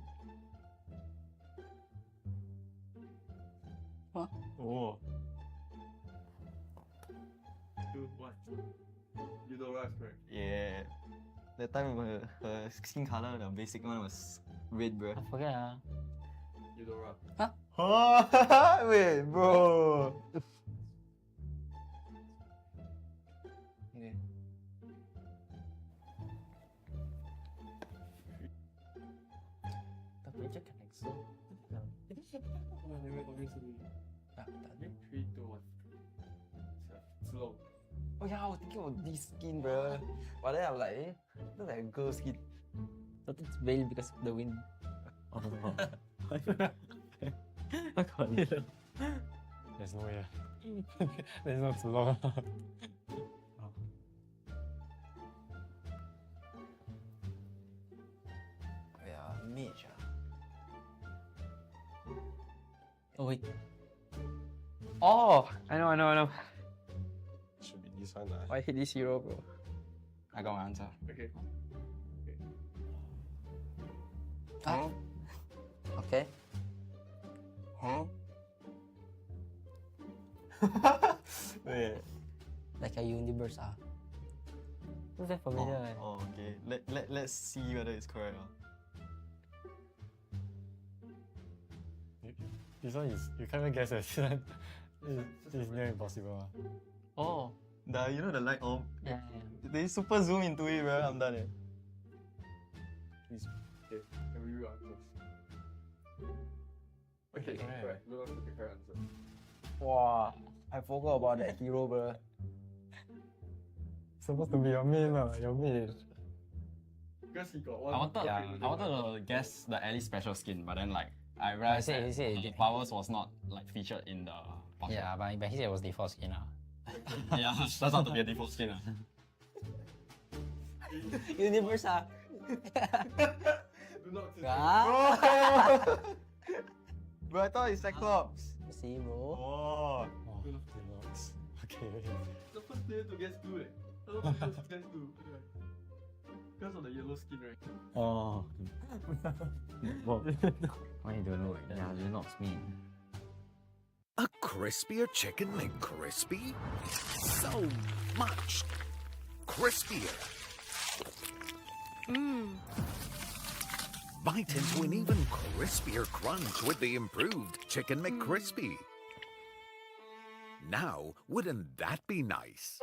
Speaker 16: Oh.
Speaker 11: Dude, what? You don't rush, right?
Speaker 13: Yeah. That time her skin color, the basic one was red, bro.
Speaker 14: I forget.
Speaker 11: You don't rush.
Speaker 14: Huh?
Speaker 13: Oh, wait, bro.
Speaker 14: Okay. Tapi je connect so. Tak ada.
Speaker 11: 3, 2, 1. Slow.
Speaker 20: Oh yeah, I was thinking of this skin, bro. But then I'm like, look like a girl skin.
Speaker 14: So it's veil because of the wind.
Speaker 16: Oh. There's no way. There's not too long.
Speaker 20: Yeah, mage.
Speaker 14: Oh wait.
Speaker 12: Oh, I know.
Speaker 20: Should be this one.
Speaker 12: I hate this hero, bro.
Speaker 13: I got my answer.
Speaker 11: Okay.
Speaker 14: Ah. Okay.
Speaker 20: Huh?
Speaker 13: Wait.
Speaker 14: Like a universe Who's that familiar?
Speaker 13: Oh, okay. Let's see whether it's correct.
Speaker 16: This one is, you can't even guess it. This is near impossible.
Speaker 14: Oh.
Speaker 13: You know the light orb?
Speaker 14: Yeah.
Speaker 13: They super zoom into it, bro. I'm done.
Speaker 11: Please. Okay, can we read answers? Okay, correct. Look at the correct answer.
Speaker 20: Wow, I forgot about that hero, bro.
Speaker 16: Supposed to be your main, your main.
Speaker 11: Because he got one.
Speaker 13: I wanted to guess the Ellie special skin, but then like I realized
Speaker 14: he said
Speaker 13: the powers was not like featured in the box.
Speaker 14: Yeah, but he said it was default skin.
Speaker 13: Yeah, that's not to be a default skin.
Speaker 14: Universe
Speaker 11: Do not
Speaker 20: Bro, I thought it's Cyclops.
Speaker 14: See, bro.
Speaker 20: Oh.
Speaker 16: Okay.
Speaker 11: The first player to guess 2, eh? The first player to guess 2. Because of the yellow skin, right?
Speaker 16: Oh.
Speaker 14: Why you don't know it? Yeah, you're not me.
Speaker 8: A crispier chicken McCrispy? So much crispier. Bite into an even crispier crunch with the improved Chicken McCrispy. Now, wouldn't that be nice?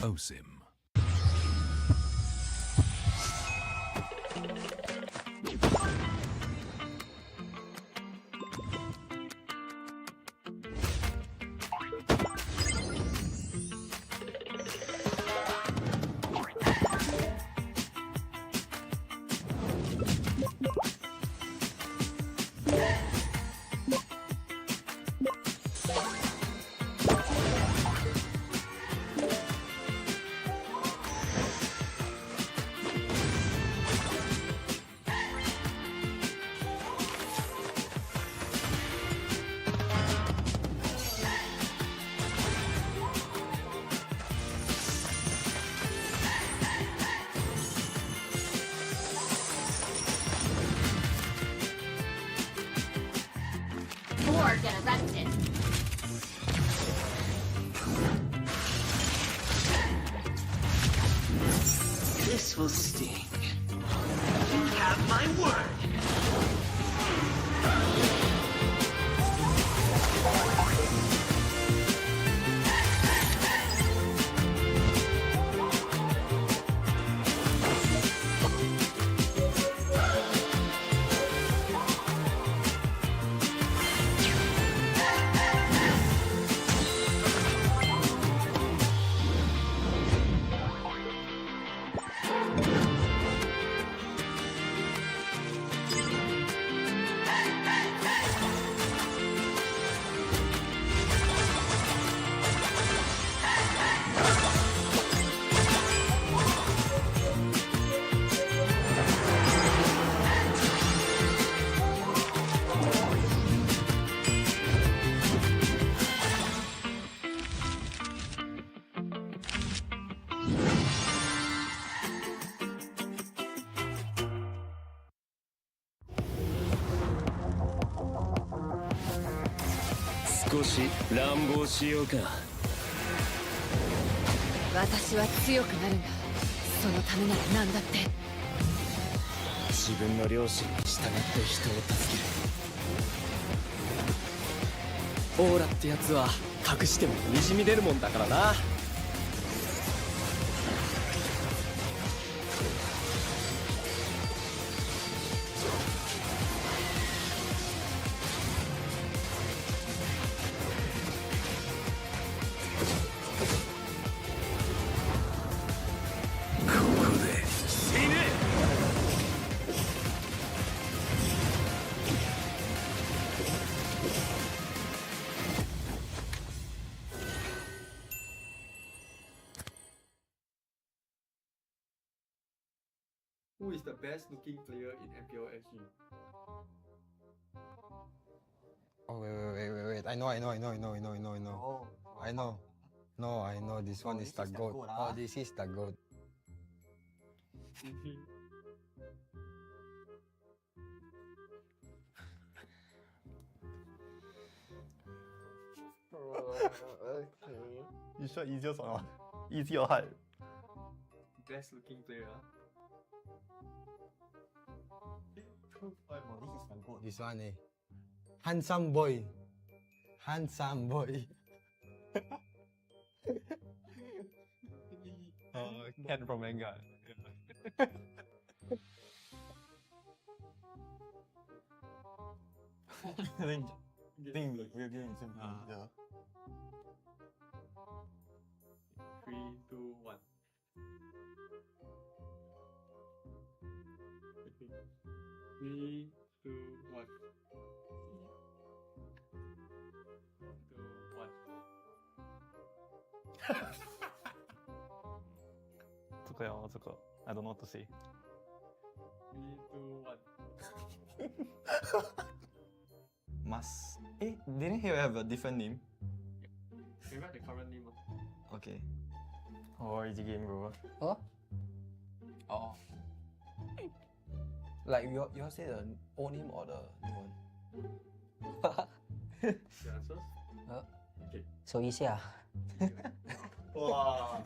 Speaker 8: Osim.
Speaker 15: Or get arrested.
Speaker 10: This will sting. You have my word.
Speaker 15: 私は強くなるんだ。そのためなら何だって。
Speaker 17: 自分の良心に従って人を助ける。オーラってやつは隠してもにじみ出るもんだからな。
Speaker 11: Who is the best looking player in MPL SG?
Speaker 20: Oh wait. I know. I know. No, I know this one is the goat. Oh, this is the goat.
Speaker 16: You sure easiest or not? Easy or hard?
Speaker 11: Best looking player.
Speaker 20: This one eh. Handsome boy. Handsome boy.
Speaker 16: Ken from manga. I think we're getting simple. Yeah.
Speaker 11: 3, 2, 1. 3, 2, 1. 2, 1.
Speaker 16: 这个 I don't know what to say.
Speaker 11: 3, 2, 1.
Speaker 13: Must. Didn't he have a different name?
Speaker 11: We write the current name.
Speaker 13: Okay.
Speaker 16: Oh, easy game, bro.
Speaker 14: Oh?
Speaker 13: Oh.
Speaker 14: Like you all say the old name or the new one?
Speaker 11: The answers? Okay.
Speaker 14: So easy ah.
Speaker 11: Wow.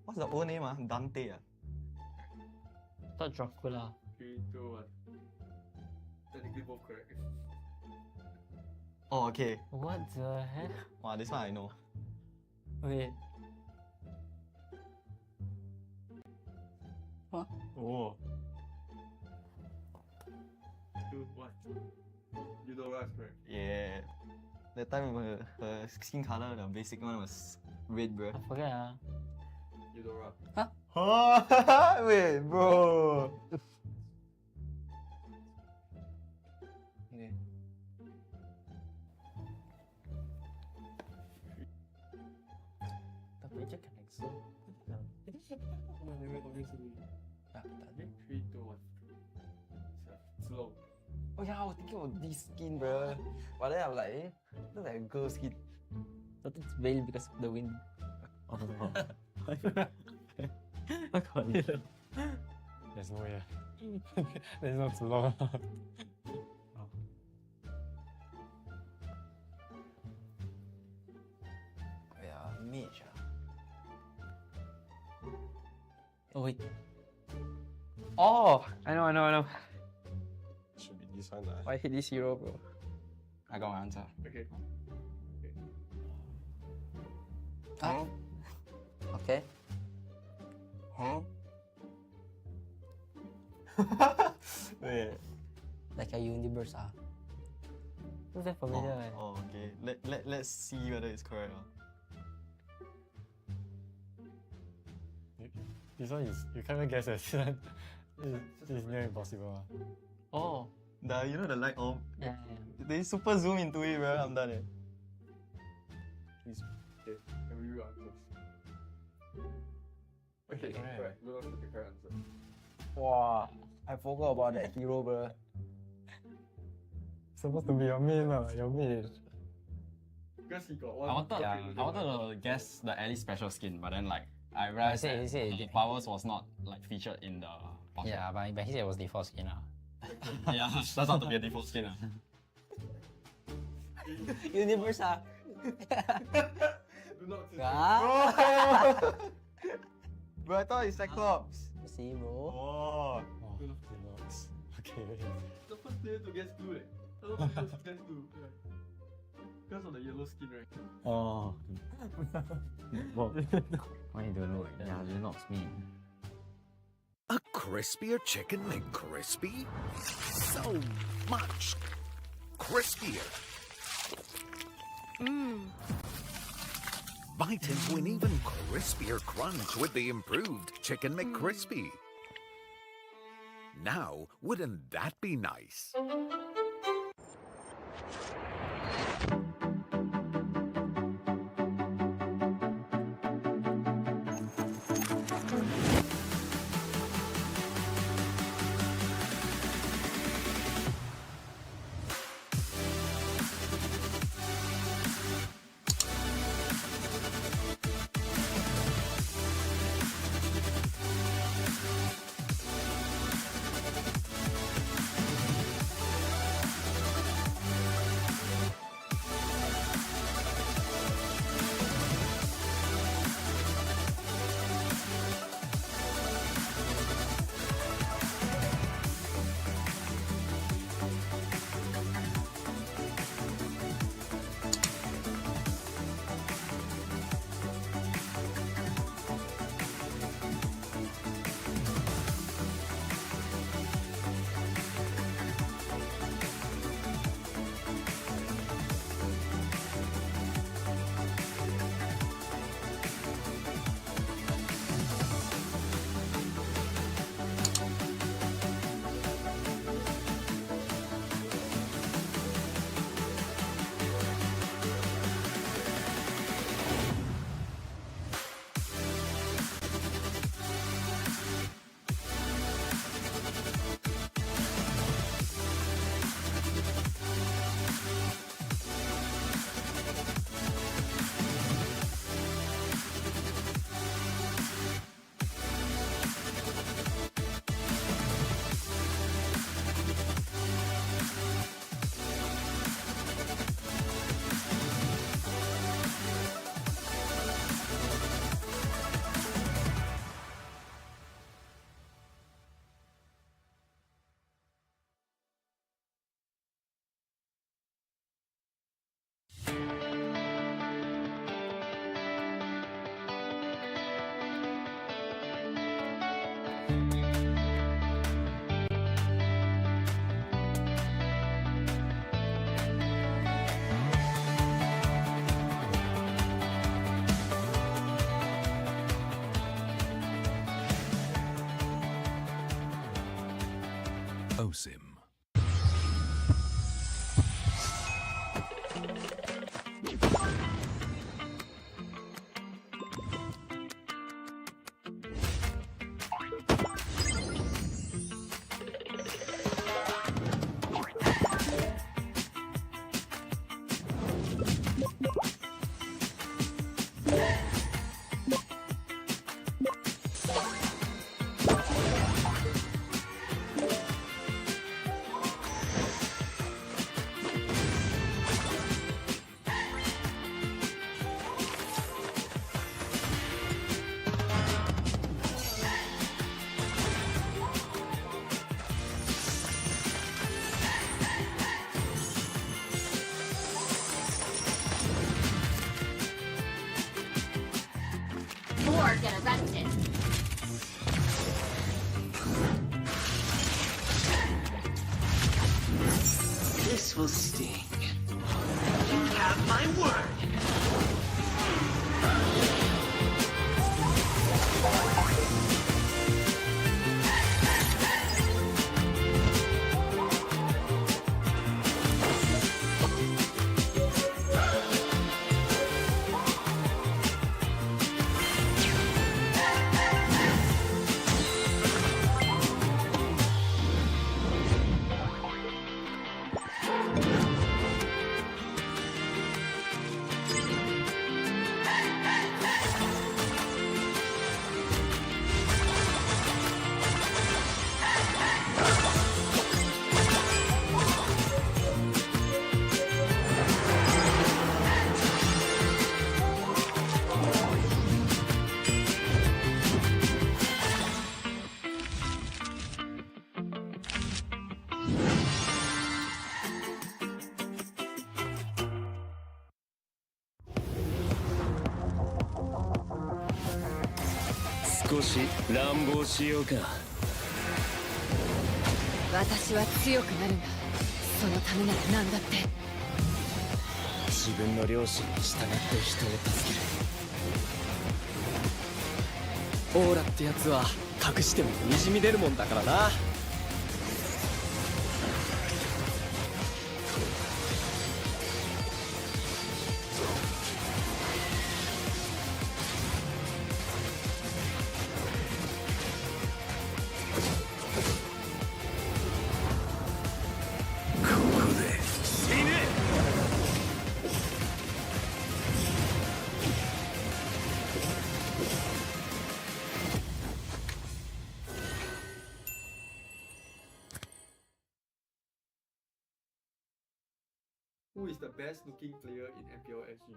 Speaker 13: What's the old name? Dante.
Speaker 14: Thought Dracula.
Speaker 11: 3, 2, 1. Technically both correct.
Speaker 13: Oh, okay.
Speaker 14: What the heck?
Speaker 13: Wow, this one I know.
Speaker 14: Wait.
Speaker 16: What? Oh.
Speaker 11: Dude, what? You don't rush, right?
Speaker 13: Yeah. That time her skin color, the basic one was red, bro.
Speaker 14: I forget.
Speaker 11: You don't rush.
Speaker 14: Huh?
Speaker 13: Oh, wait, bro.
Speaker 14: Okay. Tapi je kan exo. Tak ada.
Speaker 11: 3, 2, 1. Slow.
Speaker 13: Oh yeah, I was thinking of this skin, bro. But then I'm like, look like a girl skin.
Speaker 14: So it's veil because of the wind.
Speaker 16: Oh. There's no way. There's not too long.
Speaker 13: Yeah, mage.
Speaker 14: Oh wait. Oh, I know.
Speaker 11: Should be this one.
Speaker 14: I hate this hero, bro.
Speaker 13: I got my answer.
Speaker 11: Okay.
Speaker 14: Ah. Okay.
Speaker 13: Huh? Wait.
Speaker 14: Like a universe, Who's that familiar?
Speaker 13: Oh, okay. Let's see whether it's correct.
Speaker 16: This one is, you can't even guess it. This is near impossible.
Speaker 14: Oh.
Speaker 13: You know the light bulb?
Speaker 14: Yeah.
Speaker 13: They super zoom into it, bro. I'm done.
Speaker 11: Please. Okay. Can we read answers? Okay, correct. We'll look at the correct answer.
Speaker 14: Wow. I forgot about that hero, bro.
Speaker 16: Supposed to be your main, your main.
Speaker 11: Because he got one.
Speaker 13: I wanted to guess the Ellie special skin, but then like I realized that powers was not like featured in the box.
Speaker 14: Yeah, but he said it was default skin.
Speaker 13: Yeah, that's not to be a default skin.
Speaker 14: Universe,
Speaker 11: Do not
Speaker 13: Bro, I thought it's Cyclops.
Speaker 14: See, bro.
Speaker 13: Oh.
Speaker 16: Okay.
Speaker 11: The first player to guess blue, I don't know who guess blue. Because of the yellow skin, right?
Speaker 16: Oh.
Speaker 14: Why you don't know like that? Yeah, you're not me.
Speaker 8: A crispier chicken McCrispy? So much crispier. Bite into an even crispier crunch with the improved Chicken McCrispy. Now, wouldn't that be nice? OSIM.
Speaker 15: Or get arrested.
Speaker 10: This will sting. You have my word.
Speaker 15: 私は強くなるんだ。そのためなら何だって。
Speaker 17: 自分の良心に従って人を助ける。オーラってやつは隠しても滲み出るもんだからな。
Speaker 11: Who is the best looking player in MPL SG?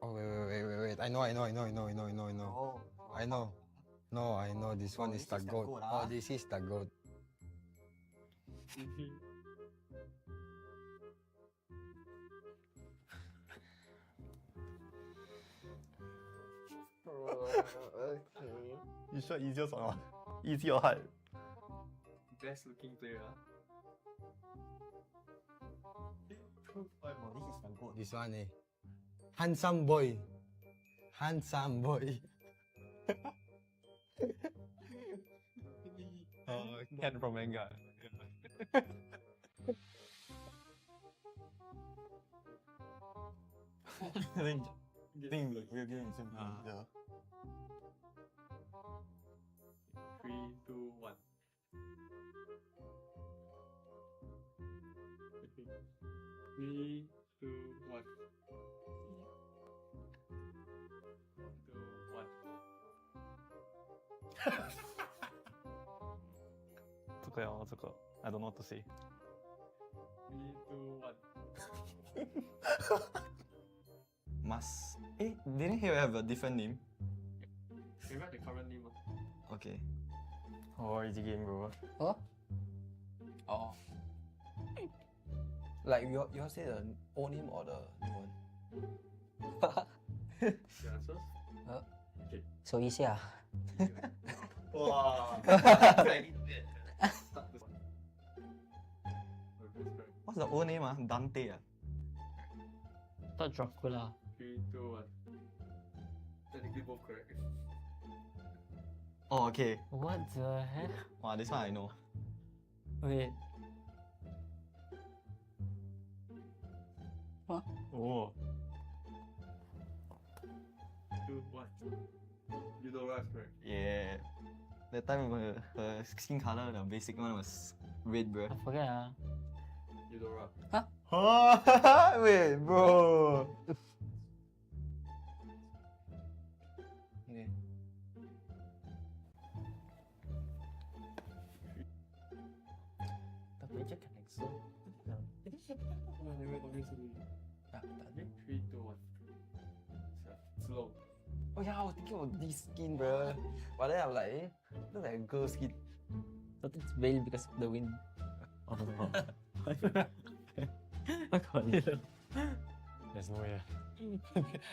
Speaker 20: Oh wait. I know. I know. No, I know this one is the goat. Oh, this is the goat.
Speaker 16: You sure easiest or not? Easy or hard?
Speaker 11: Best looking player.
Speaker 20: This one eh. Handsome boy. Handsome boy.
Speaker 16: Ken from manga. I think we're getting simple. Yeah.
Speaker 11: 3, 2, 1. 3, 2, 1. 2, 1.
Speaker 16: 这个 I don't know what to say.
Speaker 11: 3, 2, 1.
Speaker 16: Didn't he have a different name?
Speaker 11: We write the current name.
Speaker 16: Okay. Oh, easy game, bro.
Speaker 14: Huh?
Speaker 16: Oh.
Speaker 14: Like you all say the old name or the new one?
Speaker 11: The answers?
Speaker 14: Huh?
Speaker 11: Okay.
Speaker 14: So easy ah.
Speaker 11: Wow.
Speaker 16: What's the old name? Dante.
Speaker 14: I thought Dracula.
Speaker 11: 3, 2, 1. Technically both correct.
Speaker 13: Oh, okay.
Speaker 14: What the heck?
Speaker 13: Wow, this one I know.
Speaker 14: Wait.
Speaker 16: What? Oh.
Speaker 11: Dude, what? You don't rush, right?
Speaker 13: Yeah. That time her skin color, the basic one was red, bro.
Speaker 14: I forget.
Speaker 11: You don't rush.
Speaker 14: Huh?
Speaker 13: Oh, wait, bro.
Speaker 14: Okay. Tapi je kan exo. Tak ada.
Speaker 11: 3, 2, 1. Slow.
Speaker 20: Oh yeah, I was thinking of this skin, bro. But then I'm like, look like a girl skin.
Speaker 14: But it's veiled because of the wind. Oh.
Speaker 16: There's no way.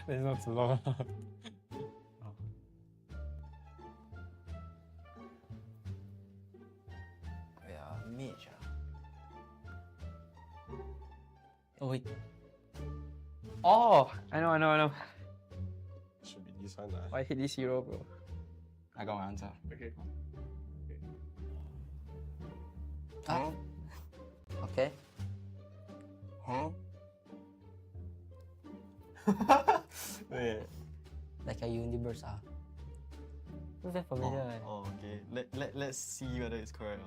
Speaker 16: There's not too long.
Speaker 20: Yeah, mage.
Speaker 14: Oh wait. Oh, I know.
Speaker 11: Should be this one.
Speaker 14: I hate this hero, bro.
Speaker 13: I got my answer.
Speaker 11: Okay.
Speaker 14: Ah. Okay.
Speaker 20: Huh?
Speaker 13: Wait.
Speaker 14: Like a universe. Looks very familiar.
Speaker 13: Oh, okay. Let's see whether it's correct.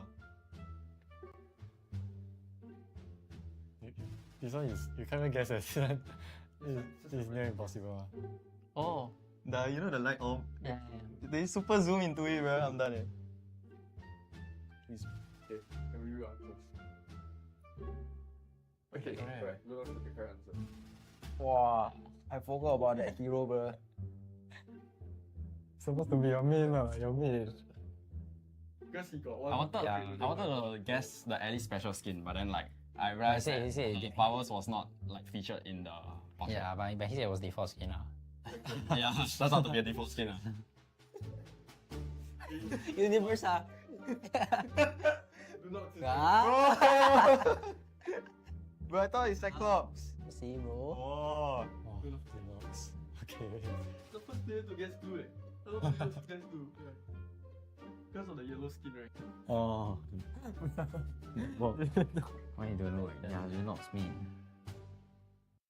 Speaker 16: This one is, you can't even guess it. This is near impossible.
Speaker 14: Oh.
Speaker 13: You know the light bulb?
Speaker 14: Yeah.
Speaker 13: They super zoom into it, bro. I'm done.
Speaker 11: Please. Okay. Can we read answers? Okay, correct. We'll look at the correct answer.
Speaker 20: Wow, I forgot about that hero, bro.
Speaker 16: Supposed to be your main, your main.
Speaker 11: Because he got one.
Speaker 13: I wanted to guess the Ellie special skin, but then like I realized
Speaker 14: he said
Speaker 13: that powers was not like featured in the box.
Speaker 14: Yeah, but he said it was default skin.
Speaker 13: Yeah, that's not to be a default skin.
Speaker 14: Universe.
Speaker 11: Do not
Speaker 20: Bro, I thought it's Cyclops.
Speaker 14: See, bro.
Speaker 20: Oh.
Speaker 16: Deluxe. Okay.
Speaker 11: The first player to guess blue. The first player to guess blue. Because of the yellow skin, right?
Speaker 16: Oh.
Speaker 14: Why you don't know? Yeah, you not me.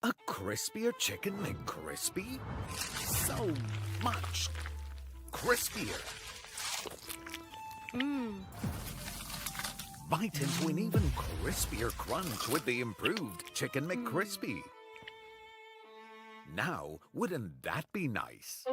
Speaker 8: A crispier chicken McCrispy? So much crispier. Bite into an even crispier crunch with the improved Chicken McCrispy. Now, wouldn't that be nice?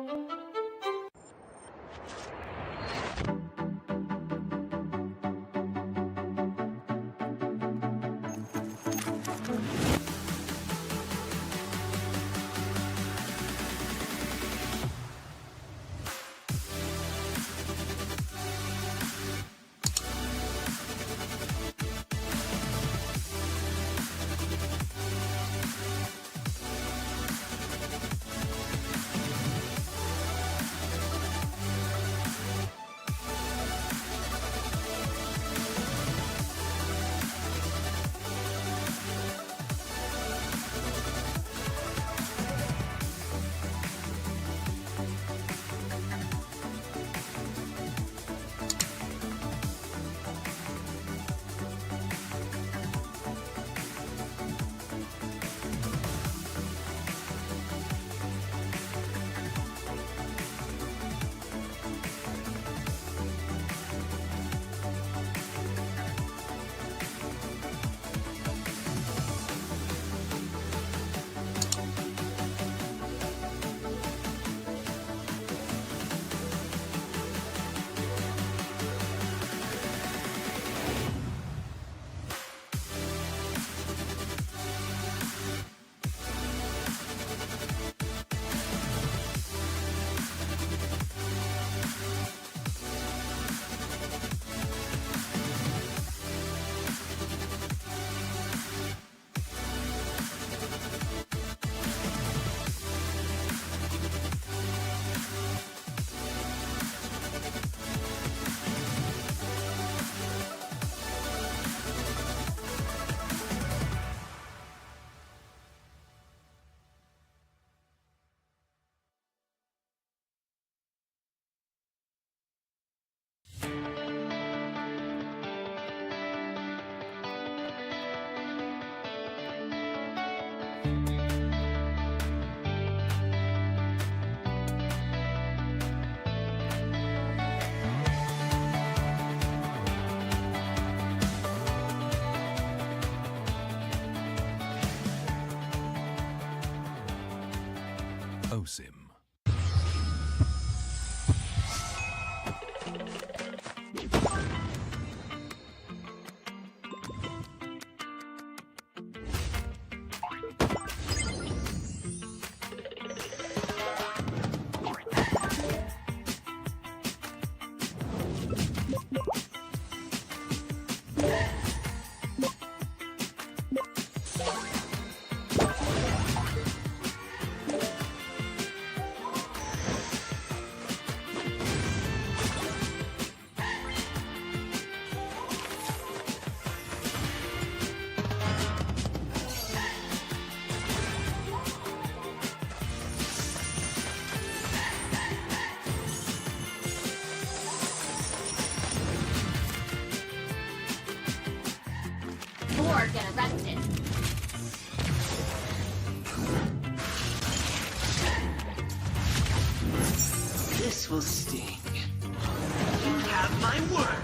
Speaker 8: OSIM.
Speaker 15: Get arrested.
Speaker 10: This will sting. You have my word.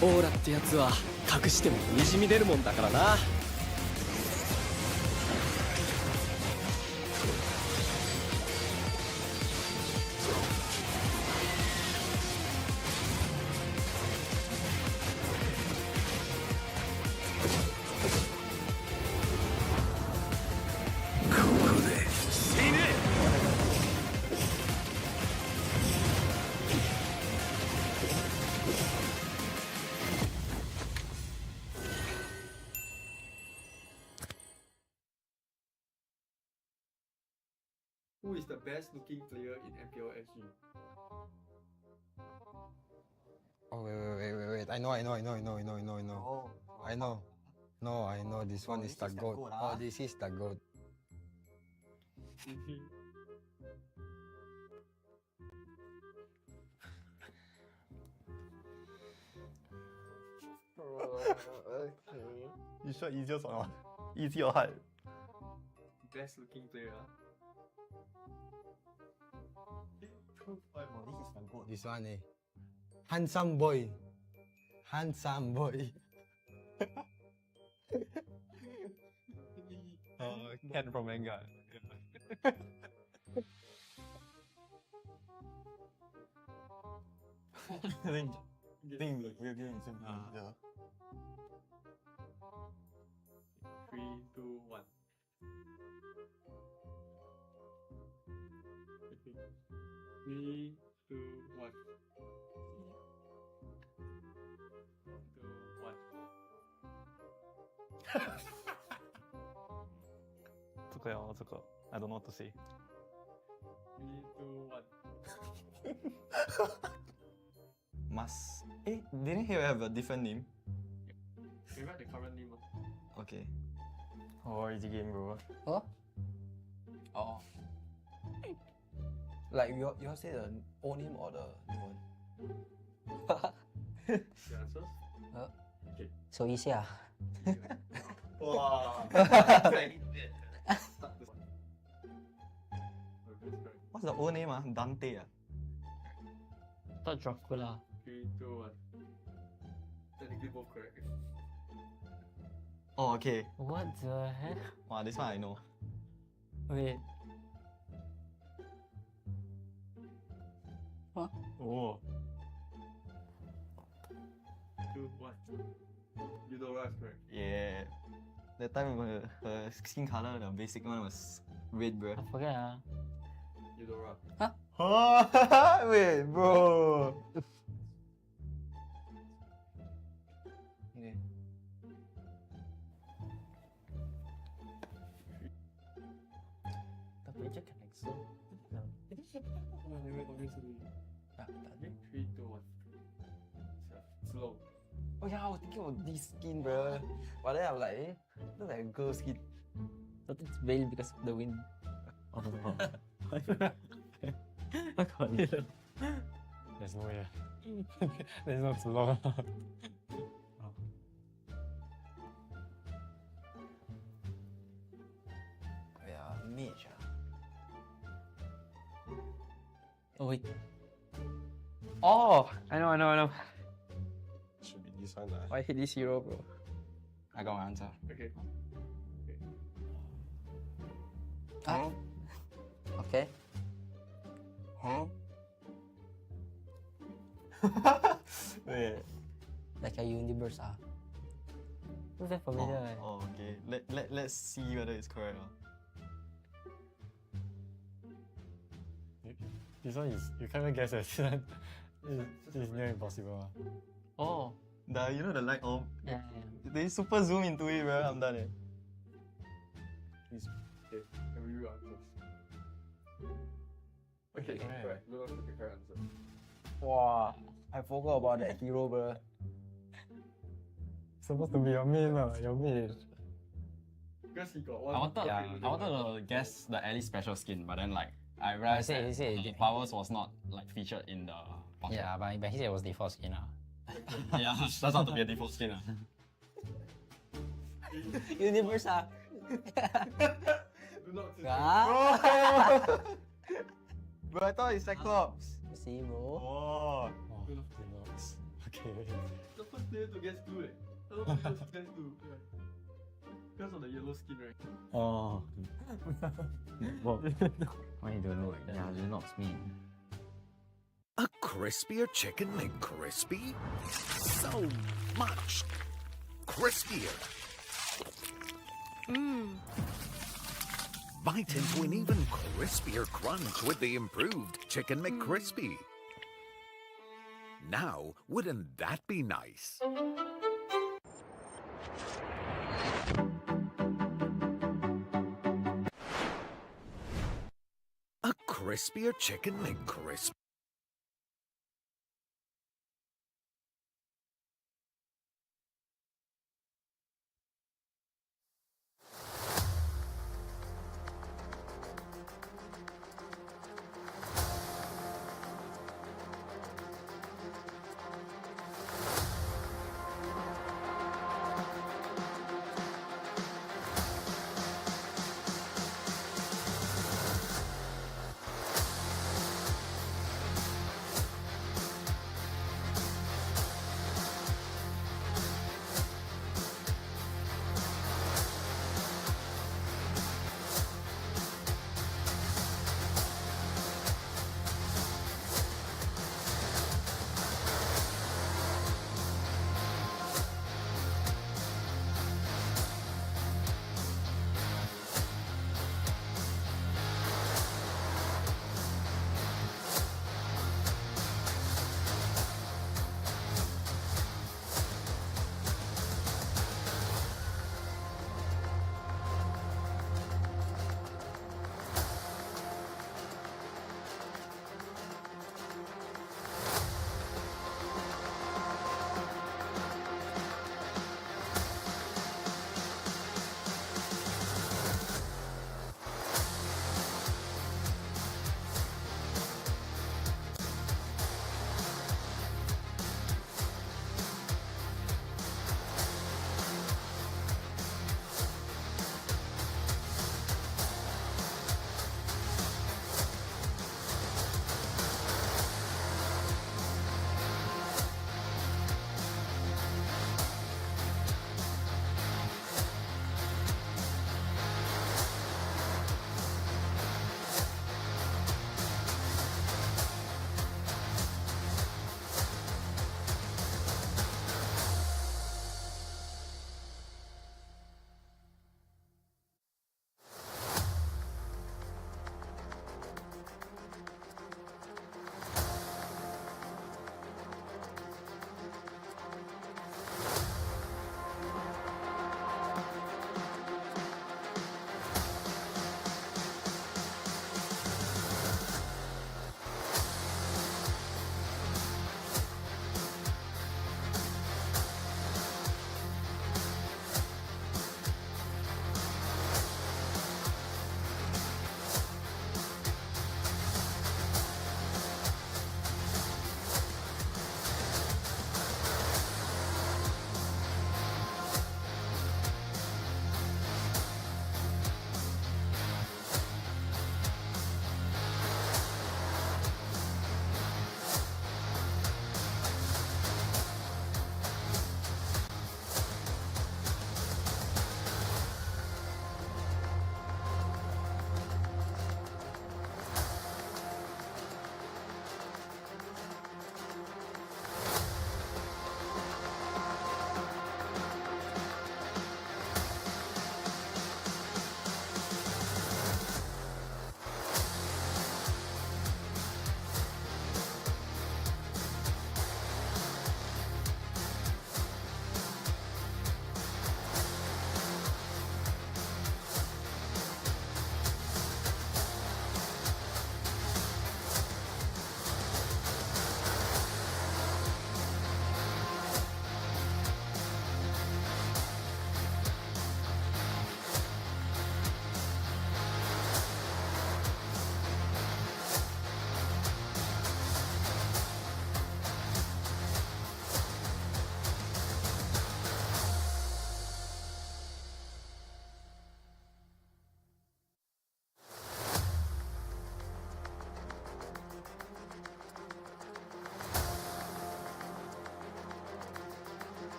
Speaker 17: オーラってやつは隠してもにじみ出るもんだからな。
Speaker 11: Who is the best looking player in MPL SG?
Speaker 20: Oh wait. I know. I know. No, I know this one is the goat. Oh, this is the goat.
Speaker 11: Okay.
Speaker 16: You sure easiest or not? Easy or hard?
Speaker 11: Best looking player.
Speaker 20: This is the goat. This one eh. Handsome boy. Handsome boy.
Speaker 16: Ken from Vanguard. I think we're getting something. Yeah.
Speaker 11: 3, 2, 1. Okay. 3, 2, 1. 2, 1.
Speaker 16: 这个呀，这个 I don't know what to say.
Speaker 11: 3, 2, 1.
Speaker 13: Must. Didn't he have a different name?
Speaker 11: We write the current name.
Speaker 13: Okay. RSG game, bro.
Speaker 14: Huh?
Speaker 13: Oh.
Speaker 14: Like you all say the old name or the new one?
Speaker 11: The answers? Okay.
Speaker 14: So easy ah.
Speaker 11: Wow.
Speaker 13: What's the old name? Dante.
Speaker 14: Thought Dracula.
Speaker 11: 3, 2, 1. Technically both correct.
Speaker 13: Oh, okay.
Speaker 14: What the heck?
Speaker 13: Wow, this one I know.
Speaker 14: Wait.
Speaker 16: Oh.
Speaker 11: Two, one. Eudora, correct.
Speaker 13: Yeah. That time her skin color, the basic one was red, bro.
Speaker 14: I forget.
Speaker 11: Eudora.
Speaker 14: Huh?
Speaker 13: Oh, wait, bro.
Speaker 14: Okay. Tapi je kan EXO.
Speaker 11: Three, two, one. Slow.
Speaker 20: Oh yeah, I was thinking of this skin, bro. But then I'm like, looks like a girl skin.
Speaker 14: But it's veiled because of the wind. Oh.
Speaker 16: There's no way. There's not too long.
Speaker 20: Yeah, mage.
Speaker 14: Oh wait. Oh, I know.
Speaker 20: Should be this one.
Speaker 14: I hate this hero, bro.
Speaker 13: I got my answer.
Speaker 11: Okay.
Speaker 14: Ah. Okay.
Speaker 20: Huh?
Speaker 13: Wait.
Speaker 14: Like a universe. Looks like familiar.
Speaker 13: Oh, okay. Let's see whether it's correct.
Speaker 16: This one is, you can't even guess it. It's near impossible.
Speaker 14: Oh.
Speaker 13: You know the light orb?
Speaker 14: Yeah.
Speaker 13: They super zoom into it, bro. I'm done.
Speaker 11: Please. Okay. Can we read answers? Okay, correct. Look at the correct answer.
Speaker 20: Wow, I forgot about that hero, bro.
Speaker 16: Supposed to be your main, your main.
Speaker 11: Because he got one.
Speaker 13: I wanted to guess the Ellie special skin, but then like I realized that Powers was not like featured in the box.
Speaker 14: Yeah, but he said it was default skin.
Speaker 13: Yeah, that's not to be a default skin.
Speaker 14: Universe.
Speaker 11: Do not
Speaker 20: Bro, I thought it's Cyclops.
Speaker 14: See, bro.
Speaker 13: Oh.
Speaker 16: Okay.
Speaker 11: The first player to guess two, I don't know first to guess two. Because of the yellow skin, right?
Speaker 16: Oh.
Speaker 14: Why you don't know? Yeah, you knocks me.
Speaker 8: A crispier chicken McCrispy? So much crispier. Bite into an even crispier crunch with the improved Chicken McCrispy. Now, wouldn't that be nice? A crispier Chicken McCrispy.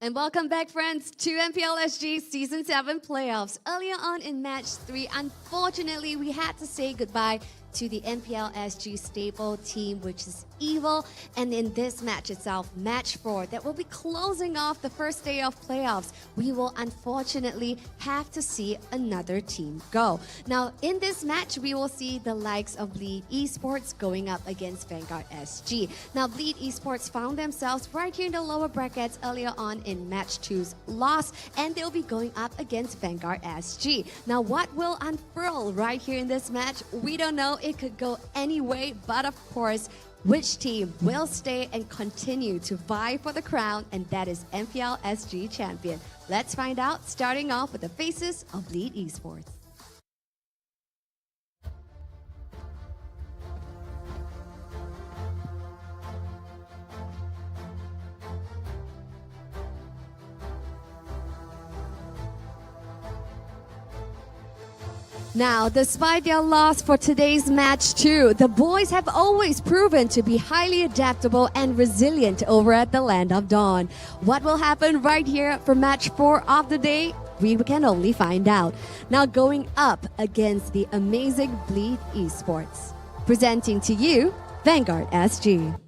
Speaker 7: And welcome back, friends, to MPL SG Season 7 playoffs. Earlier on in Match 3, unfortunately, we had to say goodbye to the MPL SG stable team, which is Evil. And in this match itself, Match 4, that will be closing off the first day of playoffs, we will unfortunately have to see another team go. Now, in this match, we will see the likes of Bleed Esports going up against Vanguard SG. Now, Bleed Esports found themselves right here in the lower brackets earlier on in Match 2's loss, and they'll be going up against Vanguard SG. Now, what will unfurl right here in this match? We don't know. It could go any way, but of course, which team will stay and continue to vie for the crown, and that is MPL SG champion. Let's find out, starting off with the faces of Bleed Esports. Now, despite their loss for today's match 2, the boys have always proven to be highly adaptable and resilient over at the Land of Dawn. What will happen right here for match 4 of the day? We can only find out. Now, going up against the amazing Bleed Esports. Presenting to you, Vanguard SG.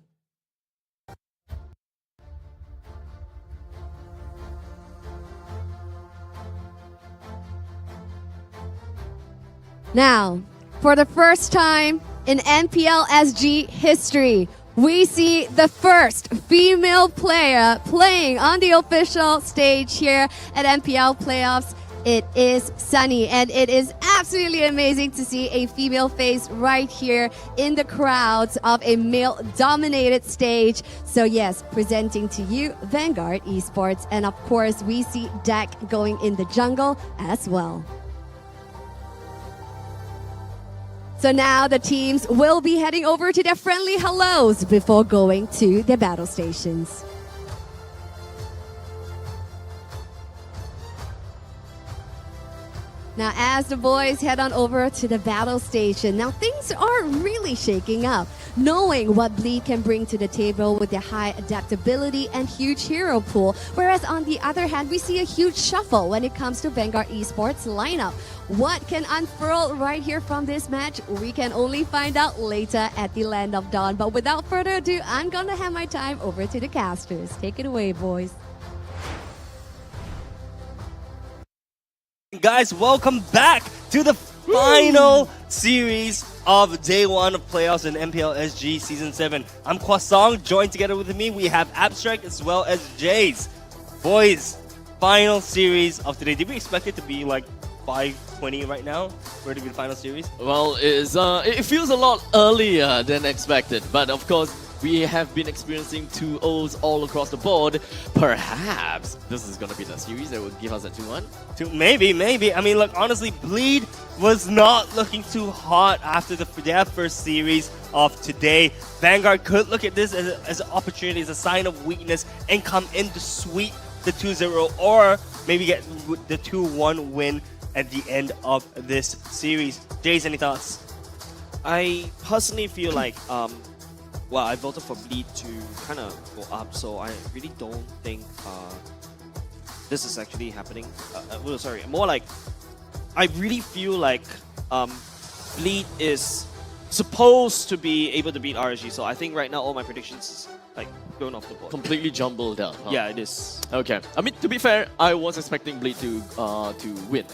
Speaker 7: Now, for the first time in MPL SG history, we see the first female player playing on the official stage here at MPL Playoffs. It is Sunny, and it is absolutely amazing to see a female face right here in the crowds of a male-dominated stage. So yes, presenting to you Vanguard Esports, and of course we see Dak going in the jungle as well. So now the teams will be heading over to their friendly hellos before going to their battle stations. Now, as the boys head on over to the battle station, now things are really shaking up. Knowing what Bleed can bring to the table with their high adaptability and huge hero pool, whereas on the other hand, we see a huge shuffle when it comes to Vanguard Esports lineup. What can unfurl right here from this match? We can only find out later at the Land of Dawn. But without further ado, I'm gonna hand my time over to the casters. Take it away, boys.
Speaker 1: Guys, welcome back to the final series of day 1 of playoffs in MPL SG Season 7. I'm Kwasong, joined together with me, we have Abstract as well as Jace. Boys, final series of today. Did we expect it to be like 5:20 right now for it to be the final series?
Speaker 2: Well, it feels a lot earlier than expected, but of course, we have been experiencing 2-0s all across the board. Perhaps this is going to be the series that will give us a 2-1.
Speaker 1: Maybe. I mean, look, honestly, Bleed was not looking too hot after their first series of today. Vanguard could look at this as an opportunity, as a sign of weakness, and come in to sweep the 2-0, or maybe get the 2-1 win at the end of this series. Jace, any thoughts?
Speaker 3: I personally feel like well, I voted for Bleed to kind of go up, so I really don't think this is actually happening. Well, sorry, more like I really feel like Bleed is supposed to be able to beat RSG, so I think right now all my predictions is like going off the board.
Speaker 2: Completely jumbled out. Huh?
Speaker 3: Yeah, it is.
Speaker 2: Okay, I mean, to be fair, I was expecting Bleed to win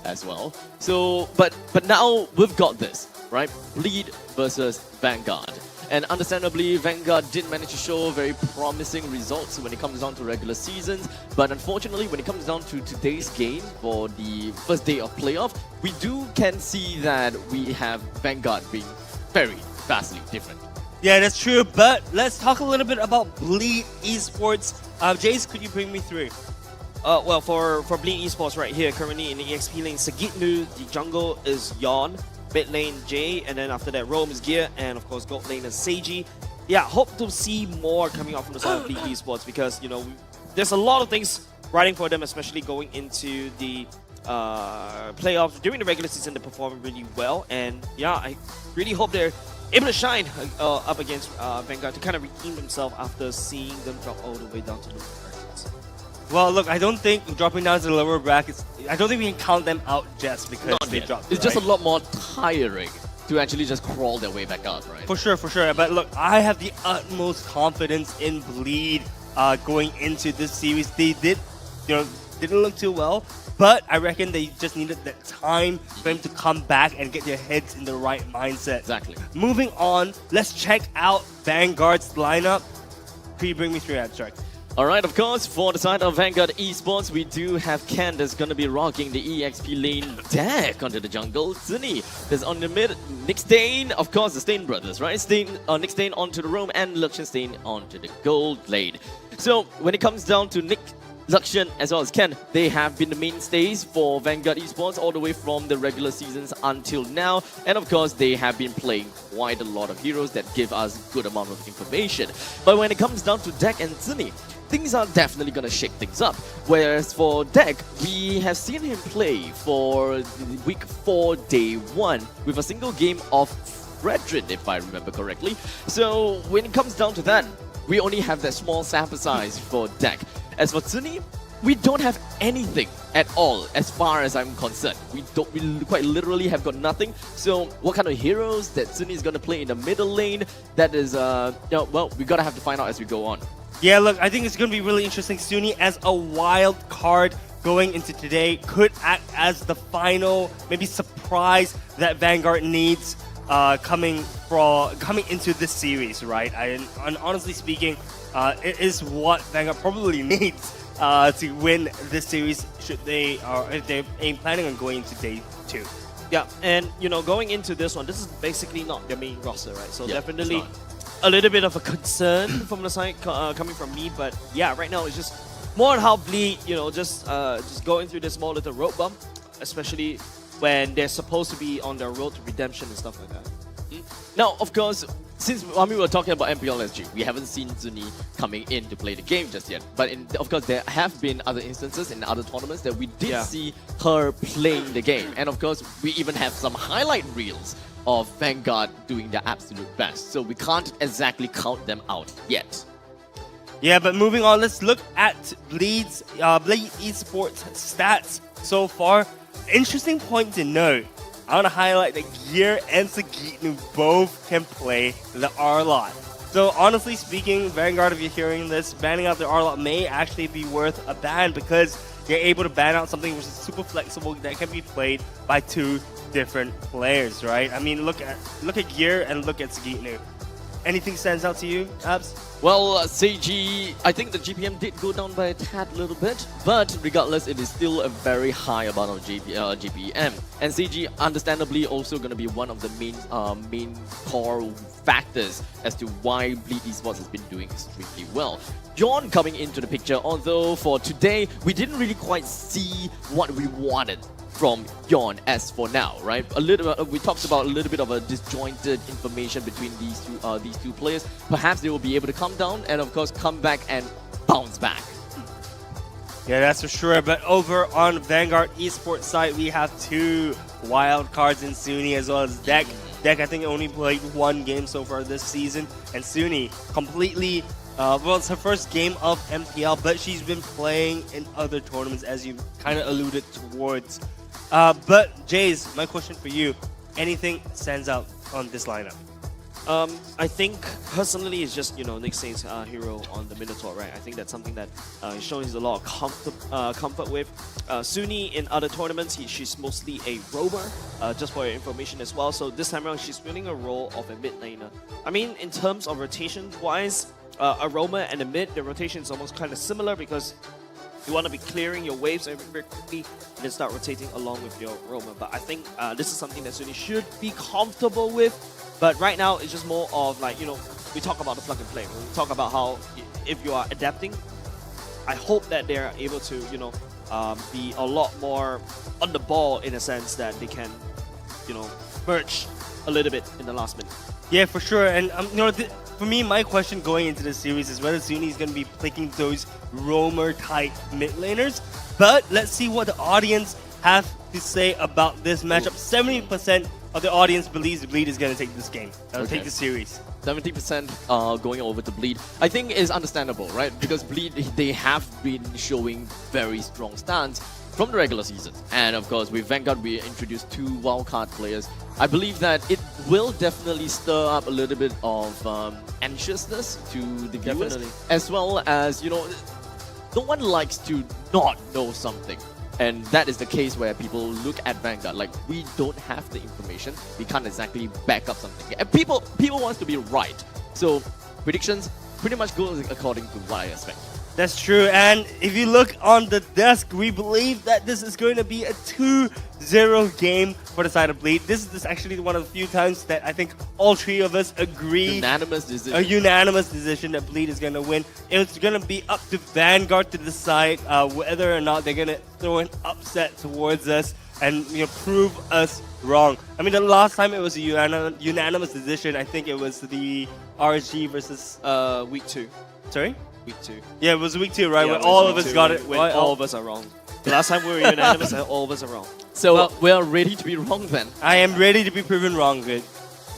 Speaker 2: as well. So, but now we've got this, right? Bleed versus Vanguard. And understandably, Vanguard did manage to show very promising results when it comes down to regular seasons. But unfortunately, when it comes down to today's game for the first day of playoff, we can see that we have Vanguard being very vastly different.
Speaker 1: Yeah, that's true. But let's talk a little bit about Bleed Esports. Jace, could you bring me through?
Speaker 3: Well, for Bleed Esports right here, currently in the EXP lane, Sagitnu, the jungle is Yawn. Mid lane Jay, and then after that Rome is Gear, and of course gold lane is Seiji. Yeah, hope to see more coming out from the side of Bleed Esports, because, you know, there's a lot of things riding for them, especially going into the playoffs. During the regular season, they're performing really well, and yeah, I really hope they're able to shine up against Vanguard to kind of redeem themselves after seeing them drop all the way down to the brackets.
Speaker 1: Well, look, I don't think dropping down to the lower brackets, I don't think we can count them out just because they dropped.
Speaker 2: It's just a lot more tiring to actually just crawl their way back out, right?
Speaker 1: For sure. But look, I have the utmost confidence in Bleed going into this series. They didn't look too well, but I reckon they just needed that time for them to come back and get their heads in the right mindset.
Speaker 2: Exactly.
Speaker 1: Moving on, let's check out Vanguard's lineup. Could you bring me through abstract?
Speaker 2: Alright, of course, for the side of Vanguard Esports, we do have Ken that's gonna be rocking the EXP lane deck onto the jungle. Zuni is on the mid. Nick Stain, of course, the Stain brothers, right? Nick Stain onto the roam and Luxian Stain onto the gold lane. So when it comes down to Nick, Luxian as well as Ken, they have been the mainstays for Vanguard Esports all the way from the regular seasons until now. And of course, they have been playing quite a lot of heroes that give us good amount of information. But when it comes down to Deck and Zuni, things are definitely going to shake things up. Whereas for Deck, we have seen him play for week 4, day 1 with a single game of Fredrin, if I remember correctly. So when it comes down to that, we only have that small sample size for Deck. As for Zuni, we don't have anything at all as far as I'm concerned. We quite literally have got nothing. So what kind of heroes that Zuni is going to play in the middle lane, that is, well, we gotta have to find out as we go on.
Speaker 1: Yeah, look, I think it's going to be really interesting. Suni as a wild card going into today could act as the final, maybe surprise that Vanguard needs coming into this series, right? And honestly speaking, it is what Vanguard probably needs to win this series if they're planning on going into day 2.
Speaker 3: Yeah, and going into this one, this is basically not their main roster, right? So
Speaker 2: yeah,
Speaker 3: definitely a little bit of a concern from the side coming from me, but yeah, right now it's just more on how Bleed, just going through this small little road bump, especially when they're supposed to be on their road to redemption and stuff like that.
Speaker 2: Now, of course, since we were talking about MPL SG, we haven't seen Zuni coming in to play the game just yet. But of course, there have been other instances in other tournaments that we did see her playing the game. And of course, we even have some highlight reels of Vanguard doing their absolute best. So we can't exactly count them out yet.
Speaker 1: Yeah, but moving on, let's look at Bleed Esports stats so far. Interesting point to note. I want to highlight that Gear and Sagitnu both can play the R-Lot. So honestly speaking, Vanguard, if you're hearing this, banning out the R-Lot may actually be worth a ban because you're able to ban out something which is super flexible that can be played by 2 different players, right? I mean, look at Gear and look at Sagitnu. Anything stands out to you, Abs?
Speaker 2: Well, Seiji, I think the GPM did go down by a tad little bit, but regardless, it is still a very high amount of GPM. And Seiji, understandably, also going to be one of the main core factors as to why Bleed Esports has been doing extremely well. John coming into the picture, although for today, we didn't really quite see what we wanted from Yon as for now, right? We talked about a little bit of a disjointed information between these two players. Perhaps they will be able to come down and of course come back and bounce back.
Speaker 1: Yeah, that's for sure. But over on Vanguard Esports side, we have 2 wild cards in Suni as well as Deck. Deck, I think, only played 1 game so far this season, and Suni completely. Well, it's her first game of MPL, but she's been playing in other tournaments, as you kind of alluded towards. But Jays, my question for you: anything stands out on this lineup?
Speaker 3: I think personally it's just Nick Stain's hero on the Minotaur, right? I think that's something that he's shown he's a lot of comfort with. Suni in other tournaments, she's mostly a roamer, just for your information as well. So this time around, she's filling a role of a mid laner. I mean, in terms of rotation wise, a roamer and a mid, the rotation is almost kind of similar because you want to be clearing your waves very quickly and then start rotating along with your roamer. But I think this is something that Suni should be comfortable with. But right now, it's just more of like, we talk about the plug and play. We talk about how if you are adapting, I hope that they're able to, be a lot more on the ball in a sense that they can, merge a little bit in the last minute.
Speaker 1: Yeah, for sure. And for me, my question going into the series is whether Suni is going to be picking those roamer-type mid laners. But let's see what the audience have to say about this matchup. 70% of the audience believes Bleed is going to take this game, take the series.
Speaker 2: 70% going over to Bleed, I think is understandable, right? Because Bleed, they have been showing very strong stance from the regular season. And of course, with Vanguard, we introduced 2 wildcard players. I believe that it will definitely stir up a little bit of anxiousness to the viewers. As well as, you know, no one likes to not know something. And that is the case where people look at Vanguard like, we don't have the information, we can't exactly back up something. And people want to be right. So predictions pretty much go according to what I expect.
Speaker 1: That's true, and if you look on the desk, we believe that this is going to be a 2-0 game for the side of Bleed. This is actually one of the few times that I think all 3 of us agree.
Speaker 2: Unanimous decision.
Speaker 1: A unanimous decision that Bleed is going to win. It's going to be up to Vanguard to decide whether or not they're going to throw an upset towards us and, you know, prove us wrong. I mean, the last time it was a unanimous decision, I think it was the RSG versus
Speaker 3: week 2.
Speaker 1: Sorry?
Speaker 3: Week 2.
Speaker 1: Yeah, it was week 2, right?
Speaker 3: Yeah,
Speaker 1: Where all of us got it.
Speaker 3: When all of us are wrong. The last time we were unanimous and all of us are wrong.
Speaker 2: So we are ready to be wrong then.
Speaker 1: I am ready to be proven wrong, good.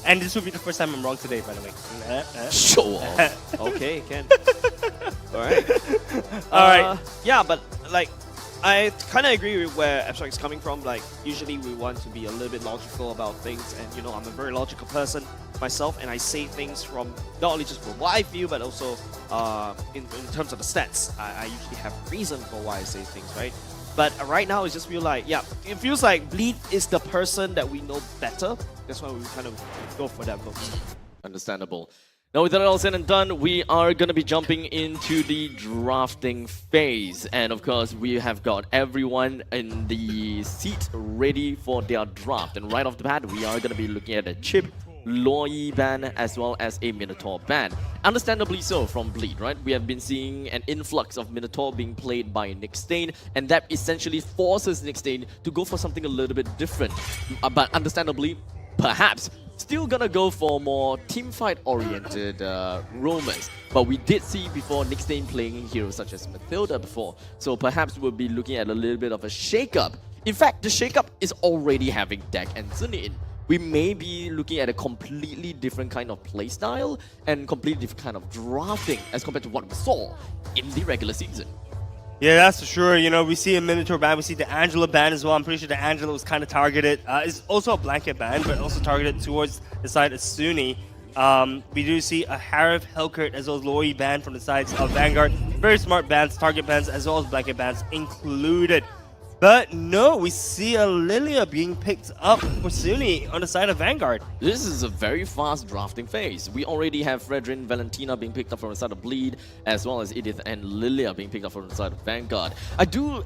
Speaker 1: And this will be the first time I'm wrong today, by the way.
Speaker 2: Show off.
Speaker 3: Okay, Ken. Alright.
Speaker 1: Alright.
Speaker 3: Yeah, but like, I kind of agree with where Abstract is coming from. Like, usually we want to be a little bit logical about things, and you know, I'm a very logical person myself, and I say things from not only just from what I feel, but also in terms of the stats. I usually have a reason for why I say things, right? But right now, it just feels like, yeah, it feels like Bleed is the person that we know better. That's why we kind of go for that vote.
Speaker 2: Understandable. Now, with that all said and done, we are going to be jumping into the drafting phase. And of course, we have got everyone in the seat ready for their draft. And right off the bat, we are going to be looking at a Chip, Loi ban, as well as a Minotaur ban. Understandably so from Bleed, right? We have been seeing an influx of Minotaur being played by Nick Stain, and that essentially forces Nick Stain to go for something a little bit different. But understandably, perhaps still gonna go for more teamfight oriented roamers. But we did see before Nick Stain playing heroes such as Mathilda before, so perhaps we'll be looking at a little bit of a shake-up. In fact, the shake-up is already having Deck and Zuni in. We may be looking at a completely different kind of playstyle and completely different kind of drafting as compared to what we saw in the regular season.
Speaker 1: Yeah, that's for sure. You know, we see a Minotaur ban, we see the Angela ban as well. I'm pretty sure the Angela was kind of targeted. It's also a blanket ban, but also targeted towards the side of Sunni. We do see a Harif, Helkert, as well as Loi ban from the sides of Vanguard. Very smart bans, target bans, as well as blanket bans included. But no, we see a Lilia being picked up for Sunni on the side of Vanguard.
Speaker 2: This is a very fast drafting phase. We already have Fredrin, Valentina being picked up from the side of Bleed, as well as Edith and Lilia being picked up from the side of Vanguard. I do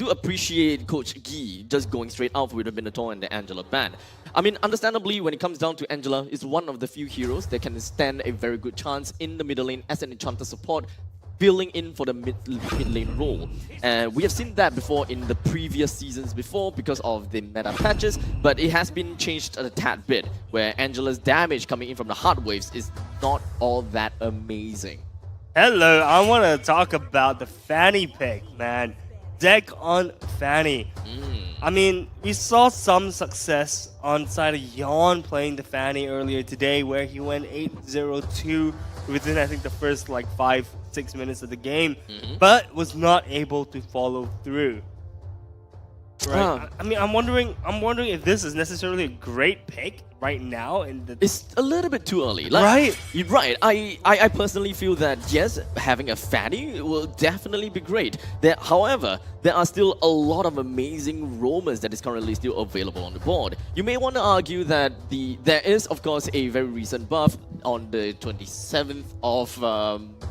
Speaker 2: appreciate Coach Gee just going straight out with the Minotaur and the Angela ban. I mean, understandably, when it comes down to Angela, is one of the few heroes that can stand a very good chance in the middle lane as an enchanter support, filling in for the mid lane role. And we have seen that before in the previous seasons before because of the meta patches, but it has been changed a tad bit, where Angela's damage coming in from the hard waves is not all that amazing.
Speaker 1: Hello, I want to talk about the Fanny pick, man. Deck on Fanny. I mean, we saw some success on side of Yawn playing the Fanny earlier today, where he went 8-0-2 within, I think, the first like 5-6 minutes of the game, but was not able to follow through. Right? I mean, I'm wondering if this is necessarily a great pick right now.
Speaker 2: It's a little bit too early. Like,
Speaker 1: right?
Speaker 2: You're right. I personally feel that, yes, having a Fanny will definitely be great. However, there are still a lot of amazing roamers that is currently still available on the board. You may want to argue that there is, of course, a very recent buff on the 27th of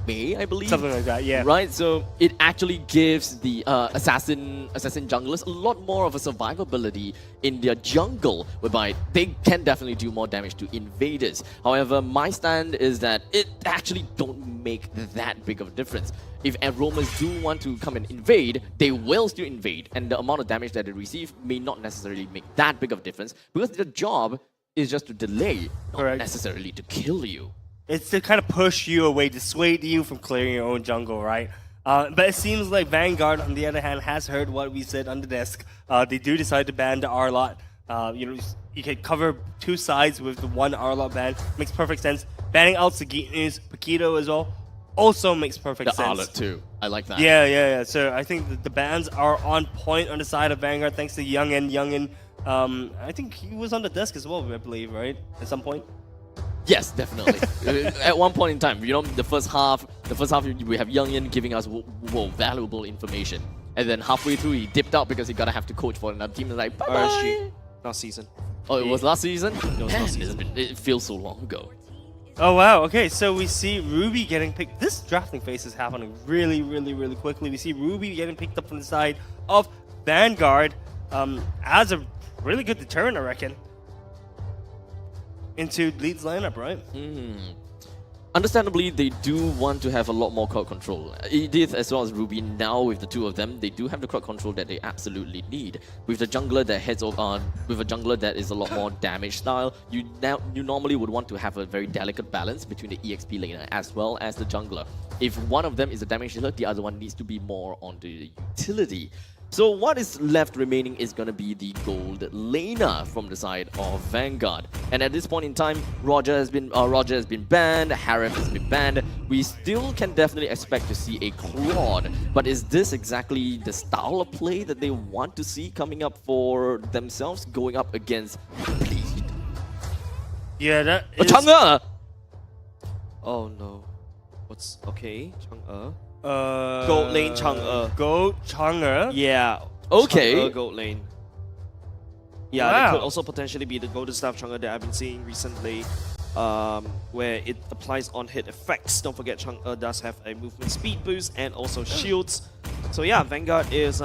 Speaker 2: May, I believe.
Speaker 1: Something like that, yeah.
Speaker 2: Right, so it actually gives the assassin junglers a lot more of a survivability in their jungle, whereby they can definitely do more damage to invaders. However, my stand is that it actually don't make that big of a difference. If roamers do want to come and invade, they will still invade, and the amount of damage that they receive may not necessarily make that big of a difference, because their job is just to delay, not necessarily to kill you.
Speaker 1: It's to kind of push you away, dissuade you from clearing your own jungle, right? But it seems like Vanguard, on the other hand, has heard what we said on the desk. They do decide to ban the R-Lot. You can cover two sides with the one Arlot ban. Makes perfect sense. Banning out Sagitnu's Paquito as well also makes perfect sense.
Speaker 2: The Arlot too. I like that.
Speaker 1: Yeah. So I think the bans are on point on the side of Vanguard thanks to Youngin. I think he was on the desk as well, I believe, right? At some point.
Speaker 2: Yes, definitely. At one point in time, the first half we have Youngin giving us valuable information, and then halfway through he dipped out because he gotta have to coach for another team. And like, bye bye.
Speaker 3: RSG last season.
Speaker 2: Oh, it was last season.
Speaker 3: It was last season.
Speaker 2: It feels so long ago.
Speaker 1: Oh wow. Okay, so we see Ruby getting picked. This drafting phase is happening really quickly. We see Ruby getting picked up from the side of Vanguard as a really good deterrent, I reckon, into Bleed's lineup, right?
Speaker 2: Understandably, they do want to have a lot more crowd control. Edith as well as Ruby, now with the two of them, they do have the crowd control that they absolutely need. With the jungler that heads over, with a jungler that is a lot more damage style, you normally would want to have a very delicate balance between the EXP laner as well as the jungler. If one of them is a damage dealer, the other one needs to be more on the utility. So what is left remaining is going to be the gold laner from the side of Vanguard. And at this point in time, Roger has been banned, Harif has been banned. We still can definitely expect to see a Claude. But is this exactly the style of play that they want to see coming up for themselves, going up against Bleed?
Speaker 1: Yeah, that is...
Speaker 2: Chang'e!
Speaker 3: Oh no. What's... Okay, Chang'e.
Speaker 1: Gold
Speaker 3: lane Chang'e.
Speaker 1: Gold Chang'e?
Speaker 3: Yeah.
Speaker 2: Okay.
Speaker 3: Chang'e gold lane. Yeah,
Speaker 1: Wow.
Speaker 3: it could also potentially be the golden staff Chang'e that I've been seeing recently, where it applies on hit effects. Don't forget Chang'e does have a movement speed boost and also shields. So yeah, Vanguard is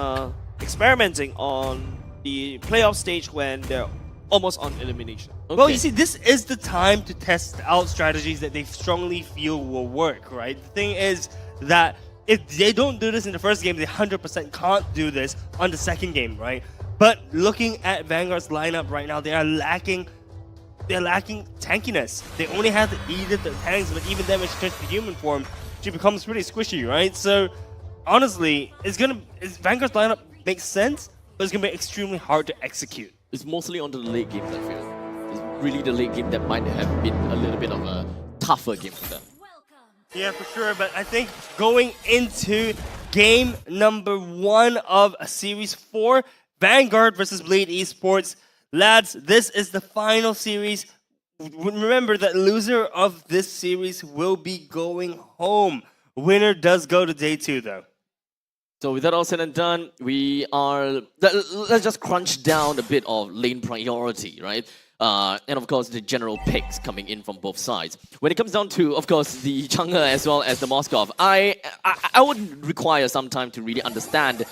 Speaker 3: experimenting on the playoff stage when they're almost on elimination.
Speaker 2: Okay.
Speaker 1: Well, you see, this is the time to test out strategies that they strongly feel will work, right? The thing is that if they don't do this in the first game, they 100% can't do this on the second game, right? But looking at Vanguard's lineup right now, they're lacking tankiness. They only have to eat the tanks, but even then when she turns to human form, she becomes pretty squishy, right? So honestly, Vanguard's lineup makes sense, but it's gonna be extremely hard to execute.
Speaker 2: It's mostly on the late games, I feel. It's really the late game that might have been a little bit of a tougher game for them.
Speaker 1: Yeah, for sure, but I think going into game number 1 of Series 4, Vanguard versus Bleed Esports. Lads, this is the final series. Remember that loser of this series will be going home. Winner does go to day 2, though.
Speaker 2: So with that all said and done, let's just crunch down a bit of lane priority, right? And of course, the general picks coming in from both sides. When it comes down to, of course, the Chang'e as well as the Moskov, I would require some time to really understand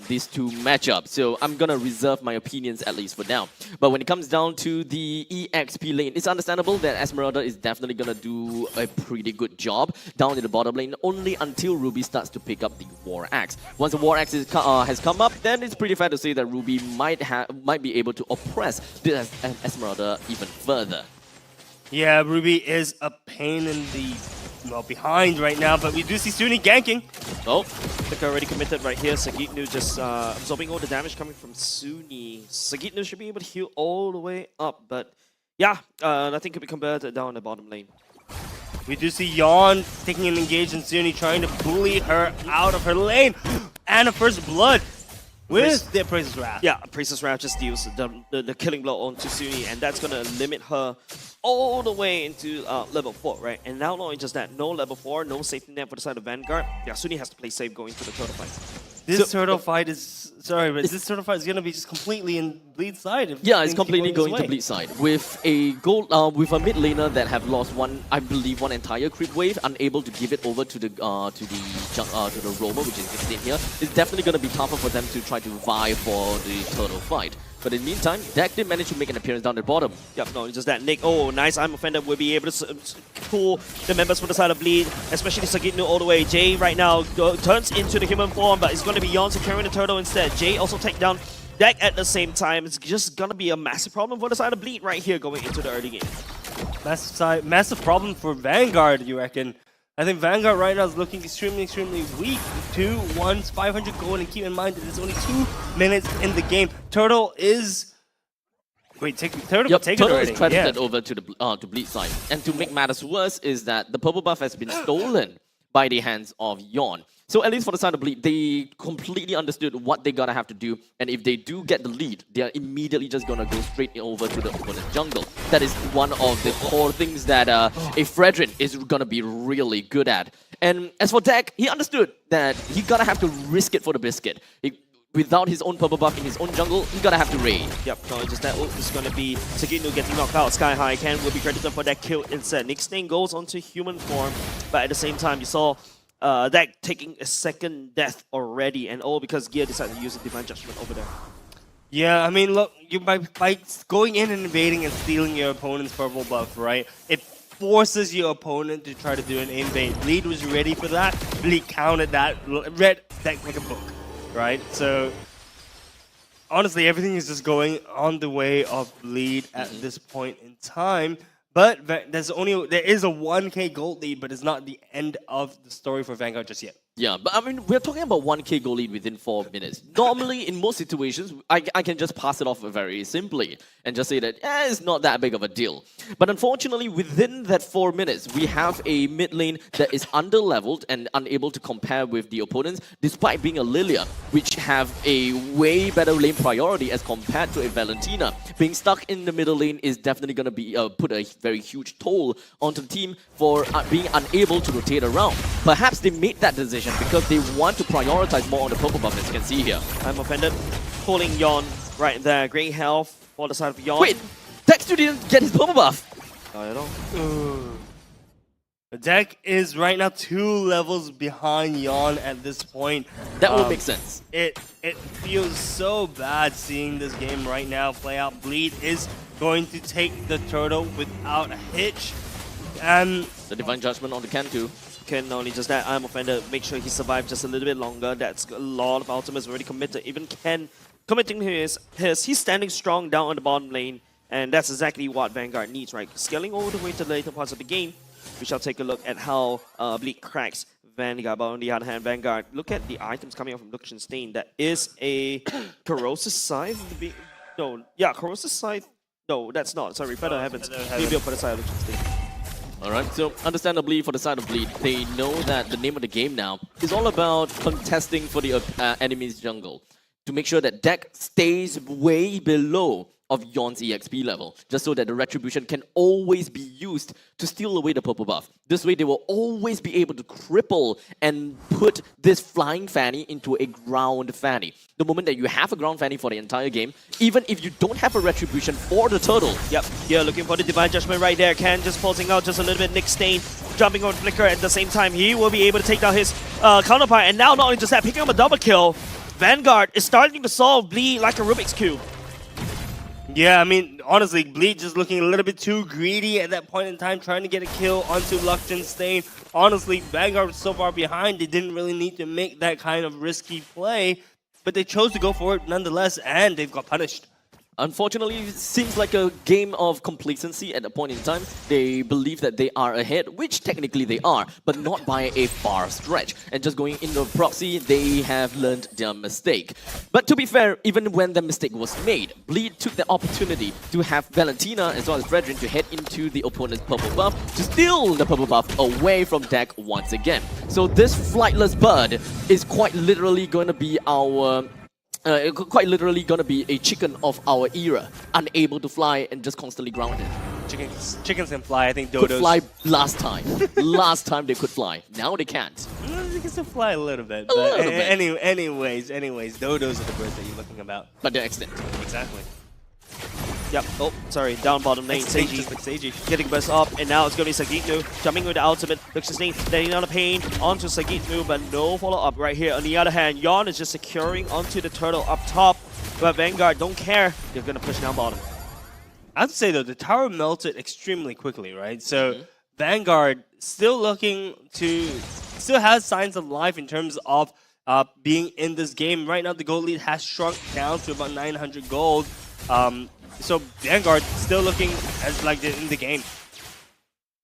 Speaker 2: these two matchups. So I'm gonna reserve my opinions at least for now. But when it comes down to the EXP lane, it's understandable that Esmeralda is definitely gonna do a pretty good job down in the bottom lane, only until Ruby starts to pick up the War Axe. Once the War Axe has come up, then it's pretty fair to say that Ruby might be able to oppress this Esmeralda even further.
Speaker 1: Yeah, Ruby is a pain in the behind right now, but we do see Suni ganking.
Speaker 3: Oh, They're already committed right here. Sagitnu just absorbing all the damage coming from Suni. Sagitnu should be able to heal all the way up, but yeah, nothing could be converted down in the bottom lane.
Speaker 1: We do see Yawn taking an engage in Suni, trying to bully her out of her lane. And a first blood with the Appraiser's Wrath.
Speaker 3: Yeah, Appraiser's Wrath just deals the killing blow onto Suni, and that's going to limit her all the way into level 4, right? And now not only just that, no level 4, no safety net for the side of Vanguard. Yeah, Suni has to play safe going to the turtle fight.
Speaker 1: This turtle fight is... Sorry, but this turtle fight is going to be just completely in Bleed's side.
Speaker 2: Yeah, it's completely going to Bleed's side. With a with a mid laner that have lost one entire creep wave, unable to give it over to the roamer, which is in here, it's definitely going to be tougher for them to try to vie for the turtle fight. But in the meantime, Dak did manage to make an appearance down the bottom.
Speaker 3: Yep, no, it's just that Nick, oh, nice, I'm offended, will be able to pull the members from the side of Bleed, especially Sagitnu all the way. Jay right now turns into the human form, but it's going to be Yon securing the turtle instead. Jay also take down Dak at the same time. It's just going to be a massive problem for the side of Bleed right here going into the early game.
Speaker 1: Massive problem for Vanguard, you reckon? I think Vanguard right now is looking extremely weak. 2-1, 500 gold, and keep in mind that there's only 2 minutes in the game. Turtle is Wait, Turtle
Speaker 2: Yep,
Speaker 1: take it
Speaker 2: Turtle
Speaker 1: already.
Speaker 2: is credited over to the to Bleed side. And to make matters worse is that the purple buff has been stolen by the hands of Yawn. So at least for the side of Bleed, they completely understood what they gotta have to do. And if they do get the lead, they are immediately just gonna go straight over to the opponent jungle. That is one of the core things that a Fredrin is gonna be really good at. And as for Dak, he understood that he gotta have to risk it for the biscuit. Without his own purple buff in his own jungle, he gotta have to raid.
Speaker 3: Yep, not just that, it's gonna be Sagitnu getting knocked out. Sky High Ken will be credited for that kill instead. Nick Stain goes onto human form, but at the same time, you saw that taking a second death already, and all because Gear decided to use a Divine Judgment over there.
Speaker 1: Yeah, I mean, look, you by going in and invading and stealing your opponent's purple buff, right? It forces your opponent to try to do an invade. Bleed was ready for that. Bleed countered that. Read that like a book. Right, so honestly, everything is just going on the way of Bleed at this point in time. But there is a 1k gold lead, but it's not the end of the story for Vanguard just yet.
Speaker 2: Yeah, but I mean, we're talking about 1k goal lead within 4 minutes. Normally, in most situations, I can just pass it off very simply and just say that it's not that big of a deal. But unfortunately, within that 4 minutes, we have a mid lane that is under-leveled and unable to compare with the opponents, despite being a Lilia, which have a way better lane priority as compared to a Valentina. Being stuck in the middle lane is definitely going to be put a very huge toll onto the team for being unable to rotate around. Perhaps they made that decision because they want to prioritize more on the purple buff, as you can see here.
Speaker 3: I'm offended. Pulling Yawn right there. Great health for the side of Yawn.
Speaker 2: Wait, Dexter didn't get his purple buff.
Speaker 3: Not at all.
Speaker 1: The deck is right now 2 levels behind Yawn at this point.
Speaker 2: That would make sense.
Speaker 1: It feels so bad seeing this game right now play out. Bleed is going to take the turtle without a hitch. And
Speaker 2: the Divine Judgment on the Ken too.
Speaker 3: Ken, not only just that, I'm offended. Make sure he survives just a little bit longer. That's a lot of ultimates already committed. Even Ken committing his. He's standing strong down on the bottom lane. And that's exactly what Vanguard needs, right? Scaling all the way to the later parts of the game. We shall take a look at how Bleak cracks Vanguard. But on the other hand, Vanguard, look at the items coming out from Luxian Stain. That is a Corrosive Scythe. Corrosive Scythe. No, that's not. Sorry, Feather Heavens. Be built for the side of Luxian Stain.
Speaker 2: Alright, so understandably for the side of Bleed, they know that the name of the game now is all about contesting for the enemy's jungle to make sure that deck stays way below of Yawn's EXP level, just so that the Retribution can always be used to steal away the purple buff. This way they will always be able to cripple and put this Flying Fanny into a ground Fanny. The moment that you have a ground Fanny for the entire game, even if you don't have a Retribution for the turtle.
Speaker 3: Yep, yeah, looking for the Divine Judgment right there. Ken just pulsing out just a little bit. Nick Stain jumping on Flicker at the same time. He will be able to take down his counterpart. And now not only just that, picking up a double kill, Vanguard is starting to solve Bleed like a Rubik's Cube.
Speaker 1: Yeah, I mean, honestly, Bleed just looking a little bit too greedy at that point in time, trying to get a kill onto Luxian Stain. Honestly, Vanguard was so far behind, they didn't really need to make that kind of risky play, but they chose to go for it nonetheless, and they've got punished.
Speaker 2: Unfortunately, it seems like a game of complacency at a point in time. They believe that they are ahead, which technically they are, but not by a far stretch. And just going into proxy, they have learned their mistake. But to be fair, even when the mistake was made, Bleed took the opportunity to have Valentina as well as Fredrin to head into the opponent's purple buff to steal the purple buff away from deck once again. So this flightless bird is quite literally going to be our... quite literally gonna be a chicken of our era, unable to fly and just constantly grounded.
Speaker 1: Chickens can fly, I think dodos.
Speaker 2: Could fly last time. Last time they could fly. Now they can't.
Speaker 1: They can still fly a little bit.
Speaker 2: A little bit.
Speaker 1: Anyways, dodos are the birds that you're looking about.
Speaker 2: But they're extinct.
Speaker 1: Exactly.
Speaker 3: Yep. Oh, sorry. Down bottom lane. Seiji getting burst up, and now it's going to be Sagitnu jumping with the ultimate. Luxian Stain letting down the pain onto Sagitnu, but no follow-up right here. On the other hand, Yawn is just securing onto the turtle up top, but Vanguard don't care. They're going to push down bottom.
Speaker 1: I have to say, though, the tower melted extremely quickly, right? So Vanguard still still has signs of life in terms of being in this game. Right now, the gold lead has shrunk down to about 900 gold. So Vanguard still looking as like they're in the game.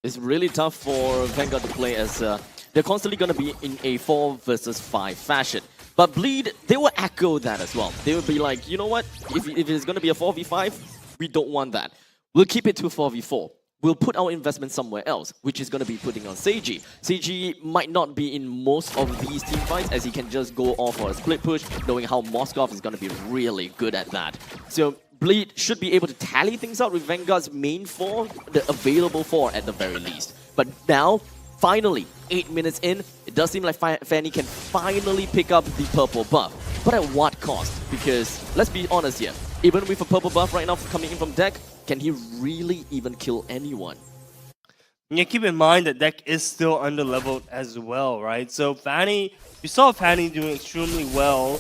Speaker 2: It's really tough for Vanguard to play as they're constantly going to be in a 4 versus 5 fashion. But Bleed, they will echo that as well. They will be like, you know what, if it's going to be a 4v5, We don't want that. We'll keep it to 4v4. We'll put our investment somewhere else, which is going to be putting on Seiji. Seiji might not be in most of these team fights as he can just go off for a split push, knowing how Moskov is going to be really good at that. So Bleed should be able to tally things out with Vanguard's main 4, the available 4 at the very least. But now, finally, 8 minutes in, it does seem like Fanny can finally pick up the purple buff. But at what cost? Because, let's be honest here, even with a purple buff right now coming in from deck, can he really even kill anyone?
Speaker 1: Yeah, keep in mind that deck is still under-leveled as well, right? So Fanny, we saw Fanny doing extremely well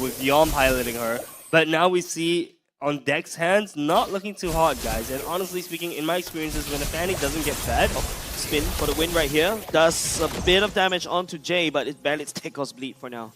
Speaker 1: with Yon piloting her, but now we see on deck's hands, not looking too hot, guys. And honestly speaking, in my experiences, when a Fanny doesn't get fed,
Speaker 3: Spin for the win right here. Does a bit of damage onto Jay, but it barely takes bleed for now.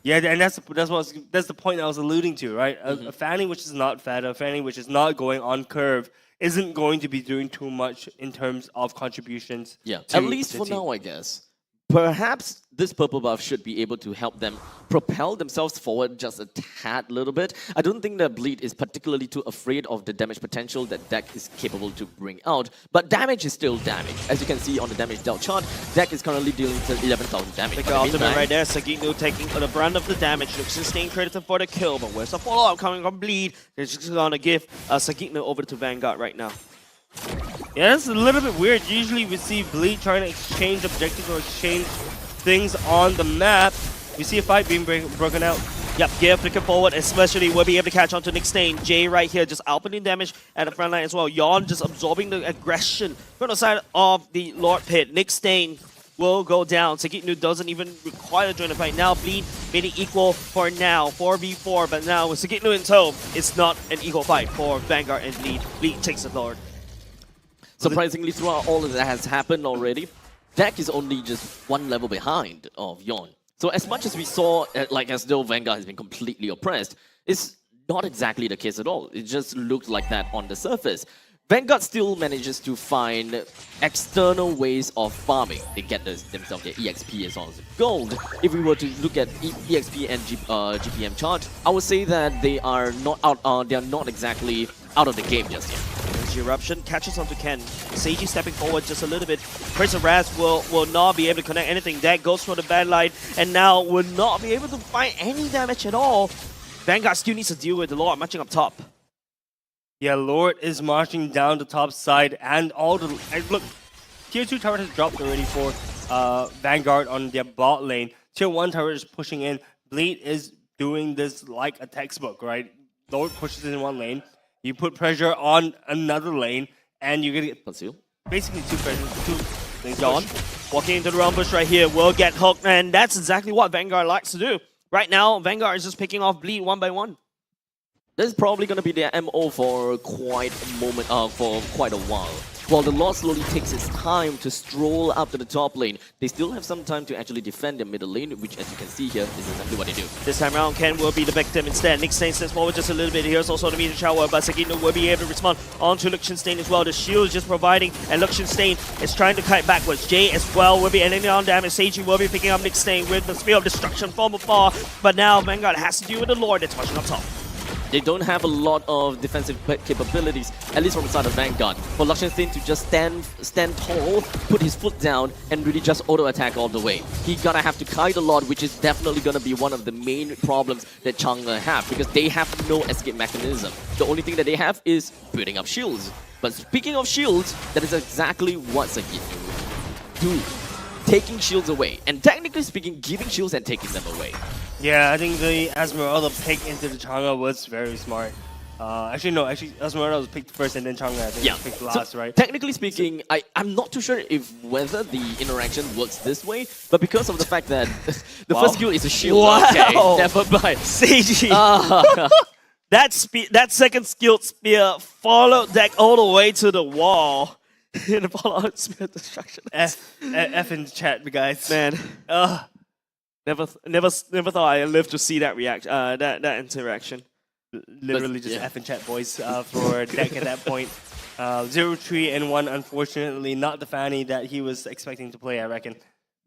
Speaker 1: yeah, and that's the point I was alluding to, right? A Fanny which is not fed, a Fanny which is not going on curve, isn't going to be doing too much in terms of contributions.
Speaker 2: Yeah, at least for now, I guess. Perhaps this purple buff should be able to help them propel themselves forward just a tad little bit. I don't think that Bleed is particularly too afraid of the damage potential that deck is capable to bring out, but damage is still damage. As you can see on the damage dealt chart, deck is currently dealing with 11,000 damage.
Speaker 3: Take the ultimate right there, Sagitno taking the brunt of the damage. Looks sustained credited for the kill, but where's the follow-up coming from Bleed? They're just gonna give Sagitno over to Vanguard right now.
Speaker 1: Yeah, it's a little bit weird. Usually we see Bleed trying to exchange objectives or exchange things on the map. We see a fight being broken out.
Speaker 3: Yep, Gear flicking forward, especially will be able to catch on to Nick Stain. Jay right here just outputting damage at the front line as well. Yon just absorbing the aggression from the side of the Lord Pit. Nick Stain will go down. Sagitno doesn't even require to join the fight. Now Bleed made it equal for now, 4v4, but now with Sagitno in tow, it's not an equal fight for Vanguard and Bleed. Bleed takes the Lord.
Speaker 2: Surprisingly, throughout all of that has happened already, deck is only just one level behind of Yon. So as much as we saw, as though Vanguard has been completely oppressed, it's not exactly the case at all. It just looked like that on the surface. Vanguard still manages to find external ways of farming. They get themselves their EXP as well as gold. If we were to look at EXP and GPM chart, I would say that they are not out. They are not exactly out of the game just yet.
Speaker 3: There's the eruption, catches onto Ken. Seiji stepping forward just a little bit. Prince of Raz will not be able to connect anything. That goes for the bad line, and now will not be able to find any damage at all. Vanguard still needs to deal with the Lord marching up top.
Speaker 1: Yeah, Lord is marching down the top side, and all the look. Tier 2 turret has dropped already for Vanguard on their bot lane. Tier 1 turret is pushing in. Bleed is doing this like a textbook, right? Lord pushes in one lane. You put pressure on another lane, and you're gonna get basically two things.
Speaker 3: Yon walking into the round bush right here will get hooked, and that's exactly what Vanguard likes to do. Right now, Vanguard is just picking off Bleed one by one.
Speaker 2: This is probably going to be their MO for quite a while. While the Lord slowly takes its time to stroll up to the top lane, they still have some time to actually defend their middle lane, which, as you can see here, is exactly what they do.
Speaker 3: This time around, Ken will be the victim instead. Nick Stain steps forward just a little bit. Here's also the meteor shower, but Sagitno will be able to respond onto Lichtenstein as well. The shield is just providing, and Lichtenstein is trying to kite backwards. Jay as well will be ending on damage. Seiji will be picking up Nick Stain with the Spear of Destruction from afar, but now Vanguard has to deal with the Lord that's marching up top.
Speaker 2: They don't have a lot of defensive capabilities, at least from the side of Vanguard. For Lichtenstein to just stand tall, put his foot down, and really just auto-attack all the way. He gonna have to kite a lot, which is definitely gonna be one of the main problems that Chang'e have, because they have no escape mechanism. The only thing that they have is building up shields. But speaking of shields, that is exactly what Sagitno do. Taking shields away, and technically speaking, giving shields and taking them away.
Speaker 1: Yeah, I think the Esmeralda pick into the Chang'e was very smart. Actually, Esmeralda was picked first, and then Chang'e I think was picked last, right?
Speaker 2: Technically speaking, I'm not too sure whether the interaction works this way, but because of the fact that the first skill is a shield.
Speaker 3: Wow.
Speaker 2: Okay, never mind.
Speaker 3: Seiji. That second skilled spear followed deck all the way to the wall. In the follow-up spear destruction.
Speaker 1: F in the chat, guys.
Speaker 3: Man, never thought I'd live to see that reaction. That interaction.
Speaker 1: Literally just F in chat, boys, for deck at that point. 0-3 and 1, unfortunately, not the Fanny that he was expecting to play, I reckon.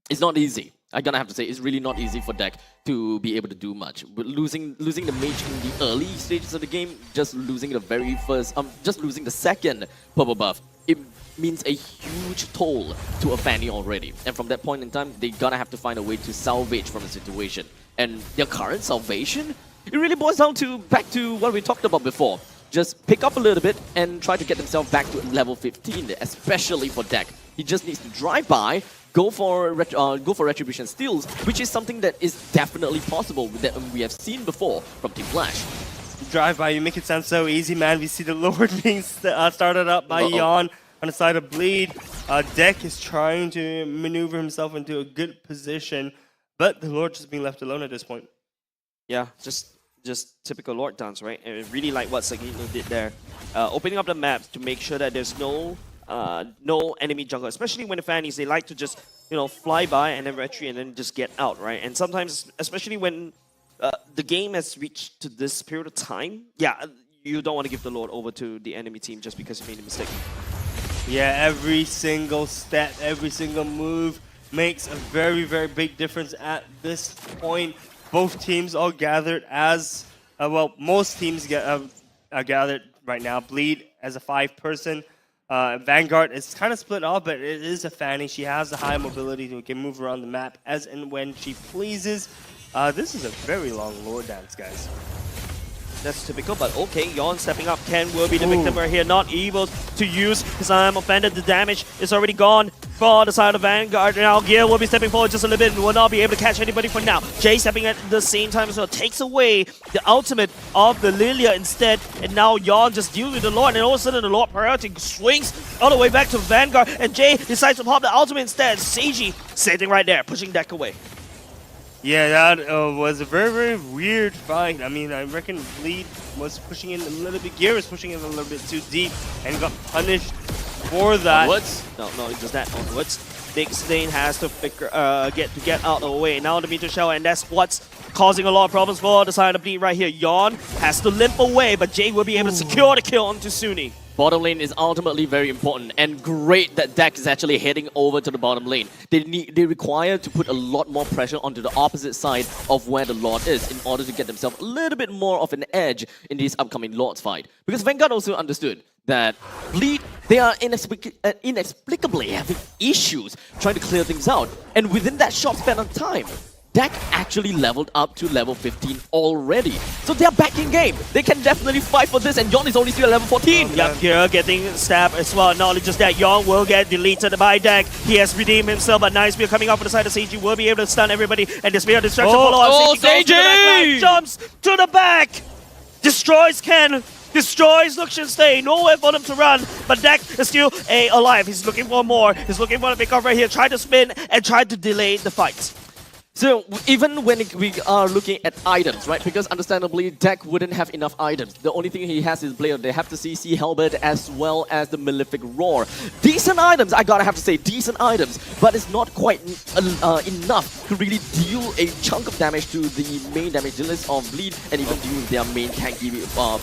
Speaker 2: it's not easy. I'm gonna have to say it's really not easy for deck to be able to do much. But losing the mage in the early stages of the game, just losing the very first, just losing the second purple buff, it means a huge toll to a Fanny already. And from that point in time, they're gonna have to find a way to salvage from the situation. And their current salvation, it really boils down to back to what we talked about before. Just pick up a little bit and try to get themselves back to level 15, especially for deck. He just needs to drive by, go for Retribution Steals, which is something that is definitely possible that we have seen before from Team Flash.
Speaker 1: Drive by, you make it sound so easy, man. We see the Lord being started up by Yon on the side of Bleed. Deck is trying to maneuver himself into a good position, but the Lord just being left alone at this point.
Speaker 3: Yeah, just typical Lord dance, right? And I really like what Sagino did there. Opening up the maps to make sure that there's no enemy jungle, especially when the Fannies, they like to just, fly by and then retreat and then just get out, right? And sometimes, especially when the game has reached to this period of time, yeah, you don't want to give the Lord over to the enemy team just because you made a mistake.
Speaker 1: Yeah, every single step, every single move makes a very, very big difference at this point. Both teams all gathered as, most teams are gathered right now. Bleed as a 5-person. Vanguard is kind of split off, but it is a Fanny. She has the high mobility to can move around the map as and when she pleases. This is a very long Lord dance, guys.
Speaker 3: That's typical, but okay, Yon stepping up. Ken will be the victim right here, not able to use his offended. The damage is already gone for the side of Vanguard. Now Gear will be stepping forward just a little bit and will not be able to catch anybody for now. Jay stepping at the same time as well, takes away the ultimate of the Lilia instead, and now Yon just deals with the Lord, and all of a sudden the Lord priority swings all the way back to Vanguard, and Jay decides to pop the ultimate instead. Seiji sitting right there, pushing deck away.
Speaker 1: Yeah, that was a very, very weird fight. I mean, I reckon Bleed was pushing in a little bit. Gear was pushing in a little bit too deep and got punished for that.
Speaker 3: Onwards? No, just that. Onwards. Big Stain has to get out of the way. Now the meteor shell, and that's what's causing a lot of problems for the side of Bleed right here. Yon has to limp away, but Jay will be able to secure the kill onto Suni.
Speaker 2: Bottom lane is ultimately very important, and great that deck is actually heading over to the bottom lane. They require to put a lot more pressure onto the opposite side of where the Lord is in order to get themselves a little bit more of an edge in this upcoming Lord's fight. Because Vanguard also understood that Bleed, they are inexplicably having issues trying to clear things out. And within that short span of time, deck actually leveled up to level 15 already. So they're back in game. They can definitely fight for this, and Yon is only still at level 14.
Speaker 3: Yep, here getting stabbed as well. Not only just that, Yon will get deleted by deck. He has redeemed himself, but nice spear coming out from the side of Seiji will be able to stun everybody, and the spear of destruction follow-up. Seiji jumps to the back! Destroys Ken! Destroys Luxian Stay, nowhere for them to run, but deck is still alive. He's looking for more. He's looking for a pick off right here. Try to spin and try to delay the fight.
Speaker 2: So even when we are looking at items, right? Because understandably, deck wouldn't have enough items. The only thing he has is Blade. They have the CC Halberd as well as the Malefic Roar. Decent items, I gotta have to say, decent items. But it's not quite enough to really deal a chunk of damage to the main damage dealers of Bleed and even deal with their main tanky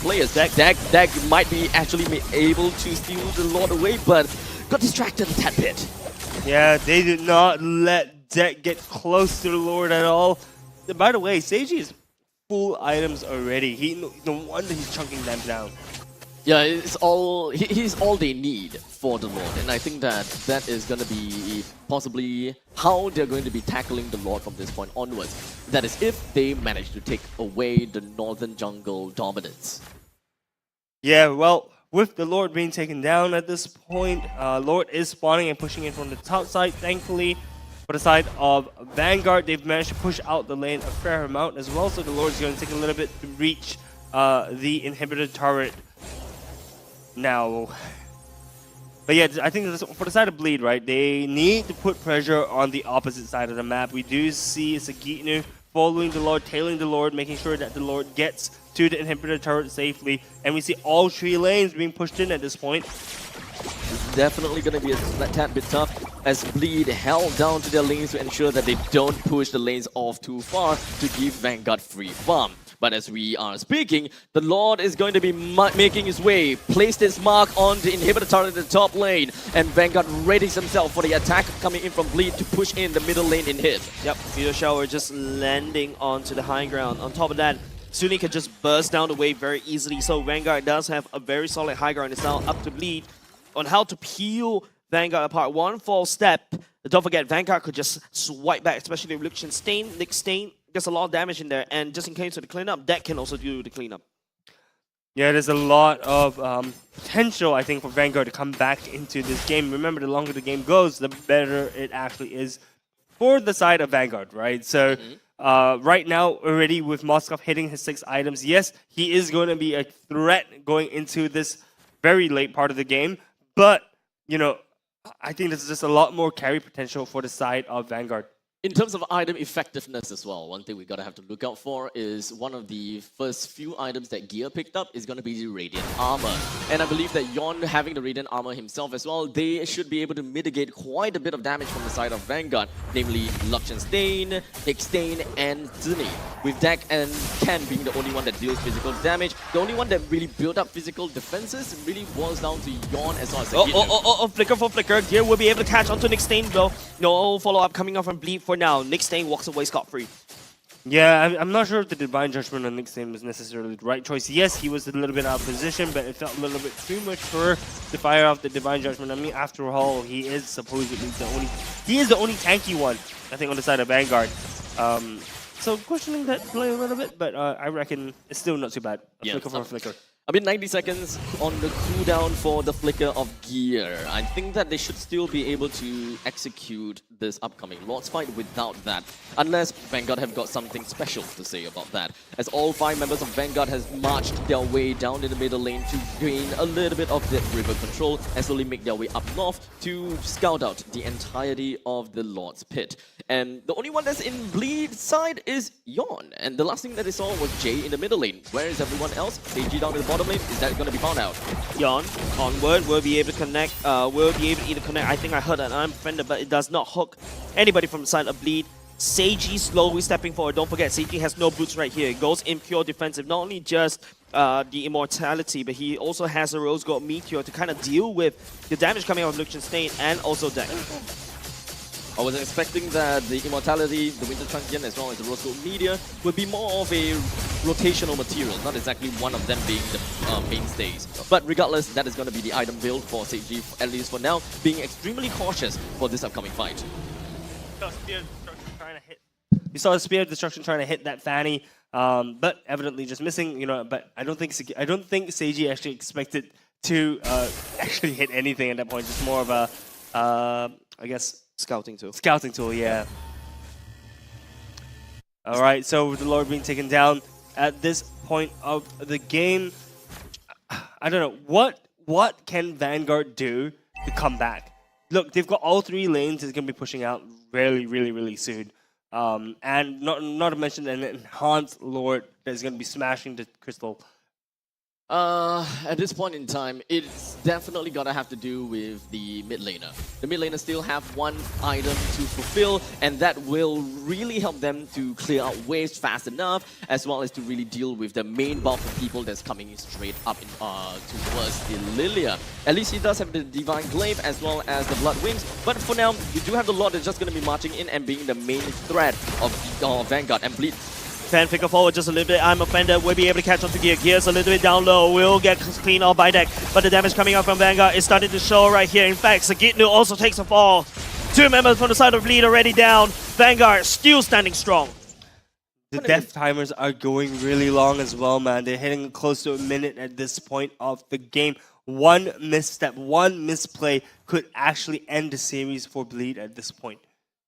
Speaker 2: players. Deck might be actually able to steal the Lord away, but got distracted a tad bit.
Speaker 1: Yeah, they did not let deck get close to the Lord at all. By the way, Seiji is full items already. No wonder he's chunking them down.
Speaker 2: Yeah, it's all he's all they need for the Lord, and I think that is going to be possibly how they're going to be tackling the Lord from this point onwards. That is if they manage to take away the northern jungle dominance.
Speaker 1: Yeah, well, with the Lord being taken down at this point, Lord is spawning and pushing in from the top side, thankfully. For the side of Vanguard, they've managed to push out the lane a fair amount as well, so the Lord's going to take a little bit to reach the inhibitor turret now. But yeah, I think for the side of Bleed, right, they need to put pressure on the opposite side of the map. We do see Sagitnu following the Lord, tailing the Lord, making sure that the Lord gets to the inhibitor turret safely, and we see all 3 lanes being pushed in at this point.
Speaker 2: It's definitely going to be a tad bit tough as Bleed held down to their lanes to ensure that they don't push the lanes off too far to give Vanguard free farm. But as we are speaking, the Lord is going to be making his way, placed his mark on the inhibitor turret in the top lane, and Vanguard readies himself for the attack coming in from Bleed to push in the middle lane in hit.
Speaker 3: Yep, Meteor Shower just landing onto the high ground. On top of that, Sunny can just burst down the wave very easily, so Vanguard does have a very solid high ground. It's now up to Bleed on how to peel Vanguard apart. One false step. Don't forget, Vanguard could just swipe back, especially with Lichtenstein. Lichtenstein gets a lot of damage in there, and just in case of the cleanup, Deck can also do the cleanup.
Speaker 1: Yeah, there's a lot of potential, I think, for Vanguard to come back into this game. Remember, the longer the game goes, the better it actually is for the side of Vanguard, right? So right now, already with Moskov hitting his 6 items, yes, he is going to be a threat going into this very late part of the game. But, you know, I think there's just a lot more carry potential for the side of Vanguard.
Speaker 2: In terms of item effectiveness as well, one thing we gotta have to look out for is one of the first few items that Gear picked up is gonna be the Radiant Armor. And I believe that Yon having the Radiant Armor himself as well, they should be able to mitigate quite a bit of damage from the side of Vanguard, namely Lichtenstein, Nickstain, and Zuni. With Deck and Ken being the only one that deals physical damage, the only one that really built up physical defenses really boils down to Yon as well as
Speaker 3: Flicker for Flicker. Gear will be able to catch onto Nickstain though. No follow-up coming off from Bleed for now. Nickstain walks away scot-free.
Speaker 1: Yeah, I'm not sure if the Divine Judgment on Nickstain was necessarily the right choice. Yes, he was a little bit out of position, but it felt a little bit too mature to fire off the Divine Judgment. I mean, after all, he is supposedly the only tanky one, I think, on the side of Vanguard. So questioning that play a little bit, but I reckon it's still not too bad. Flicker for a Flicker.
Speaker 2: I mean, 90 seconds on the cooldown for the Flicker of Gear. I think that they should still be able to execute this upcoming Lord's fight without that, unless Vanguard have got something special to say about that. As all 5 members of Vanguard has marched their way down in the middle lane to gain a little bit of that river control and slowly make their way up north to scout out the entirety of the Lord's Pit. And the only one that's in Bleed side is Yon. And the last thing that they saw was Jay in the middle lane. Where is everyone else? Seiji down in the bottom lane. Is that going to be found out?
Speaker 3: Yon, onward, will be able to connect. Will be able to either connect. I think I heard an Iron Fender, but it does not hook anybody from the side of Bleed. Seiji slowly stepping forward. Don't forget, Seiji has no boots right here. It goes in pure defensive. Not only just the immortality, but he also has a Rose Gold Meteor to kind of deal with the damage coming out of Lichtenstein and also Deck.
Speaker 2: I was expecting that the Immortality, the Winter Transient, as well as the Rose Gold Meteor would be more of a rotational material, not exactly one of them being the mainstays. But regardless, that is going to be the item build for Seiji, at least for now, being extremely cautious for this upcoming fight.
Speaker 1: We saw the Spear of Destruction trying to hit that Fanny, but evidently just missing. You know, but I don't think Seiji actually expected to actually hit anything at that point. Just more of a, I guess,
Speaker 3: scouting tool.
Speaker 1: Scouting tool, yeah. All right, so with the Lord being taken down at this point of the game, I don't know what can Vanguard do to come back. Look, they've got all 3 lanes that's gonna be pushing out really soon. And not to mention an enhanced Lord that's going to be smashing the crystal.
Speaker 2: At this point in time, it's definitely gonna have to do with the mid laner. The mid laner still have 1 item to fulfill, and that will really help them to clear out waves fast enough, as well as to really deal with the main bulk of people that's coming straight up in, towards the Lilia. At least he does have the Divine Glaive as well as the Blood Wings, but for now, you do have the Lord that's just gonna be marching in and being the main threat of Vanguard and Bleed.
Speaker 3: Fan flicker forward just a little bit. I'm Offender will be able to catch on to Gear. Gear's a little bit down low. Will get clean off by Deck. But the damage coming out from Vanguard is starting to show right here. In fact, Sagitnu also takes a fall. 2 members from the side of Bleed already down. Vanguard still standing strong.
Speaker 1: The death timers are going really long as well, man. They're hitting close to a minute at this point of the game. 1 misstep, 1 misplay could actually end the series for Bleed at this point.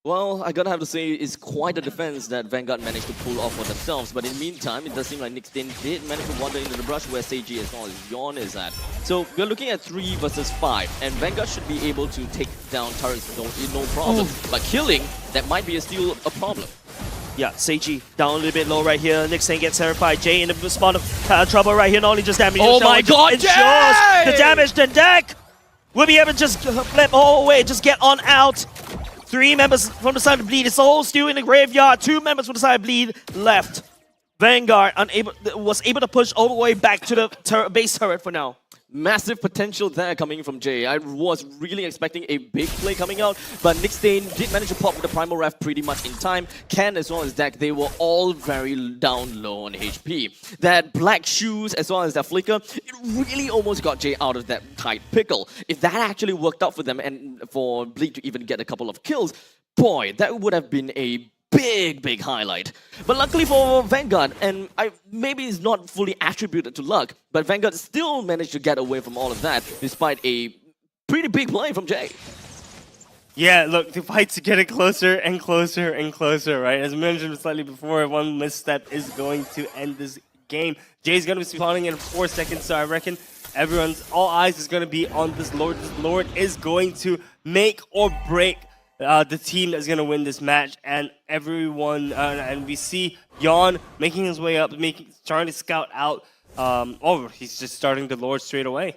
Speaker 2: Well, I gotta have to say, it's quite a defense that Vanguard managed to pull off for themselves. But in the meantime, it does seem like Nickstain did manage to wander into the brush where Seiji as well as Yon is at. So we're looking at 3 versus 5, and Vanguard should be able to take down turrets no problem. But killing, that might be still a problem.
Speaker 3: Yeah, Seiji down a little bit low right here. Nickstain gets terrified. Jay in the spot of trouble right here. Not only just damage.
Speaker 2: Oh my god,
Speaker 3: Jay! The damage to Deck will be able to just flip all the way, just get on out. 3 members from the side of Bleed. It's all still in the graveyard. 2 members from the side of Bleed left. Vanguard was able to push all the way back to the base turret for now.
Speaker 2: Massive potential there coming from Jay. I was really expecting a big play coming out, but Nick Stain did manage to pop with the Primal Ref pretty much in time. Ken as well as Dak, they were all very down low on HP. That Black Shoes as well as that Flicker, it really almost got Jay out of that tight pickle. If that actually worked out for them and for Bleed to even get a couple of kills, boy, that would have been a big highlight. But luckily for Vanguard, and maybe it's not fully attributed to luck, but Vanguard still managed to get away from all of that despite a pretty big play from Jay.
Speaker 1: Yeah, look, the fights are getting closer and closer and closer, right? As mentioned slightly before, one misstep is going to end this game. Jay's going to be spawning in 4 seconds, so I reckon all eyes is going to be on this Lord. This Lord is going to make or break the team that's going to win this match, and everyone, and we see Yon making his way up, trying to scout out. He's just starting the Lord straight away.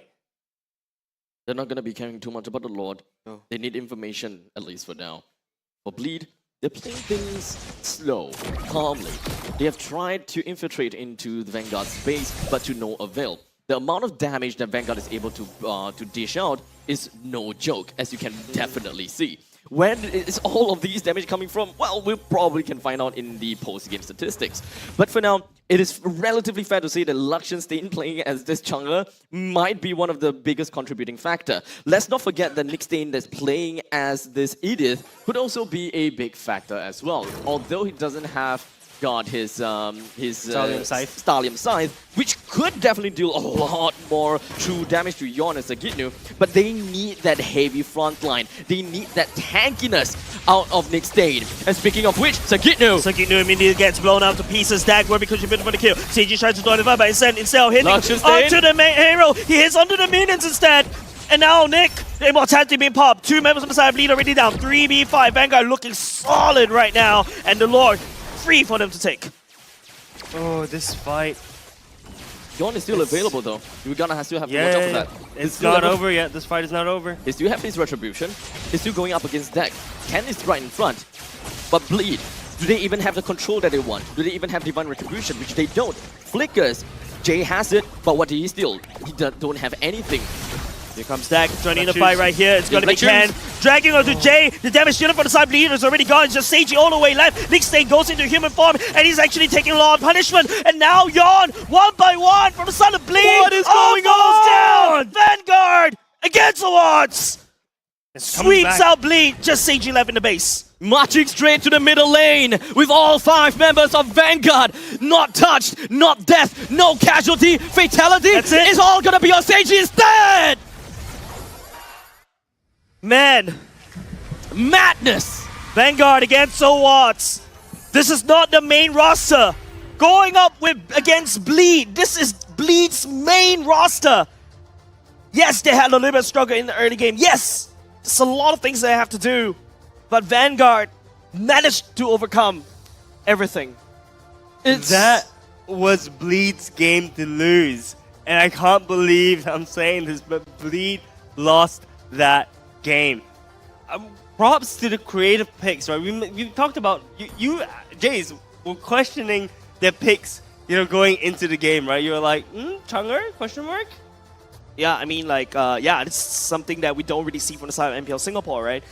Speaker 2: They're not going to be caring too much about the Lord. No. They need information, at least for now. For Bleed, they're playing things slow, calmly. They have tried to infiltrate into the Vanguard's base, but to no avail. The amount of damage that Vanguard is able to dish out is no joke, as you can definitely see. Where is all of these damage coming from? Well, we probably can find out in the post-game statistics. But for now, it is relatively fair to say that Lakshan Stain playing as this jungler might be one of the biggest contributing factor. Let's not forget that Nick Stain that's playing as this Edith could also be a big factor as well. Although he doesn't have got his Stallium Scythe, which could definitely deal a lot more true damage to Yon and Sagitnu, but they need that heavy front line. They need that tankiness out of Nick Stain. And speaking of which, Sagitnu
Speaker 3: immediately gets blown out to pieces. Dak will be contributing for the kill. CG tries to do it, but instead of hitting onto the main hero, he hits onto the minions instead. And now Nick, the immortality being popped. 2 members on the side, Bleed already down. 3v5, Vanguard looking solid right now, and the Lord free for them to take.
Speaker 1: Oh, this fight.
Speaker 2: Yon is still available though. We're gonna still have to watch out for that.
Speaker 1: It's not over yet. This fight is not over.
Speaker 2: They still have his retribution. He's still going up against Dak. Ken is right in front. But Bleed, do they even have the control that they want? Do they even have Divine Retribution, which they don't? Flickers, Jay has it, but what do he still? He don't have anything.
Speaker 3: Here comes Dak, joining the fight right here. It's going to be Ken. Dragging onto Jay. The damage unit for the side Bleed is already gone. It's just Seiji all the way left. Nick Stain goes into human form, and he's actually taking a lot of punishment. And now Yon, 1 by 1 from the side of Bleed.
Speaker 2: What is going on?
Speaker 3: Down. Vanguard against the Wards. Sweeps out Bleed. Just Seiji left in the base.
Speaker 2: Marching straight to the middle lane with all 5 members of Vanguard. Not touched, not death, no casualty, fatality.
Speaker 3: That's it.
Speaker 2: It's all gonna be on Seiji instead.
Speaker 3: Man,
Speaker 2: madness!
Speaker 3: Vanguard against Watts. This is not the main roster. Going up against Bleed. This is Bleed's main roster. Yes, they had a little bit of struggle in the early game. Yes, there's a lot of things they have to do. But Vanguard managed to overcome everything.
Speaker 1: That was Bleed's game to lose. And I can't believe I'm saying this, but Bleed lost that game. Props to the creative picks, right? We talked about you Jays were questioning their picks, going into the game, right? You were like, Chunger? Question mark?
Speaker 3: Yeah, I mean, it's something that we don't really see from the side of MPL Singapore, right?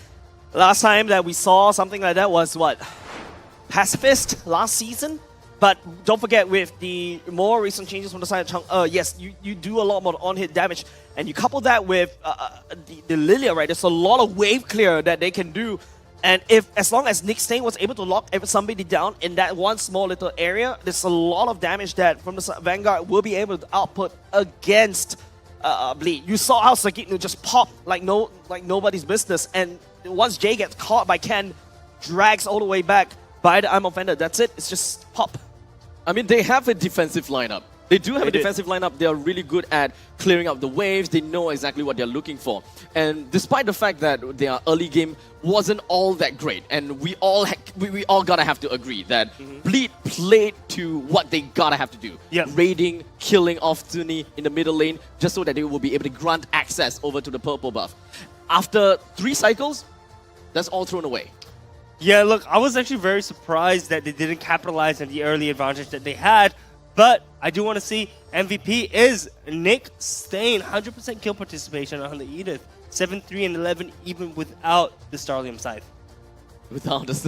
Speaker 3: Last time that we saw something like that was what? Pacifist last season? But don't forget, with the more recent changes from the side of Chung, yes, you do a lot more on-hit damage, and you couple that with the Lilia, right? There's a lot of wave clear that they can do, and as long as Nick Stain was able to lock somebody down in that one small little area, there's a lot of damage that from the Vanguard will be able to output against Bleed. You saw how Sagitnu just popped like nobody's business, and once Jay gets caught by Ken, drags all the way back by the arm offender. That's it. It's just pop.
Speaker 2: I mean, they have a defensive lineup. They do have a defensive lineup. They are really good at clearing up the waves. They know exactly what they're looking for. And despite the fact that their early game wasn't all that great, and we all gotta have to agree that Bleed played to what they gotta have to do.
Speaker 1: Yep.
Speaker 2: Raiding, killing off Tuni in the middle lane, just so that they will be able to grant access over to the purple buff. After 3 cycles, that's all thrown away.
Speaker 1: Yeah, look, I was actually very surprised that they didn't capitalize on the early advantage that they had. But I do want to see MVP is Nick Stain, 100% kill participation on the Edith. 7-3 and 11 even without the Starlium Scythe.
Speaker 2: Without this.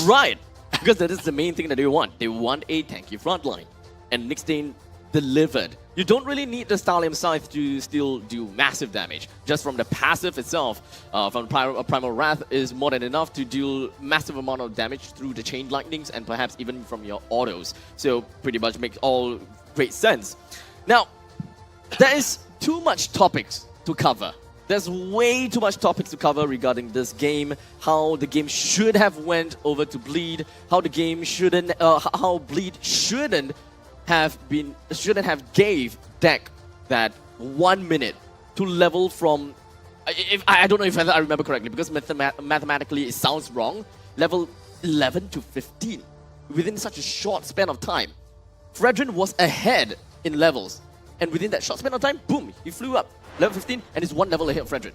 Speaker 2: Right. Because that is the main thing that they want. They want a tanky frontline. And Nick Stain delivered. You don't really need the Starlium Scythe to still do massive damage. Just from the passive itself, from Primal Wrath is more than enough to deal massive amount of damage through the chain lightnings and perhaps even from your autos. So pretty much makes all great sense. Now, there is too much topics to cover. There's way too much topics to cover regarding this game, how the game should have went over to Bleed, how the game shouldn't, how Bleed shouldn't have gave deck that 1 minute to level from, I don't know if I remember correctly, because mathematically it sounds wrong, level 11 to 15 within such a short span of time. Fredrin was ahead in levels, and within that short span of time, boom, he flew up. Level 15 and is 1 level ahead of Fredrin.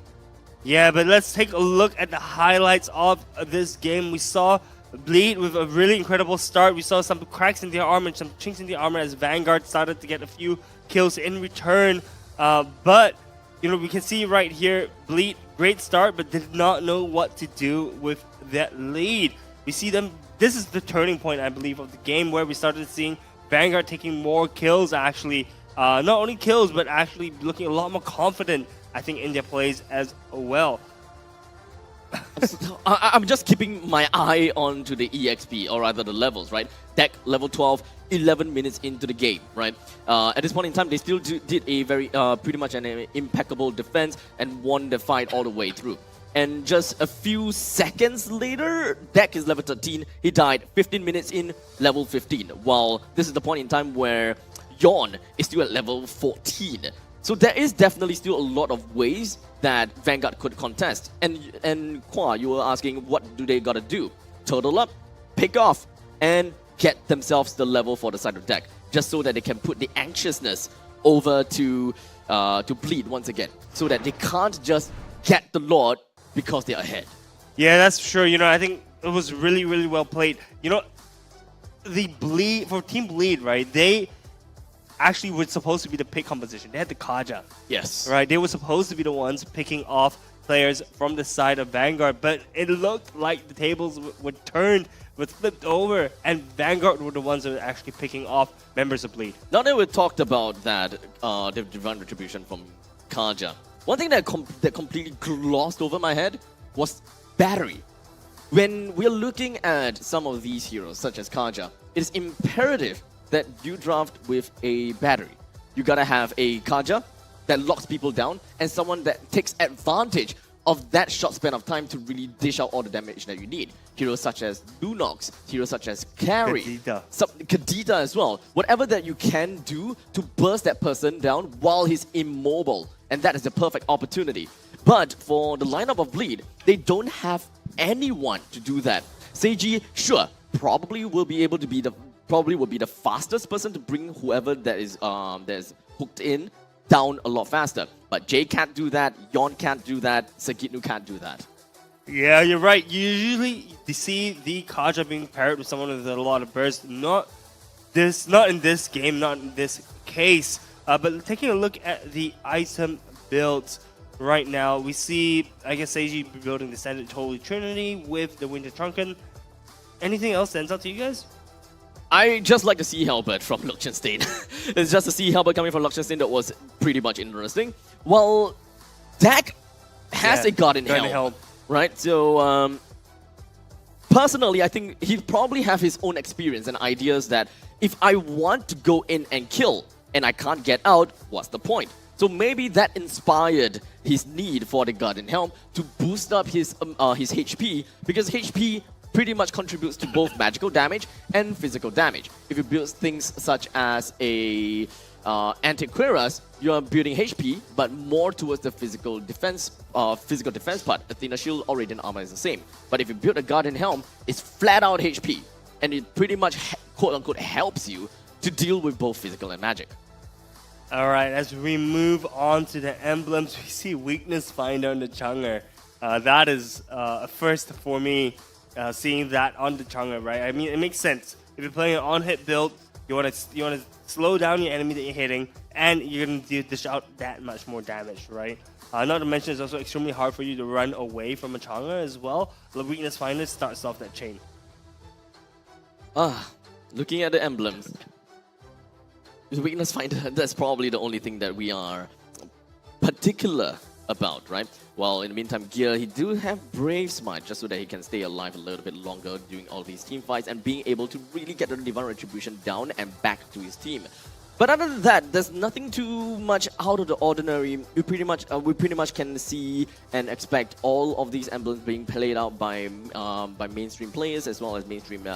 Speaker 1: Yeah, but let's take a look at the highlights of this game. We saw Bleed with a really incredible start. We saw some cracks in the armor and some chinks in the armor as Vanguard started to get a few kills in return. But, you know, we can see right here, Bleed, great start, but did not know what to do with that lead. We see them, this is the turning point, I believe, of the game where we started seeing Vanguard taking more kills, actually. Not only kills, but actually looking a lot more confident, I think, in their plays as well.
Speaker 2: I'm just keeping my eye onto the EXP, or rather the levels, right? Deck level 12, 11 minutes into the game, right? At this point in time, they still did a very, pretty much an impeccable defense and won the fight all the way through. And just a few seconds later, Deck is level 13. He died 15 minutes in, level 15. While this is the point in time where Yawn is still at level 14. So there is definitely still a lot of ways that Vanguard could contest. And Kwa, you were asking, what do they gotta do? Turtle up, pick off, and get themselves the level for the side of Deck, just so that they can put the anxiousness over to Bleed once again, so that they can't just get the Lord because they're ahead.
Speaker 1: Yeah, that's for sure. You know, I think it was really, really well played. You know, the Bleed, for Team Bleed, right, they actually were supposed to be the pick composition. They had the Kaja.
Speaker 2: Yes.
Speaker 1: Right, they were supposed to be the ones picking off players from the side of Vanguard, but it looked like the tables were turned, were flipped over, and Vanguard were the ones that were actually picking off members of Bleed.
Speaker 2: Now that we talked about that, the Divine Retribution from Kaja, one thing that completely glossed over my head was battery. When we're looking at some of these heroes, such as Kaja, it is imperative that you draft with a battery. You gotta have a Kaja that locks people down and someone that takes advantage of that short span of time to really dish out all the damage that you need. Heroes such as Lunox, heroes such as Carry, Kadita as well. Whatever that you can do to burst that person down while he's immobile. And that is the perfect opportunity. But for the lineup of Bleed, they don't have anyone to do that. Seiji, sure, probably will be the fastest person to bring whoever that is hooked in down a lot faster. But Jay can't do that, Yon can't do that, Sagitnu can't do that.
Speaker 1: Yeah, you're right. You usually see the Kaja being paired with someone with a lot of burst. Not in this game, not in this case. But taking a look at the item builds right now, we see, I guess, Seiji building the standard Holy Trinity with the Winter Trunken. Anything else stands out to you guys?
Speaker 2: I just like the Sea Halberd from Liechtenstein. It's just a Sea Halberd coming from Liechtenstein that was pretty much interesting. Well, Dak has a Guardian Helm, right? So, personally, I think he probably have his own experience and ideas that if I want to go in and kill and I can't get out, what's the point? So maybe that inspired his need for the Guardian Helm to boost up his HP, because HP pretty much contributes to both magical damage and physical damage. If you build things such as a Antiquarius, you are building HP, but more towards the physical defense part. Athena Shield or Radiant Armor is the same. But if you build a Guardian Helm, it's flat out HP, and it pretty much quote-unquote helps you to deal with both physical and magic.
Speaker 1: All right, as we move on to the emblems, we see Weakness Finder on the Chunger. That is a first for me. seeing that on the Chang'e, right? I mean, it makes sense. If you're playing an on-hit build, you want to slow down your enemy that you're hitting, and you're going to dish out that much more damage, right? Not to mention, it's also extremely hard for you to run away from a Chang'e as well. The weakness finder starts off that chain.
Speaker 2: Looking at the emblems, the weakness finder, that's probably the only thing that we are particular about, right? Well, in the meantime, Gear, he do have Brave Smite just so that he can stay alive a little bit longer during all these team fights and being able to really get the Divine Retribution down and back to his team. But other than that, there's nothing too much out of the ordinary. We pretty much can see and expect all of these emblems being played out by mainstream players as well as mainstream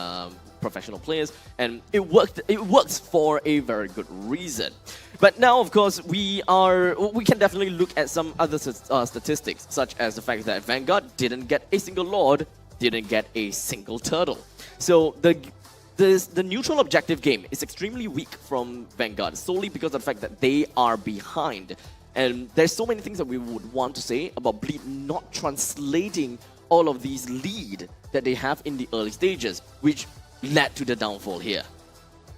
Speaker 2: professional players, and it works for a very good reason. But now, of course, we can definitely look at some other statistics, such as the fact that Vanguard didn't get a single Lord, didn't get a single Turtle. So the neutral objective game is extremely weak from Vanguard, solely because of the fact that they are behind. And there's so many things that we would want to say about Bleed not translating all of these lead that they have in the early stages, which led to the downfall here.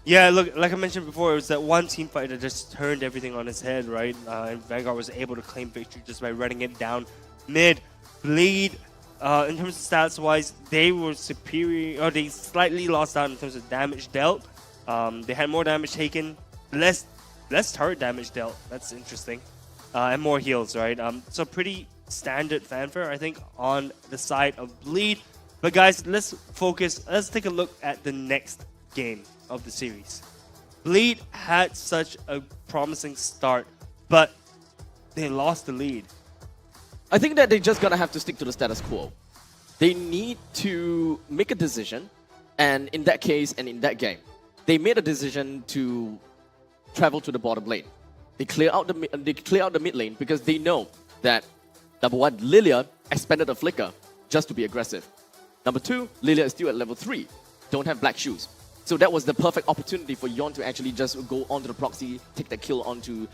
Speaker 1: Yeah, look, like I mentioned before, it was that one team fight that just turned everything on its head, right? And Vanguard was able to claim victory just by running it down mid. Bleed, in terms of stats-wise, they were superior, or they slightly lost out in terms of damage dealt. They had more damage taken, less turret damage dealt. That's interesting. And more heals, right? So pretty standard fanfare, I think, on the side of Bleed. But guys, let's focus. Let's take a look at the next game of the series. Bleed had such a promising start, but they lost the lead.
Speaker 2: I think that they just gonna have to stick to the status quo. They need to make a decision, and in that case and in that game, they made a decision to travel to the bottom lane. They clear out the mid lane because they know that number one, Lilia expanded a flicker just to be aggressive. Number two, Lilia is still at level 3, don't have black shoes. So that was the perfect opportunity for Yon to actually just go onto the proxy, take the kill onto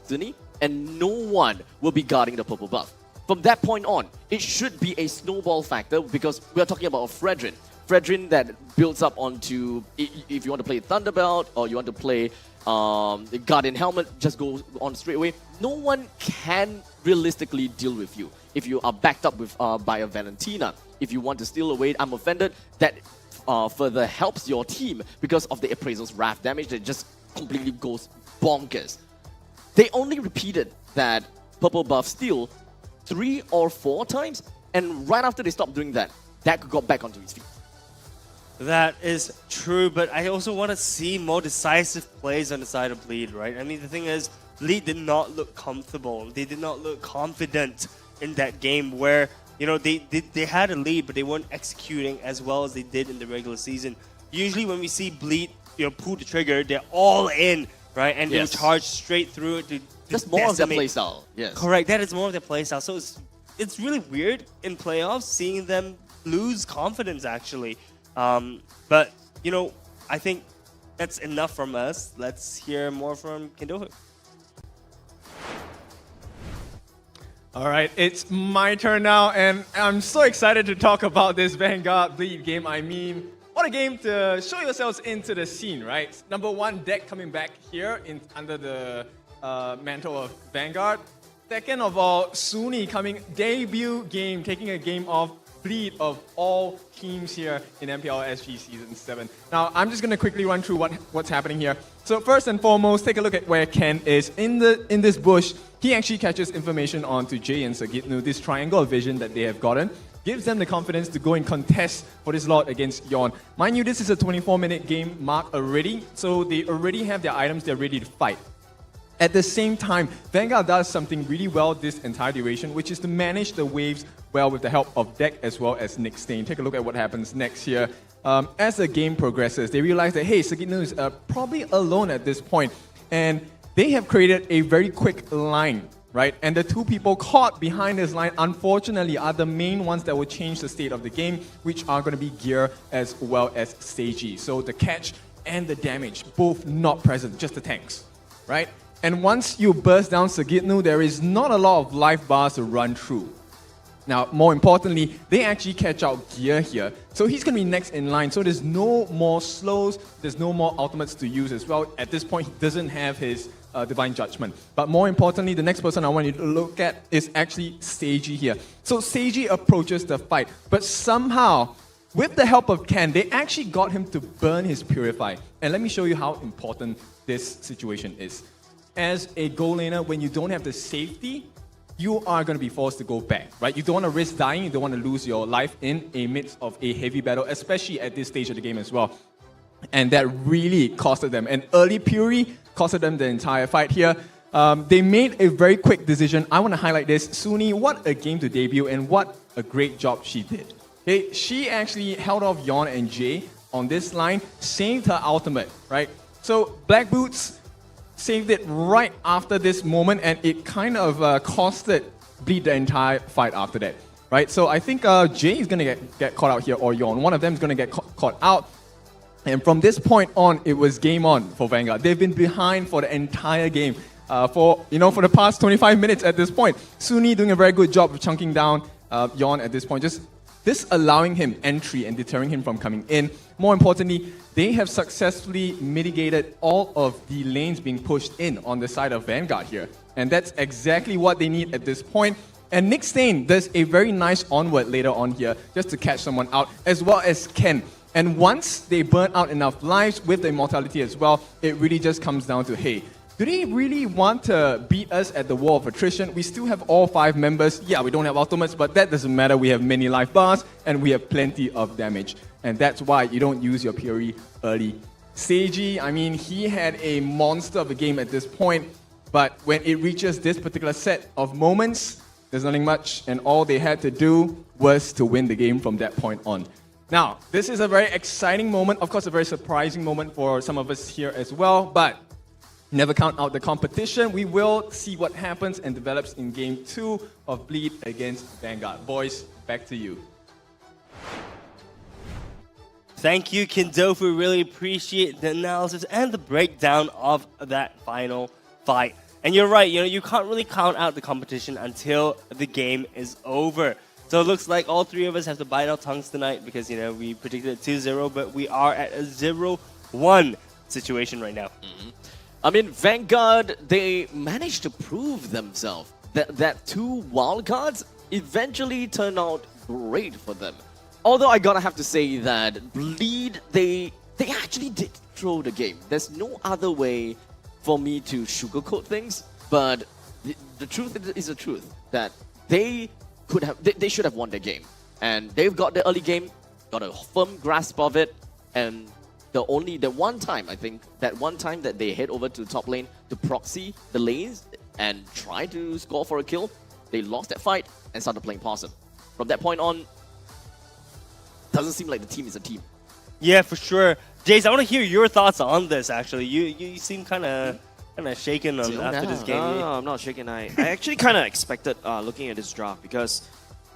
Speaker 2: Zuni, and no one will be guarding the purple buff. From that point on, it should be a snowball factor because we are talking about a Fredrin. Fredrin that builds up onto, if you want to play Thunderbelt or you want to play the Guardian Helmet, just go on straight away. No one can realistically deal with you if you are backed up with by a Valentina. If you want to steal away, I'm offended, that further helps your team because of the Appraisal's Wrath damage that just completely goes bonkers. They only repeated that purple buff steal 3 or 4 times, and right after they stopped doing that, Dak got back onto his feet.
Speaker 1: That is true, but I also want to see more decisive plays on the side of Bleed, right? I mean, the thing is, Bleed did not look comfortable. They did not look confident in that game where, you know, they had a lead, but they weren't executing as well as they did in the regular season. Usually when we see Bleed, you know, pull the trigger, they're all in, right? And they'll charge straight through it to
Speaker 2: That's more of their playstyle, yes.
Speaker 1: Correct, that is more of their playstyle. So it's really weird in playoffs seeing them lose confidence, actually. But, you know, I think that's enough from us. Let's hear more from Kendoho.
Speaker 18: All right, it's my turn now, and I'm so excited to talk about this Vanguard Bleed game. I mean, what a game to show yourselves into the scene, right? Number one, Deck coming back here under the mantle of Vanguard. Second of all, Suni coming debut game, taking a game off Bleed of all teams here in MPL SG Season 7. Now, I'm just going to quickly run through what's happening here. So first and foremost, take a look at where Ken is. In this bush, he actually catches information onto Jay and Sagitnu, this triangle of vision that they have gotten. Gives them the confidence to go and contest for this lot against Yon. Mind you, this is a 24-minute game mark already, so they already have their items, they're ready to fight. At the same time, Vanguard does something really well this entire duration, which is to manage the waves well with the help of Deck as well as Nick Stain. Take a look at what happens next here. As the game progresses, they realize that, hey, Sagitnu is probably alone at this point, and they have created a very quick line, right? And the two people caught behind this line, unfortunately, are the main ones that will change the state of the game, which are going to be Gear as well as Seiji. So the catch and the damage, both not present, just the tanks, right? And once you burst down Sagitnu, there is not a lot of life bars to run through. Now, more importantly, they actually catch out gear here. So he's going to be next in line. So there's no more slows. There's no more ultimates to use as well. At this point, he doesn't have his Divine Judgment. But more importantly, the next person I want you to look at is actually Seiji here. So Seiji approaches the fight. But somehow, with the help of Ken, they actually got him to burn his Purify. And let me show you how important this situation is. As a goal laner, when you don't have the safety, you are going to be forced to go back, right? You don't want to risk dying. You don't want to lose your life in a midst of a heavy battle, especially at this stage of the game as well. And that really costed them. An early Puri costed them the entire fight here. They made a very quick decision. I want to highlight this. Suni, what a game to debut, and what a great job she did. Okay, she actually held off Yon and Jay on this line, saved her ultimate, right? So Black Boots saved it right after this moment, and it kind of costed Bleed the entire fight after that, right? So I think Jay is going to get caught out here, or Yon. One of them is going to get caught out. And from this point on, it was game on for Vanguard. They've been behind for the entire game for the past 25 minutes at this point. Suni doing a very good job of chunking down Yon at this point, just this allowing him entry and deterring him from coming in. More importantly, they have successfully mitigated all of the lanes being pushed in on the side of Vanguard here. And that's exactly what they need at this point. And Nick Stain does a very nice onward later on here, just to catch someone out, as well as Ken. And once they burn out enough lives with the immortality as well, it really just comes down to, hey, do they really want to beat us at the wall of attrition? We still have all 5 members. Yeah, we don't have ultimates, but that doesn't matter. We have many life bars, and we have plenty of damage. And that's why you don't use your Puri early. Seiji, I mean, he had a monster of a game at this point, but when it reaches this particular set of moments, there's nothing much, and all they had to do was to win the game from that point on. Now, this is a very exciting moment, of course a very surprising moment for some of us here as well, but never count out the competition. We will see what happens and develops in Game 2 of Bleed against Vanguard. Boys, back to you.
Speaker 1: Thank you, Kindofu. Really appreciate the analysis and the breakdown of that final fight. And you're right, you can't really count out the competition until the game is over. So it looks like all 3 of us have to bite our tongues tonight because, we predicted 2-0, but we are at a 0-1 situation right now.
Speaker 2: I mean, Vanguard, they managed to prove themselves. That 2 wildcards eventually turned out great for them. Although I gotta have to say that Bleed, they actually did throw the game. There's no other way for me to sugarcoat things, but the truth is the truth that they should have won the game. And they've got the early game, got a firm grasp of it, and the one time that they head over to top lane to proxy the lanes and try to score for a kill, they lost that fight and started playing possum. From that point on, doesn't seem like the team is a team.
Speaker 1: Yeah, for sure. Jace, I want to hear your thoughts on this, actually. You seem kind of shaken after this game.
Speaker 3: No, I'm not shaken. I actually kind of expected looking at this draft, because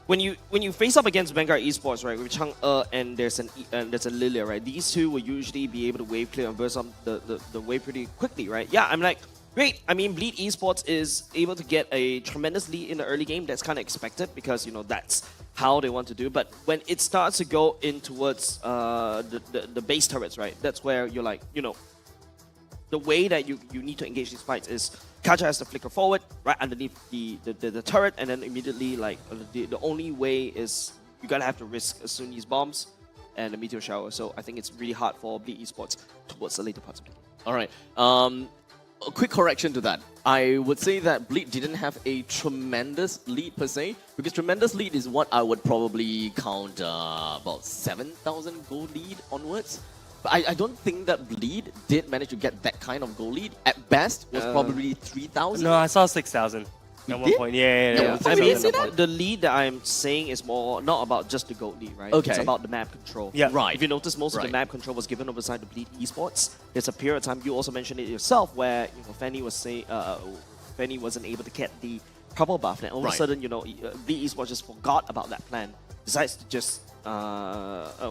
Speaker 3: when you face up against Vanguard Esports, right, with Chang'e and there's a Lilia, right, these 2 will usually be able to wave clear and burst up the wave pretty quickly, right? Yeah, I'm like, great. I mean, Bleed Esports is able to get a tremendous lead in the early game. That's kind of expected because, that's how they want to do. But when it starts to go in towards the base turrets, right, that's where you're like, the way that you need to engage these fights is Kaja has to flicker forward right underneath the turret, and then immediately, like, the only way is you gotta have to risk Suni's bombs and the meteor shower. So I think it's really hard for Bleed Esports towards the later parts of the game.
Speaker 2: All right. A quick correction to that. I would say that Bleed didn't have a tremendous lead per se, because tremendous lead is what I would probably count about 7,000 gold lead onwards. But I don't think that Bleed did manage to get that kind of goal lead. At best, was probably 3,000.
Speaker 1: No, I saw 6,000 at one point. Yeah.
Speaker 2: I mean,
Speaker 3: the lead that I'm saying is more not about just the gold lead, right?
Speaker 2: Okay.
Speaker 3: It's about the map control.
Speaker 1: Yeah.
Speaker 2: Right.
Speaker 3: If you notice, most of the map control was given over side to Bleed Esports. There's a period of time, you also mentioned it yourself, where Fanny was saying Fanny wasn't able to get the couple buff, and all of a sudden, Bleed Esports just forgot about that plan. Decides to just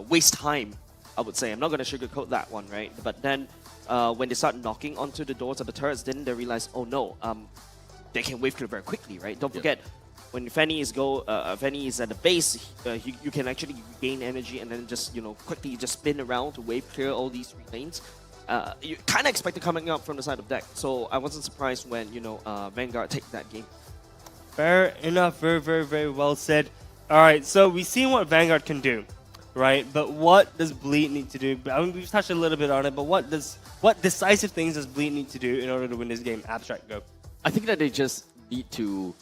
Speaker 3: waste time, I would say. I'm not going to sugarcoat that one, right? But then when they start knocking onto the doors of the turrets, then they realize, oh no, they can wave clear very quickly, right? Don't forget, when Fanny is at the base, you can actually gain energy and then just quickly just spin around to wave clear all these 3 lanes. You kind of expect it coming up from the side of deck, so I wasn't surprised when Vanguard take that game.
Speaker 1: Fair enough. Very, very, very well said. All right, so we've seen what Vanguard can do, right? But what does Bleed need to do? I mean, we've touched a little bit on it, but what decisive things does Bleed need to do in order to win this game? Abstract, go.
Speaker 2: I think that they just need to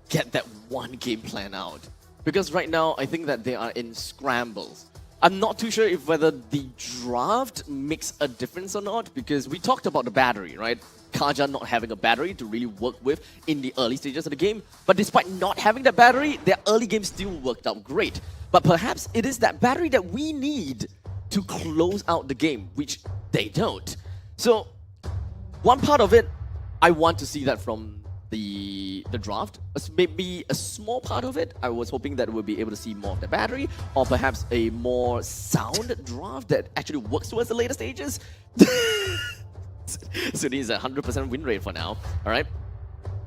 Speaker 2: get that one game plan out. Because right now, I think that they are in scrambles. I'm not too sure if whether the draft makes a difference or not, because we talked about the battery, right? Kaja not having a battery to really work with in the early stages of the game. But despite not having that battery, their early game still worked out great. But perhaps it is that battery that we need to close out the game, which they don't. So one part of it, I want to see that from the draft. Maybe a small part of it, I was hoping that we'll be able to see more of the battery, or perhaps a more sound draft that actually works towards the later stages. So this is a 100% win rate for now. All right,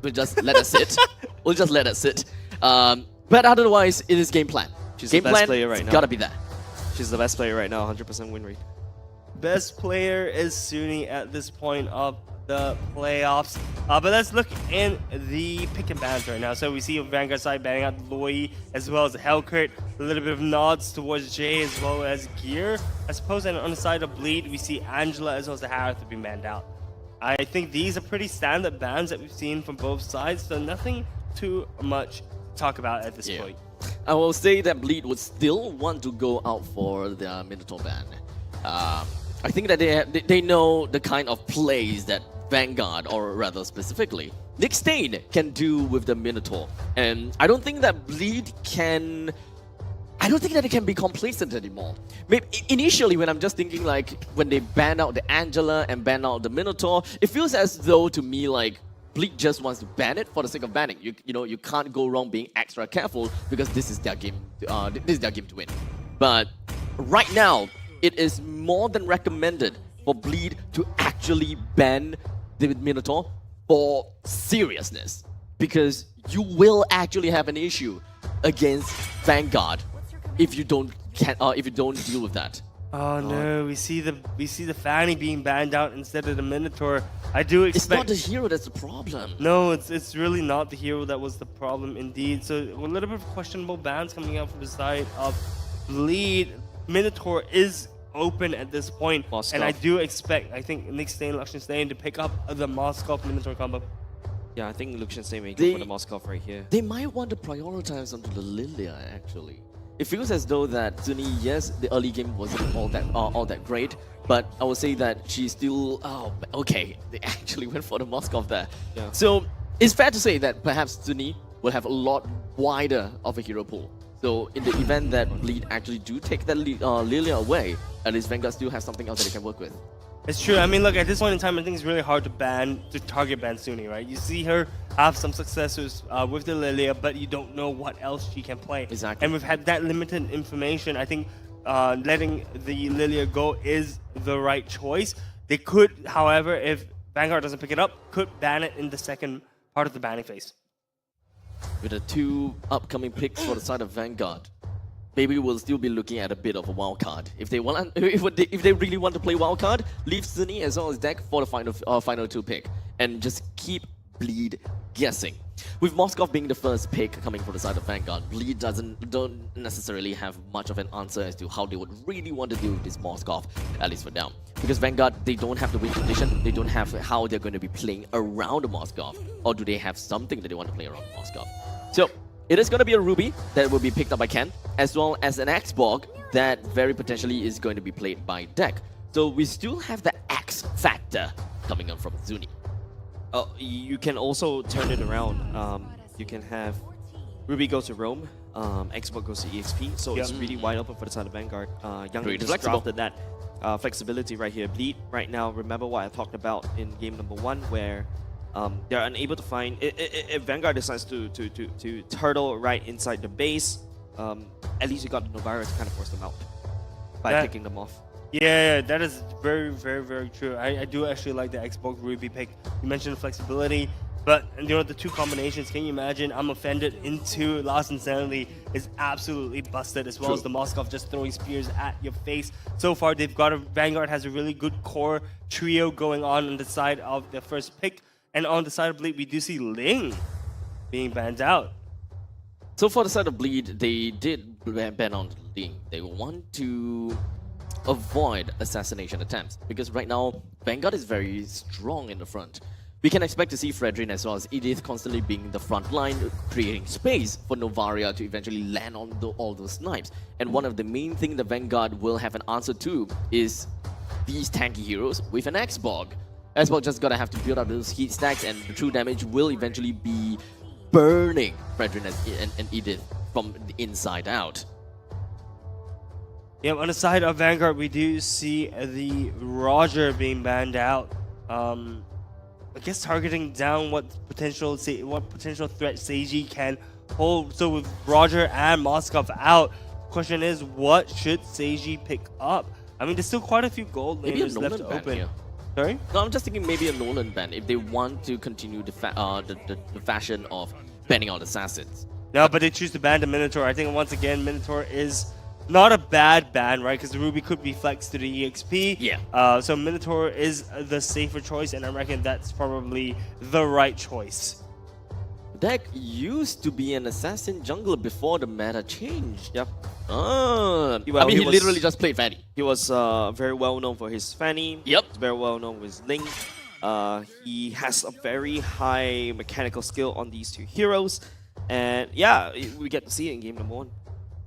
Speaker 2: we'll just let it sit. We'll just let it sit. But otherwise, it is game plan.
Speaker 3: She's
Speaker 2: game
Speaker 3: the best
Speaker 2: plan,
Speaker 3: player right now.
Speaker 2: Gotta be there.
Speaker 3: She's the best player right now, 100% win rate.
Speaker 1: Best player is Suni at this point of the playoffs. But let's look in the pick and bans right now. So we see Vanguard side banning out Loi as well as Hellcurt. A little bit of nods towards Jay as well as Gear. I suppose and on the side of Bleed, we see Angela as well as the Harith being banned out. I think these are pretty standard bans that we've seen from both sides, so nothing too much to talk about at this point.
Speaker 2: I will say that Bleed would still want to go out for the Minotaur ban. I think that they know the kind of plays that Vanguard, or rather specifically, Nick Stain can do with the Minotaur. And I don't think that Bleed can... I don't think that it can be complacent anymore. Maybe initially, when I'm just thinking like, when they ban out the Angela and ban out the Minotaur, it feels as though to me like, Bleed just wants to ban it for the sake of banning. You can't go wrong being extra careful because this is their game. This is their game to win. But right now, it is more than recommended for Bleed to actually ban the Minotaur for seriousness, because you will actually have an issue against Vanguard if you don't deal with that.
Speaker 1: Oh no, we see the Fanny being banned out instead of the Minotaur. I do expect...
Speaker 2: It's not the hero that's the problem.
Speaker 1: No, it's really not the hero that was the problem indeed. So a little bit of questionable bans coming out from the side of Bleed. Minotaur is open at this point,
Speaker 3: Moskov.
Speaker 1: and I do expect, I think, Nick Stain, Luxian Stain to pick up the Moskov Minotaur combo.
Speaker 3: Yeah, I think Luxian Stain may go for the Moskov right here.
Speaker 2: They might want to prioritize onto the Lilia, actually. It feels as though that Zuni, yes, the early game wasn't all that great, but I would say that she's still... Oh, okay, they actually went for the Moskov there.
Speaker 3: Yeah.
Speaker 2: So it's fair to say that perhaps Zuni will have a lot wider of a hero pool. So in the event that Bleed actually do take that Lilia away, at least Vanguard still has something else that they can work with.
Speaker 1: It's true. I mean, look, at this point in time, I think it's really hard to target ban Suni, right? You see her have some successes with the Lilia, but you don't know what else she can play.
Speaker 2: Exactly.
Speaker 1: And we've had that limited information. I think letting the Lilia go is the right choice. They could, however, if Vanguard doesn't pick it up, could ban it in the second part of the banning phase.
Speaker 2: With the 2 upcoming picks for the side of Vanguard, maybe we'll still be looking at a bit of a wild card. If they really want to play wild card, leave Zuni as well as deck for the final 2 pick, and just keep Bleed guessing. With Moskov being the first pick coming from the side of Vanguard, Bleed don't necessarily have much of an answer as to how they would really want to deal with this Moskov, at least for now. Because Vanguard, they don't have the win condition, they don't have how they're going to be playing around the Moskov, or do they have something that they want to play around the Moskov? So, it is going to be a Ruby that will be picked up by Ken, as well as an X-Borg that very potentially is going to be played by Deck. So we still have the X factor coming up from Zuni.
Speaker 3: You can also turn it around. You can have Ruby go to Roam, X-Borg goes to EXP, so it's really wide open for the side of Vanguard. Young just drafted that flexibility right here. Bleed right now, remember what I talked about in game number 1, where they're unable to find... If Vanguard decides to turtle right inside the base, at least you got the Novara to kind of force them out by picking them off.
Speaker 1: Yeah, that is very, very, very true. I do actually like the Xbox Ruby pick. You mentioned flexibility. But the two combinations, can you imagine? I'm offended into Lost Insanity is absolutely busted, as well as the Moskov just throwing spears at your face. So far, they've got Vanguard has a really good core trio going on the side of the first pick. And on the side of Bleed, we do see Ling being banned out.
Speaker 2: So for the side of Bleed, they did ban on Ling. They want to avoid assassination attempts, because right now, Vanguard is very strong in the front. We can expect to see Fredrin as well as Edith constantly being the front line, creating space for Novaria to eventually land on all those snipes. And one of the main things the Vanguard will have an answer to is these tanky heroes with an X-Bog. X-Bog just gotta have to build up those heat stacks, and the true damage will eventually be burning Fredrin and Edith from the inside out.
Speaker 1: Yeah, on the side of Vanguard, we do see the Roger being banned out. I guess targeting down what potential threat Seiji can hold. So with Roger and Moskov out, question is, what should Seiji pick up? I mean, there's still quite a few gold laners left open. Here. Sorry?
Speaker 2: No, I'm just thinking maybe a Nolan ban if they want to continue the fashion of banning out assassins.
Speaker 1: No, but they choose to ban the Minotaur. I think once again, Minotaur is not a bad ban, right? Because the Ruby could be flexed to the EXP.
Speaker 2: Yeah.
Speaker 1: So Minotaur is the safer choice, and I reckon that's probably the right choice.
Speaker 2: Deck used to be an assassin jungler before the meta changed.
Speaker 3: Yep.
Speaker 2: I mean, he literally just played Fanny.
Speaker 3: He was very well known for his Fanny.
Speaker 2: Yep.
Speaker 3: He's very well known with Ling. He has a very high mechanical skill on these two heroes. And yeah, we get to see it in game number 1.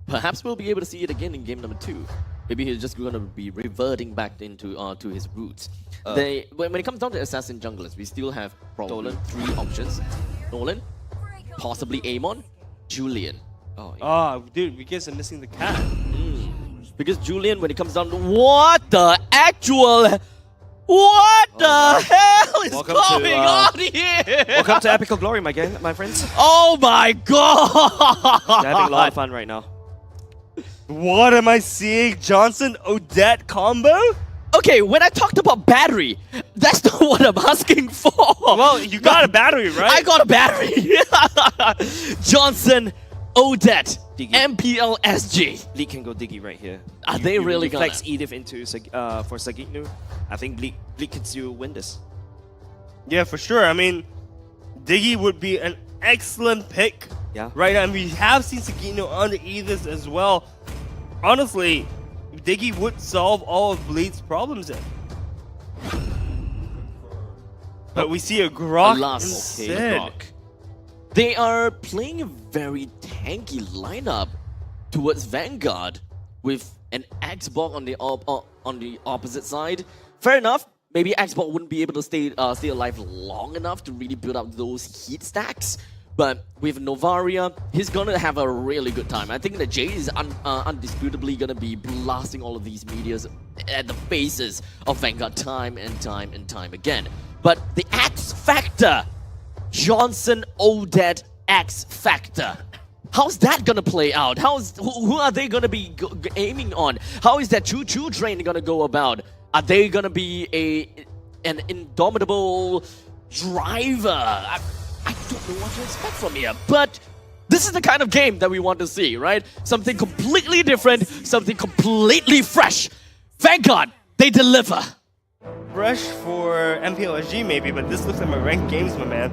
Speaker 2: Perhaps we'll be able to see it again in game number 2. Maybe he's just going to be reverting back into to his roots. When it comes down to assassin junglers, we still have probably 3 options. Nolan, possibly Amon, Julian.
Speaker 1: Oh, dude, we guess I'm missing the cat.
Speaker 2: Because Julian, when it comes down to what the hell is going on here?
Speaker 3: Welcome to Epical Glory, my friends.
Speaker 2: Oh my god!
Speaker 3: They're having a lot of fun right now.
Speaker 1: What am I seeing? Johnson Odette combo?
Speaker 2: Okay, when I talked about battery, that's not what I'm asking for.
Speaker 1: Well, you got a battery, right?
Speaker 2: I got a battery. Johnson Odette, MPL SG.
Speaker 3: Bleak can go Diggy right here.
Speaker 2: Are they really gonna
Speaker 3: flex Edith into for Sagitnu? I think Bleak can still win this.
Speaker 1: Yeah, for sure. I mean, Diggy would be an excellent pick.
Speaker 3: Yeah.
Speaker 1: Right now, and we have seen Sagitnu on the Edith as well. Honestly, Diggy would solve all of Bleed's problems then. But we see a Grok instead.
Speaker 2: They are playing a very tanky lineup towards Vanguard with an Xbox on the opposite side. Fair enough. Maybe Xbox wouldn't be able to stay alive long enough to really build up those heat stacks. But with Novaria, he's gonna have a really good time. I think that Jay is undisputably gonna be blasting all of these meteors at the faces of Vanguard time and time and time again. But the X Factor, Johnson Odette X Factor. How's that gonna play out? Who are they gonna be aiming on? How is that choo-choo train gonna go about? Are they gonna be an indomitable driver? I don't know what to expect from here, but this is the kind of game that we want to see, right? Something completely different, something completely fresh. Vanguard, they deliver.
Speaker 1: Fresh for MPL SG maybe, but this looks like my ranked games, my man.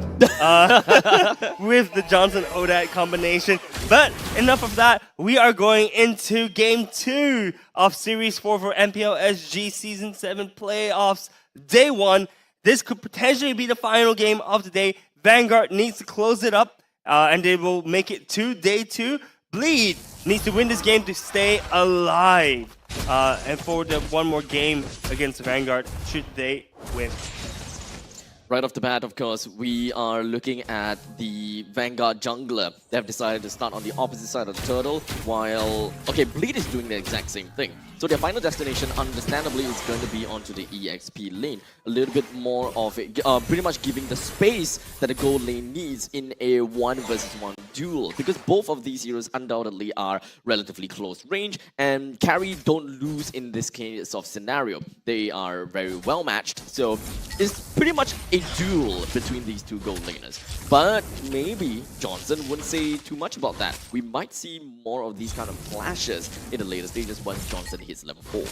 Speaker 1: With the Johnson Odette combination. But enough of that. We are going into Game 2 of Series 4 for MPL SG Season 7 Playoffs. Day 1. This could potentially be the final game of the day. Vanguard needs to close it up, and they will make it to Day 2. Bleed needs to win this game to stay alive. And for the one more game against Vanguard, should they win.
Speaker 2: Right off the bat, of course, we are looking at the Vanguard jungler. They have decided to start on the opposite side of the turtle, while... Okay, Bleed is doing the exact same thing. So their final destination, understandably, is going to be onto the EXP lane. A little bit more of it, pretty much giving the space that the gold lane needs in a 1 versus 1 duel. Because both of these heroes undoubtedly are relatively close range, and carry don't lose in this case of scenario. They are very well matched, so it's pretty much a duel between these two gold laners. But maybe Johnson wouldn't say too much about that. We might see more of these kind of flashes in the later stages once Johnson hits level 4.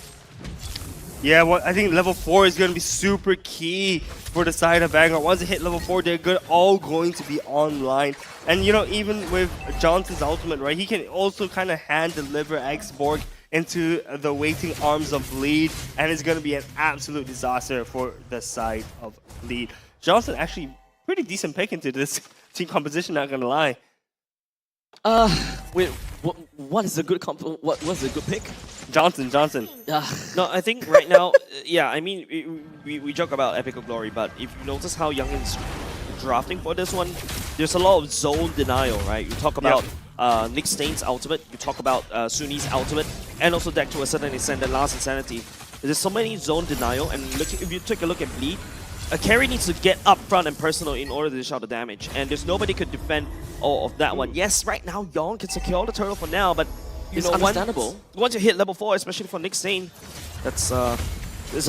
Speaker 1: Yeah, well, I think level 4 is going to be super key for the side of Vanguard. Once they hit level 4, they're all going to be online. And, you know, even with Johnson's ultimate, right, he can also kind of hand-deliver X-Borg into the waiting arms of Bleed, and it's going to be an absolute disaster for the side of Bleed. Johnson actually pretty decent pick into this team composition, not going to lie.
Speaker 2: Wait, what is a good what's a good pick?
Speaker 1: Johnson.
Speaker 3: No, I think right now, yeah, I mean, we joke about Epic of Glory, but if you notice how Young is drafting for this one, there's a lot of zone denial, right? You talk about Nick Stain's ultimate, you talk about Suni's ultimate, and also deck to a certain extent, the last Insanity. There's so many zone denial, and if you take a look at Bleed, a carry needs to get up front and personal in order to dish out the damage, and there's nobody could defend all of that one. Yes, right now, Yon can secure the turtle for now, but you know,
Speaker 2: understandable.
Speaker 3: Once you hit level 4, especially for Nick Stain, it's a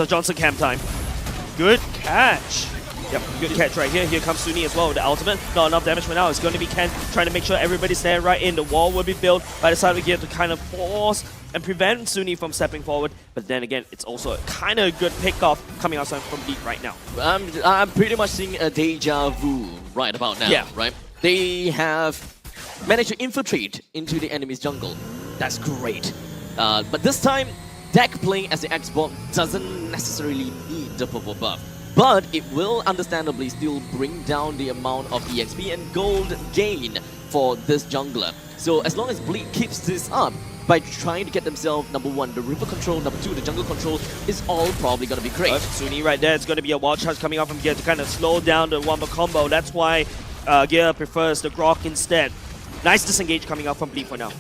Speaker 3: Johnson camp time. Good catch. Yep, good catch right here. Here comes Suni as well with the ultimate. Not enough damage for now. It's going to be Ken trying to make sure everybody's there right in. The wall will be built by the side of the gear to kind of force and prevent Suni from stepping forward. But then again, it's also kind of a good pick-off coming outside from Bleed right now.
Speaker 2: I'm pretty much seeing a deja vu right about now, right? They have managed to infiltrate into the enemy's jungle. That's great. But this time, deck playing as the Xbox doesn't necessarily need the purple buff. But it will understandably still bring down the amount of EXP and gold gain for this jungler. So as long as Bleed keeps this up, by trying to get themselves, number 1, the river control, number 2, the jungle control, is all probably going to be great.
Speaker 3: Suni right there, it's going to be a wild charge coming off from Gear to kind of slow down the Wamba combo. That's why Gear prefers the Grok instead. Nice disengage coming out from Bleed for now.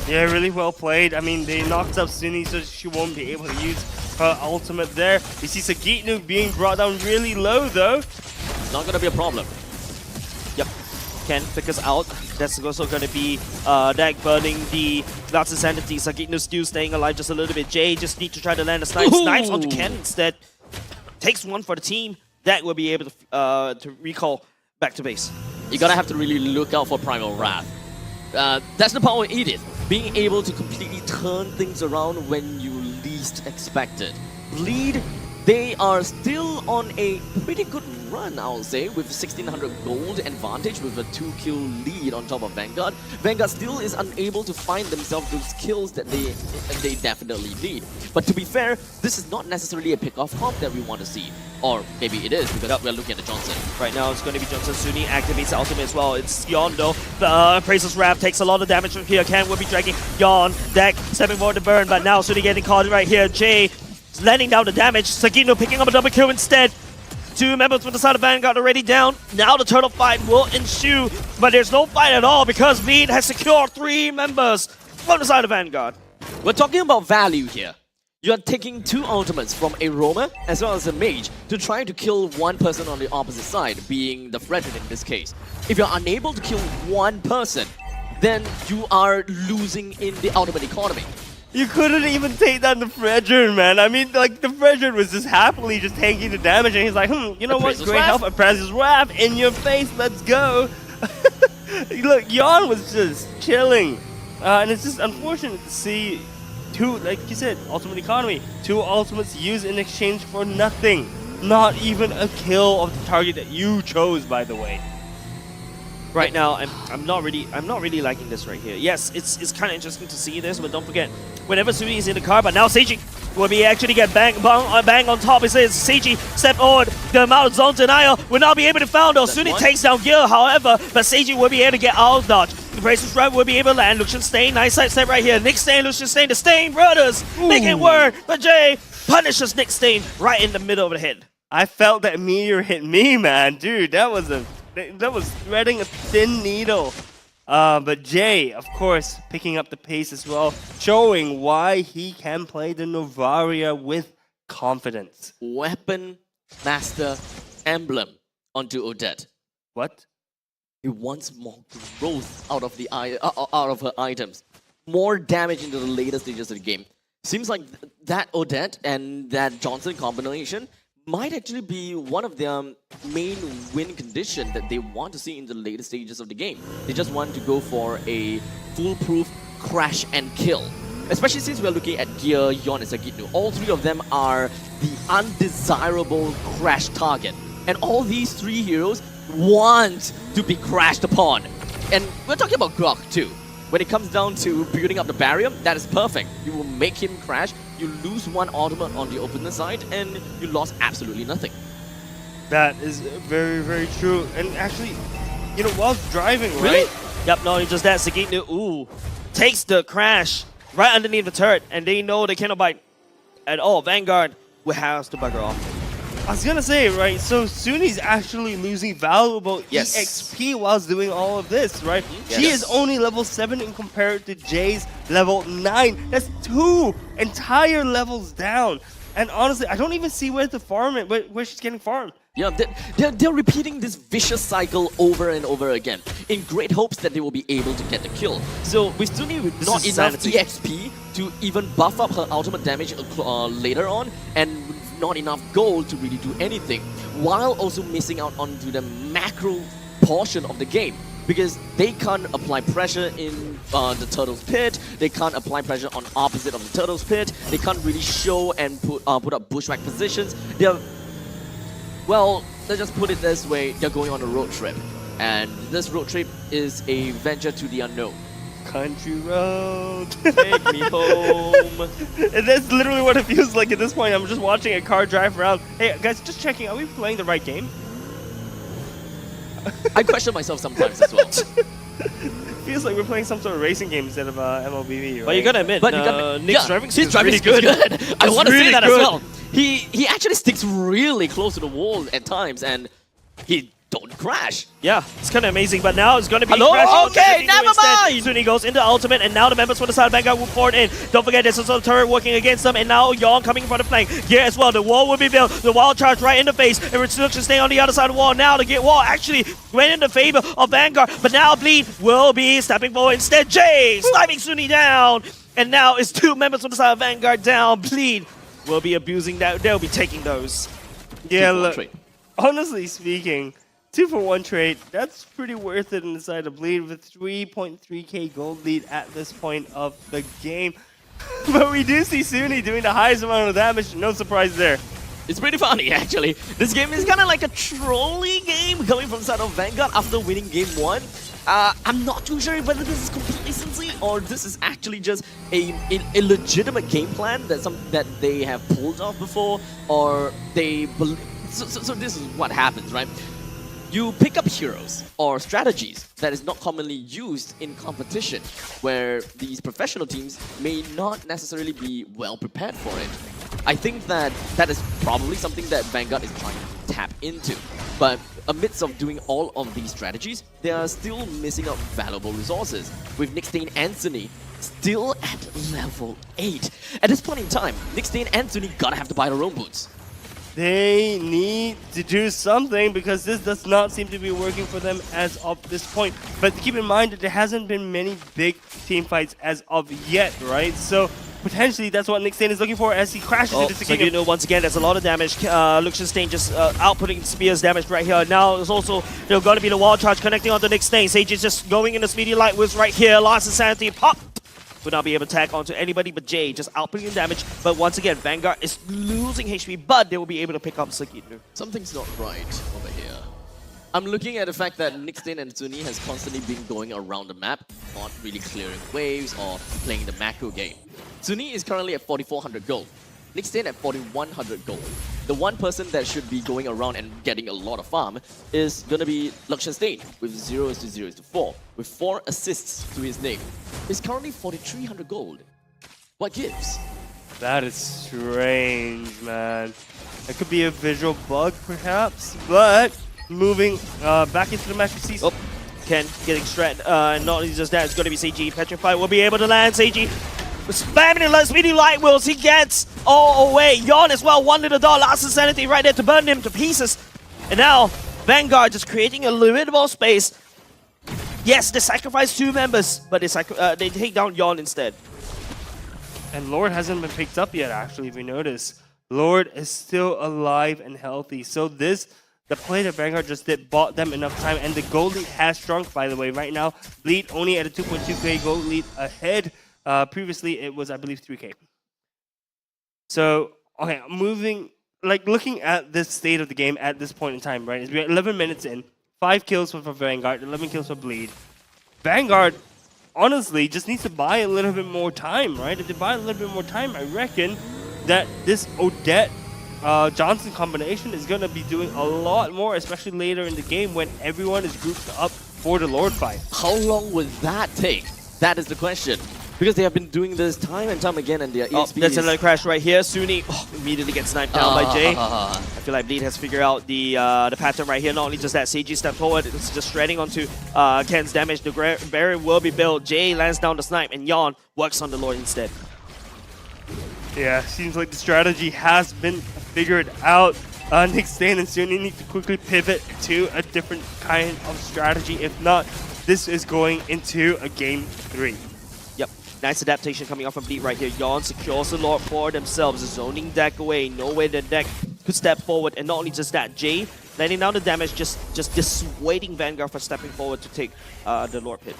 Speaker 1: Yeah, really well played. I mean, they knocked up Suni, so she won't be able to use her ultimate there. You see Sagitnu being brought down really low, though.
Speaker 2: It's not going to be a problem.
Speaker 3: Yep. Ken flickers out. That's also going to be Dak burning the Last Insanity. Sagitnu still staying alive just a little bit. Jay just need to try to land a snipe. Snipes onto Ken instead. Takes one for the team. Dak will be able to recall back to base.
Speaker 2: You're going to have to really look out for Primal Wrath. That's the power of Edith. Being able to completely turn things around when you least expect it. Bleed, they are still on a pretty good run, I would say, with 1600 gold advantage with a 2-kill lead on top of Vanguard. Vanguard still is unable to find themselves those kills that they definitely need. But to be fair, this is not necessarily a pick-off comp that we want to see. Or maybe it is, because we're looking at the Johnson.
Speaker 3: Right now, it's going to be Johnson. Suni activates the ultimate as well. It's Yon, though. Appraiser's Wrath takes a lot of damage from here. Ken will be dragging Yon. Deck stepping forward to burn, but now Suni getting caught right here. Jay landing down the damage. Sagitnu picking up a double kill instead. 2 members from the side of Vanguard already down. Now the turtle fight will ensue, but there's no fight at all because Bleed has secured 3 members from the side of Vanguard.
Speaker 2: We're talking about value here. You're taking 2 ultimates from a roamer as well as a mage to try to kill 1 person on the opposite side, being the Fredrin in this case. If you're unable to kill 1 person, then you are losing in the ultimate economy.
Speaker 1: You couldn't even take down the Fredrin, man. I mean, like, the Fredrin was just happily just taking the damage, and he's like, you know what? Great help. Appraiser's Wrath in your face. Let's go. Look, Yon was just chilling. And it's just unfortunate to see 2, like you said, ultimate economy. 2 ultimates used in exchange for nothing. Not even a kill of the target that you chose, by the way.
Speaker 3: Right now, I'm not really liking this right here. Yes, it's kind of interesting to see this, but don't forget, whenever Suni is in the car, but now Seiji will be actually get bang on top. It says Seiji step forward. The amount of zone denial will not be able to found though. Suni takes down Gil, however, but Seiji will be able to get out dodge. The Brace's Wrath will be able to land. Lucian Stain, nice side step right here. Nick Stain, Lucian Stain, the Stain brothers make it work, but Jay punishes Nick Stain right in the middle of the head.
Speaker 1: I felt that meteor hit me, man. Dude, that was threading a thin needle. But Jay, of course, picking up the pace as well, showing why he can play the Novaria with confidence.
Speaker 2: Weapon Master Emblem onto Odette.
Speaker 1: What?
Speaker 2: He wants more growth out of her items, more damage into the later stages of the game. Seems like that Odette and that Johnson combination might actually be one of their main win condition that they want to see in the later stages of the game. They just want to go for a foolproof crash and kill. Especially since we're looking at Gear, Yon, and Sagitnu. All three of them are the undesirable crash target. And all these three heroes want to be crashed upon. And we're talking about Grok too. When it comes down to building up the barrier, that is perfect. You will make him crash, you lose one ultimate on the opponent side, and you lost absolutely nothing.
Speaker 1: That is very, very true. And actually, you know, while driving, right?
Speaker 3: Really? Yep, not only just that, Sagitnu, takes the crash right underneath the turret, and they know they cannot bite at all. Vanguard will have to bugger off.
Speaker 1: I was gonna say, right, so Suni's actually losing valuable EXP whilst doing all of this, right?
Speaker 2: Yes.
Speaker 1: She is only level 7 and compared to Jay's level 9. That's 2 entire levels down. And honestly, I don't even see where to farm it, where she's getting farmed.
Speaker 2: Yeah, they're repeating this vicious cycle over and over again in great hopes that they will be able to get the kill. So with Suni with not enough EXP to even buff up her ultimate damage later on, and not enough gold to really do anything, while also missing out onto the macro portion of the game. Because they can't apply pressure in the Turtle's Pit, they can't apply pressure on opposite of the Turtle's Pit, they can't really show and put up bushwhack positions. Well, let's just put it this way, they're going on a road trip. And this road trip is a venture to the unknown.
Speaker 1: Country road.
Speaker 2: Take me home.
Speaker 1: And that's literally what it feels like at this point. I'm just watching a car drive around. Hey, guys, just checking, are we playing the right game?
Speaker 2: I question myself sometimes as well.
Speaker 1: Feels like we're playing some sort of racing game instead of MLBV, right?
Speaker 3: But you gotta admit, Nick's driving skill is really
Speaker 2: good. I want to
Speaker 3: really
Speaker 2: say that
Speaker 3: good.
Speaker 2: as well. He actually sticks really close to the wall at times, and he don't crash.
Speaker 3: Yeah, it's kind of amazing, but now it's going to be
Speaker 2: Hello?
Speaker 3: crashing on
Speaker 2: Okay,
Speaker 3: Sagitnu
Speaker 2: never
Speaker 3: instead.
Speaker 2: mind.
Speaker 3: Suni goes into ultimate, and now the members from the side of Vanguard will pour it in. Don't forget, there's also a turret working against them, and now Yon coming from the flank. Gear as well, the wall will be built. The wall charge right in the face, and Restriction staying on the other side of the wall. Now the Gear wall actually went in the favor of Vanguard, but now Bleed will be stepping forward instead. Jay sniping Suni down, and now it's two members from the side of Vanguard down. Bleed will be abusing that. They'll be taking those.
Speaker 1: Yeah, look, honestly speaking, 2-for-1 trade, that's pretty worth it inside of Bleed with 3.3k gold lead at this point of the game. But we do see Suni doing the highest amount of damage, no surprise there.
Speaker 2: It's pretty funny, actually. This game is kind of like a trolley game coming from the side of Vanguard after winning game 1. I'm not too sure whether this is complacency or this is actually just a legitimate game plan that they have pulled off before, or they believe. So this is what happens, right? You pick up heroes or strategies that is not commonly used in competition, where these professional teams may not necessarily be well prepared for it. I think that is probably something that Vanguard is trying to tap into. But amidst of doing all of these strategies, they are still missing out valuable resources, with Nixdane and Suni still at level 8. At this point in time, Nixdane and Suni gotta have to buy their own boots.
Speaker 1: They need to do something because this does not seem to be working for them as of this point. But keep in mind that there hasn't been many big team fights as of yet, right? So potentially that's what Nixdane is looking for as he crashes into the
Speaker 3: Sagitnu, once again, there's a lot of damage. Luxenstein just outputting Spear's damage right here. Now there's also going to be the wall charge connecting onto Nixdane. Sage is just going in the speedy light whiz right here. Lost Insanity, pop! Would not be able to tag onto anybody but Jay, just outputting damage. But once again, Vanguard is losing HP, but they will be able to pick up Sagitnu.
Speaker 2: Something's not right over here. I'm looking at the fact that Nixdane and Suni has constantly been going around the map, not really clearing waves or playing the macro game. Suni is currently at 4,400 gold. Nixdane at 4,100 gold. The one person that should be going around and getting a lot of farm is gonna be Luxenstein with 0-0-4, with 4 assists to his name. He's currently 4,300 gold. What gives?
Speaker 1: That is strange, man. That could be a visual bug, perhaps, but moving back into the match, we see
Speaker 3: Ken getting shred. Not only just that, it's going to be CG. Petrify will be able to land. CG spamming the speedy light wheels. He gets all away. Yon as well. One little dot. Last insanity right there to burn him to pieces. And now Vanguard just creating a little bit more space. Yes, they sacrifice 2 members, but they take down Yon instead.
Speaker 1: And Lord hasn't been picked up yet, actually, if you notice. Lord is still alive and healthy. So the play that Vanguard just did bought them enough time, and the gold lead has shrunk, by the way. Right now, Bleed only at a 2.2k gold lead ahead. Previously, it was, I believe, 3k. So, okay, looking at this state of the game at this point in time, right? We're 11 minutes in, 5 kills for Vanguard, 11 kills for Bleed. Vanguard, honestly, just needs to buy a little bit more time, right? If they buy a little bit more time, I reckon that this Odette Johnson combination is going to be doing a lot more, especially later in the game when everyone is grouped up for the Lord fight.
Speaker 2: How long would that take? That is the question. Because they have been doing this time and time again, and their EXP
Speaker 3: There's another crash right here. Suni immediately gets sniped down by Jay. I feel like Bleed has figured out the pattern right here. Not only just that, CG steps forward, it's just shredding onto Ken's damage. The barrier will be built. Jay lands down the snipe, and Yon works on the Lord instead.
Speaker 1: Yeah, seems like the strategy has been figured out. Nick Stain and Suni need to quickly pivot to a different kind of strategy. If not, this is going into a game 3.
Speaker 3: Yep, nice adaptation coming off from Bleed right here. Yon secures the Lord for themselves, zoning deck away. No way the deck could step forward, and not only just that, Jay landing down the damage, just dissuading Vanguard from stepping forward to take the Lord pit.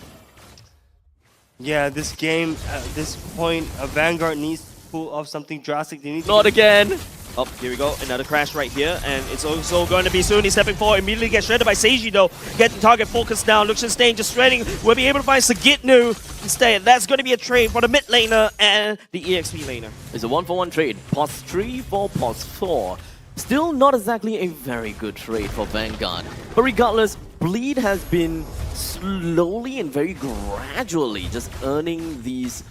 Speaker 1: Yeah, this game, at this point, Vanguard needs to pull off something drastic. They need
Speaker 3: Not again! Oh, here we go. Another crash right here. And it's also going to be Suni stepping forward. Immediately gets shredded by Seiji, though. Getting target focused down. Lucian Stain just shredding. We'll be able to find Sagitnu instead. That's going to be a trade for the mid laner and the EXP laner.
Speaker 2: It's a 1-for-1 trade. Pos 3 for Pos 4. Still not exactly a very good trade for Vanguard. But regardless, Bleed has been slowly and very gradually just earning these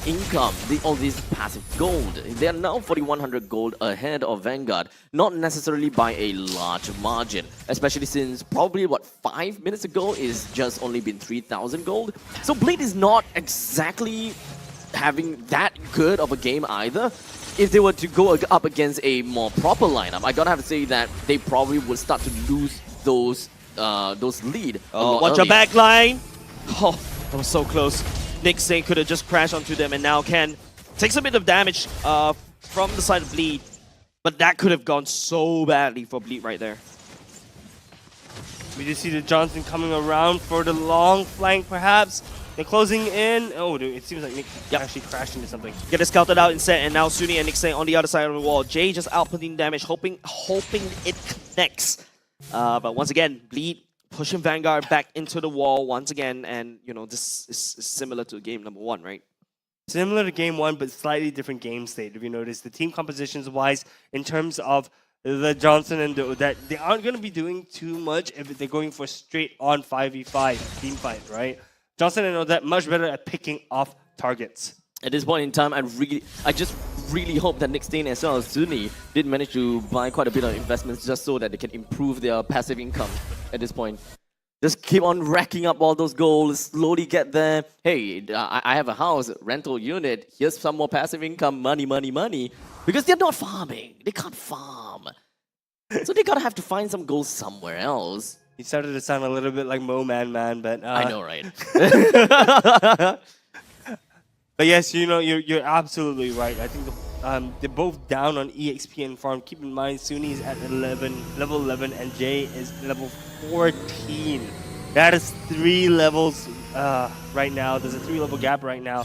Speaker 2: income, all these passive gold. They are now 4,100 gold ahead of Vanguard, not necessarily by a large margin, especially since probably, 5 minutes ago is just only been 3,000 gold. So Bleed is not exactly having that good of a game either. If they were to go up against a more proper lineup, I gotta have to say that they probably would start to lose those lead.
Speaker 3: Oh, watch your back line! Oh, that was so close. Nick Stain could have just crashed onto them, and now Ken takes a bit of damage from the side of Bleed. But that could have gone so badly for Bleed right there.
Speaker 1: We just see the Johnson coming around for the long flank, perhaps. They're closing in. Oh, dude, it seems like Nick actually crashed into something.
Speaker 3: Get it scouted out instead, and now Suni and Nick Stain on the other side of the wall. Jay just outputting damage, hoping it connects. But once again, Bleed pushing Vanguard back into the wall once again, and you know, this is similar to game number 1, right?
Speaker 1: Similar to game 1, but slightly different game state. If you notice, the team compositions wise, in terms of the Johnson and the Odette, they aren't going to be doing too much if they're going for straight on 5v5 team fight, right? Johnson and Odette much better at picking off targets.
Speaker 2: At this point in time, I just really hope that Nick Stain as well as Suni did manage to buy quite a bit of investments just so that they can improve their passive income at this point. Just keep on racking up all those goals, slowly get there. Hey, I have a house, rental unit, here's some more passive income, money, money, money. Because they're not farming. They can't farm. So they gotta have to find some goals somewhere else.
Speaker 1: He started to sound a little bit like Mo Man, but...
Speaker 2: I know, right?
Speaker 1: But yes, you know, you're absolutely right. I think they're both down on EXP and farm. Keep in mind, Suni is at level 11, and Jay is level 14. That is 3 levels right now. There's a 3-level gap right now.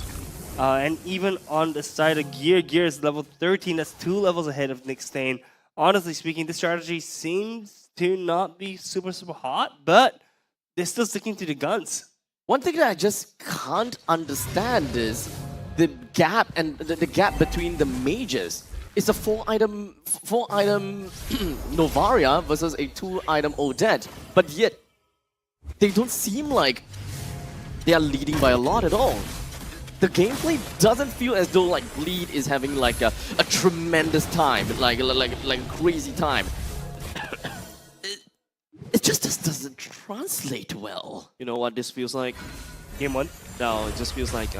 Speaker 1: And even on the side of Gear is level 13. That's 2 levels ahead of Nick Stain. Honestly speaking, this strategy seems to not be super hot, but they're still sticking to the guns.
Speaker 2: One thing that I just can't understand is the gap and the gap between the mages. It's a 4-item Novaria versus a 2-item Odette, but yet they don't seem like they are leading by a lot at all. The gameplay doesn't feel as though like Bleed is having like a tremendous time, like a crazy time. It's just doesn't translate well.
Speaker 3: You know what this feels like?
Speaker 1: Game 1?
Speaker 3: No, it just feels like,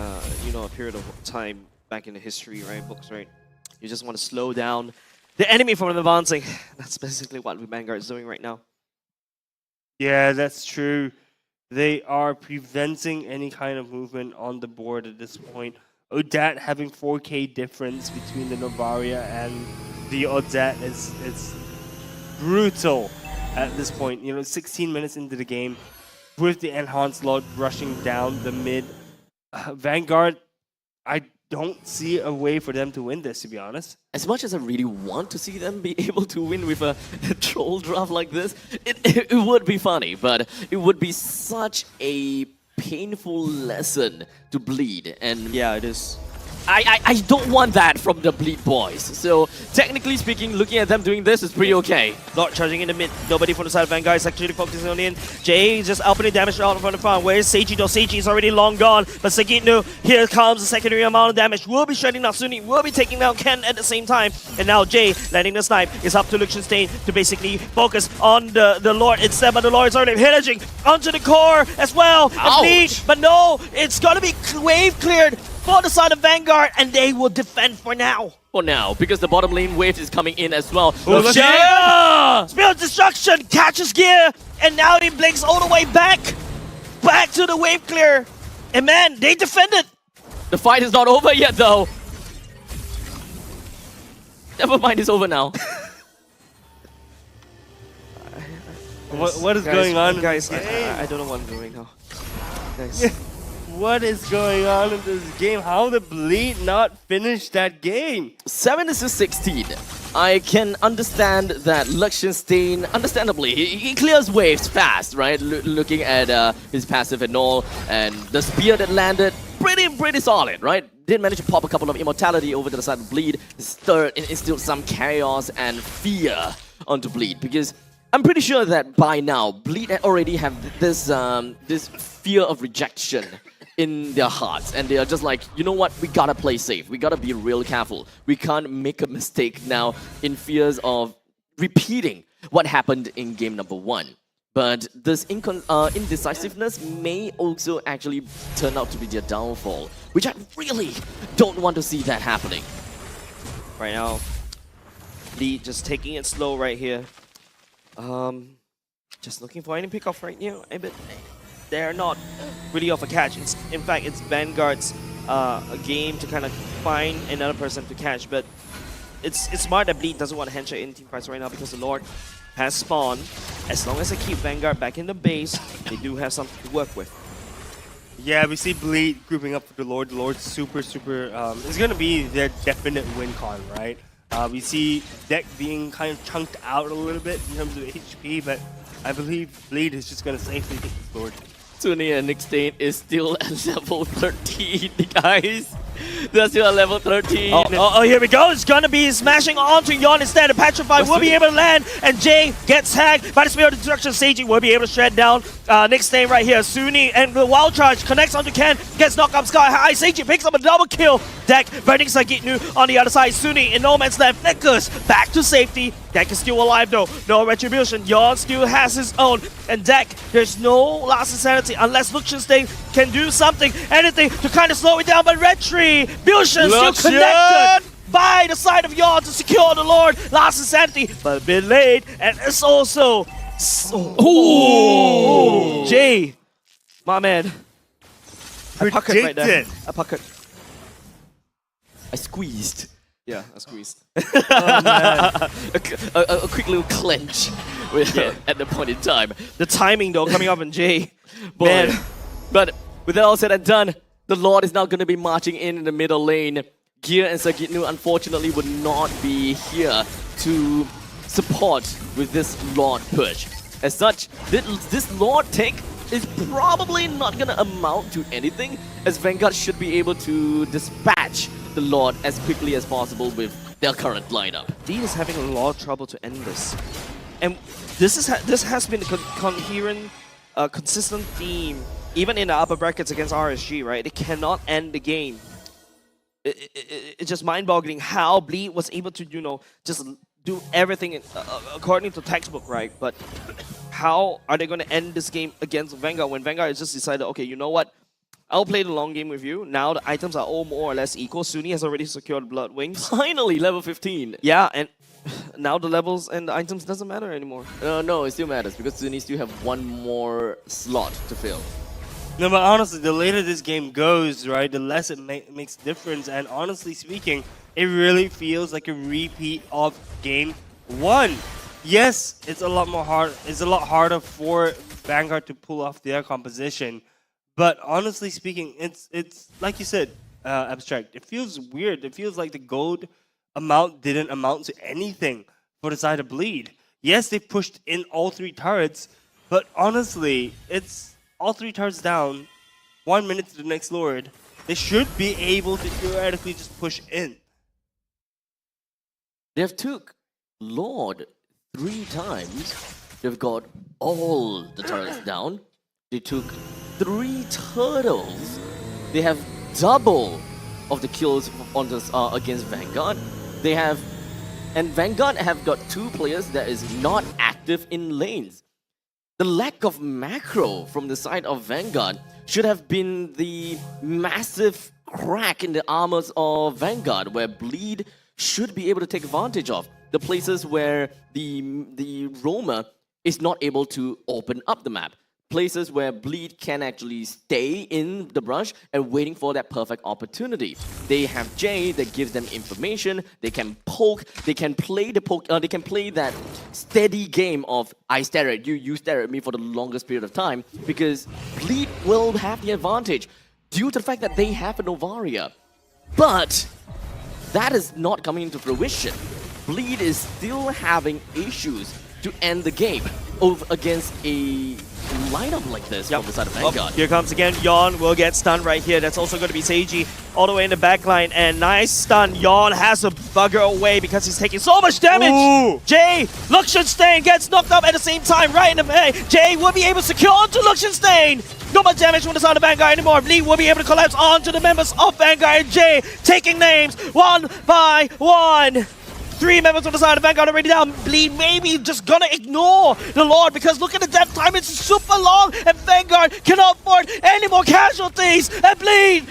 Speaker 3: you know, a period of time back in the history, right? Books, right? You just want to slow down the enemy from advancing. That's basically what Vanguard is doing right now.
Speaker 1: Yeah, that's true. They are preventing any kind of movement on the board at this point. Odat having 4K difference between the Novaria and the Odat is brutal at this point. You know, 16 minutes into the game with the enhanced Lord rushing down the mid. Vanguard, I don't see a way for them to win this, to be honest.
Speaker 2: As much as I really want to see them be able to win with a troll draft like this, it would be funny, but it would be such a painful lesson to Bleed. And
Speaker 3: yeah, it is.
Speaker 2: I don't want that from the Bleed boys. So technically speaking, looking at them doing this is pretty okay.
Speaker 3: Lord charging in the mid. Nobody from the side of Vanguard is actually focusing on in. Jay just outputting damage out from the front. Where's Seiji though? Seiji is already long gone. But Sagitnu, here comes the secondary amount of damage. Will be shredding Natsuni. Will be taking down Ken at the same time. And now Jay landing the snipe is up to Lichtenstein to basically focus on the Lord instead. But the Lord is already hillaging onto the core as well. And Bleed, but no, it's gonna be wave cleared for the side of Vanguard, and they will defend for now.
Speaker 2: For now, because the bottom lane wave is coming in as well.
Speaker 3: Yeah! Spear of Destruction catches gear, and now he blinks all the way back to the wave clear. And man, they defended.
Speaker 2: The fight is not over yet, though. Never mind, it's over now.
Speaker 1: What is going on?
Speaker 3: Guys, I don't know what I'm doing now. Guys.
Speaker 1: What is going on in this game? How did Bleed not finish that game?
Speaker 2: 7-16. I can understand that Lichtenstein, understandably, he clears waves fast, right? Looking at his passive and all, and the spear that landed, pretty solid, right? Did manage to pop a couple of immortality over to the side of Bleed. His third instilled some chaos and fear onto Bleed, because I'm pretty sure that by now, Bleed already have this this fear of rejection in their hearts, and they are just like, you know what, we gotta play safe, we gotta be real careful, we can't make a mistake now in fears of repeating what happened in game number 1. But this indecisiveness may also actually turn out to be their downfall, which I really don't want to see that happening.
Speaker 3: Right now, Lee just taking it slow right here. Just looking for any pickoff right now, but they're not really off a catch. In fact, it's Vanguard's a game to kind of find another person to catch, but it's smart that Bleed doesn't want to handshake in team fights right now because the Lord has spawned. As long as they keep Vanguard back in the base, they do have something to work with.
Speaker 1: Yeah, we see Bleed grouping up for the Lord. The Lord's super, it's going to be their definite win con, right? We see deck being kind of chunked out a little bit in terms of HP, but I believe Bleed is just going to safely take this Lord.
Speaker 2: Sunny and Nickstein is still at level 13, guys. They're still at level 13.
Speaker 3: Oh, here we go. It's gonna be smashing onto Yon instead. The Petrify will be able to land, and Jay gets tagged by the Spear of Destruction. Seiji will be able to shred down Nickstein right here. Sunny and the Wild Charge connects onto Ken, gets knocked up sky high. Seiji picks up a double kill. Deck burning Sagitnu on the other side. Sunny in no man's land. Nicholas back to safety. Deck is still alive though. No retribution. Yon still has his own. And Deck, there's no last insanity unless Lichtenstein can do something, anything to kind of slow it down. But Retribution still connected by the side of Yon to secure the Lord. Last insanity, but a bit late. And it's also Jay, my man. I puckered right there. I puckered.
Speaker 2: I squeezed.
Speaker 3: Yeah, I squeezed.
Speaker 2: a quick little clench at the point in time.
Speaker 3: The timing though coming up in Jay.
Speaker 2: Man. But with that all said and done, the Lord is now going to be marching in the middle lane. Gear and Sagitnu unfortunately would not be here to support with this Lord push. As such, this Lord take is probably not going to amount to anything, as Vanguard should be able to dispatch the Lord as quickly as possible with their current lineup.
Speaker 3: Bleed is having a lot of trouble to end this. And this has been a coherent, consistent theme, even in the upper brackets against RSG, right? They cannot end the game. It's just mind-boggling how Bleed was able to, just do everything according to textbook, right? But how are they going to end this game against Vanguard when Vanguard has just decided, okay, you know what? I'll play the long game with you. Now the items are all more or less equal. Sunni has already secured Blood Wings.
Speaker 2: Finally, level 15.
Speaker 3: Yeah, and now the levels and the items doesn't matter anymore.
Speaker 2: No, it still matters because Sunni still have one more slot to fill.
Speaker 1: No, but honestly, the later this game goes, right, the less it makes difference. And honestly speaking, it really feels like a repeat of game 1. Yes, it's a lot more hard. It's a lot harder for Vanguard to pull off their composition. But honestly speaking, it's like you said, Abstract. It feels weird. It feels like the gold amount didn't amount to anything for the side of Bleed. Yes, they pushed in all 3 turrets, but honestly, it's all 3 turrets down, 1 minute to the next Lord. They should be able to theoretically just push in.
Speaker 2: They've took Lord 3 times. They've got all the turrets down. They took 3 turtles. They have double of the kills on this, against Vanguard. They have, and Vanguard have got 2 players that is not active in lanes. The lack of macro from the side of Vanguard should have been the massive crack in the armors of Vanguard, where Bleed should be able to take advantage of. The places where the roamer is not able to open up the map. Places where Bleed can actually stay in the brush and waiting for that perfect opportunity. They have Jay that gives them information. They can poke. They can play the poke. They can play that steady game of I stare at you, you stare at me for the longest period of time, because Bleed will have the advantage due to the fact that they have a Novaria. But that is not coming into fruition. Bleed is still having issues to end the game against a lineup like this from the side of Vanguard.
Speaker 3: Here comes again, Yon will get stunned right here. That's also going to be Seiji all the way in the backline. And nice stun. Yon has to bugger away because he's taking so much damage.
Speaker 1: Ooh.
Speaker 3: Jay, Luxenstein gets knocked up at the same time right in the bay. Jay will be able to secure onto Luxenstein. No much damage from the side of Vanguard anymore. Lee will be able to collapse onto the members of Vanguard. And Jay taking names one by one. 3 members on the side of Vanguard already down. Bleed maybe just gonna ignore the Lord because look at the death time, it's super long and Vanguard cannot afford any more casualties. And Bleed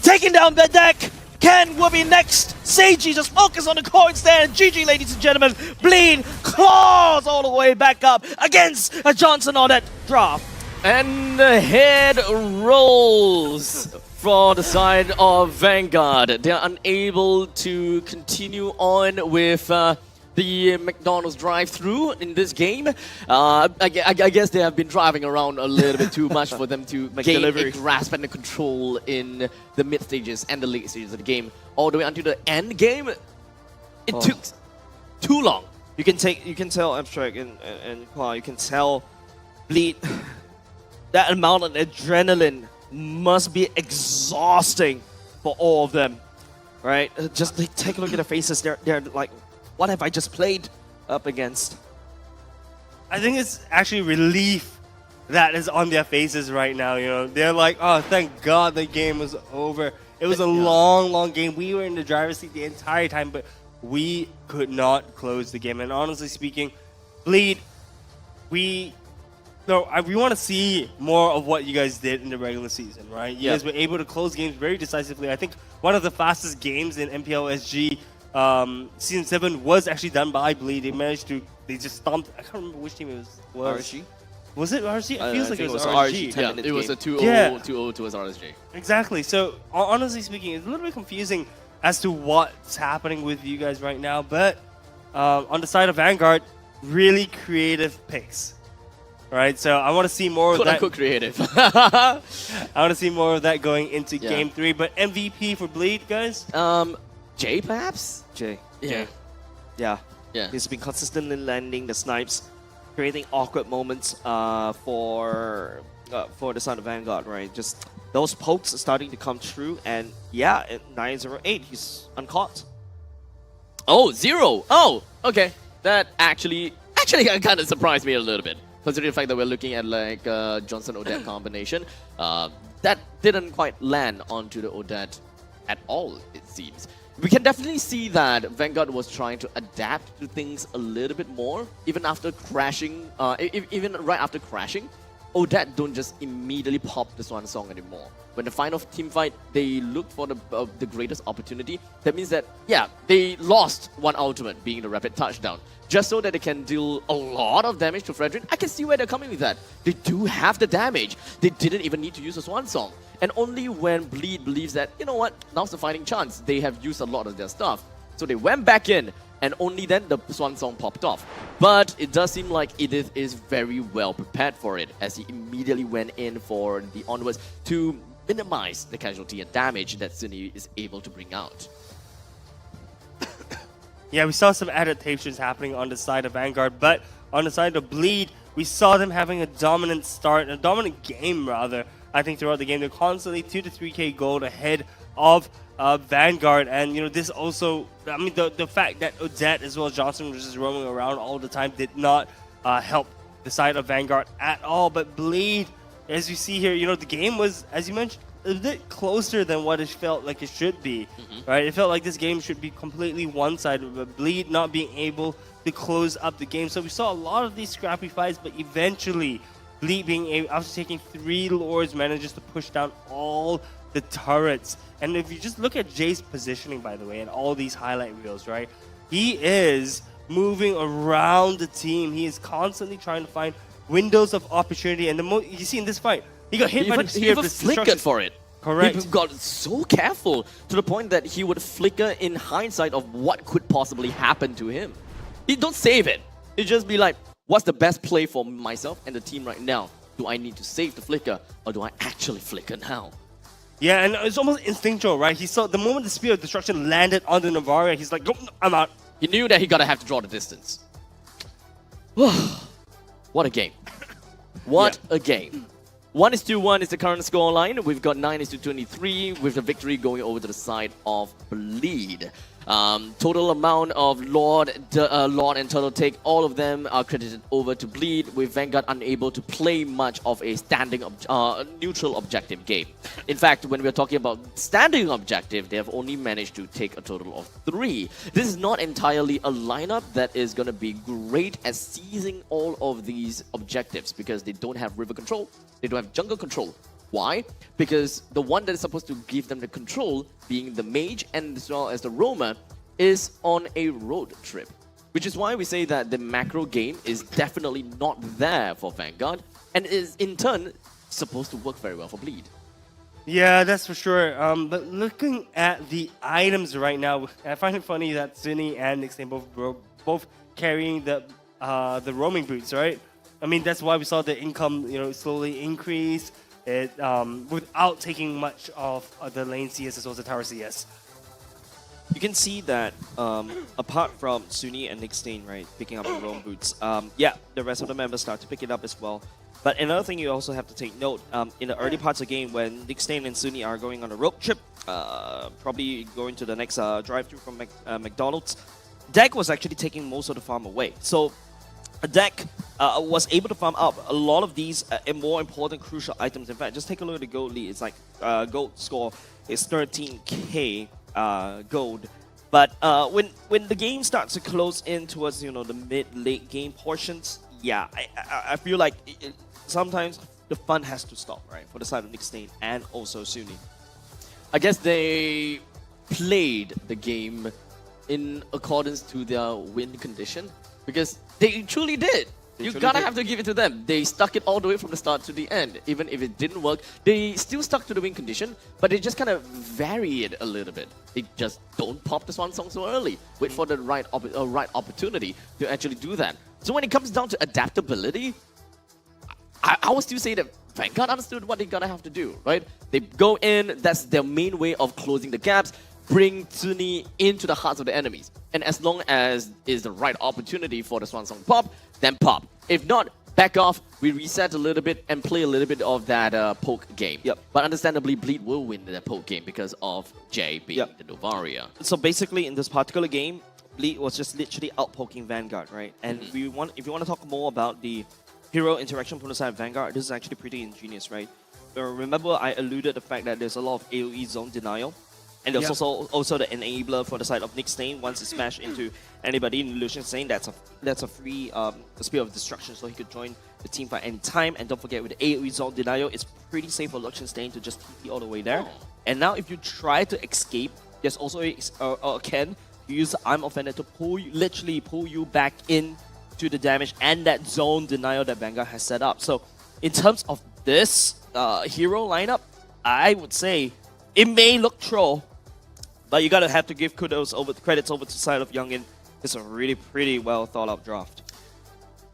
Speaker 3: taking down the deck. Ken will be next. Seiji just focus on the coin stand. GG, ladies and gentlemen. Bleed claws all the way back up against Johnson on that drop.
Speaker 2: And the head rolls from the side of Vanguard. They're unable to continue on with the McDonald's drive-thru in this game. I guess they have been driving around a little bit too much for them to gain a grasp and a control in the mid stages and the late stages of the game. All the way until the end game, it took too long.
Speaker 3: You can tell Abstract and Claw, you can tell Bleed. That amount of adrenaline must be exhausting for all of them, right? Just take a look at their faces. They're like, what have I just played up against?
Speaker 1: I think it's actually relief that is on their faces right now. You know, they're like, oh, thank God the game was over. It was a long game. We were in the driver's seat the entire time, but we could not close the game. And honestly speaking, Bleed, we want to see more of what you guys did in the regular season, right? You guys were able to close games very decisively. I think one of the fastest games in MPL SG Season 7 was actually done by Bleed. They just stomped, I can't remember which team it was.
Speaker 2: RSG?
Speaker 1: Was it RSG? It feels like it was
Speaker 2: RSG.
Speaker 1: RSG.
Speaker 2: Yeah, it was a 2-0 towards RSG.
Speaker 1: Exactly. So, honestly speaking, it's a little bit confusing as to what's happening with you guys right now. But on the side of Vanguard, really creative picks. Right, so I want to see more of that.
Speaker 2: Creative.
Speaker 1: I want to see more of that going into Game 3. But MVP for Bleed, guys?
Speaker 2: Jay, perhaps?
Speaker 3: Jay.
Speaker 2: Yeah.
Speaker 3: He's been consistently landing the snipes, creating awkward moments for the side of Vanguard, right? Just those pokes are starting to come true. And yeah, at 908, he's uncaught.
Speaker 2: Oh, 0. Oh, okay. That actually kind of surprised me a little bit. Considering the fact that we're looking at like Johnson-Odette combination, that didn't quite land onto the Odette at all, it seems. We can definitely see that Vanguard was trying to adapt to things a little bit more, even after crashing, even right after crashing. Odette don't just immediately pop the Swan Song anymore. When the final team fight, they look for the greatest opportunity. That means that, yeah, they lost one ultimate, being the rapid touchdown, just so that they can deal a lot of damage to Fredrin. I can see where they're coming with that. They do have the damage. They didn't even need to use a Swan Song. And only when Bleed believes that, you know what, now's the fighting chance, they have used a lot of their stuff. So they went back in, and only then the Swan Song popped off. But it does seem like Edith is very well prepared for it, as he immediately went in for the onwards to minimize the casualty and damage that Sunny is able to bring out.
Speaker 1: Yeah, we saw some adaptations happening on the side of Vanguard, but on the side of Bleed, we saw them having a dominant start, a dominant game rather. I think throughout the game, they're constantly 2 to 3k gold ahead of Vanguard, and you know, this also, I mean, the fact that Odette as well as Johnson was just roaming around all the time did not help the side of Vanguard at all. But Bleed, as you see here, you know, the game was, as you mentioned, a bit closer than what it felt like it should be, right? It felt like this game should be completely one-sided, but Bleed not being able to close up the game. So we saw a lot of these scrappy fights, but eventually Bleed being able, after taking 3 Lords, manages to push down all the turrets. And if you just look at Jay's positioning, by the way, and all these highlight reels, right? He is moving around the team. He is constantly trying to find windows of opportunity. And the you see in this fight, he got hit by the spear of destruction.
Speaker 2: Flickered for it.
Speaker 1: Correct.
Speaker 2: He got so careful to the point that he would flicker in hindsight of what could possibly happen to him. He don't save it. He'd just be like, what's the best play for myself and the team right now? Do I need to save the flicker, or do I actually flicker now?
Speaker 1: Yeah, and it's almost instinctual, right? He saw the moment the Spear of Destruction landed on the Navaria, he's like, oh, I'm out.
Speaker 2: He knew that he gotta have to draw the distance. What a game. What a game. 1-1 is the current score line. We've got 9-23 with the victory going over to the side of Bleed. Total amount of Lord and Turtle Take, all of them are credited over to Bleed, with Vanguard unable to play much of a standing neutral objective game. In fact, when we're talking about standing objective, they have only managed to take a total of 3. This is not entirely a lineup that is going to be great at seizing all of these objectives, because they don't have river control, they don't have jungle control. Why? Because the one that is supposed to give them the control, being the mage and as well as the roamer, is on a road trip. Which is why we say that the macro game is definitely not there for Vanguard, and is in turn supposed to work very well for Bleed.
Speaker 1: Yeah, that's for sure. But looking at the items right now, I find it funny that Sunny and Nixon both carrying the roaming boots, right? I mean, that's why we saw the income, you know, slowly increase. It, without taking much of the lane CS as well as the tower CS.
Speaker 3: You can see that apart from Sunny and Nick Stain, right, picking up the roam boots, yeah, the rest of the members start to pick it up as well. But another thing you also have to take note, in the early parts of the game when Nick Stain and Sunny are going on a road trip, probably going to the next drive-thru from McDonald's, Deck was actually taking most of the farm away. So Deck was able to farm up a lot of these more important, crucial items. In fact, just take a look at the gold lead. It's like gold score is 13k gold. But when the game starts to close in towards, you know, the mid-late game portions, yeah, I feel like sometimes the fun has to stop, right, for the side of Nick Stain and also Sunny.
Speaker 2: I guess they played the game in accordance to their win condition, because they truly did. You gotta have to give it to them. They stuck it all the way from the start to the end. Even if it didn't work, they still stuck to the win condition, but they just kind of vary it a little bit. They just don't pop the Swan Song so early. Wait for the right opportunity to actually do that. So when it comes down to adaptability, I would still say that Vanguard understood what they gotta have to do, right? They go in, that's their main way of closing the gaps, bring Sunny into the hearts of the enemies. And as long as is the right opportunity for the Swan Song pop, then pop. If not, back off, we reset a little bit and play a little bit of that poke game.
Speaker 3: Yep.
Speaker 2: But understandably, Bleed will win that poke game because of Jay being the Novaria.
Speaker 3: So basically, in this particular game, Bleed was just literally out-poking Vanguard, right? And if you want to talk more about the hero interaction from the side of Vanguard, this is actually pretty ingenious, right? Remember, I alluded to the fact that there's a lot of AoE zone denial. And there's also the enabler for the side of Nick Stain. Once he smash into anybody in Lucian Stain, that's a free Spear of Destruction, so he could join the team fight anytime. And don't forget, with the AoE Zone Denial, it's pretty safe for Lucian Stain to just TP all the way there. And now if you try to escape, there's also a Ken who use the Arm Offender to literally pull you back in to the damage and that zone denial that Vanguard has set up. So in terms of this hero lineup, I would say it may look troll, but you gotta have to give credits over to the side of Youngin. It's a really pretty well thought out draft.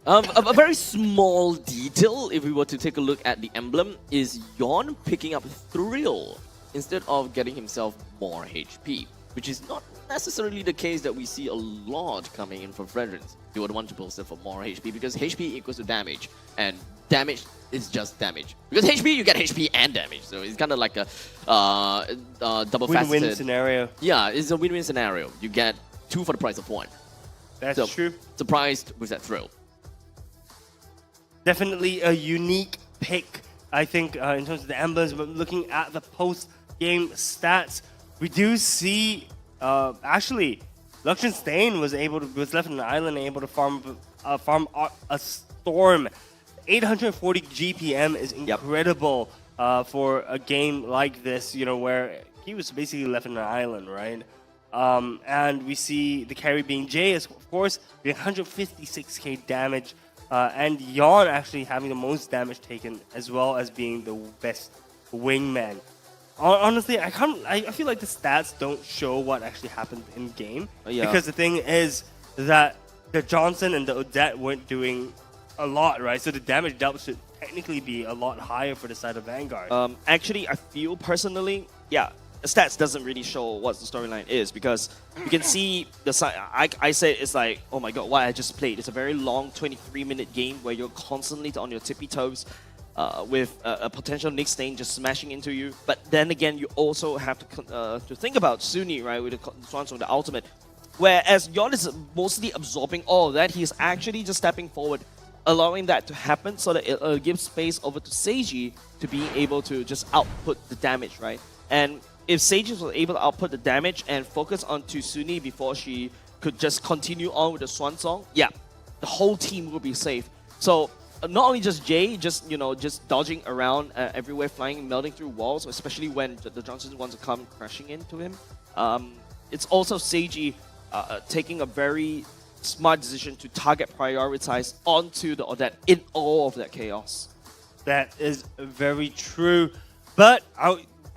Speaker 2: A very small detail, if we were to take a look at the emblem, is Yon picking up Thrill instead of getting himself more HP, which is not necessarily the case that we see a lot coming in from Fredrins. You would want to post it for more HP because HP equals to damage, and damage is just damage. Because HP, you get HP and damage, so it's kind of like a double-faceted
Speaker 1: win-win scenario.
Speaker 2: Yeah, it's a win-win scenario. You get 2 for the price of 1.
Speaker 1: That's true.
Speaker 2: Surprised with that Thrill.
Speaker 1: Definitely a unique pick, I think, in terms of the emblems. But looking at the post-game stats, we do see actually Lucian Stain was left on the island and able to farm a storm. 840 GPM is incredible for a game like this, you know, where he was basically left on an island, right? And we see the carry being Jay, of course, with 156k damage, and Yon actually having the most damage taken, as well as being the best wingman. Honestly, I feel like the stats don't show what actually happened in game, because the thing is that the Johnson and the Odette weren't doing a lot, right? So the damage dealt should technically be a lot higher for the side of Vanguard.
Speaker 3: Actually, I feel personally, the stats doesn't really show what the storyline is, because you can see the side. I say it's like, oh my god, what I just played. It's a very long 23-minute game where you're constantly on your tippy toes with a potential Nick Stain just smashing into you. But then again, you also have to think about Sunni, right, with the Swans on the ultimate. Whereas Yon is mostly absorbing all of that, he's actually just stepping forward, allowing that to happen so that it gives space over to Seiji to be able to just output the damage, right? And if Seiji was able to output the damage and focus onto Sunni before she could just continue on with the Swan Song, the whole team will be safe. So not only just Jay, just dodging around everywhere, flying, melting through walls, especially when the Johnsons want to come crashing into him. It's also Seiji taking a very smart decision to target prioritize onto the Odette in all of that chaos.
Speaker 1: That is very true. But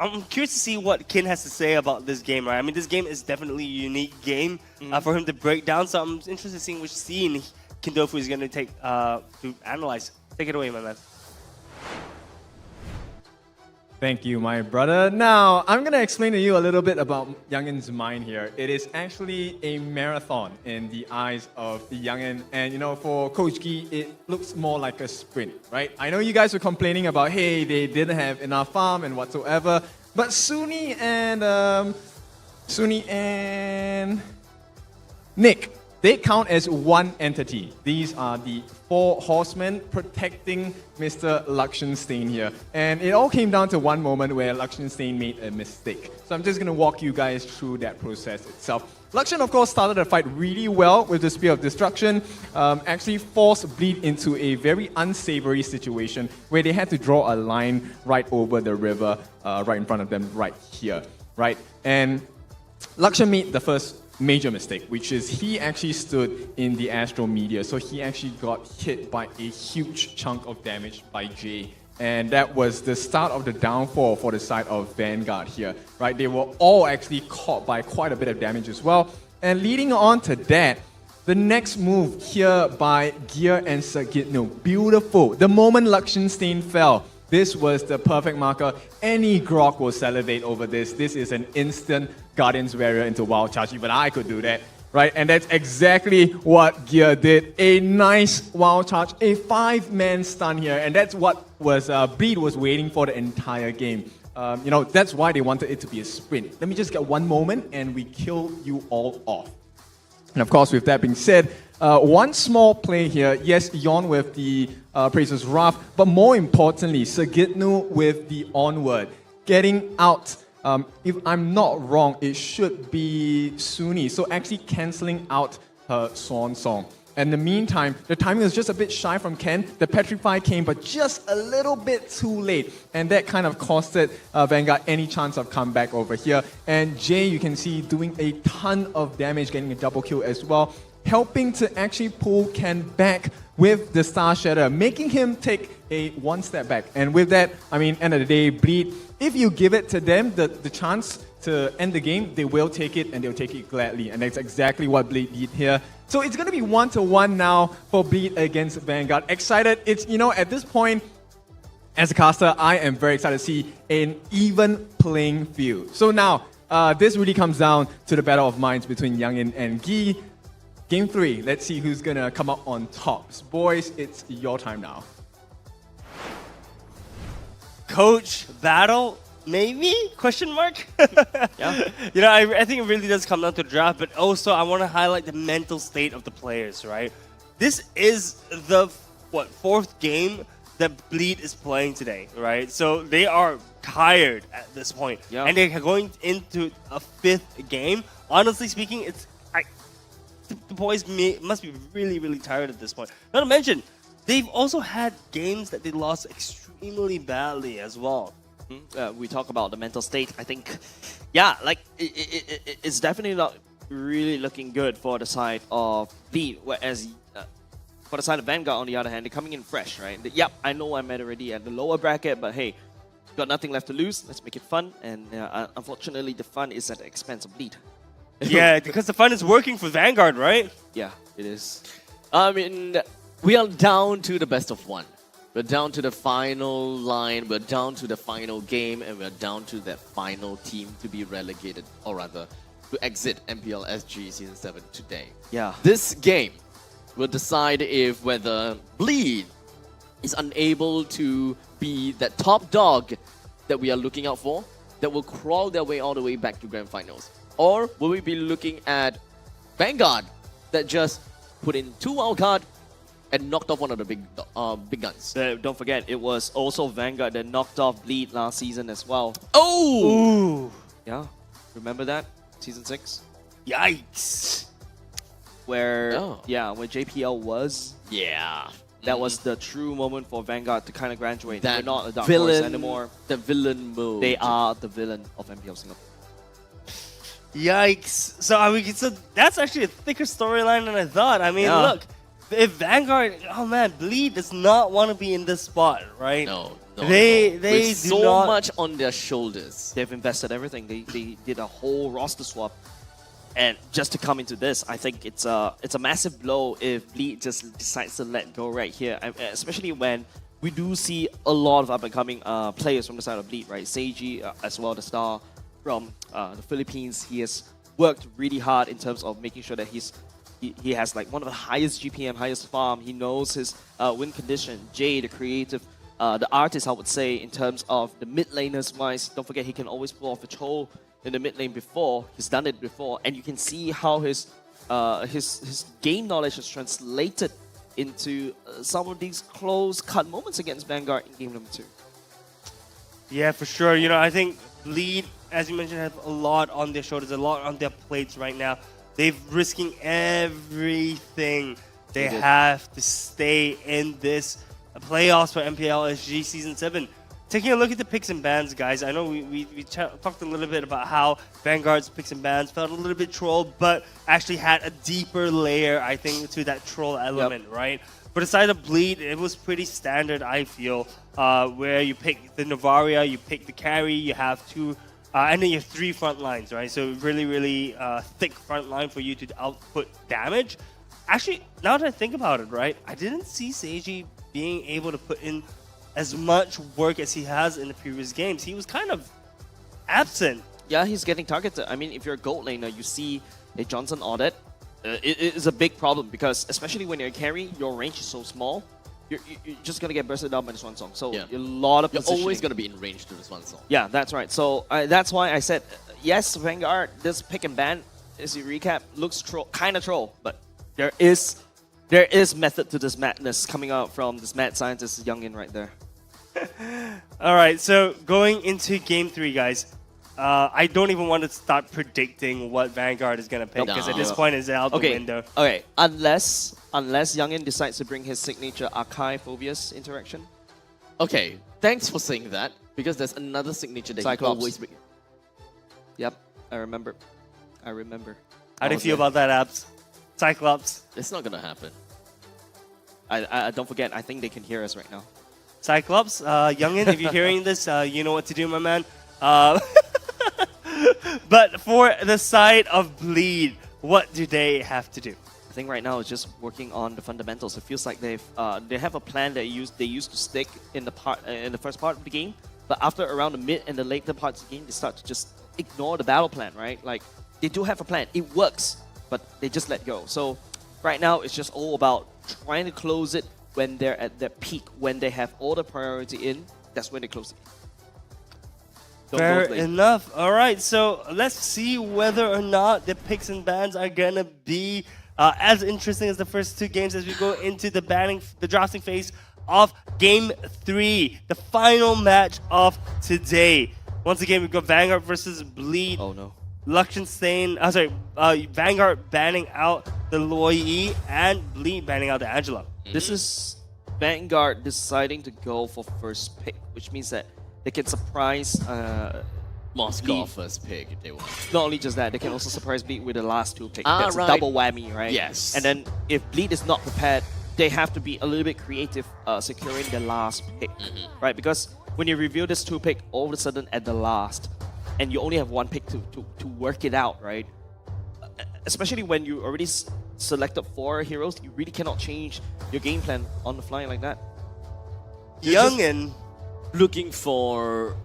Speaker 1: I'm curious to see what Kin has to say about this game, right? I mean, this game is definitely a unique game for him to break down. So I'm interested in seeing which scene Kindofu is going to take to analyze. Take it away, my man.
Speaker 18: Thank you, my brother. Now, I'm going to explain to you a little bit about Youngin's mind here. It is actually a marathon in the eyes of the Youngin. And, you know, for Coach Gi, it looks more like a sprint, right? I know you guys were complaining about, hey, they didn't have enough farm and whatsoever. But Sunni and Nick, they count as one entity. These are the 4 horsemen protecting Mr. Lucian Stain here. And it all came down to one moment where Lucian Stain made a mistake. So I'm just going to walk you guys through that process itself. Lucian, of course, started the fight really well with the Spear of Destruction. Actually forced Bleed into a very unsavory situation where they had to draw a line right over the river, right in front of them, right here, right? And Lucian made the first major mistake, which is he actually stood in the Astral Meteor, so he actually got hit by a huge chunk of damage by Jay. And that was the start of the downfall for the side of Vanguard here, right? They were all actually caught by quite a bit of damage as well. And leading on to that, the next move here by Gear and Sagitno, beautiful. The moment Lucian Stain fell, this was the perfect marker. Any Grok will salivate over this. This is an instant Guardian's Barrier into Wild Charge. Even I could do that, right? And that's exactly what Gear did. A nice Wild Charge, a 5-man stun here. And that's what was Bleed was waiting for the entire game. You know, that's why they wanted it to be a sprint. Let me just get one moment and we kill you all off. And of course, with that being said, one small play here. Yes, Yon with the Praises Wrath, but more importantly, Sagitno with the Onward, getting out If I'm not wrong, it should be Suni. So actually cancelling out her Swan Song. In the meantime, the timing was just a bit shy from Ken. The Petrify came, but just a little bit too late. And that kind of costed Vanguard any chance of comeback over here. And Jay, you can see, doing a ton of damage, getting a double kill as well, helping to actually pull Ken back with the Star Shatter, making him take a one step back. And with that, I mean, end of the day, Bleed, if you give it to them, the chance to end the game, they will take it, and they'll take it gladly. And that's exactly what Bleed did here. So it's going to be 1-1 now for Bleed against Vanguard. Excited. It's, you know, at this point, as a caster, I am very excited to see an even playing field. So now, this really comes down to the battle of minds between Youngin and Gi. Game 3, let's see who's going to come out on top. Boys, it's your time now.
Speaker 1: Coach battle? Maybe? Question mark?
Speaker 2: Yeah.
Speaker 1: You know, I think it really does come down to the draft, but also I want to highlight the mental state of the players, right? This is the, fourth game that Bleed is playing today, right? So they are tired at this point.
Speaker 2: Yeah.
Speaker 1: And they're going into a 5th game. Honestly speaking, the boys must be really, really tired at this point. Not to mention, they've also had games that they lost extremely badly as well.
Speaker 3: We talk about the mental state. I think, yeah, like it's definitely not really looking good for the side of Bleed. Whereas for the side of Vanguard, on the other hand, they're coming in fresh, right? Yep, I know I'm already at the lower bracket, but hey, got nothing left to lose. Let's make it fun. And unfortunately, the fun is at the expense of Bleed.
Speaker 1: Yeah, because the fun is working for Vanguard, right?
Speaker 2: Yeah, it is. I mean, we are down to the best of 1. We're down to the final line, we're down to the final game, and we're down to that final team to be relegated, or rather, to exit MPL SG Season 7 today.
Speaker 3: Yeah.
Speaker 2: This game will decide if whether Bleed is unable to be that top dog that we are looking out for, that will crawl their way all the way back to Grand Finals. Or will we be looking at Vanguard that just put in 2 wildcard and knocked off one of the big guns?
Speaker 3: Don't forget, it was also Vanguard that knocked off Bleed last season as well.
Speaker 2: Oh!
Speaker 1: Ooh.
Speaker 3: Yeah, remember that? Season 6?
Speaker 1: Yikes!
Speaker 3: Where JPL was.
Speaker 2: Yeah.
Speaker 3: That was the true moment for Vanguard to kind of graduate.
Speaker 2: That
Speaker 3: They're not a dark
Speaker 2: villain
Speaker 3: horse anymore.
Speaker 2: The villain mode.
Speaker 3: They are the villain of MPL Singapore.
Speaker 1: Yikes! So that's actually a thicker storyline than I thought. I mean, look, if Vanguard, oh man, Bleed does not want to be in this spot, right?
Speaker 2: No.
Speaker 1: They
Speaker 2: With
Speaker 1: do
Speaker 2: so
Speaker 1: not
Speaker 2: much on their shoulders.
Speaker 3: They've invested everything. They did a whole roster swap, and just to come into this, I think it's a massive blow if Bleed just decides to let go right here, especially when we do see a lot of up-and-coming players from the side of Bleed, right? Seiji, as well, the star from the Philippines. He has worked really hard in terms of making sure that he has like one of the highest GPM, highest farm. He knows his win condition. Jay, the creative, the artist, I would say, in terms of the mid laners wise. Don't forget, he can always pull off a troll in the mid lane before. He's done it before, and you can see how his game knowledge has translated into some of these close cut moments against Vanguard in game number 2.
Speaker 1: Yeah, for sure. You know, I think Bleed, as you mentioned, have a lot on their shoulders, a lot on their plates right now. They're risking everything. They have to stay in this playoffs for MPL SG Season 7. Taking a look at the picks and bans, guys. I know we talked a little bit about how Vanguard's picks and bans felt a little bit trolled, but actually had a deeper layer, I think, to that troll element, right? For the side of Bleed, it was pretty standard, I feel, where you pick the Novaria, you pick the carry, you have 2, and then you have 3 front lines, right? So really, really thick front line for you to output damage. Actually, now that I think about it, right, I didn't see Seiji being able to put in as much work as he has in the previous games. He was kind of absent.
Speaker 3: Yeah, he's getting targeted. I mean, if you're a gold laner, you see a Johnson audit. It is a big problem because, especially when you're a carry, your range is so small. You're just going to get bursted out by this one song. So a lot of
Speaker 2: You're always going to be in range to this one song.
Speaker 3: Yeah, that's right. So that's why I said, yes, Vanguard, this pick and ban, as you recap, looks kind of troll, but there is method to this madness coming out from this mad scientist Youngin right there.
Speaker 1: All right, so going into game 3, guys. I don't even want to start predicting what Vanguard is going to pick because at this point it's out the window.
Speaker 3: Okay, unless Youngin decides to bring his signature Archive Phobias interaction.
Speaker 2: Okay, thanks for saying that because there's another signature that
Speaker 3: Cyclops.
Speaker 2: he always bring.
Speaker 3: Yep, I remember.
Speaker 1: How do you feel about that, Abs? Cyclops.
Speaker 2: It's not gonna happen.
Speaker 3: I don't forget, I think they can hear us right now.
Speaker 1: Cyclops, Youngin, if you're hearing this, you know what to do, my man. But for the side of Bleed, what do they have to do?
Speaker 3: I think right now it's just working on the fundamentals. It feels like they have a plan that they used to stick in the first part of the game, but after around the mid and the later parts of the game, they start to just ignore the battle plan, right? Like they do have a plan, it works, but they just let go. So right now it's just all about trying to close it when they're at their peak, when they have all the priority in. That's when they close it.
Speaker 1: Fair enough. All right, so let's see whether or not the picks and bans are gonna be as interesting as the first two games as we go into the drafting phase of Game 3, the final match of today. Once again, we've got Vanguard versus Bleed.
Speaker 3: Oh no.
Speaker 1: Vanguard banning out the Loi and Bleed banning out the Angela.
Speaker 3: This is Vanguard deciding to go for first pick, which means that they can surprise
Speaker 2: Moscow first pick if they want.
Speaker 3: Not only just that, they can also surprise Bleed with the last two picks. That's a double whammy, right?
Speaker 2: Yes.
Speaker 3: And then if Bleed is not prepared, they have to be a little bit creative securing the last pick, right? Because when you reveal this two pick all of a sudden at the last, and you only have one pick to work it out, right? Especially when you already selected 4 heroes, you really cannot change your game plan on the fly like that.
Speaker 1: Youngin
Speaker 2: looking for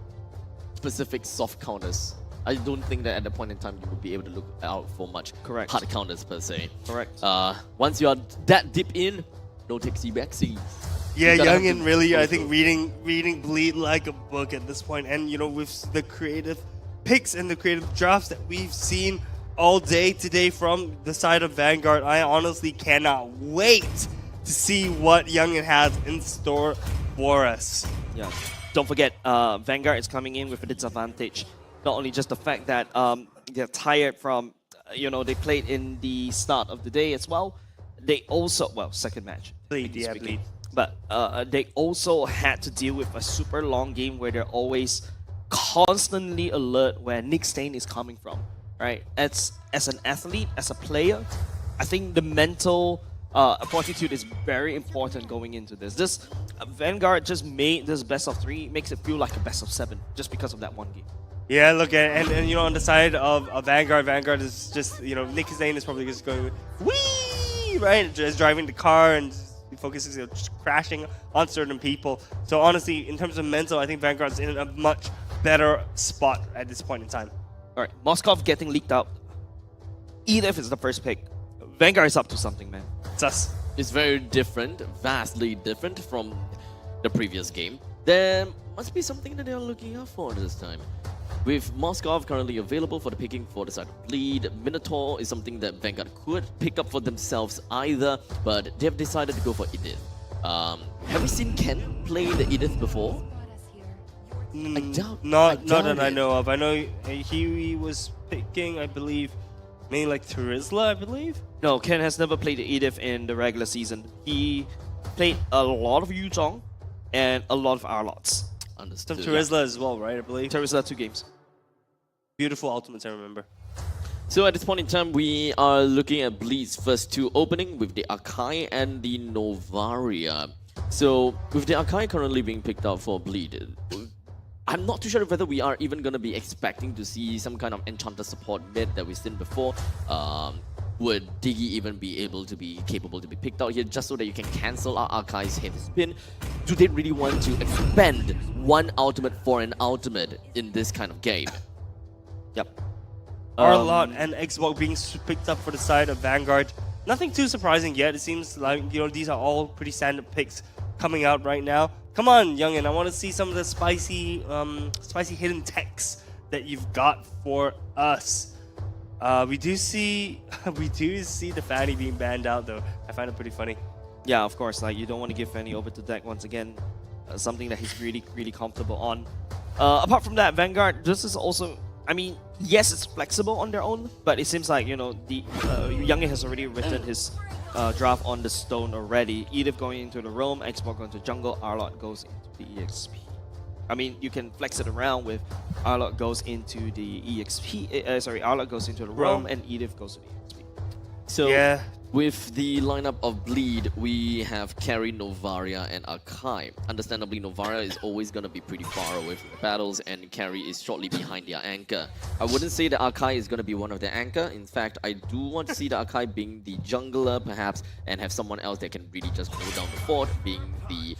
Speaker 2: specific soft counters. I don't think that at the point in time you would be able to look out for much hard counters per se.
Speaker 3: Correct.
Speaker 2: Once you're that deep in, no takesy backsies.
Speaker 1: Yeah, Youngin really, I think, reading Bleed like a book at this point. And, you know, with the creative picks and the creative drafts that we've seen all day today from the side of Vanguard, I honestly cannot wait to see what Youngin has in store for us.
Speaker 3: Yeah. Don't forget, Vanguard is coming in with a disadvantage. Not only just the fact that they're tired from, they played in the start of the day as well. They also, second match.
Speaker 1: Bleed.
Speaker 3: But they also had to deal with a super long game where they're always constantly alert where Nick Stain is coming from, right? As an athlete, as a player, I think the mental fortitude is very important going into this. This Vanguard just made this best of 3, makes it feel like a best of 7 just because of that one game.
Speaker 1: Yeah, look, and on the side of Vanguard is just, Nick Zane is probably just going, wee, right? Just driving the car and focusing, just crashing on certain people. So honestly, in terms of mental, I think Vanguard's in a much better spot at this point in time.
Speaker 3: All right, Moskov getting leaked out. Either if it's the first pick, Vanguard is up to something, man.
Speaker 1: It's us.
Speaker 2: It's very different, vastly different from the previous game. There must be something that they are looking out for this time. With Moskov currently available for the picking for the side of Bleed, Minotaur is something that Vanguard could pick up for themselves either, but they've decided to go for Edith. Have we seen Ken play the Edith before?
Speaker 1: Not that I know of. I know he was picking, I believe, mainly like Terizla, I believe.
Speaker 3: No, Ken has never played Edith in the regular season. He played a lot of Yuzhong and a lot of Arlots.
Speaker 1: Some Terizla as well, right? I believe.
Speaker 3: Terizla 2 games.
Speaker 1: Beautiful ultimates, I remember.
Speaker 2: So at this point in time, we are looking at Bleed's first 2 opening with the Akai and the Novaria. So with the Akai currently being picked out for Bleed, I'm not too sure whether we are even going to be expecting to see some kind of Enchanter support mid that we've seen before. Would Diggy even be capable to be picked out here just so that you can cancel our Akai's heavy spin? Do they really want to expend one ultimate for an ultimate in this kind of game?
Speaker 3: Yep.
Speaker 1: Arlot and Xbox being picked up for the side of Vanguard. Nothing too surprising yet. It seems like, these are all pretty standard picks coming out right now. Come on, Youngin, I want to see some of the spicy hidden techs that you've got for us. We do see the Fanny being banned out though. I find it pretty funny.
Speaker 3: Yeah, of course. Like you don't want to give Fanny over to deck once again. Something that he's really comfortable on. Apart from that, Vanguard, this is also I mean, yes, it's flexible on their own, but it seems like, the Youngin has already written his draft on the stone already. Edith going into the roam, Xbox going to jungle, Arlott goes into the EXP. I mean, you can flex it around with Arlott goes into the EXP, Arlott goes into the roam, and Edith goes to the EXP.
Speaker 2: So,
Speaker 1: yeah.
Speaker 2: With the lineup of Bleed, we have Carry, Novaria, and Akai. Understandably, Novaria is always going to be pretty far away from the battles, and Carry is shortly behind their anchor. I wouldn't say that Akai is going to be one of their anchor. In fact, I do want to see the Akai being the jungler, perhaps, and have someone else that can really just hold down the fort, being the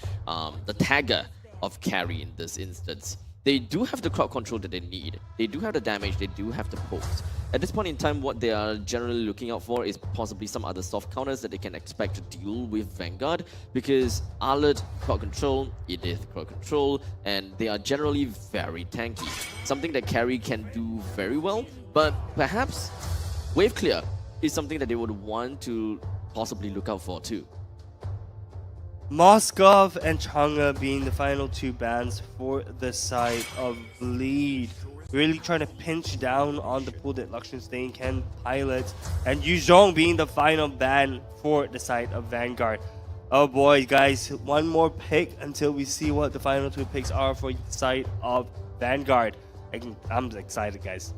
Speaker 2: tagger of Carry in this instance. They do have the crowd control that they need. They do have the damage, they do have the pokes. At this point in time, what they are generally looking out for is possibly some other soft counters that they can expect to deal with Vanguard, because Arlott, crowd control, Edith, crowd control, and they are generally very tanky. Something that Carry can do very well, but perhaps wave clear is something that they would want to possibly look out for too.
Speaker 1: Moskov and Chang'e being the final two bans for the side of Bleed. Really trying to pinch down on the pool that Luxionstein can pilot. And Yu Zhong being the final ban for the side of Vanguard. Oh boy, guys, one more pick until we see what the final two picks are for the side of Vanguard. I'm excited, guys.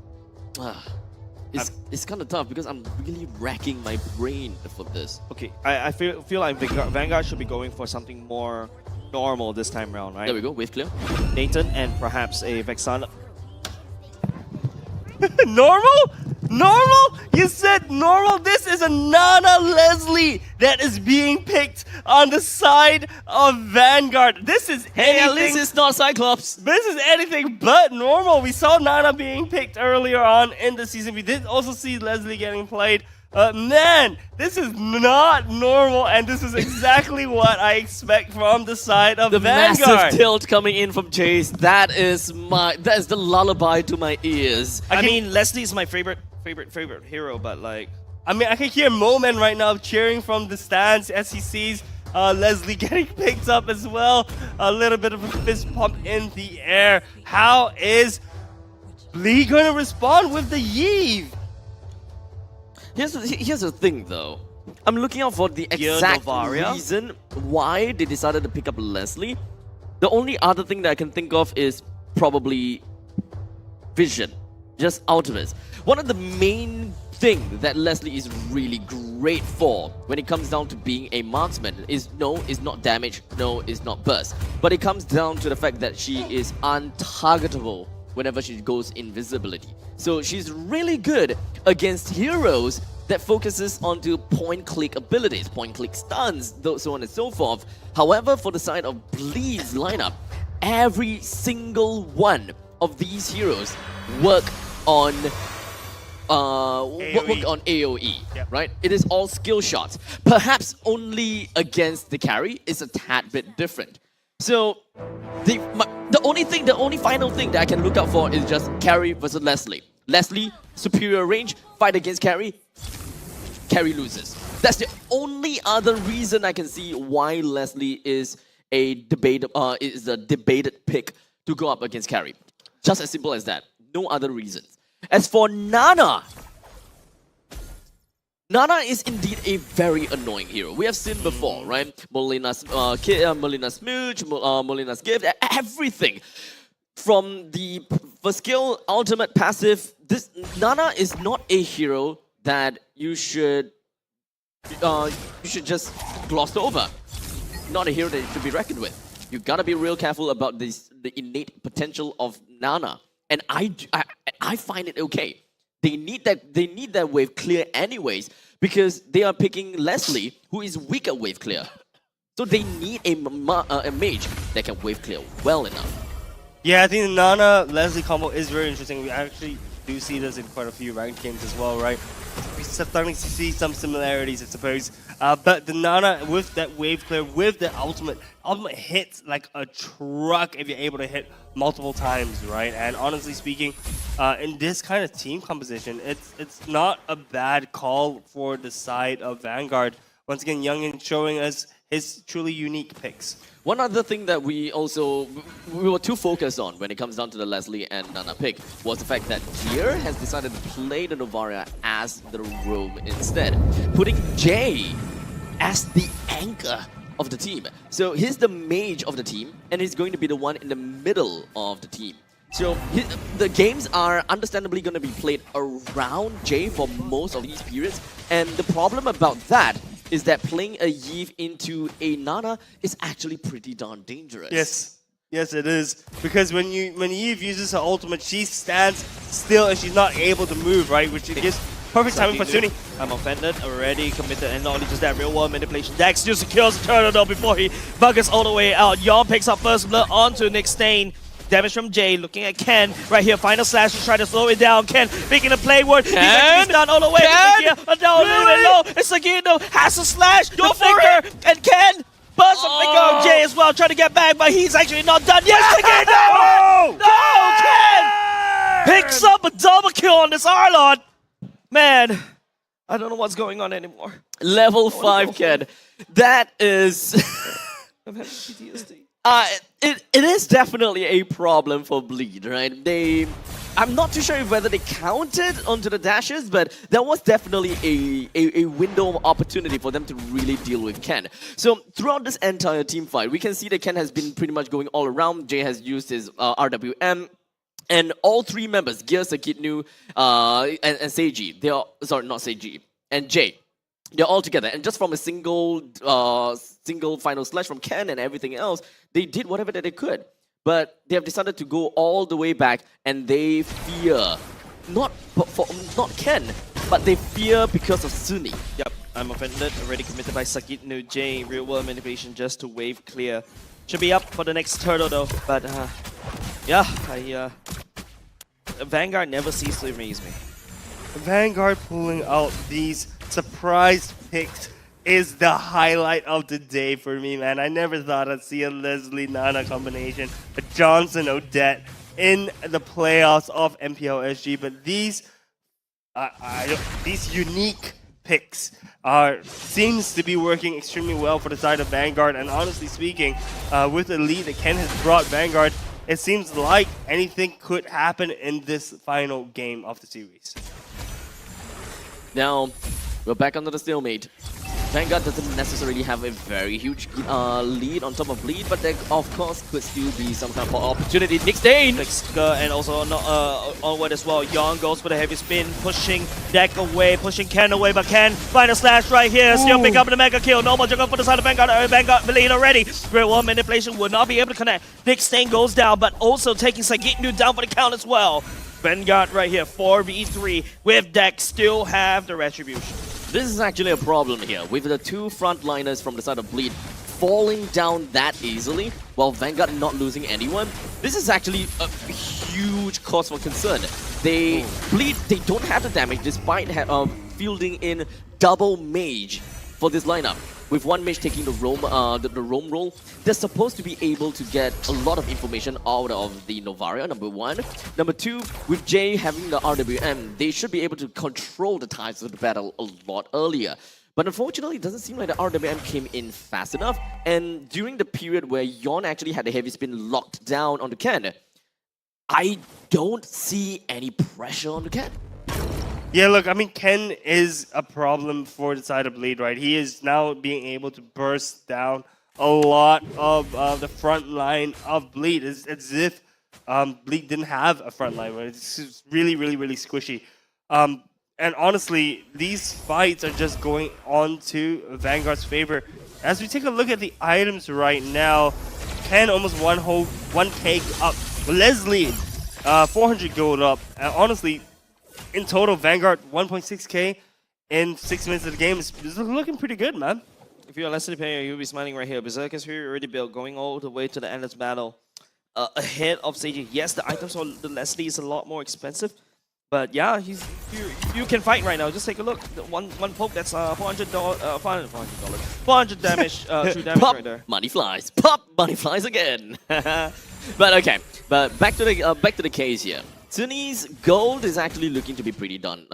Speaker 2: It's kind of tough because I'm really racking my brain for this.
Speaker 3: Okay, I feel like Vanguard should be going for something more normal this time around, right?
Speaker 2: There we go, wave clear.
Speaker 3: Nathan and perhaps a Vexana.
Speaker 1: Normal? Normal? You said normal? This is a Nana Leslie that is being picked on the side of Vanguard. This is anything.
Speaker 2: At least it's not Cyclops.
Speaker 1: This is anything but normal. We saw Nana being picked earlier on in the season. We did also see Leslie getting played. Man, this is not normal, and this is exactly what I expect from the side of Vanguard.
Speaker 2: The massive tilt coming in from Chase, that is the lullaby to my ears.
Speaker 3: I mean, Leslie is my favorite hero, but like,
Speaker 1: I mean, I can hear Moman right now cheering from the stands as he sees Leslie getting picked up as well. A little bit of a fist pump in the air. How is Lee going to respond with the Yeve?
Speaker 2: Here's the thing though. I'm looking out for the exact reason why they decided to pick up Leslie. The only other thing that I can think of is probably vision. Just ultimates. One of the main things that Leslie is really great for when it comes down to being a marksman is no, is not damage, no, is not burst. But it comes down to the fact that she is untargetable whenever she goes invisibility. So she's really good against heroes that focuses onto point-click abilities, point-click stuns, so on and so forth. However, for the side of Bleed's lineup, every single one of these heroes work on AoE,
Speaker 1: yep.
Speaker 2: Right? It is all skill shots. Perhaps only against the carry is a tad bit different. So the only final thing that I can look out for is just carry versus Leslie. Leslie, superior range, fight against carry, carry loses. That's the only other reason I can see why Leslie is a debated pick to go up against carry. Just as simple as that. No other reasons. As for Nana, Nana is indeed a very annoying hero. We have seen before, right? Molina's Smooch, Molina's Gift, everything. From the first skill, ultimate, passive, this Nana is not a hero that you should just gloss over. Not a hero that you should be reckoned with. You gotta be real careful about the innate potential of Nana. And I find it okay. They need that wave clear anyways, because they are picking Leslie, who is weak at wave clear. So they need a mage that can wave clear well enough.
Speaker 1: Yeah, I think the Nana-Leslie combo is very interesting. We actually do see this in quite a few ranked games as well, right? We're starting to see some similarities, I suppose. But the Nana, with that wave clear, with the ultimate hits like a truck if you're able to hit multiple times, right? And honestly speaking, in this kind of team composition, it's not a bad call for the side of Vanguard Once again, Youngin showing us his truly unique picks.
Speaker 2: One other thing that we were too focused on when it comes down to the Leslie and Nana pick was the fact that Gear has decided to play the Novaria as the roam instead, putting Jay as the anchor of the team. So he's the mage of the team, and he's going to be the one in the middle of the team. So the games are understandably going to be played around Jay for most of these periods, and the problem about that is that playing a Yve into a Nana is actually pretty darn dangerous.
Speaker 1: Yes, it is. Because when Yve uses her ultimate, she stands still and she's not able to move, right? Which gives perfect timing for Sunny.
Speaker 3: I'm offended, already committed, and not only just that, real world manipulation. Dex still secures the turtle though before he buggers all the way out. Yon picks up first blood onto Nick Stain. Damage from Jay, looking at Ken right here. Final slash to try to slow it down. Ken making a play word. He's actually down all the way. Down a little bit low. It's Sagino has a slash. Go for it. And Ken bursts a flicker on Jay as well, trying to get back, but he's actually not done. Yes, Sagino! No! Ken picks up a double kill on this Arlon. Man, I don't know what's going on anymore.
Speaker 2: Level 5 Ken. That is...
Speaker 3: I'm having PTSD.
Speaker 2: It is definitely a problem for Bleed, right? I'm not too sure whether they counted onto the dashes, but that was definitely a window of opportunity for them to really deal with Ken. So throughout this entire team fight, we can see that Ken has been pretty much going all around. Jay has used his RWM. And all three members, Gear, Sakitnu, and Seiji, they are, sorry, not Seiji, and Jay, they're all together. And just from a single final slash from Ken and everything else, they did whatever that they could. But they have decided to go all the way back, and they fear, not Ken, but they fear because of Sunny.
Speaker 3: Yep, I'm offended, already committed by Sakitnu. Jay, real world manipulation just to wave clear. Should be up for the next turtle though, but yeah, Vanguard never ceases to amaze me.
Speaker 1: Vanguard pulling out these surprise picks is the highlight of the day for me, man. I never thought I'd see a Leslie-Nana combination, a Johnson-Odette in the playoffs of MPL SG, but these unique picks seems to be working extremely well for the side of Vanguard, and honestly speaking, with the lead that Ken has brought Vanguard, it seems like anything could happen in this final game of the series.
Speaker 2: Now, we're back under the stalemate. Vanguard doesn't necessarily have a very huge lead on top of Bleed, but there, of course, could still be some kind of opportunity. Nick Stain!
Speaker 3: And also onward as well. Yon goes for the heavy spin, pushing Deck away, pushing Ken away, but Ken, final slash right here. Still pick up the mega kill. No more juggle for the side of Vanguard. Vanguard Bleed already. Real world manipulation will not be able to connect. Nick Stain goes down, but also taking Sagitnu down for the count as well. Vanguard right here, 4v3 with Deck still have the retribution.
Speaker 2: This is actually a problem here, with the two frontliners from the side of Bleed falling down that easily, while Vanguard not losing anyone. This is actually a huge cause for concern. Bleed, they don't have the damage despite fielding in double mage for this lineup. With one mage taking the roam role, they're supposed to be able to get a lot of information out of the Novaria, number one. Number two, with Jay having the RWM, they should be able to control the tides of the battle a lot earlier. But unfortunately, it doesn't seem like the RWM came in fast enough. And during the period where Yon actually had the heavy spin locked down on the Ken, I don't see any pressure on the Ken.
Speaker 1: Yeah, look, I mean, Ken is a problem for the side of Bleed, right? He is now being able to burst down a lot of the front line of Bleed. It's as if Bleed didn't have a front line. Right? It's just really, really, really squishy. And honestly, these fights are just going on to Vanguard's favor. As we take a look at the items right now, Ken almost 1K up. Leslie, 400 gold up. And honestly, in total, Vanguard 1.6k in 6 minutes of the game is looking pretty good, man.
Speaker 3: If you're a Leslie player, you'll be smiling right here. Berserker's Fury already built, going all the way to the endless battle. Ahead of Seiji. Yes, the items on the Leslie is a lot more expensive. But yeah, you can fight right now. Just take a look. One poke, that's $400 damage, true damage
Speaker 2: Pop,
Speaker 3: right there.
Speaker 2: money flies. Pop, money flies again. But okay, but back to the case here. Sunni's gold is actually looking to be pretty done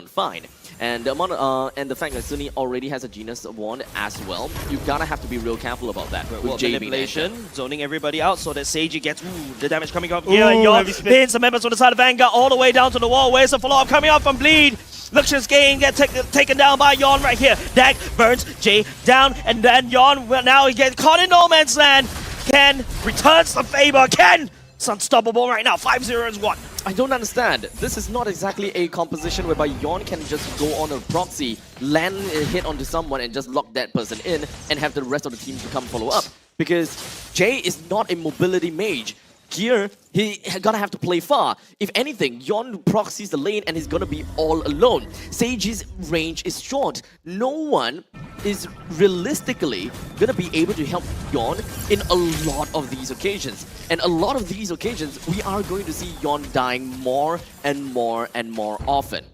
Speaker 2: fine, and the amount and the fact that Sunni already has a Genius Wand as well, you gotta have to be real careful about that. With Jay
Speaker 3: manipulation, zoning everybody out so that Seiji gets the damage coming up.
Speaker 1: Heavy
Speaker 3: Yeah,
Speaker 1: spin.
Speaker 3: pins the members on the side of Vanguard all the way down to the wall. Where's the follow-up coming up from Bleed? Luxion's game get taken down by Yon right here. Dak burns Jay down, and then Yon, well, now he gets caught in no man's land. Ken returns the favor. Ken, it's unstoppable right now. 5-0 is one.
Speaker 2: I don't understand. This is not exactly a composition whereby Yon can just go on a proxy, land a hit onto someone and just lock that person in and have the rest of the team to come follow up. Because Jay is not a mobility mage. Here, he gonna have to play far. If anything, Yon proxies the lane and he's gonna be all alone. Seiji's range is short. No one is realistically gonna be able to help Yon in a lot of these occasions. And a lot of these occasions, we are going to see Yon dying more and more and more often.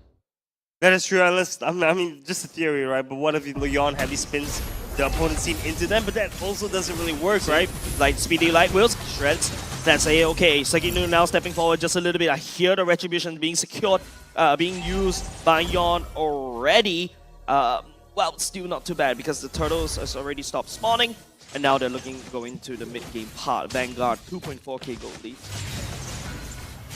Speaker 1: That is true, unless, I mean, just a theory, right? But what if Yon heavy spins the opponent's team into them? But that also doesn't really work, right?
Speaker 3: Like Speedy Light Wheels, shreds. That's a-okay. Saginu now stepping forward just a little bit. I hear the retribution being secured, being used by Yon already. Well, still not too bad because the turtles has already stopped spawning. And now they're looking to go into the mid-game part. Vanguard, 2.4k gold lead.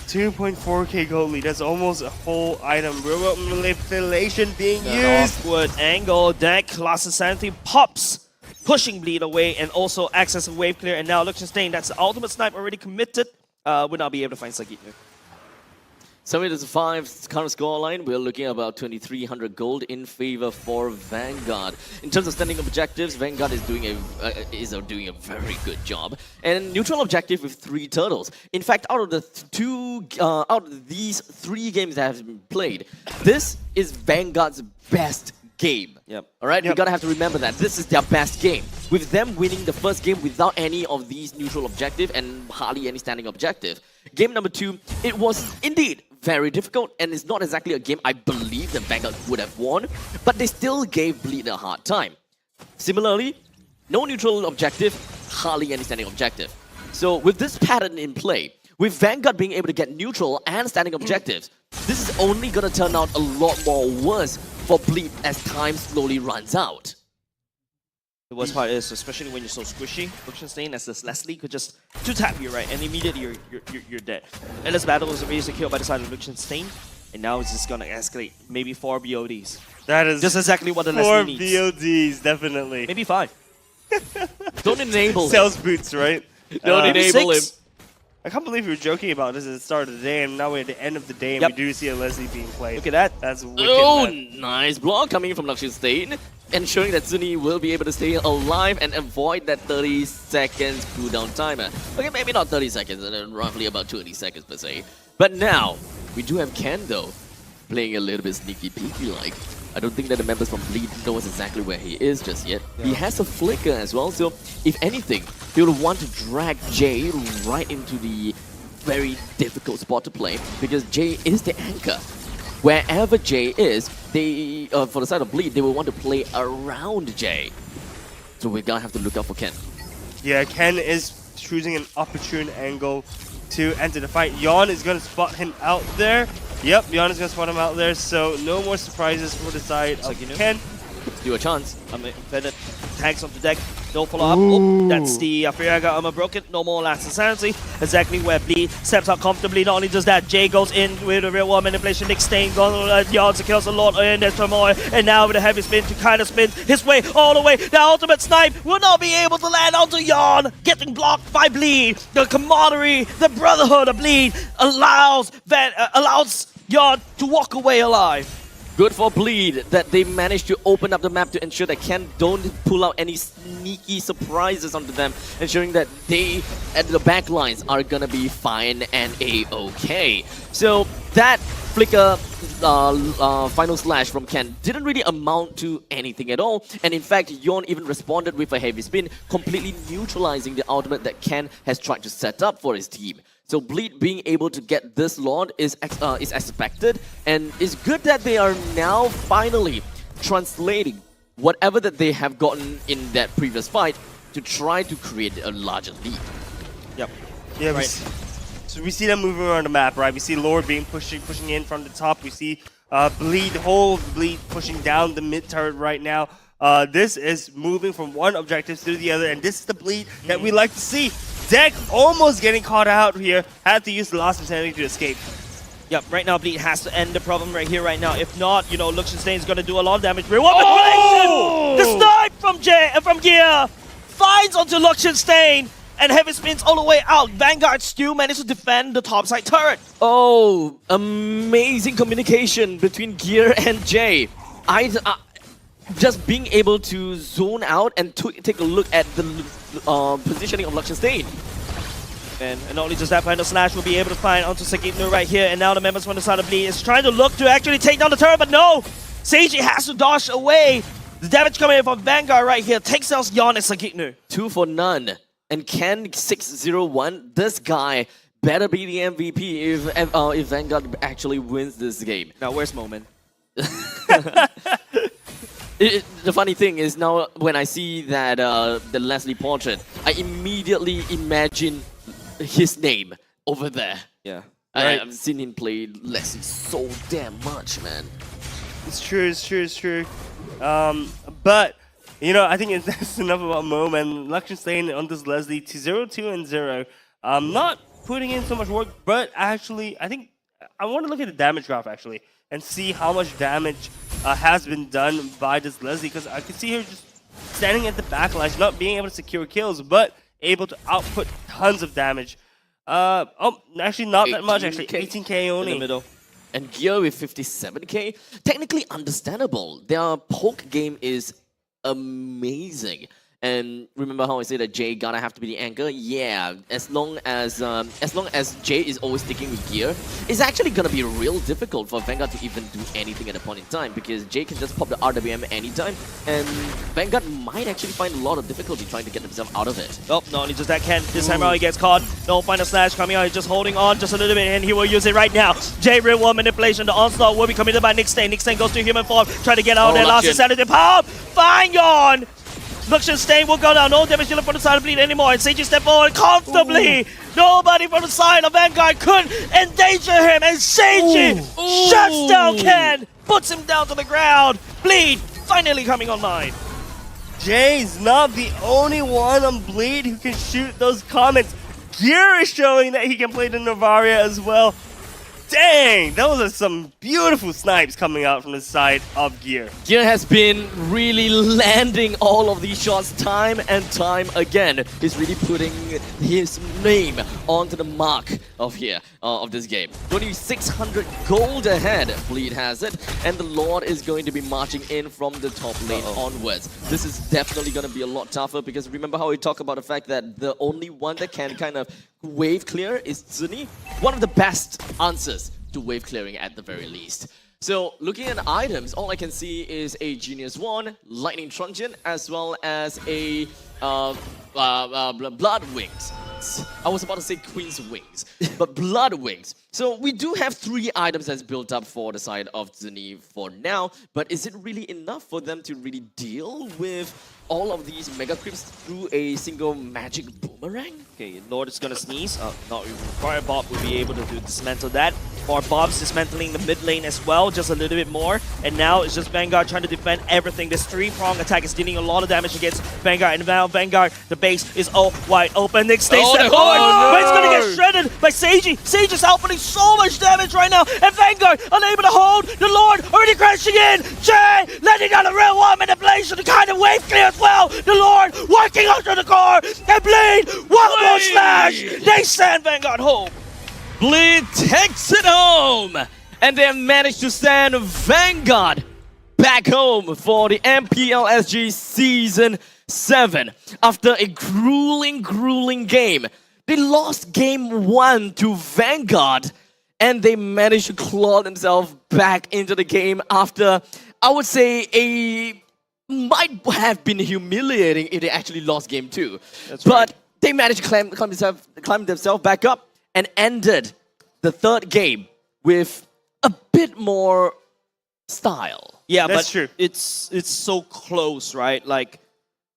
Speaker 1: 2.4k gold lead. That's almost a whole item. Real manipulation being used.
Speaker 3: Awkward angle. Deck, Class Insanity pops. Pushing Bleed away and also access a wave clear. And now Luxionstein, that's the ultimate snipe already committed. Would not be able to find Sagitnu.
Speaker 2: So it is a 5 current scoreline. We're looking at about 2,300 gold in favor for Vanguard. In terms of standing objectives, Vanguard is doing a very good job. And neutral objective with 3 turtles. In fact, out of these 3 games that have been played, this is Vanguard's best game.
Speaker 3: Yep.
Speaker 2: All right, we gotta have to remember that this is their best game. With them winning the first game without any of these neutral objective and hardly any standing objective. Game number 2, it was indeed very difficult, and it's not exactly a game I believe that Vanguard would have won, but they still gave Bleed a hard time. Similarly, no neutral objective, hardly any standing objective. So with this pattern in play, with Vanguard being able to get neutral and standing objectives, this is only gonna turn out a lot more worse for Bleed as time slowly runs out.
Speaker 3: The worst part is, especially when you're so squishy, Luxionstein as this Leslie could just 2-tap you, right? And immediately you're dead. And this battle was already secured by the side of Luxionstein, and now it's just gonna escalate. Maybe 4 BODs.
Speaker 1: That is
Speaker 3: just exactly what the Leslie needs.
Speaker 1: 4 BODs, definitely.
Speaker 3: Maybe 5.
Speaker 2: Don't enable him.
Speaker 1: Sales boots, right?
Speaker 2: Don't enable him.
Speaker 1: I can't believe we were joking about this at the start of the day, and now we're at the end of the day, and we do see a Leslie being played.
Speaker 3: Look at that.
Speaker 1: That's wicked.
Speaker 2: Oh,
Speaker 1: man.
Speaker 2: nice block coming from Luxionstein, ensuring that Sunni will be able to stay alive and avoid that 30 seconds cooldown timer. Okay, maybe not 30 seconds, and then roughly about 20 seconds per se. But now, we do have Ken though, playing a little bit sneaky peeky like. I don't think that the members from Bleed knows exactly where he is just yet. Yeah. He has a flicker as well, so if anything, he will want to drag Jay right into the very difficult spot to play because Jay is the anchor. Wherever Jay is, they for the side of Bleed, they will want to play around Jay. So we're gonna have to look out for Ken.
Speaker 1: Yeah, Ken is choosing an opportune angle to enter the fight. Yon is gonna spot him out there. Yep, Yon is going to spot him out there, so no more surprises for the side of Ken.
Speaker 2: Do a chance.
Speaker 3: Embedded tags onto deck. No follow-up. Oh, that's the Friaga armor broken. No more last insanity. Exactly where Bleed steps out comfortably. Not only does that, Jay goes in with a real world manipulation. Nick Stain goes Yon secures a lot in there's turmoil. And now with a heavy spin to kind of spin his way all the way. The ultimate snipe will not be able to land onto Yon. Getting blocked by Bleed. The camaraderie, the brotherhood of Bleed allows Yon to walk away alive.
Speaker 2: Good for Bleed that they managed to open up the map to ensure that Ken don't pull out any sneaky surprises onto them, ensuring that they at the back lines are gonna be fine and a-okay. So that flicker final slash from Ken didn't really amount to anything at all, and in fact Yon even responded with a heavy spin, completely neutralizing the ultimate that Ken has tried to set up for his team. So Bleed being able to get this Lord is expected, and it's good that they are now finally translating whatever that they have gotten in that previous fight to try to create a larger lead.
Speaker 3: Yep.
Speaker 1: Yeah,
Speaker 3: right.
Speaker 1: So we see them moving around the map, right? We see Lord being pushing in from the top. We see Bleed pushing down the mid turret right now. This is moving from one objective to the other, and this is the Bleed that we like to see. Deck almost getting caught out here. Had to use the last insanity to escape.
Speaker 3: Yep, right now Bleed has to end the problem right here, right now. If not, you know, Luxenstein is going to do a lot of damage. Oh! The snipe from Gear finds onto Luxenstein, and heavy spins all the way out. Vanguard still managed to defend the topside turret. Oh, amazing communication between Gear and Jay. Just being able to zone out and take a look at the positioning of Luxenstein. And not only just that, final slash will be able to find onto Sagitnu right here. And now the members from the side of Bleed is trying to look to actually take down the turret, but no! Seiji has to dodge away. The damage coming in from Vanguard right here takes out Yon and Sagitnu. 2 for none. And can 601, this guy better be the MVP if Vanguard actually wins this game. Now, where's Moment? The funny thing is now when I see that the Leslie portrait, I immediately imagine his name over there. Yeah.
Speaker 1: Right.
Speaker 3: I've seen him play Leslie so damn much, man.
Speaker 1: It's true. But, you know, I think that's enough about Moment. Luxenstein on this Leslie to 0-2 and 0. Not putting in so much work, but actually, I think I want to look at the damage graph actually and see how much damage has been done by this Leslie, because I can see her just standing at the backlash, not being able to secure kills, but able to output tons of damage. Actually not that much, actually. 18k only.
Speaker 3: In the middle. And Gear with 57k. Technically understandable. Their poke game is amazing. And remember how I said that Jay gotta have to be the anchor? Yeah, as long as Jay is always sticking with Gear, it's actually gonna be real difficult for Vanguard to even do anything at a point in time, because Jay can just pop the RWM anytime, and Vanguard might actually find a lot of difficulty trying to get themselves out of it. Oh, not only just that, Ken, this time around he gets caught. No final slash coming out, he's just holding on just a little bit, and he will use it right now. Jay real world manipulation, the onslaught will be committed by Nick Stain. Nick Stain goes to human form, trying to get out there, last insanity power. Fine Yon! Luxenstein will go down, no damage dealer from the side of Bleed anymore, and Seiji step forward comfortably. Nobody from the side of Vanguard could endanger him, and Seiji shuts down Ken, puts him down to the ground. Bleed finally coming online.
Speaker 1: Jay's not the only one on Bleed who can shoot those comets. Gear is showing that he can play the Novaria as well. Dang, those are some beautiful snipes coming out from the side of Gear.
Speaker 3: Gear has been really landing all of these shots time and time again. He's really putting his name onto the mark of this game. Only 600 gold ahead, Bleed has it, and the Lord is going to be marching in from the top lane onwards. This is definitely going to be a lot tougher, because remember how we talked about the fact that the only one that can kind of wave clear is Zuni? One of the best answers to wave clearing at the very least. So looking at items, all I can see is a Genius Wand, Lightning Truncheon, as well as a Blood Wings. I was about to say Queen's Wings, but Blood Wings. So we do have 3 items that's built up for the side of Zuni for now, but is it really enough for them to really deal with all of these mega creeps through a single magic boomerang? Okay, Lord is gonna sneeze. Not even Fire Bob will be able to dismantle that. Or Bob's dismantling the mid lane as well, just a little bit more. And now it's just Vanguard trying to defend everything. This 3-prong attack is dealing a lot of damage against Vanguard. And now Vanguard, the base is all wide open. Nick stays step forward, but it's gonna get shredded by Seiji. Seiji is outputting so much damage right now, and Vanguard unable to hold. The Lord already crashing in. Jay letting down a real one manipulation to kind of wave clear as well. The Lord working onto the core, and Bleed one more slash. They send Vanguard home. Bleed takes it home, and they managed to send Vanguard back home for the MPL SG Season 7 after a grueling game. They lost game 1 to Vanguard, and they managed to claw themselves back into the game after, I would say, might have been humiliating if they actually lost game 2. But they managed to climb themselves back up and ended the 3rd game with a bit more style. Yeah, that's true. It's so close, right? Like,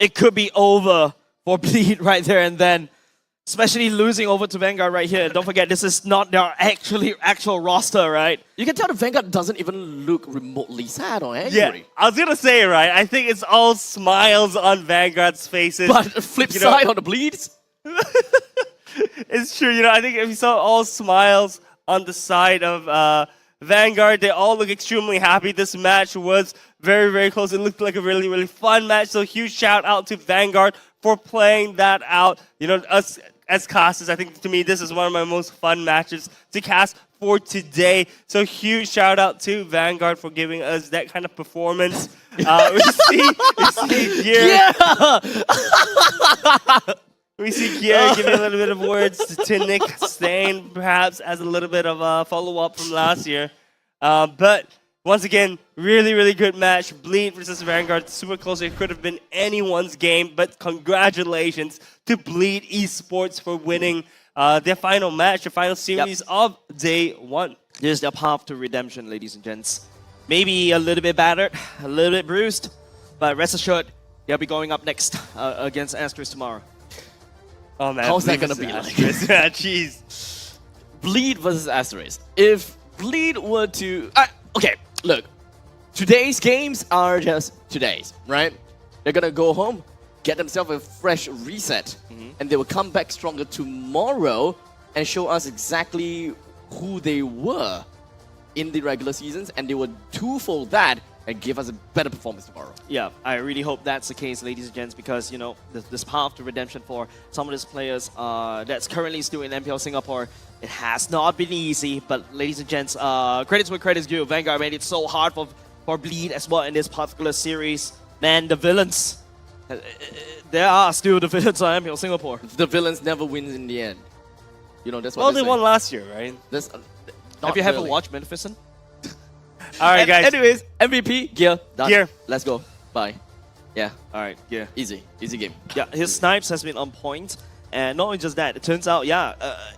Speaker 3: it could be over for Bleed right there and then. Especially losing over to Vanguard right here. Don't forget, this is not their actual roster, right?
Speaker 2: You can tell the Vanguard doesn't even look remotely sad or angry.
Speaker 1: Yeah, I was gonna say, right? I think it's all smiles on Vanguard's faces.
Speaker 2: But flip side on the bleeds.
Speaker 1: It's true, you know. I think if you saw all smiles on the side of Vanguard, they all look extremely happy. This match was very, very close. It looked like a really, really fun match. So huge shout out to Vanguard for playing that out. You know, us as casters, I think to me this is one of my most fun matches to cast for today. So huge shout out to Vanguard for giving us that kind of performance. We see Gear. We see Gear giving a little bit of words to Nick Stain, perhaps as a little bit of a follow-up from last year. But once again, really, really good match. Bleed versus Vanguard, super close. It could have been anyone's game, but congratulations to Bleed Esports for winning their final match, the final series of day one.
Speaker 3: Here's their path to redemption, ladies and gents. Maybe a little bit battered, a little bit bruised, but rest assured, they'll be going up next against Asteris tomorrow.
Speaker 1: Oh man,
Speaker 2: how's that gonna be like?
Speaker 1: Jeez.
Speaker 2: Bleed versus Asteris. If Bleed were to... okay, look. Today's games are just today's, right? They're gonna go home, get themselves a fresh reset, and they will come back stronger tomorrow and show us exactly who they were in the regular seasons, and they will twofold that and give us a better performance tomorrow.
Speaker 3: Yeah, I really hope that's the case, ladies and gents, because, you know, this path to redemption for some of these players that's currently still in MPL Singapore, it has not been easy. But, ladies and gents, credits where credits due. Vanguard made it so hard for Bleed as well in this particular series. Man, the villains, there are still the villains on MPL Singapore.
Speaker 2: The villains never win in the end. You know, that's what
Speaker 1: well, they won last year, right?
Speaker 3: Have you ever watched Maleficent?
Speaker 1: All right, guys.
Speaker 2: Anyways, MVP, Gear, done.
Speaker 1: Gear.
Speaker 2: Let's go. Bye. Yeah.
Speaker 3: All right, Gear.
Speaker 2: Easy game.
Speaker 3: Yeah, his snipes has been on point. And not only just that, it turns out,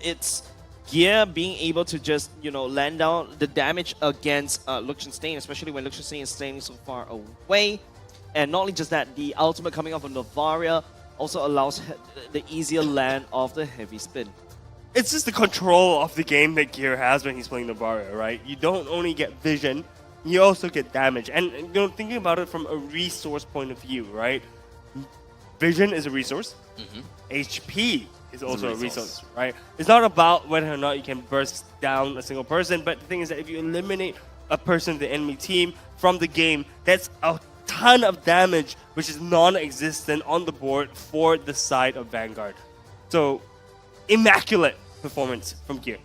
Speaker 3: it's Gear being able to just, you know, land down the damage against Liechtenstein, especially when Liechtenstein is staying so far away. And not only just that, the ultimate coming off of Novaria also allows the easier land of the heavy spin.
Speaker 1: It's just the control of the game that Gear has when he's playing Novaria, right? You don't only get vision, you also get damage. And, you know, thinking about it from a resource point of view, right? Vision is a resource. HP is also a resource, right? It's not about whether or not you can burst down a single person, but the thing is that if you eliminate a person in the enemy team from the game, that's a ton of damage, which is non-existent on the board for the side of Vanguard. So, immaculate performance from Gear.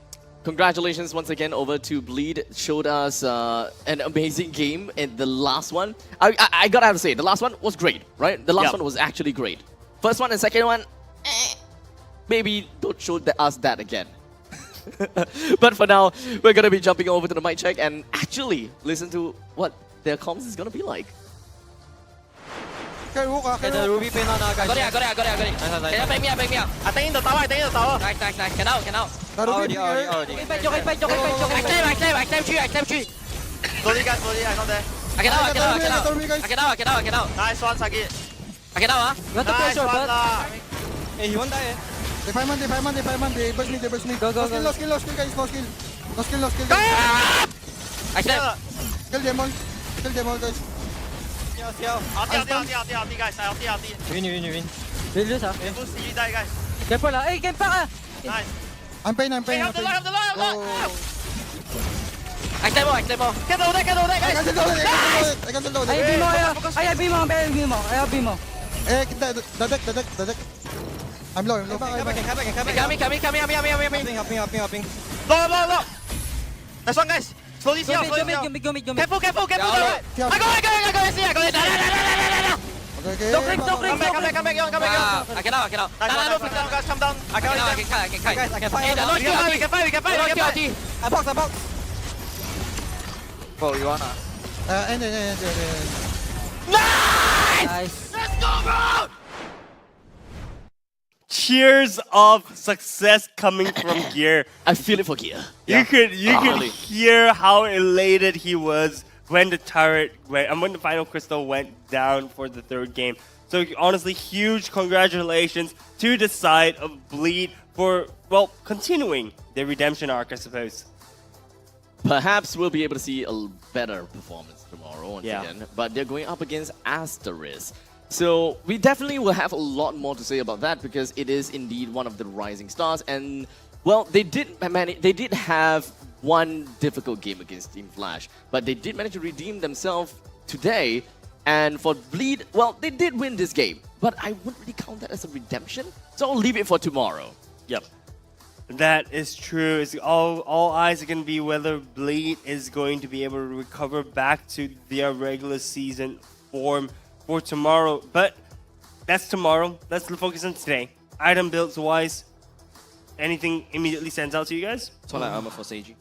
Speaker 2: Congratulations once again over to Bleed. Showed us an amazing game in the last one. I gotta have to say, the last one was great, right? The last one was actually great. First one and second one, maybe don't show us that again. But for now, we're gonna be jumping over to the mic check and actually listen to what their comms is gonna be like.
Speaker 5: Okay,
Speaker 12: the Ruby pin on guys.
Speaker 5: Got it.
Speaker 12: Yeah, back me up. I think in the tower. Nice. Can out. Already. Back, I claim tree.
Speaker 5: Slowly, guys, I got there.
Speaker 12: I can out.
Speaker 5: Nice one, Sagi.
Speaker 12: I can out, You want to play short, but...
Speaker 5: Hey, he won't die. They fight man. They burst me. Go. No skill, guys, no skill.
Speaker 12: I claim.
Speaker 5: Kill them all, guys.
Speaker 12: Ulti, guys. Ulti.
Speaker 14: You win.
Speaker 12: Lose,
Speaker 5: Boost, you die, guys.
Speaker 12: Careful, hey, game back,
Speaker 5: Nice. I'm pain.
Speaker 12: Help the line. I claim more. Get over there, guys.
Speaker 5: I got the load.
Speaker 12: I have BMO.
Speaker 5: Eh, the deck. I'm low.
Speaker 12: Coming. Low. Nice one, guys. Slowly,
Speaker 5: go
Speaker 12: mid. Careful. I go.
Speaker 5: Okay.
Speaker 12: Don't click. Come back. I can out. No, flick down, guys. Come down. I can kite.
Speaker 5: Guys, I can fight.
Speaker 12: We can fight.
Speaker 5: I box.
Speaker 12: Bro, you wanna?
Speaker 5: End.
Speaker 12: Nice. Let's go, bro.
Speaker 1: Cheers of success coming from Gear.
Speaker 2: I feel it for Gear.
Speaker 1: You could hear how elated he was when the turret went, and when the final crystal went down for the third game. So honestly, huge congratulations to the side of Bleed for, well, continuing their redemption arc, I suppose.
Speaker 2: Perhaps we'll be able to see a better performance tomorrow once again, but they're going up against Asteris. So we definitely will have a lot more to say about that because it is indeed one of the rising stars. And well, they did have one difficult game against Team Flash, but they did manage to redeem themselves today. And for Bleed, well, they did win this game, but I wouldn't really count that as a redemption. So I'll leave it for tomorrow.
Speaker 1: Yep. That is true. It's all eyes are going to be whether Bleed is going to be able to recover back to their regular season form for tomorrow. But that's tomorrow. Let's focus on today. Item builds wise, anything immediately stands out to you guys?
Speaker 3: Twilight armor for Seiji.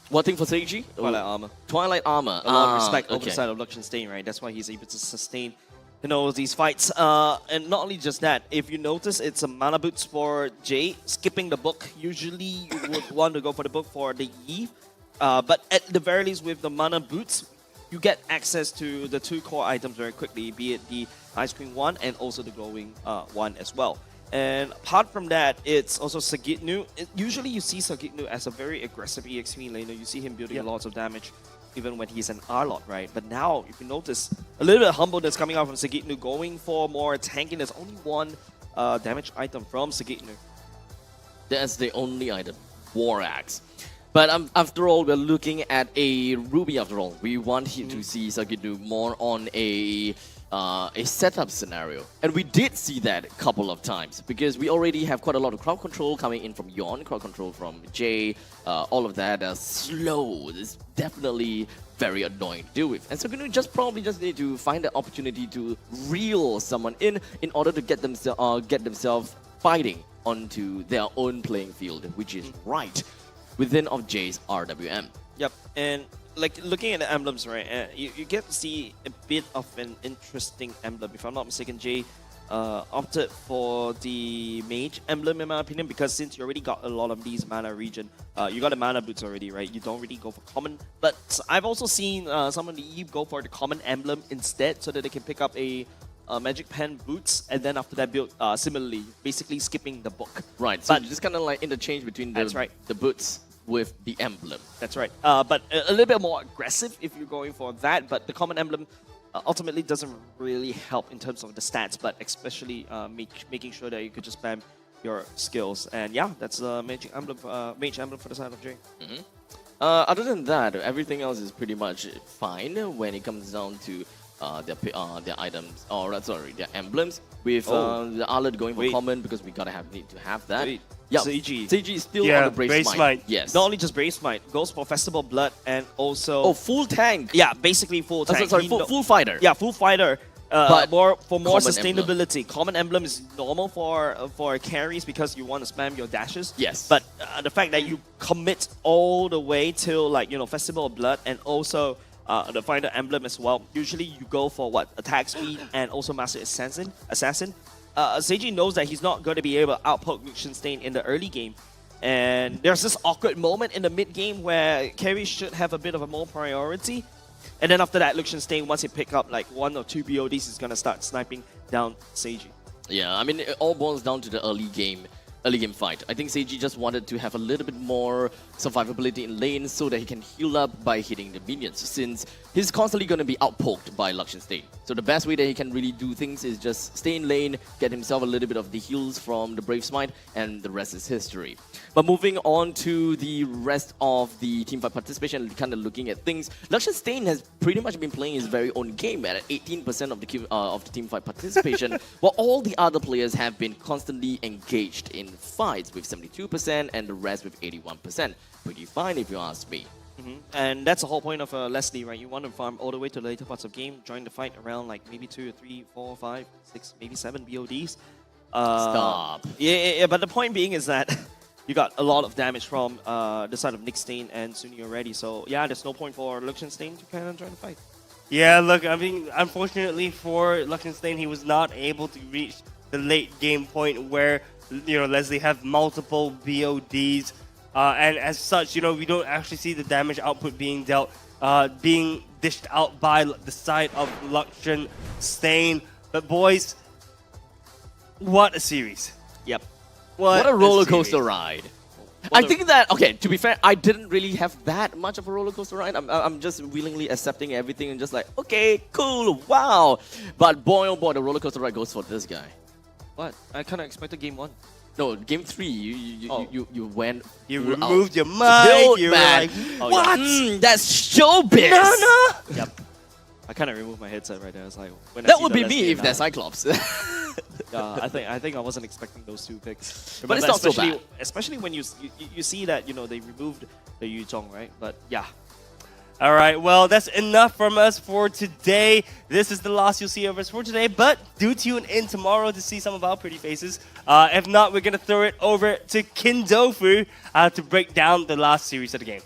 Speaker 2: What thing for Seiji?
Speaker 3: Twilight armor.
Speaker 2: Twilight armor.
Speaker 3: A lot of respect over the side of Luxian Stain, right? That's why he's able to sustain, you know, these fights. And not only just that, if you notice, it's a mana boots for Jay, skipping the book. Usually you would want to go for the book for the Eve. But at the very least, with the mana boots, you get access to the 2 core items very quickly, be it the Ice Cream one and also the Glowing one as well. And apart from that, it's also Sagitnu. Usually you see Sagitnu as a very aggressive EXP laner. You see him building lots of damage even when he's an R-Lot, right? But now, if you notice, a little bit of humbleness coming out from Sagitnu, going for more tanking. There's only one damage item from Sagitnu.
Speaker 2: That's the only item, War Axe. But after all, we're looking at a Ruby after all. We want him to see Sagitnu more on a setup scenario. And we did see that a couple of times because we already have quite a lot of crowd control coming in from Yon, crowd control from Jay, all of that are slow. It's definitely very annoying to deal with. And so you probably just need to find the opportunity to reel someone in order to get themselves fighting onto their own playing field, which is right within of Jay's RWM.
Speaker 3: Yep, and like looking at the emblems, right, you get to see a bit of an interesting emblem. If I'm not mistaken, Jay opted for the mage emblem in my opinion, because since you already got a lot of these mana regen, you got the mana boots already, right? You don't really go for common. But I've also seen some of the Eve go for the common emblem instead, so that they can pick up a magic pen boots, and then after that build similarly, basically skipping the book.
Speaker 2: Right, so just kind of like interchange between the boots with the emblem.
Speaker 3: That's right. But a little bit more aggressive if you're going for that. But the common emblem ultimately doesn't really help in terms of the stats, but especially making sure that you could just spam your skills. And yeah, that's the mage emblem for the side of Jay.
Speaker 2: Other than that, everything else is pretty much fine when it comes down to their items, or sorry, their emblems. With the Arlet going for common because we need to have that. Yeah, Seiji is still on the Brave Smite. Yes.
Speaker 3: Not only just Brave Smite, goes for Festival Blood and also...
Speaker 2: full tank.
Speaker 3: Yeah, basically full tank.
Speaker 2: Sorry, full fighter.
Speaker 3: Yeah, full fighter. But for more sustainability.
Speaker 2: Emblem.
Speaker 3: Common Emblem is normal for carries because you want to spam your dashes.
Speaker 2: Yes.
Speaker 3: But the fact that you commit all the way till Festival of Blood and also the Finder Emblem as well. Usually you go for attack speed and also Master Assassin. Seiji knows that he's not going to be able to outpoke Luxian Stain in the early game. And there's this awkward moment in the mid game where carries should have a bit of a more priority. And then after that, Luxian Stain, once he pick up 1 or 2 BODs, is going to start sniping down Seiji.
Speaker 2: Yeah, I mean, it all boils down to the early game fight. I think Seiji just wanted to have a little bit more survivability in lane so that he can heal up by hitting the minions, since he's constantly going to be outpoked by Luxian Stain. So the best way that he can really do things is just stay in lane, get himself a little bit of the heals from the Brave Smite, and the rest is history. But moving on to the rest of the teamfight participation, kind of looking at things, Luxian Stain has pretty much been playing his very own game at 18% of the teamfight participation, while all the other players have been constantly engaged in fights with 72% and the rest with 81%. Pretty fine if you ask me.
Speaker 3: And that's the whole point of Leslie, right? You want to farm all the way to the later parts of game, join the fight around maybe 2 or 3, 4, 5, 6, maybe 7 BODs.
Speaker 2: Stop.
Speaker 3: Yeah, but the point being is that you got a lot of damage from the side of Nick Stain and Sunny already. So yeah, there's no point for Luxian Stain to kind of join the fight. Yeah, look, I mean, unfortunately for Luxian Stain, he was not able to reach the late game point where Leslie have multiple BODs. And as such, we don't actually see the damage output being dealt, being
Speaker 1: dished out by the side of Luxian Stain. But boys, what a series.
Speaker 3: Yep.
Speaker 2: What a roller coaster
Speaker 1: series.
Speaker 2: ride. I think that, okay, to be fair, I didn't really have that much of a roller coaster ride. I'm just willingly accepting everything and just like, okay, cool, wow. But boy, oh boy, the roller coaster ride goes for this guy.
Speaker 3: What? I kind of expected game 1.
Speaker 2: No, game 3, you went.
Speaker 1: You
Speaker 2: full
Speaker 1: removed
Speaker 2: out.
Speaker 1: your mic.
Speaker 2: Build,
Speaker 1: You were
Speaker 2: man.
Speaker 1: like,
Speaker 3: Oh,
Speaker 1: what?
Speaker 2: That's showbiz.
Speaker 1: No.
Speaker 3: Yep. I kind of removed my headset right there. I was like, when I
Speaker 2: That
Speaker 3: see
Speaker 2: would
Speaker 3: the
Speaker 2: be
Speaker 3: last
Speaker 2: me
Speaker 3: game
Speaker 2: if
Speaker 3: now-
Speaker 2: they're Cyclops.
Speaker 3: I think I wasn't expecting those 2 picks.
Speaker 2: But it's
Speaker 3: Remember,
Speaker 2: not so
Speaker 3: especially-
Speaker 2: bad.
Speaker 3: Especially when you see that they removed the Yu Zhong, right? But yeah.
Speaker 1: All right, well, that's enough from us for today. This is the last you'll see of us for today, but do tune in tomorrow to see some of our pretty faces. If not, we're going to throw it over to Kindofu to break down the last series of the game.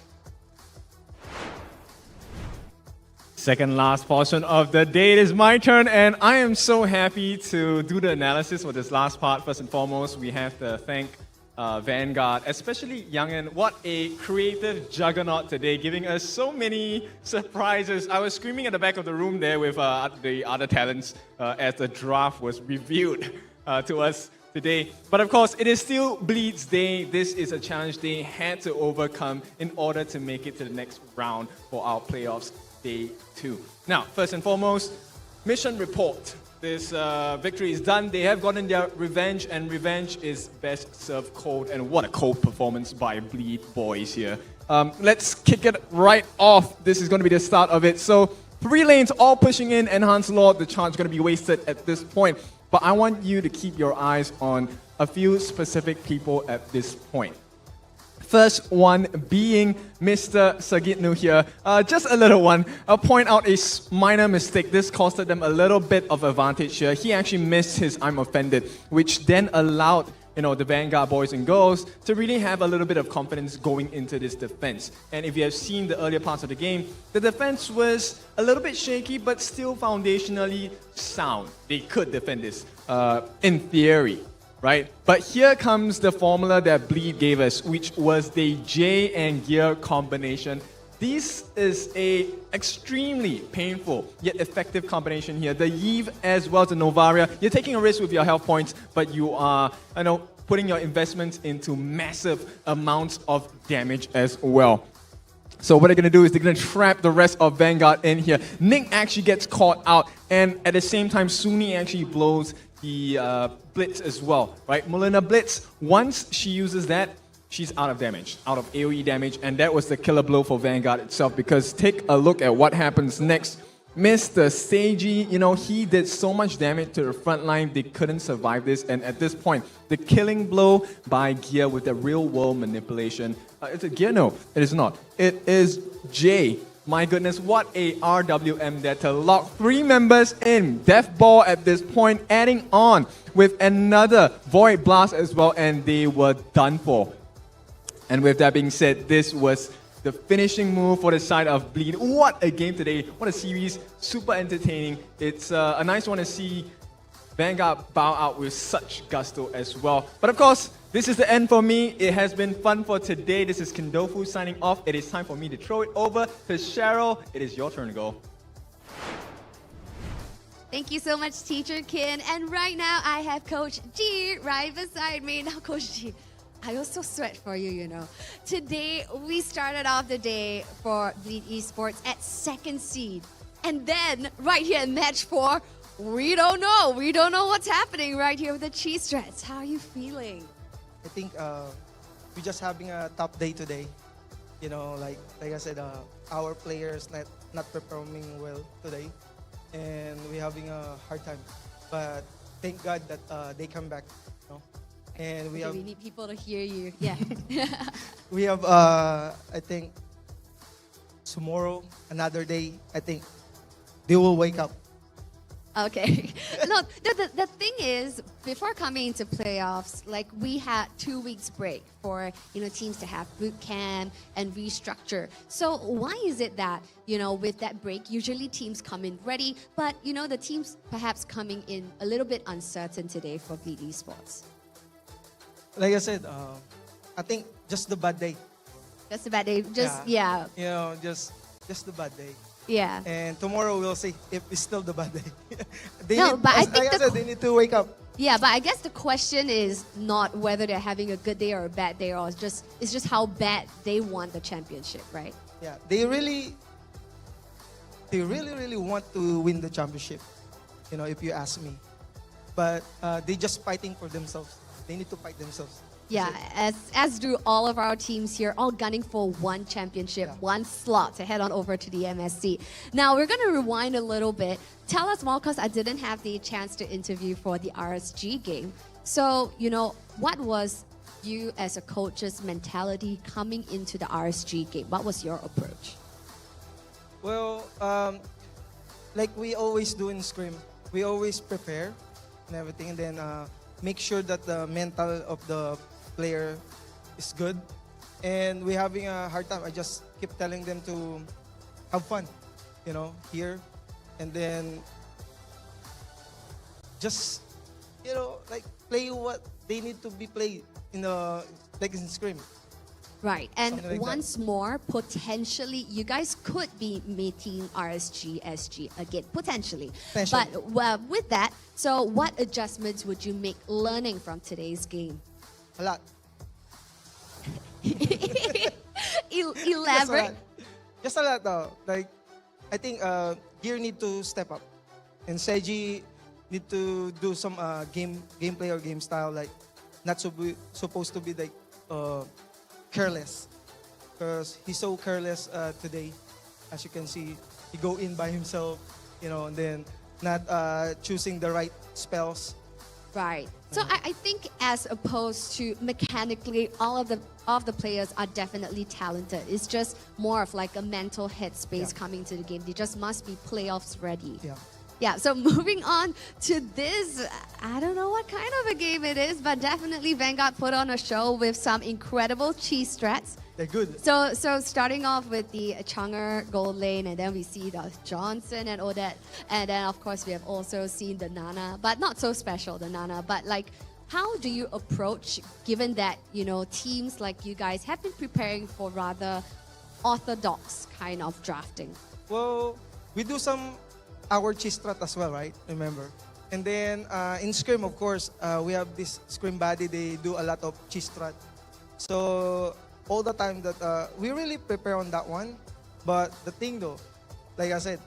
Speaker 18: Second last portion of the day. It is my turn, and I am so happy to do the analysis for this last part. First and foremost, we have to thank Vanguard, especially Youngin. What a creative juggernaut today, giving us so many surprises. I was screaming at the back of the room there with the other talents as the draft was revealed to us today. But of course, it is still Bleed's day. This is a challenge they had to overcome in order to make it to the next round for our playoffs day 2. Now, first and foremost, mission report. This victory is done. They have gotten their revenge, and revenge is best served cold. And what a cold performance by Bleed boys here. Let's kick it right off. This is going to be the start of it. So 3 lanes all pushing in. Enhanced Lord, the charge is going to be wasted at this point. But I want you to keep your eyes on a few specific people at this point. First one being Mr. Sagitnu here. Just a little one. I'll point out a minor mistake. This costed them a little bit of advantage here. He actually missed his I'm offended, which then allowed the Vanguard boys and girls to really have a little bit of confidence going into this defense. And if you have seen the earlier parts of the game, the defense was a little bit shaky, but still foundationally sound. They could defend this in theory. Right? But here comes the formula that Bleed gave us, which was the J and Gear combination. This is a extremely painful yet effective combination here. The Yve as well as the Novaria. You're taking a risk with your health points, but you are, putting your investments into massive amounts of damage as well. So what they're going to do is they're going to trap the rest of Vanguard in here. Nick actually gets caught out, and at the same time, Suni actually blows the Blitz as well, right? Molina Blitz, once she uses that, she's out of damage, out of AoE damage, and that was the killer blow for Vanguard itself, because take a look at what happens next. Mr. Seiji, he did so much damage to the front line, they couldn't survive this, and at this point, the killing blow by Gear with the real-world manipulation. Is it Gear? No, it is not. It is J. My goodness, what a RWM there to lock 3 members in. Death Ball at this point, adding on with another Void Blast as well, and they were done for. And with that being said, this was the finishing move for the side of Bleed. What a game today. What a series. Super entertaining. It's a nice one to see Vanguard bow out with such gusto as well. But of course, this is the end for me. It has been fun for today. This is Kindofu signing off. It is time for me to throw it over to Cheryl. It is your turn to go.
Speaker 7: Thank you so much, Teacher Kin. And right now, I have Coach G right beside me. Now, Coach G, I also sweat for you, Today, we started off the day for Bleed Esports at 2nd seed. And then, right here in match 4, we don't know. We don't know what's happening right here with the Cheese Strats. How are you feeling?
Speaker 5: I think we're just having a tough day today. Like I said, our players not performing well today, and we're having a hard time. But thank God that they come back. And we
Speaker 7: need people to hear you. Yeah.
Speaker 5: We have I think tomorrow, another day. I think they will wake up.
Speaker 7: Okay. No, the thing is, before coming into playoffs, we had 2 weeks break for teams to have boot camp and restructure. So why is it that with that break, usually teams come in ready, but the teams perhaps coming in a little bit uncertain today for Bleed Esports?
Speaker 5: Like I said, I think just the bad day.
Speaker 7: Just a bad day. Just yeah.
Speaker 5: Just the bad day.
Speaker 7: Yeah.
Speaker 5: And tomorrow we'll see if it's still the bad day.
Speaker 7: I think
Speaker 5: they need to wake up.
Speaker 7: Yeah, but I guess the question is not whether they're having a good day or a bad day, or it's just how bad they want the championship, right?
Speaker 5: Yeah, they really want to win the championship. You know, if you ask me, but they just fighting for themselves. They need to fight themselves.
Speaker 7: Yeah, as do all of our teams here, all gunning for one championship, one slot to head on over to the MSC. Now, we're going to rewind a little bit. Tell us more, because I didn't have the chance to interview for the RSG game. So, you know, what was you as a coach's mentality coming into the RSG game? What was your approach?
Speaker 5: Well, like we always do in Scrim, we always prepare and everything, and then make sure that the mental of the player is good. And we're having a hard time. I just keep telling them to have fun, you know, here. And then just, you know, like play what they need to be played in the, like in Scrim.
Speaker 7: Right, and
Speaker 5: Like
Speaker 7: once more, potentially, you guys could be meeting RSG SG again, potentially. But with that, so what adjustments would you make learning from today's game?
Speaker 5: A lot.
Speaker 7: Elaborate.
Speaker 5: Just a lot though. Like, I think Gear need to step up. And Seiji need to do some gameplay or game style, like not supposed to be like careless, because he's so careless today. As you can see, he go in by himself, you know, and then not choosing the right spells.
Speaker 7: Right. So I think as opposed to mechanically, all of the players are definitely talented. It's just more of like a mental headspace coming to the game. They just must be playoffs ready.
Speaker 5: Yeah.
Speaker 7: Yeah, so moving on to this, I don't know what kind of a game it is, but definitely Vanguard put on a show with some incredible cheese strats.
Speaker 5: They're good.
Speaker 7: So starting off with the Chunger gold lane, and then we see the Johnson and Odette, and then of course we have also seen the Nana, but not so special, the Nana, but like, how do you approach, given that, you know, teams like you guys have been preparing for rather orthodox kind of drafting?
Speaker 5: Well, we do our cheese strat as well, right? Remember? And then in Scrim, of course, we have this Scrim body. They do a lot of cheese strat. So all the time that we really prepare on that one. But the thing though, like I said,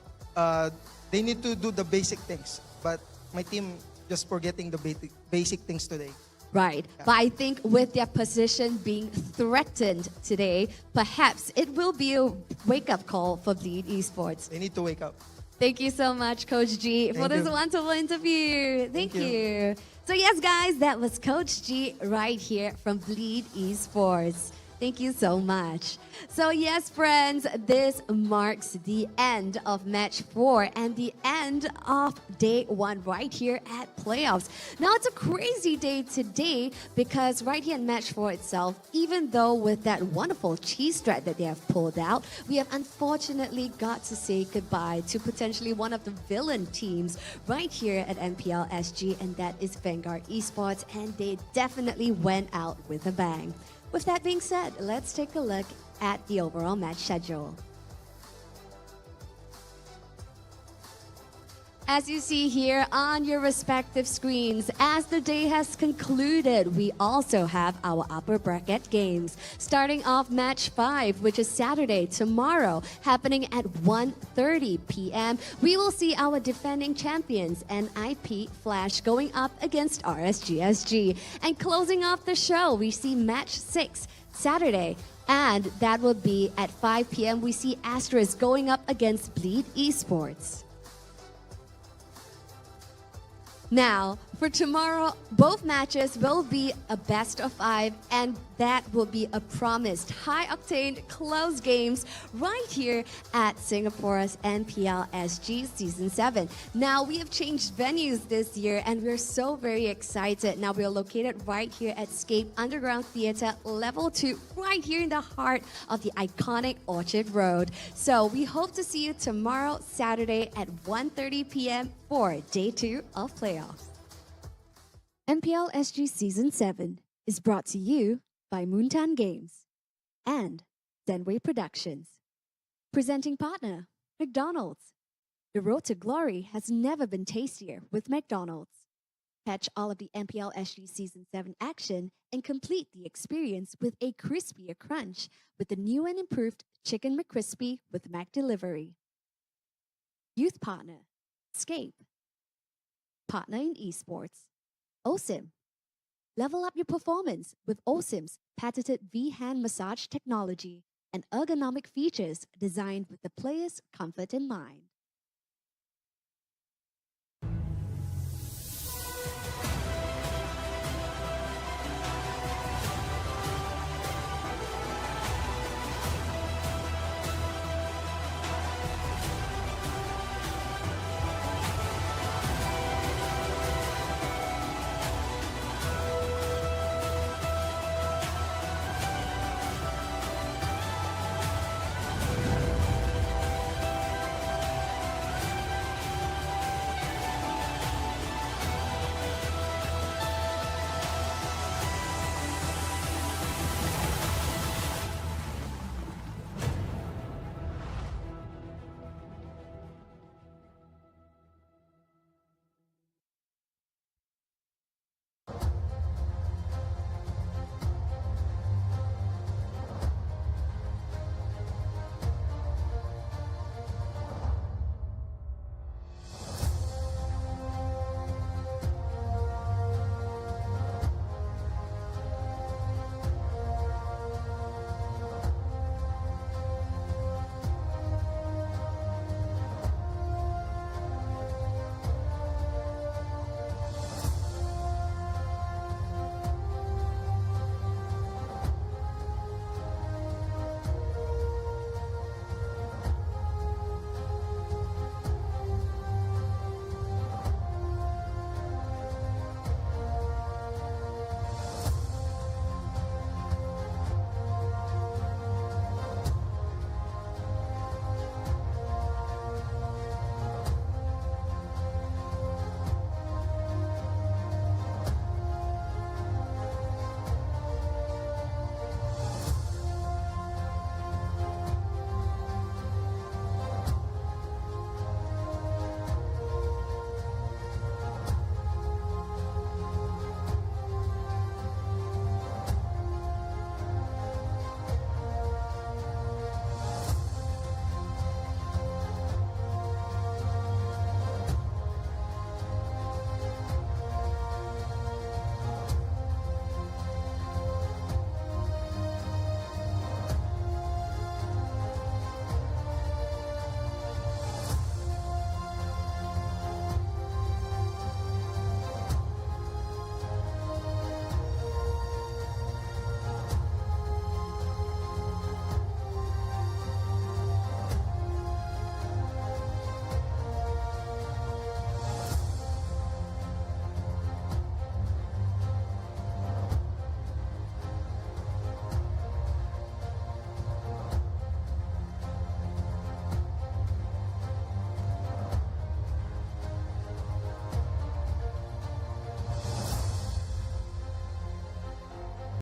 Speaker 5: they need to do the basic things. But my team just forgetting the basic things today.
Speaker 7: Right, but I think with their position being threatened today, perhaps it will be a wake-up call for Bleed Esports.
Speaker 5: They need to wake up.
Speaker 7: Thank you so much, Coach G, for this wonderful interview. Thank you. So yes, guys, that was Coach G right here from Bleed Esports. Thank you so much. So yes, friends, this marks the end of match 4 and the end of day 1 right here at playoffs. Now it's a crazy day today because right here in match 4 itself, even though with that wonderful cheese strat that they have pulled out, we have unfortunately got to say goodbye to potentially one of the villain teams right here at MPL SG, and that is Vanguard Esports, and they definitely went out with a bang. With that being said, let's take a look at the overall match schedule. As you see here on your respective screens, as the day has concluded, we also have our upper bracket games. Starting off match 5, which is Saturday, tomorrow, happening at 1:30 p.m. We will see our defending champions, NIP Flash, going up against RSG SG. And closing off the show, we see match 6, Saturday, and that will be at 5 p.m. We see Asteris going up against Bleed Esports. Now, for tomorrow, both matches will be a best of 5, and that will be a promised high-octane close games right here at Singapore's MPL SG Season 7. Now, we have changed venues this year, and we're so very excited. Now, we're located right here at Scape Underground Theatre, Level 2, right here in the heart of the iconic Orchard Road. So, we hope to see you tomorrow, Saturday at 1:30 p.m. for Day 2 of playoffs. MPL SG Season 7 is brought to you by Moontan Games and Zenway Productions. Presenting partner,
Speaker 21: McDonald's. The road to glory has never been tastier with McDonald's. Catch all of the MPL SG Season 7 action and complete the experience with a crispier crunch with the new and improved Chicken McCrispy with Mac Delivery. Youth partner, Scape. Partner in Esports, OSIM. Level up your performance with OSIM's patented V-hand massage technology and ergonomic features designed with the player's comfort in mind.